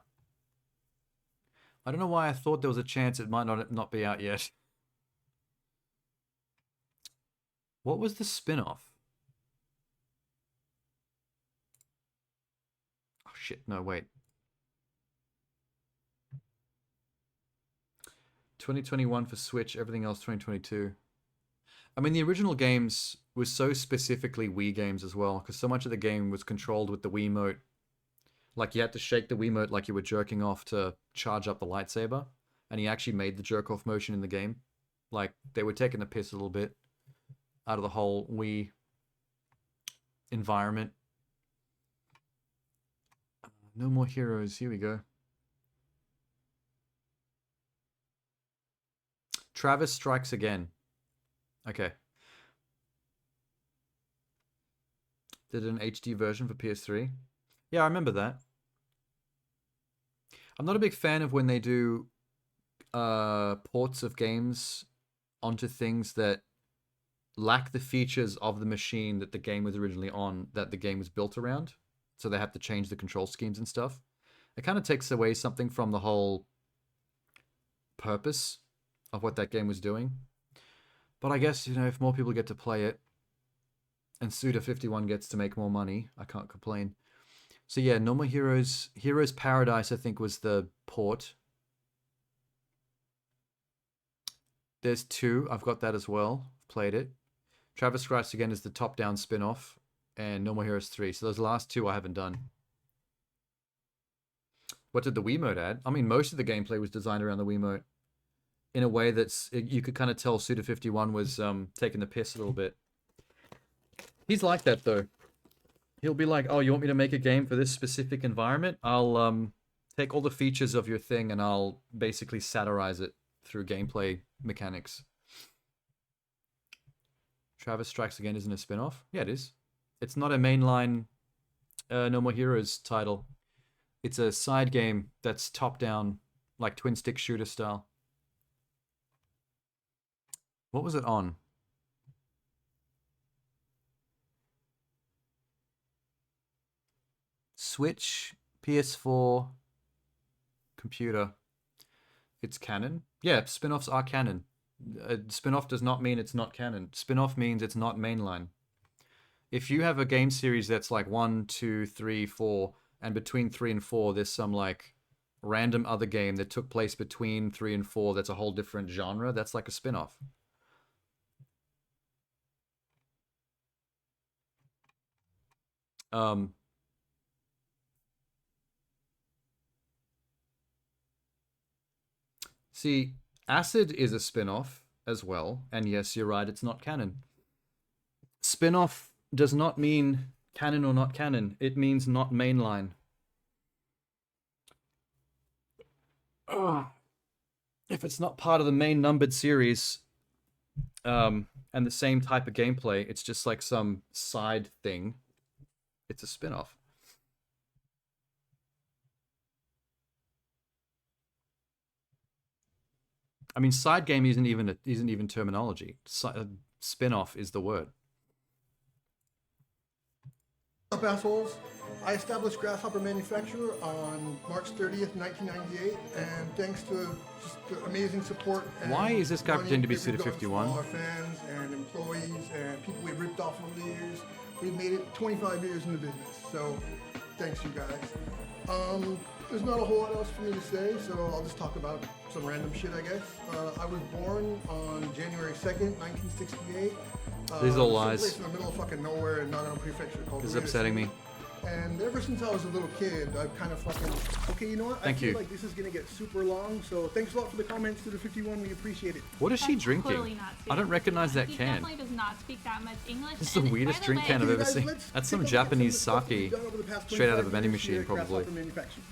I don't know why I thought there was a chance it might not be out yet. What was the spin-off? Oh shit, no, wait. 2021 for Switch, everything else 2022. I mean, the original games was so specifically Wii games as well, because so much of the game was controlled with the Wiimote. Like, you had to shake the Wiimote like you were jerking off to charge up the lightsaber, and he actually made the jerk-off motion in the game. Like, they were taking the piss a little bit out of the whole Wii environment. No More Heroes, here we go. Travis Strikes Again. Okay. Did an HD version for PS3. Yeah, I remember that. I'm not a big fan of when they do ports of games onto things that lack the features of the machine that the game was originally on, that the game was built around. So they have to change the control schemes and stuff. It kind of takes away something from the whole purpose of what that game was doing. But I guess, you know, if more people get to play it and Suda51 gets to make more money, I can't complain. So yeah, No More Heroes. Heroes Paradise, I think, was the port. There's 2. I've got that as well. Played it. Travis Strikes Again is the top-down spin-off. And No More Heroes 3. So those last 2 I haven't done. What did the Wiimote add? I mean, most of the gameplay was designed around the Wiimote. In a way that's... You could kind of tell Suda51 was taking the piss a little bit. He's like that, though. He'll be like, oh, you want me to make a game for this specific environment? I'll take all the features of your thing and I'll basically satirize it through gameplay mechanics. Travis Strikes Again isn't a spin-off? Yeah, it is. It's not a mainline No More Heroes title. It's a side game that's top-down, like twin-stick shooter style. What was it on? Switch, PS4, computer. It's canon? Yeah, spin-offs are canon. Spin-off does not mean it's not canon. Spin-off means it's not mainline. If you have a game series that's like 1, 2, 3, 4, and between 3 and 4 there's some like random other game that took place between 3 and 4 that's a whole different genre, that's like a spin-off. See, Acid is a spin-off as well, and yes, you're right, it's not canon. Spin-off does not mean canon or not canon, it means not mainline. If it's not part of the main numbered series, and the same type of gameplay, it's just like some side thing, it's a spin-off. I mean, side game isn't even terminology. Spin-off is the word. What's up, assholes? I established Grasshopper Manufacturer on March 30th, 1998, and thanks to just the amazing support. And why is this guy pretending to be we've gotten from all Suda51? our fans and employees and people we ripped off over the years. We've made it 25 years in the business, so thanks, you guys. There's not a whole lot else for me to say, so I'll just talk about some random shit, I guess. I was born on January 2nd, 1968. These are all someplace lies. in the middle of fucking nowhere in Nagano Prefecture called This is Ueda upsetting City. me. And ever since I was a little kid, I've kind of fucking... Okay, you know what? Thank I feel you. like this is going to get super long, so thanks a lot for the comments to the 51. We appreciate it. What is she That's drinking? totally not I don't speaking recognize that He can. definitely does not speak that much English. This is the and weirdest by the drink way- can I've ever guys, seen. let's That's take some a look at some of the Japanese stuff that sake, we've done over the past straight out of a 25 vending years here machine, at probably. Grasshopper Manufacturing.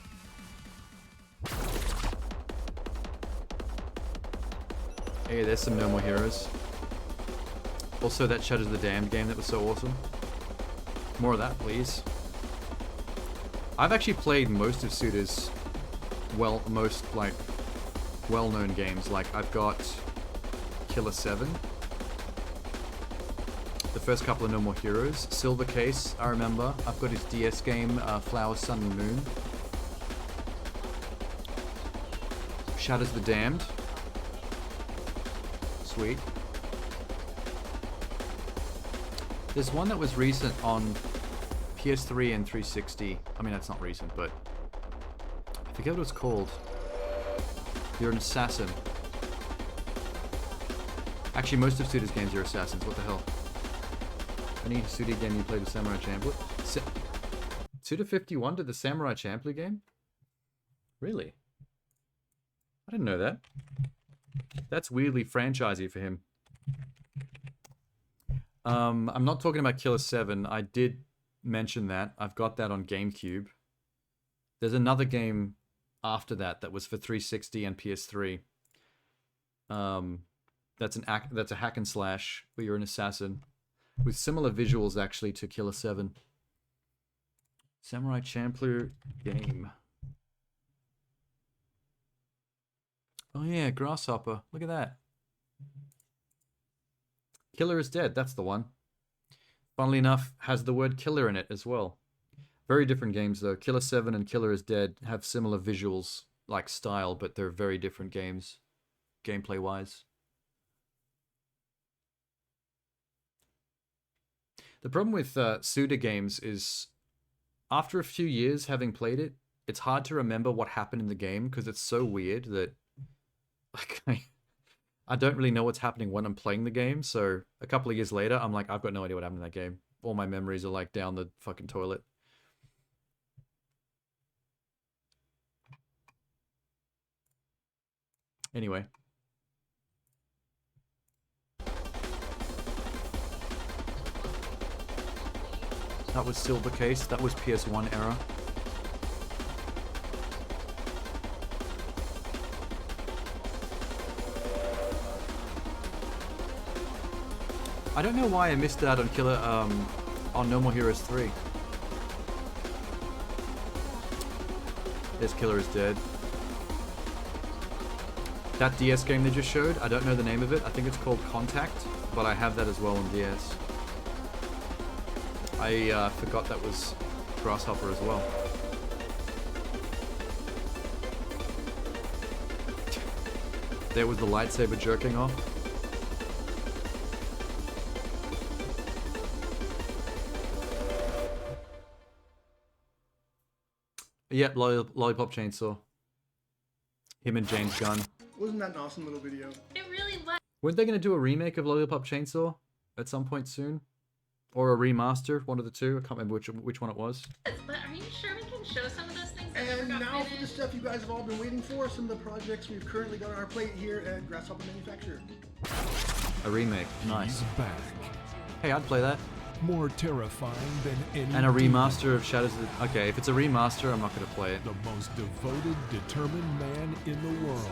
Hey, there's some No More Heroes. Also, that Shadows of the Damned game that was so awesome. More of that, please. I've actually played most of Suda's, most like well-known games. Like I've got Killer 7, the first couple of No More Heroes. Silver Case, I remember. I've got his DS game, Flower, Sun, and Moon. Shadows the Damned. Sweet. There's one that was recent on PS3 and 360. I mean, that's not recent, but I forget what it's called. You're an assassin. Actually, most of Suda's games are assassins. What the hell? Any Suda game you played with Samurai Champloo? Suda 51 did the Samurai Champloo game? Really? I didn't know that. That's weirdly franchisey for him. I'm not talking about Killer 7. I did mention that. I've got that on GameCube. There's another game after that that was for 360 and PS3. That's a hack and slash where you're an assassin with similar visuals actually to Killer 7. Samurai Champloo game. Oh yeah, Grasshopper. Look at that. Killer is Dead, that's the one. Funnily enough, has the word killer in it as well. Very different games though. Killer 7 and Killer is Dead have similar visuals, like style, but they're very different games, gameplay-wise. The problem with Suda games is, after a few years having played it, it's hard to remember what happened in the game because it's so weird that like, I don't really know what's happening when I'm playing the game. So a couple of years later, I'm like, I've got no idea what happened in that game. All my memories are like down the fucking toilet. Anyway. That was Silver Case. That was PS1 era. I don't know why I missed out on on No More Heroes 3. This Killer is Dead. That DS game they just showed, I don't know the name of it. I think it's called Contact, but I have that as well on DS. I forgot that was Grasshopper as well. There was the lightsaber jerking off. Yep, Lollipop Chainsaw. Him and James Gunn. Wasn't that an awesome little video? It really was. Weren't they going to do a remake of Lollipop Chainsaw at some point soon? Or a remaster, one of the two. I can't remember which one it was. But are you sure we can show some of those things that And never got now for the finished? stuff you guys have all been waiting for, some of the projects we've currently got on our plate here at Grasshopper Manufacturer. A remake. Nice. He's back. Hey, I'd play that. More terrifying than any. And a remaster of Shadows of the... Okay, if it's a remaster, I'm not going to play it. The most devoted, determined man in the world.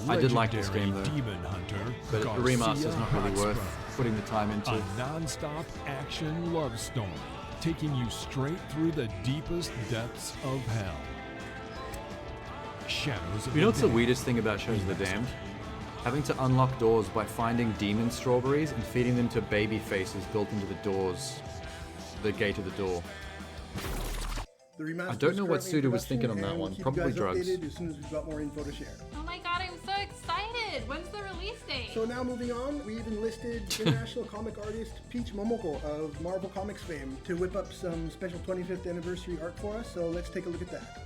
I did like this game though. Demon hunter, but a remaster's not really worth Hotspur. putting the time into. A non-stop action love story, taking you straight through the deepest depths of hell. Shadows of You know what's the Damned. weirdest thing about Shadows of the Damned? Having to unlock doors by finding demon strawberries and feeding them to baby faces built into the doors. The gate of the door. The remaster I don't is know what currently in Suda was production, thinking on that and we'll one. keep you Probably guys drugs. updated as soon as we've got more info to share. Oh my god, I'm so excited! When's the release date? So now moving on, we've enlisted international comic artist Peach Momoko of Marvel Comics fame to whip up some special 25th anniversary art for us, so let's take a look at that.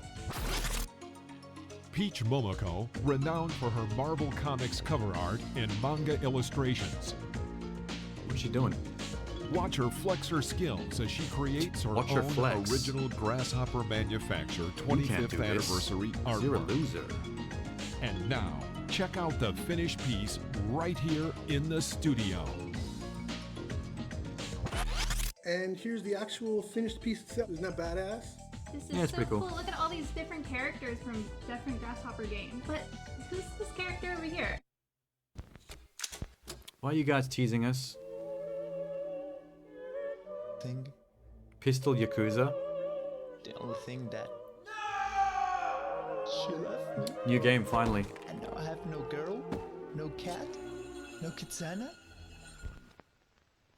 Peach Momoko, renowned for her Marvel Comics cover art and manga illustrations. What's she doing? Watch her flex her skills as she creates her Watch her own flex. original Grasshopper Manufacture You can't 25th do this. anniversary artwork. You're a loser. And now, check out the finished piece right here in the studio. And here's the actual finished piece itself. Isn't that badass? This is Yeah, it's so pretty cool. Look at all these different characters from different Grasshopper games. But who's this character over here? Why are you guys teasing us? Thing. Pistol Yakuza? The only thing that she left me. New game, finally. And now I have no girl, no cat, no kitsana,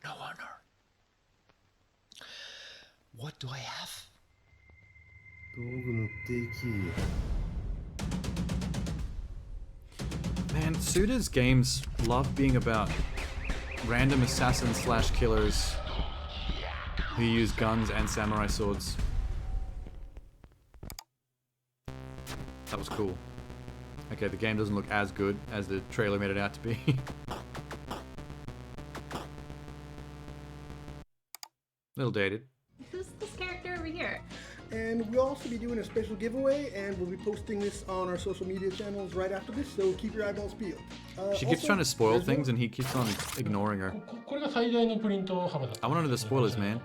no What do I have? 道具持っていき。 Man, Suda's games love being about random assassins slash killers who use guns and samurai swords. That was cool. Okay, the game doesn't look as good as the trailer made it out to be. Little dated. Who's this character over here? And we'll also be doing a special giveaway, and we'll be posting this on our social media channels right after this, so keep your eyeballs peeled. She keeps trying to spoil things and he keeps on ignoring her. I want to know the spoilers, man.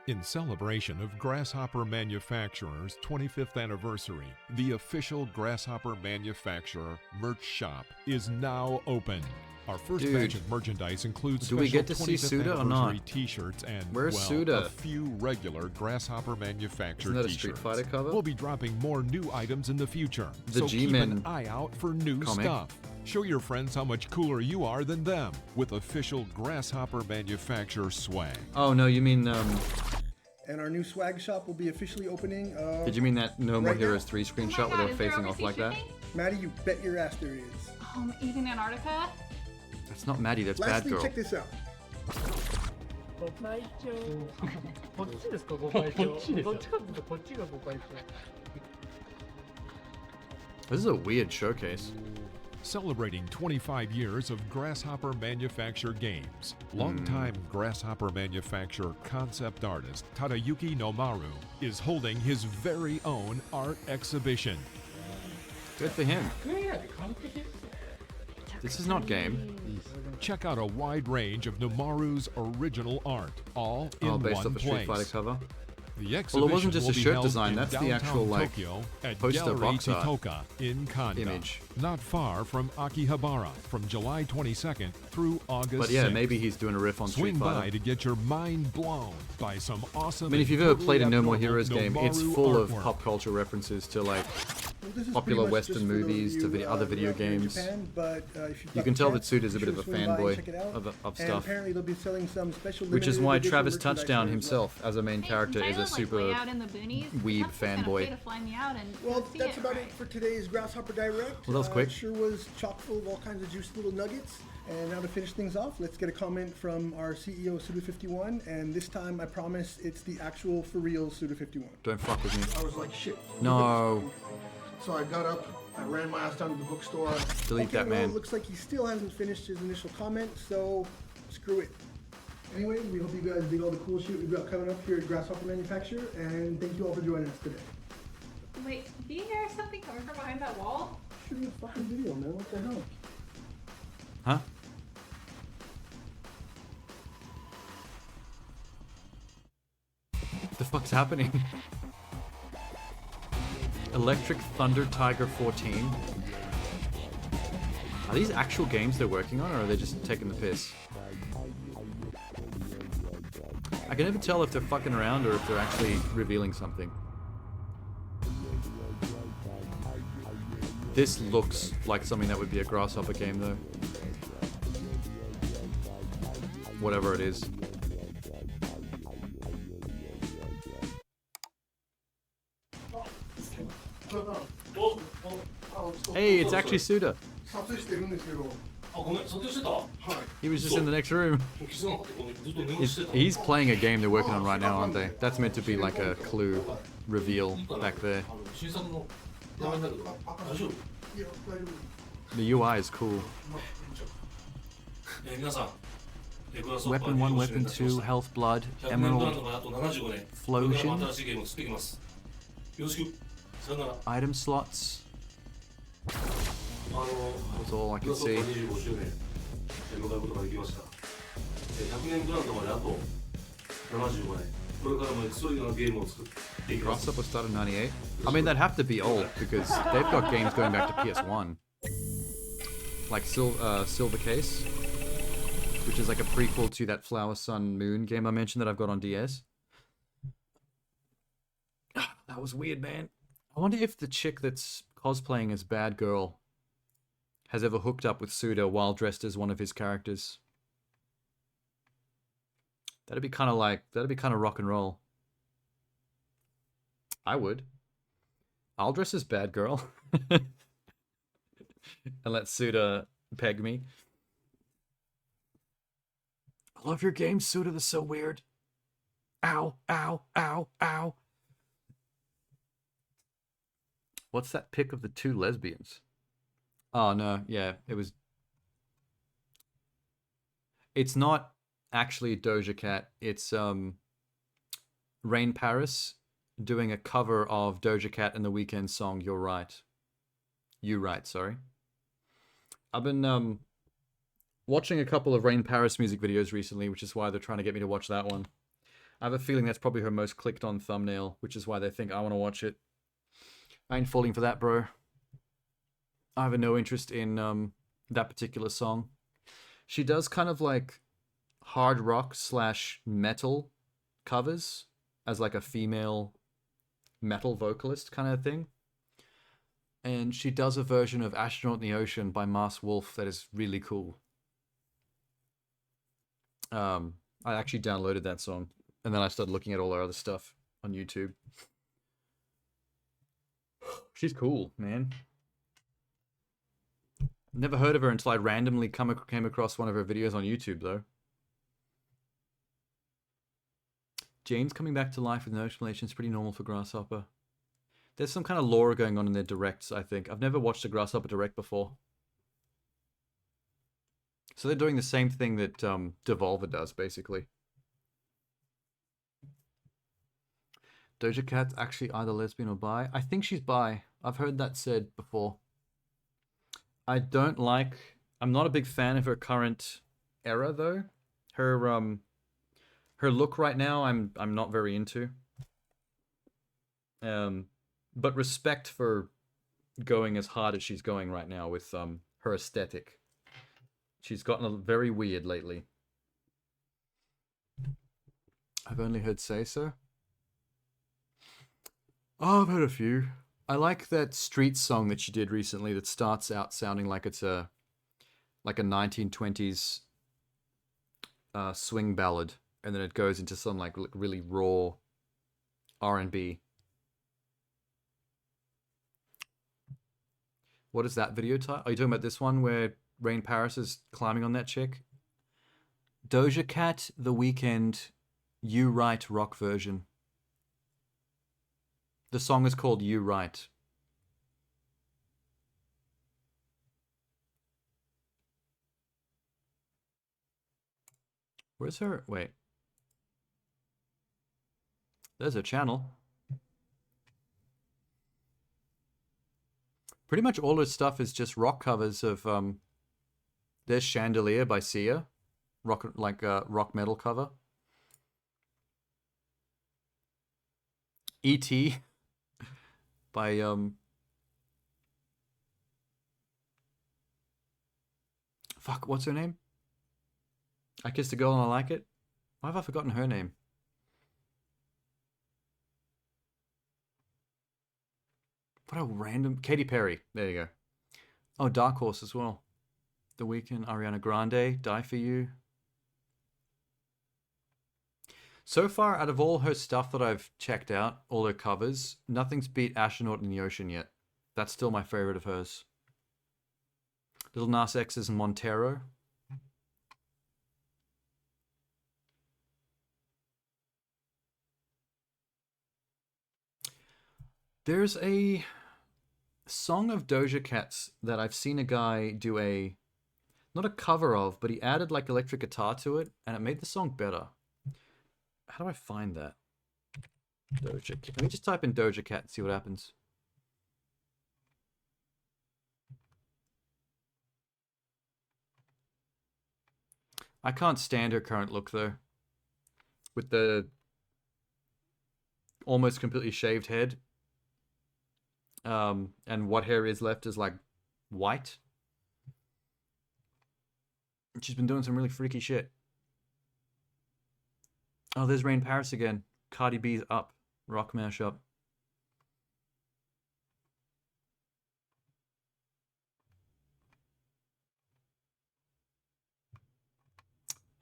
In celebration of Grasshopper Manufacturer's 25th anniversary, the official Grasshopper Manufacturer merch shop is now open. Our first batch of merchandise includes do we get to see 25th Suda or anniversary not? T-shirts and Where's well, Suda? a few regular Grasshopper Manufacturer Isn't that a T-shirts. Street Fighter cover? We'll be dropping more new items in the future, The so keep G-Men an eye out for new comic. stuff. Show your friends how much cooler you are than them with official Grasshopper Manufacturer swag. Oh no, you mean And our new swag shop will be officially opening. did you mean that No More right Heroes now. 3 screenshot where they were facing off like that? Maddie, you bet your ass there is. Even Antarctica? That's not Maddie, that's Lastly, Bad Girl. check this out. This is a weird showcase. Celebrating 25 years of Grasshopper Manufacture games, longtime Grasshopper Manufacture concept artist Tadayuki Nomaru is holding his very own art exhibition. Good for him. This is not game. Check out a wide range of Nomaru's original art, all in based one off a Street place. Fighter cover. The Well, it wasn't exhibition just will a be shirt held design, in that's the downtown actual, like, Tokyo at poster Gallery box art Titoka in Kanda, image. not far from Akihabara, from July 22nd through August But yeah, 6th. maybe he's doing a riff on Street Swing by Fighter. to get your mind blown by some awesome. I mean, if you've and ever played a totally No More abnormal Heroes game, it's Nomaru full of artwork. pop culture references to like This is popular pretty much just Western for those movies of to you, other who video are here in games. Japan, but, if you've You got can the tell that chance, Suda's a be bit sure of a to swing by and fanboy check it out. of And stuff. apparently they'll be selling some special Which is limited why edition Travis merchandise Touchdown there as himself, as a main character, is a super out in the boonies. weeb Perhaps he's gonna pay fanboy. to fly me out and Well, go see that's it, about right? it for today's Grasshopper Direct. Well, that was quick. It sure was chock full of all kinds of juicy little nuggets. And now to finish things off, let's get a comment from our CEO, Suda51. And this time, I promise, it's the actual, for real Suda51. Don't fuck with me. I was like, shit. No. So I got up, I ran my ass down to the bookstore. Delete that, well, man. It looks like he still hasn't finished his initial comment, so screw it. Anyway, we hope you guys dig all the cool shit we've got coming up here at Grasshopper Manufacture, and thank you all for joining us today. Wait, do you hear something coming from behind that wall? Shooting a fucking video, man. What the hell? Huh? What the fuck's happening? Electric Thunder Tiger 14. Are these actual games they're working on, or are they just taking the piss? I can never tell if they're fucking around or if they're actually revealing something. This looks like something that would be a Grasshopper game, though. Whatever it is. Hey, it's actually Suda. He was just in the next room. He's playing a game they're working on right now, aren't they? That's meant to be like a clue reveal back there. The UI is cool. Weapon 1, Weapon 2, Health Blood, Emerald, Flosion, item slots. That's all I can see. Grasshopper started in 98? I mean, they'd have to be old because they've got games going back to PS1. Like Silver Case, which is like a prequel to that Flower Sun Moon game I mentioned that I've got on DS. That was weird, man. I wonder if the chick that's cosplaying as Bad Girl has ever hooked up with Suda while dressed as one of his characters. That'd be kind of rock and roll. I would. I'll dress as bad girl. And let Suda peg me. I love your game, Suda. That's so weird. Ow, ow, ow, ow. What's that pic of the two lesbians? Oh, no. Yeah, it was... It's not actually Doja Cat. It's Rain Paris doing a cover of Doja Cat and the Weeknd song You're Right. You Right, sorry. I've been watching a couple of Rain Paris music videos recently, which is why they're trying to get me to watch that one. I have a feeling that's probably her most clicked on thumbnail, which is why they think I want to watch it. I ain't falling for that, bro. I have no interest in that particular song. She does kind of like hard rock / metal covers as like a female metal vocalist kind of thing. And she does a version of Astronaut in the Ocean by Mars Wolf that is really cool. I actually downloaded that song, and then I started looking at all her other stuff on YouTube. She's cool, man. Never heard of her until I randomly came across one of her videos on YouTube, though. Jane's coming back to life with no explanation is pretty normal for Grasshopper. There's some kind of lore going on in their directs, I think. I've never watched a Grasshopper direct before. So they're doing the same thing that Devolver does, basically. Doja Cat's actually either lesbian or bi. I think she's bi. I've heard that said before. I'm not a big fan of her current era, though. Her look right now, I'm not very into. But respect for going as hard as she's going right now with her aesthetic. She's gotten very weird lately. I've only heard Say So. Oh, I've heard a few. I like that street song that she did recently that starts out sounding like it's a 1920s swing ballad, and then it goes into some like really raw R&B. What is that video title? Are you talking about this one where Rain Paris is climbing on that chick? Doja Cat, The Weeknd, You Right rock version. The song is called You Right. Where's her? Wait. There's her channel. Pretty much all her stuff is just rock covers of there's Chandelier by Sia. Rock metal cover. E.T. by fuck, what's her name? I Kissed a Girl and I Like It. Why have I forgotten her name? What a random... Katy Perry. There you go. Oh, Dark Horse as well. The Weeknd, Ariana Grande, Die For You. So far, out of all her stuff that I've checked out, all her covers, nothing's beat Astronaut in the Ocean yet. That's still my favorite of hers. Little Nas X's Montero. There's a song of Doja Cat's that I've seen a guy do not a cover of, but he added like electric guitar to it, and it made the song better. How do I find that? Doja Cat. Let me just type in Doja Cat and see what happens. I can't stand her current look though. With the almost completely shaved head. And what hair is left is like white. She's been doing some really freaky shit. Oh, there's Rain Paris again. Cardi B's Up. Rock mashup.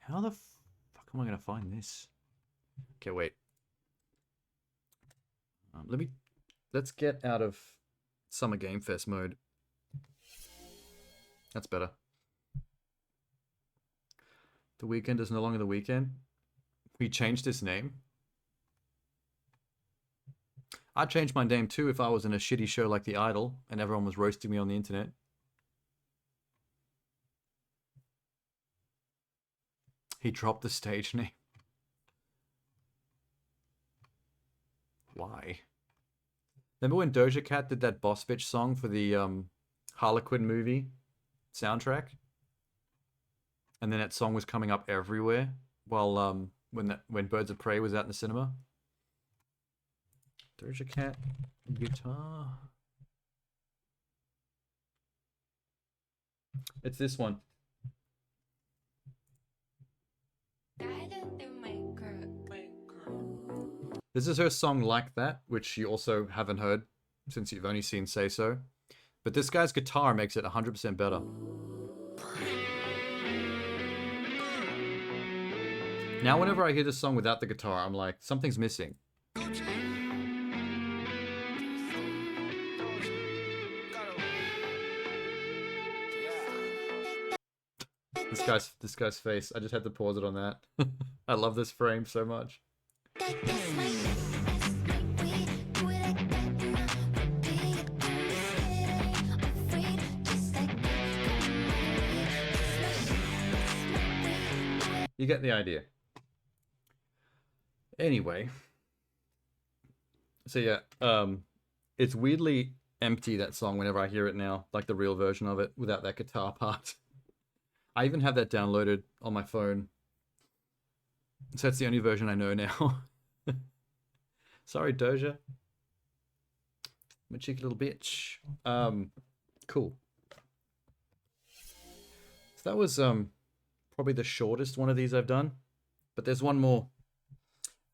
How the fuck How am I gonna find this? Okay, wait. Let's get out of Summer Game Fest mode. That's better. The weekend is no longer the weekend. We changed its name. I'd change my name too if I was in a shitty show like The Idol and everyone was roasting me on the internet. He dropped the stage name. Why? Remember when Doja Cat did that Boss Bitch song for the Harlequin movie soundtrack? And then that song was coming up everywhere while when Birds of Prey was out in the cinema. Doja Cat guitar. It's this one. This is her song Like That, which you also haven't heard since you've only seen Say So. But this guy's guitar makes it 100% better. Now whenever I hear this song without the guitar, I'm like, something's missing. This guy's face. I just had to pause it on that. I love this frame so much. You get the idea. Anyway. So yeah, it's weirdly empty, that song, whenever I hear it now, like the real version of it, without that guitar part. I even have that downloaded on my phone. So that's the only version I know now. Sorry, Doja. I'm a cheeky little bitch. Cool. So that was probably the shortest one of these I've done. But there's one more.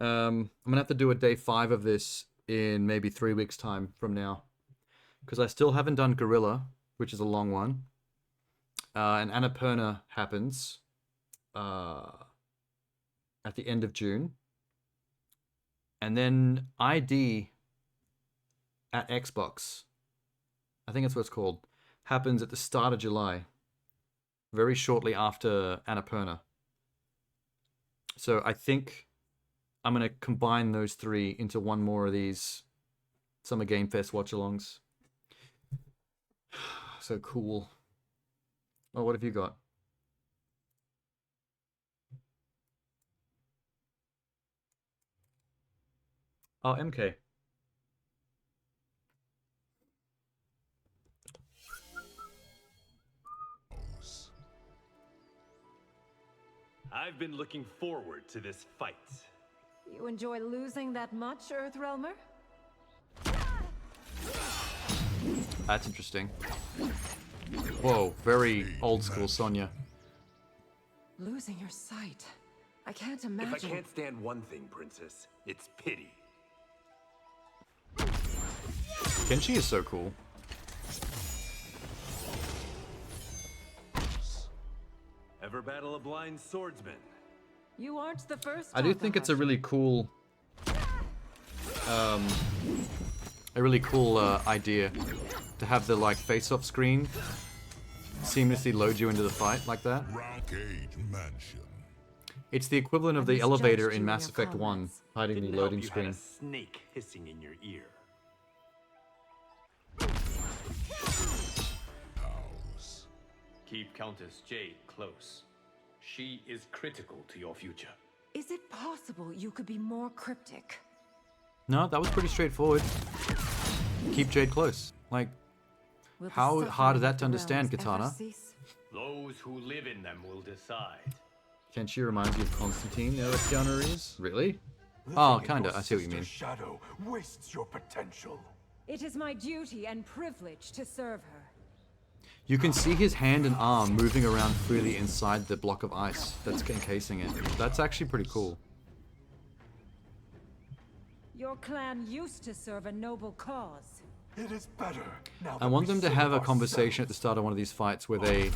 I'm going to have to do a day 5 of this in maybe 3 weeks' time from now. Because I still haven't done Gorilla, which is a long one. And Annapurna happens at the end of June. And then ID at Xbox, I think that's what it's called, happens at the start of July. Very shortly after Annapurna. So I think I'm going to combine those 3 into one more of these Summer Game Fest watch-alongs. So cool. Oh, what have you got? Oh, MK. I've been looking forward to this fight. You enjoy losing that much, Earthrealmer? That's interesting. Whoa, very old school Sonya. Losing your sight. I can't imagine. If I can't stand one thing, Princess, it's pity. Kenshi is so cool. Ever battle a blind swordsman? You aren't the first. I do think it's a really cool idea to have the like face-off screen seamlessly load you into the fight like that. It's the equivalent of the elevator in Mass Effect 1 hiding the loading screen. Had a snake hissing in your ear. Keep Countess Jade close. She is critical to your future. Is it possible you could be more cryptic? No, that was pretty straightforward. Keep Jade close. Like, how hard is that to understand, Katana? Those who live in them will decide. Kenshi reminds you of Constantine, the other Keanu Reeves? Really? Oh, kinda. I see what you mean. Shadow wastes your potential. It is my duty and privilege to serve her. You can see his hand and arm moving around freely inside the block of ice that's encasing it. That's actually pretty cool. Your clan used to serve a noble cause. It is better now. I want them to have a conversation at the start of one of these fights where they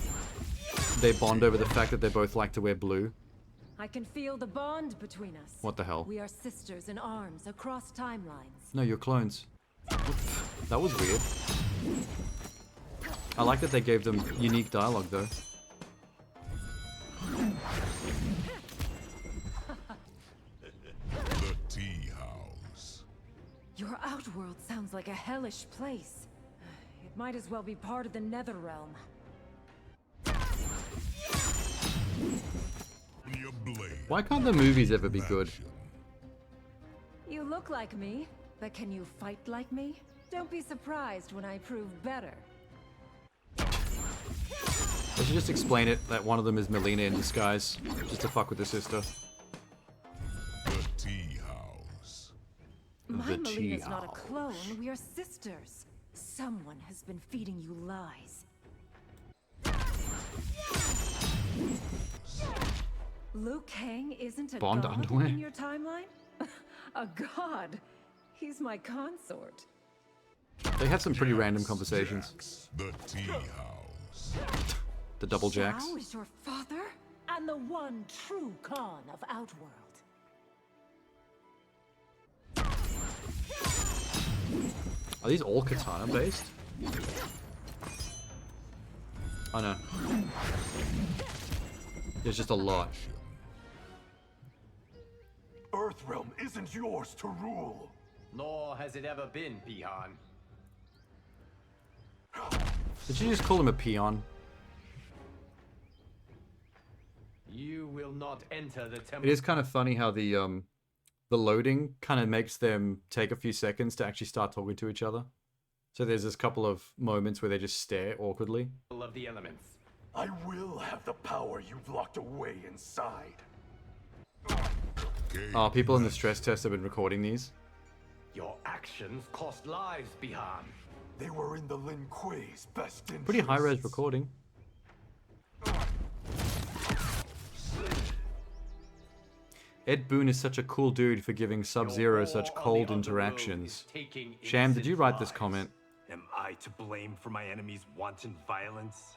bond over the fact that they both like to wear blue. I can feel the bond between us. What the hell? We are sisters in arms across timelines. No, you're clones. That was weird. I like that they gave them unique dialogue, though. The tea house. Your outworld sounds like a hellish place. It might as well be part of the Nether Realm. Why can't the movies ever be good? You look like me, but can you fight like me? Don't be surprised when I prove better. I should just explain it that one of them is Melina in disguise, just to fuck with the sister. The tea house. My Melina's not a clone, we are sisters. Someone has been feeding you lies. Liu Kang isn't a Bond god underwear? in your timeline? A god? He's my consort. They had some pretty random conversations. The tea house. The double jacks. Shao is your father? And the one true Khan of Outworld. Are these all katana based? Oh no. There's just a lot. Earthrealm isn't yours to rule. Nor has it ever been, Pihan. Did you just call him a peon? You will not enter the temple. It is kind of funny how the loading kind of makes them take a few seconds to actually start talking to each other. So there's this couple of moments where they just stare awkwardly. Of the elements. I will have the power you've locked away inside. Oh, people in the stress test have been recording these. Your actions cost lives, Pihan. They were in the Lin Kuei's best interest. Pretty high-res recording. Ed Boon is such a cool dude for giving Sub-Zero such cold interactions. Sham, did you write this comment? Am I to blame for my enemy's wanton violence?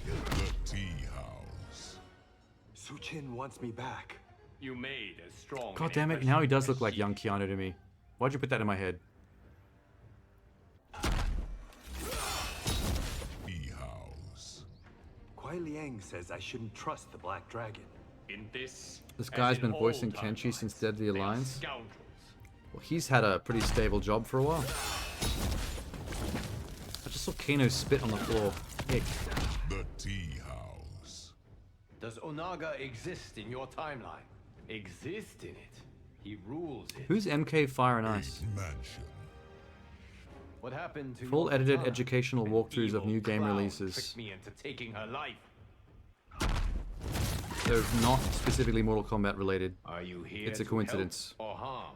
The tea house. Suchin wants me back. You made a strong. God damn it, now he does look like young Keanu to me. Why'd you put that in my head? Tea house. Kuai Liang says I shouldn't trust the Black Dragon. In this guy's been voicing Kenshi since Deadly Alliance. Well, he's had a pretty stable job for a while. I just saw Kano spit on the floor. Ick. The tea house. Does Onaga exist in your timeline? Exist in it. He rules it. Who's MK Fire and Ice? Mansion. What happened to Full your edited katana? educational An walkthroughs of evil new game clown releases. tricked me into taking her life. They're not specifically Mortal Kombat related. Are you here It's a to coincidence. help or harm?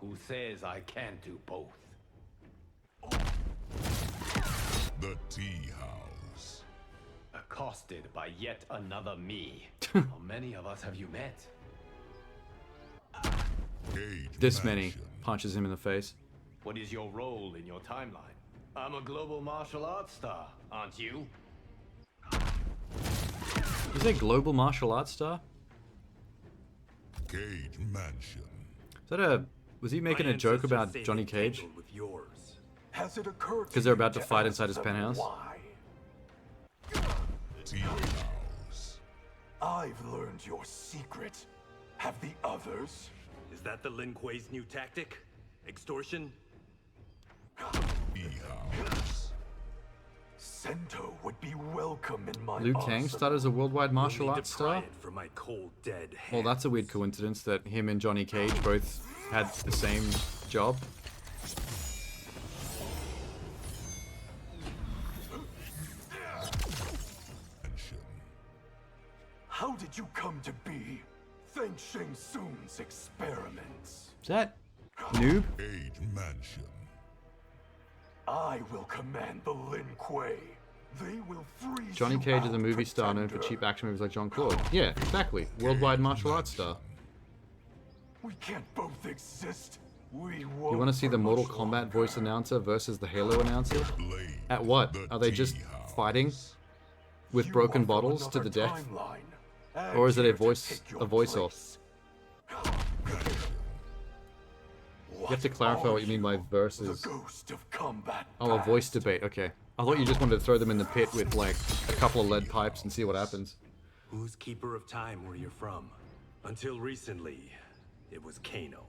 Who says I can't do both? The tea house. Accosted by yet another me. How many of us have you met? Cage This many. Mansion. Punches him in the face. What is your role in your timeline? I'm a global martial arts star, aren't you? You say global martial arts star? Cage Mansion. Is that a... Was he making a joke about Johnny Cage? Has it occurred Because they're about to fight inside his penthouse? why? Tea house. I've learned your secret. Have the others? Is that the Lin Kuei's new tactic? Extortion? Tea house. Sento would be welcome in my Liu Kang started as a worldwide martial Only arts to pry star? it from my cold, dead Well, hands. that's a weird coincidence that him and Johnny Cage both had the same job. How did you come to be? Thank Shang Tsung's experiments. Is that Noob? Cage Mansion. I will command the Lin Kuei. They will freeze Johnny you Cage is a out, movie star known for Pretender. cheap action movies like Jean-Claude. Yeah, exactly. Worldwide martial arts star. We can't both exist. We You want to see the Mortal Kombat voice announcer versus the Halo announcer? At what? Are they just fighting with broken bottles to the death? Or is it a voice-off? You have to clarify what you mean by versus. Oh, a voice debate. Okay. I thought you just wanted to throw them in the pit with like a couple of lead pipes and see what happens. Who's Keeper of Time where you're from? Until recently, it was Kano.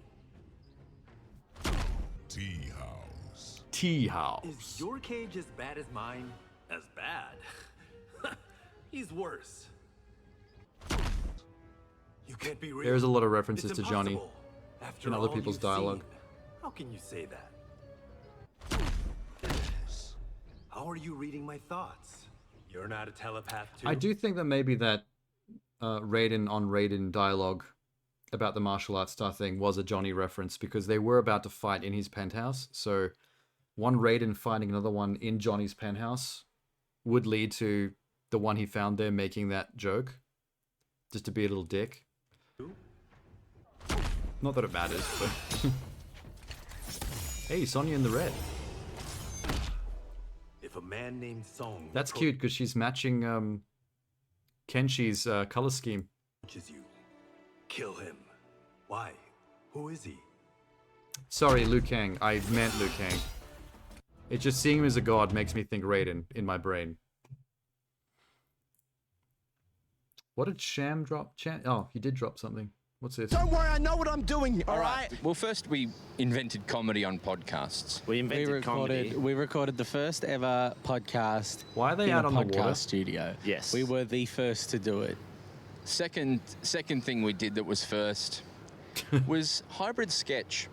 Tea house. Tea house. Is your cage as bad as mine? As bad? He's worse. You can't be real. There's a lot of references It's to Johnny impossible. After in other all people's you've dialogue. seen. How can you say that? How are you reading my thoughts? You're not a telepath too? I do think that maybe that Raiden on Raiden dialogue about the martial arts star thing was a Johnny reference because they were about to fight in his penthouse. So one Raiden fighting another one in Johnny's penthouse would lead to the one he found there making that joke. Just to be a little dick. Not that it matters, but... Hey, Sonya in the red. If a man named Song That's cute because she's matching Kenshi's color scheme. approaches you, kill him. Why? Who is he? Sorry, Liu Kang. I meant Liu Kang. It just seeing him as a god makes me think Raiden in my brain. What did Sham drop? Oh, he did drop something. What's this? Don't worry, I know what I'm doing, all right? Well, first we invented comedy on podcasts. We recorded the first ever podcast. Why are they in out a on the podcast water? studio. Yes. We were the first to do it. Second thing we did that was first was hybrid sketch.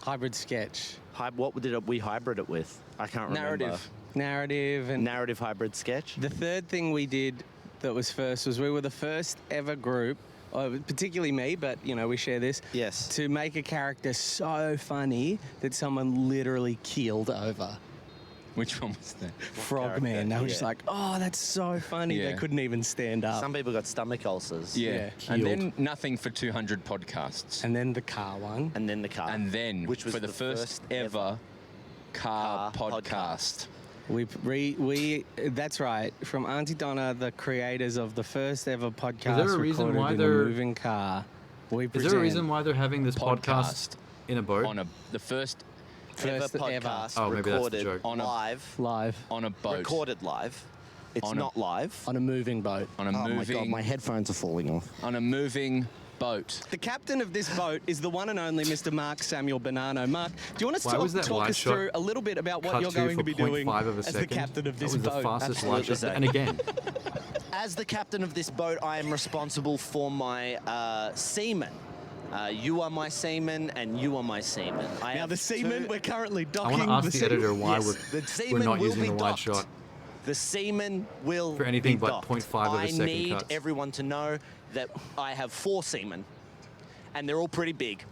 Hybrid sketch. What did we hybrid it with? I can't remember. Narrative and narrative hybrid sketch. The third thing we did that was first was we were the first ever group, particularly me, but you know we share this. Yes. To make a character so funny that someone literally keeled over. Which one was that? Frogman. They were just like, oh, that's so funny. Yeah. They couldn't even stand up. Some people got stomach ulcers. Yeah. And then nothing for 200 podcasts. And then the car one. And then the car. And then which was for the first ever car podcast. We that's right. From Auntie Donna, the creators of the first ever podcast Is there a reason recorded why in they're a moving car. Is there a reason why they're having this podcast in a boat? On the first ever podcast Oh, maybe that's the recorded joke. On a- live on a boat. Recorded live. It's On a- not live. on a moving boat. On a Oh my moving god, my headphones are falling off. on a moving boat. The captain of this boat is the one and only Mr. Mark Samuel Bonanno. Mark, do you want to Why was that talk wide us shot through a little bit about what cut you're to going for to be doing 0.5 of a as the second? captain of this That was boat? the fastest Absolutely, wide shot. Zach. And again, As the captain of this boat, I am responsible for my seamen. You are my seaman, and you are my seaman. Now the seamen, we're currently I docking. want to ask the editor why Yes, the we're seamen not will using be the wide docked. shot. The seamen will For anything be but docked. 0.5 of a second I need cuts. everyone to know that I have 4 seamen, and they're all pretty big.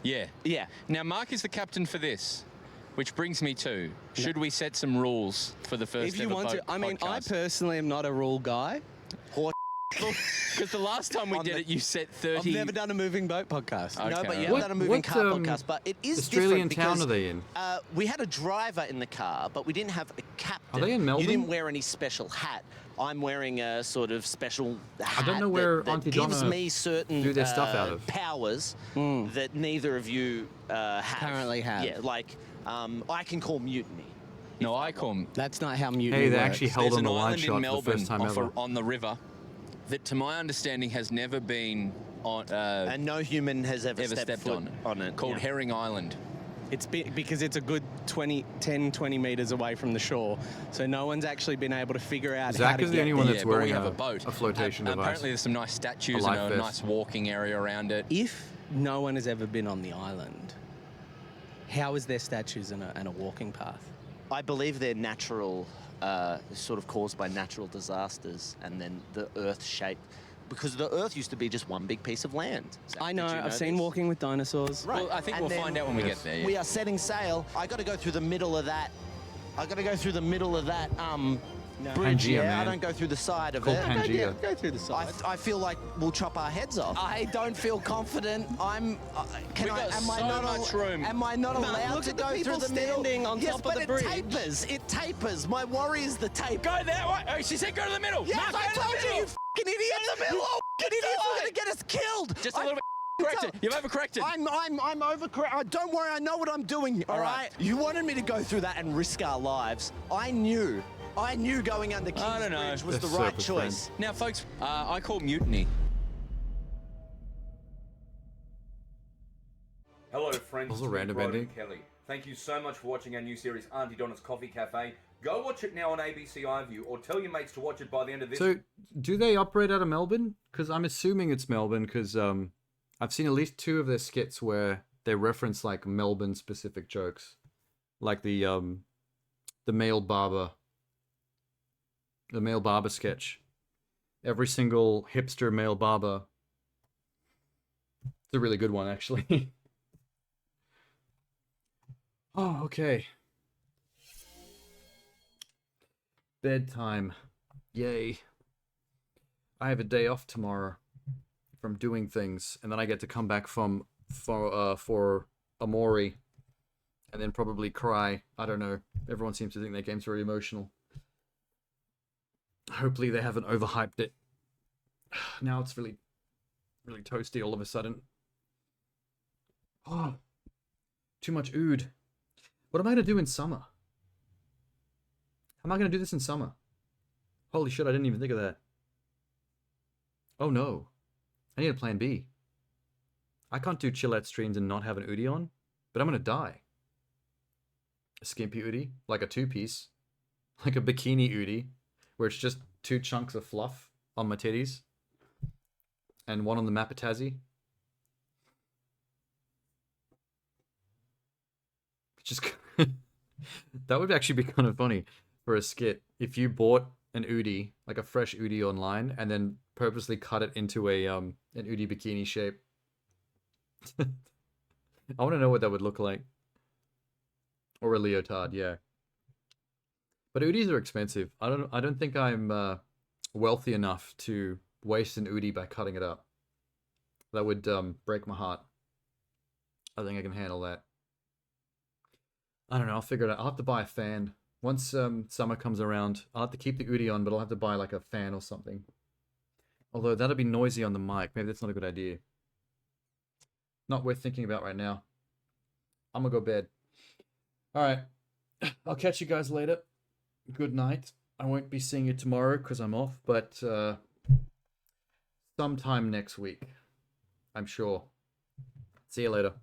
Yeah. Yeah. Now Mark is the captain for this, which brings me to: should we set some rules for the first If you ever want to, boat I mean, I podcast? personally am not a rule guy. Because the last time we did it, you set 30. I've never done a moving boat podcast. No, but you What- haven't done a moving what, car podcast. But it is Australian different town because, are they in? We had a driver in the car, but we didn't have a captain. Are they in Melbourne? You didn't wear any special hat. I'm wearing a sort of special hat. I don't know where that Auntie gives Donna me certain do their stuff out of. powers that neither of you have. Currently have. Yeah, like I can call mutiny. No, I call. That's not how mutiny Hey, they works. actually held There's on an the wide island shot in for the Melbourne first time ever. on the river that, to my understanding, has never been on. And no human has ever stepped foot on it. Called yeah. Herring Island. It's because it's a good 10, 20 meters away from the shore, so no one's actually been able to figure out how Zach to is the get only one there. that's Yeah, but we wearing have a boat. a flotation device. Apparently, there's some nice statues life and a vest. nice walking area around it. If no one has ever been on the island, how is there statues and a walking path? I believe they're natural, sort of caused by natural disasters, and then the Earth shape. Because the Earth used to be just one big piece of land. Zach, I know, did you I've seen this? Walking with Dinosaurs. Right. Well, I think And we'll then find out when we get there. Yeah. We are setting sail. I got to go through the middle of that. I got to go through the middle of that Bridge, Pangea, yeah, man. I don't go through the side of Called it. Pangea. Go through the side. I feel like we'll chop our heads off. I don't feel confident. Am I not room. Am I not allowed look to at the go people through the middle? standing on Yes, top but of the bridge. It tapers. My worry is the tape. Go that way. Oh, she said go to the middle. Yes, Mark, I go to the told you, middle. you fucking idiots! Go to the middle. You fucking idiots! We're gonna get us killed. Just a little bit. Corrected. You've overcorrected. I'm overcorrect. Don't worry, I know what I'm doing. All right. You wanted me to go through that and risk our lives. I knew going under King's Bridge was the right choice. Now, folks, I call mutiny. Hello, friends. Also it's me, random Broden ending. Kelly. Thank you so much for watching our new series, Auntie Donna's Coffee Cafe. Go watch it now on ABC iView, or tell your mates to watch it by the end of this. So, do they operate out of Melbourne? Because I'm assuming it's Melbourne, because I've seen at least 2 of their skits where they reference like Melbourne-specific jokes, like the male barber sketch. Every single hipster male barber. It's a really good one, actually. Oh, okay. Bedtime. Yay. I have a day off tomorrow from doing things, and then I get to come back for Amori, and then probably cry. I don't know. Everyone seems to think that game's very emotional. Hopefully they haven't overhyped it. Now it's really, really toasty all of a sudden. Oh, too much ood. What am I going to do in summer? How am I going to do this in summer? Holy shit, I didn't even think of that. Oh no. I need a plan B. I can't do chill-out streams and not have an Udi on, but I'm going to die. A skimpy Udi, like a 2-piece. Like a bikini Udi, where it's just 2 chunks of fluff on my titties. And one on the Mapatazi. Just that would actually be kind of funny for a skit if you bought an Udi, like a fresh Udi online, and then purposely cut it into a an Udi bikini shape. I want to know what that would look like. Or a leotard, yeah. But Udis are expensive. I don't think I'm wealthy enough to waste an Udi by cutting it up. That would break my heart. I think I can handle that. I don't know, I'll figure it out. I'll have to buy a fan. Once summer comes around, I'll have to keep the Udi on, but I'll have to buy like a fan or something. Although that'll be noisy on the mic. Maybe that's not a good idea. Not worth thinking about right now. I'm gonna go bed. Alright. I'll catch you guys later. Good night. I won't be seeing you tomorrow because I'm off, but sometime next week. I'm sure. See you later.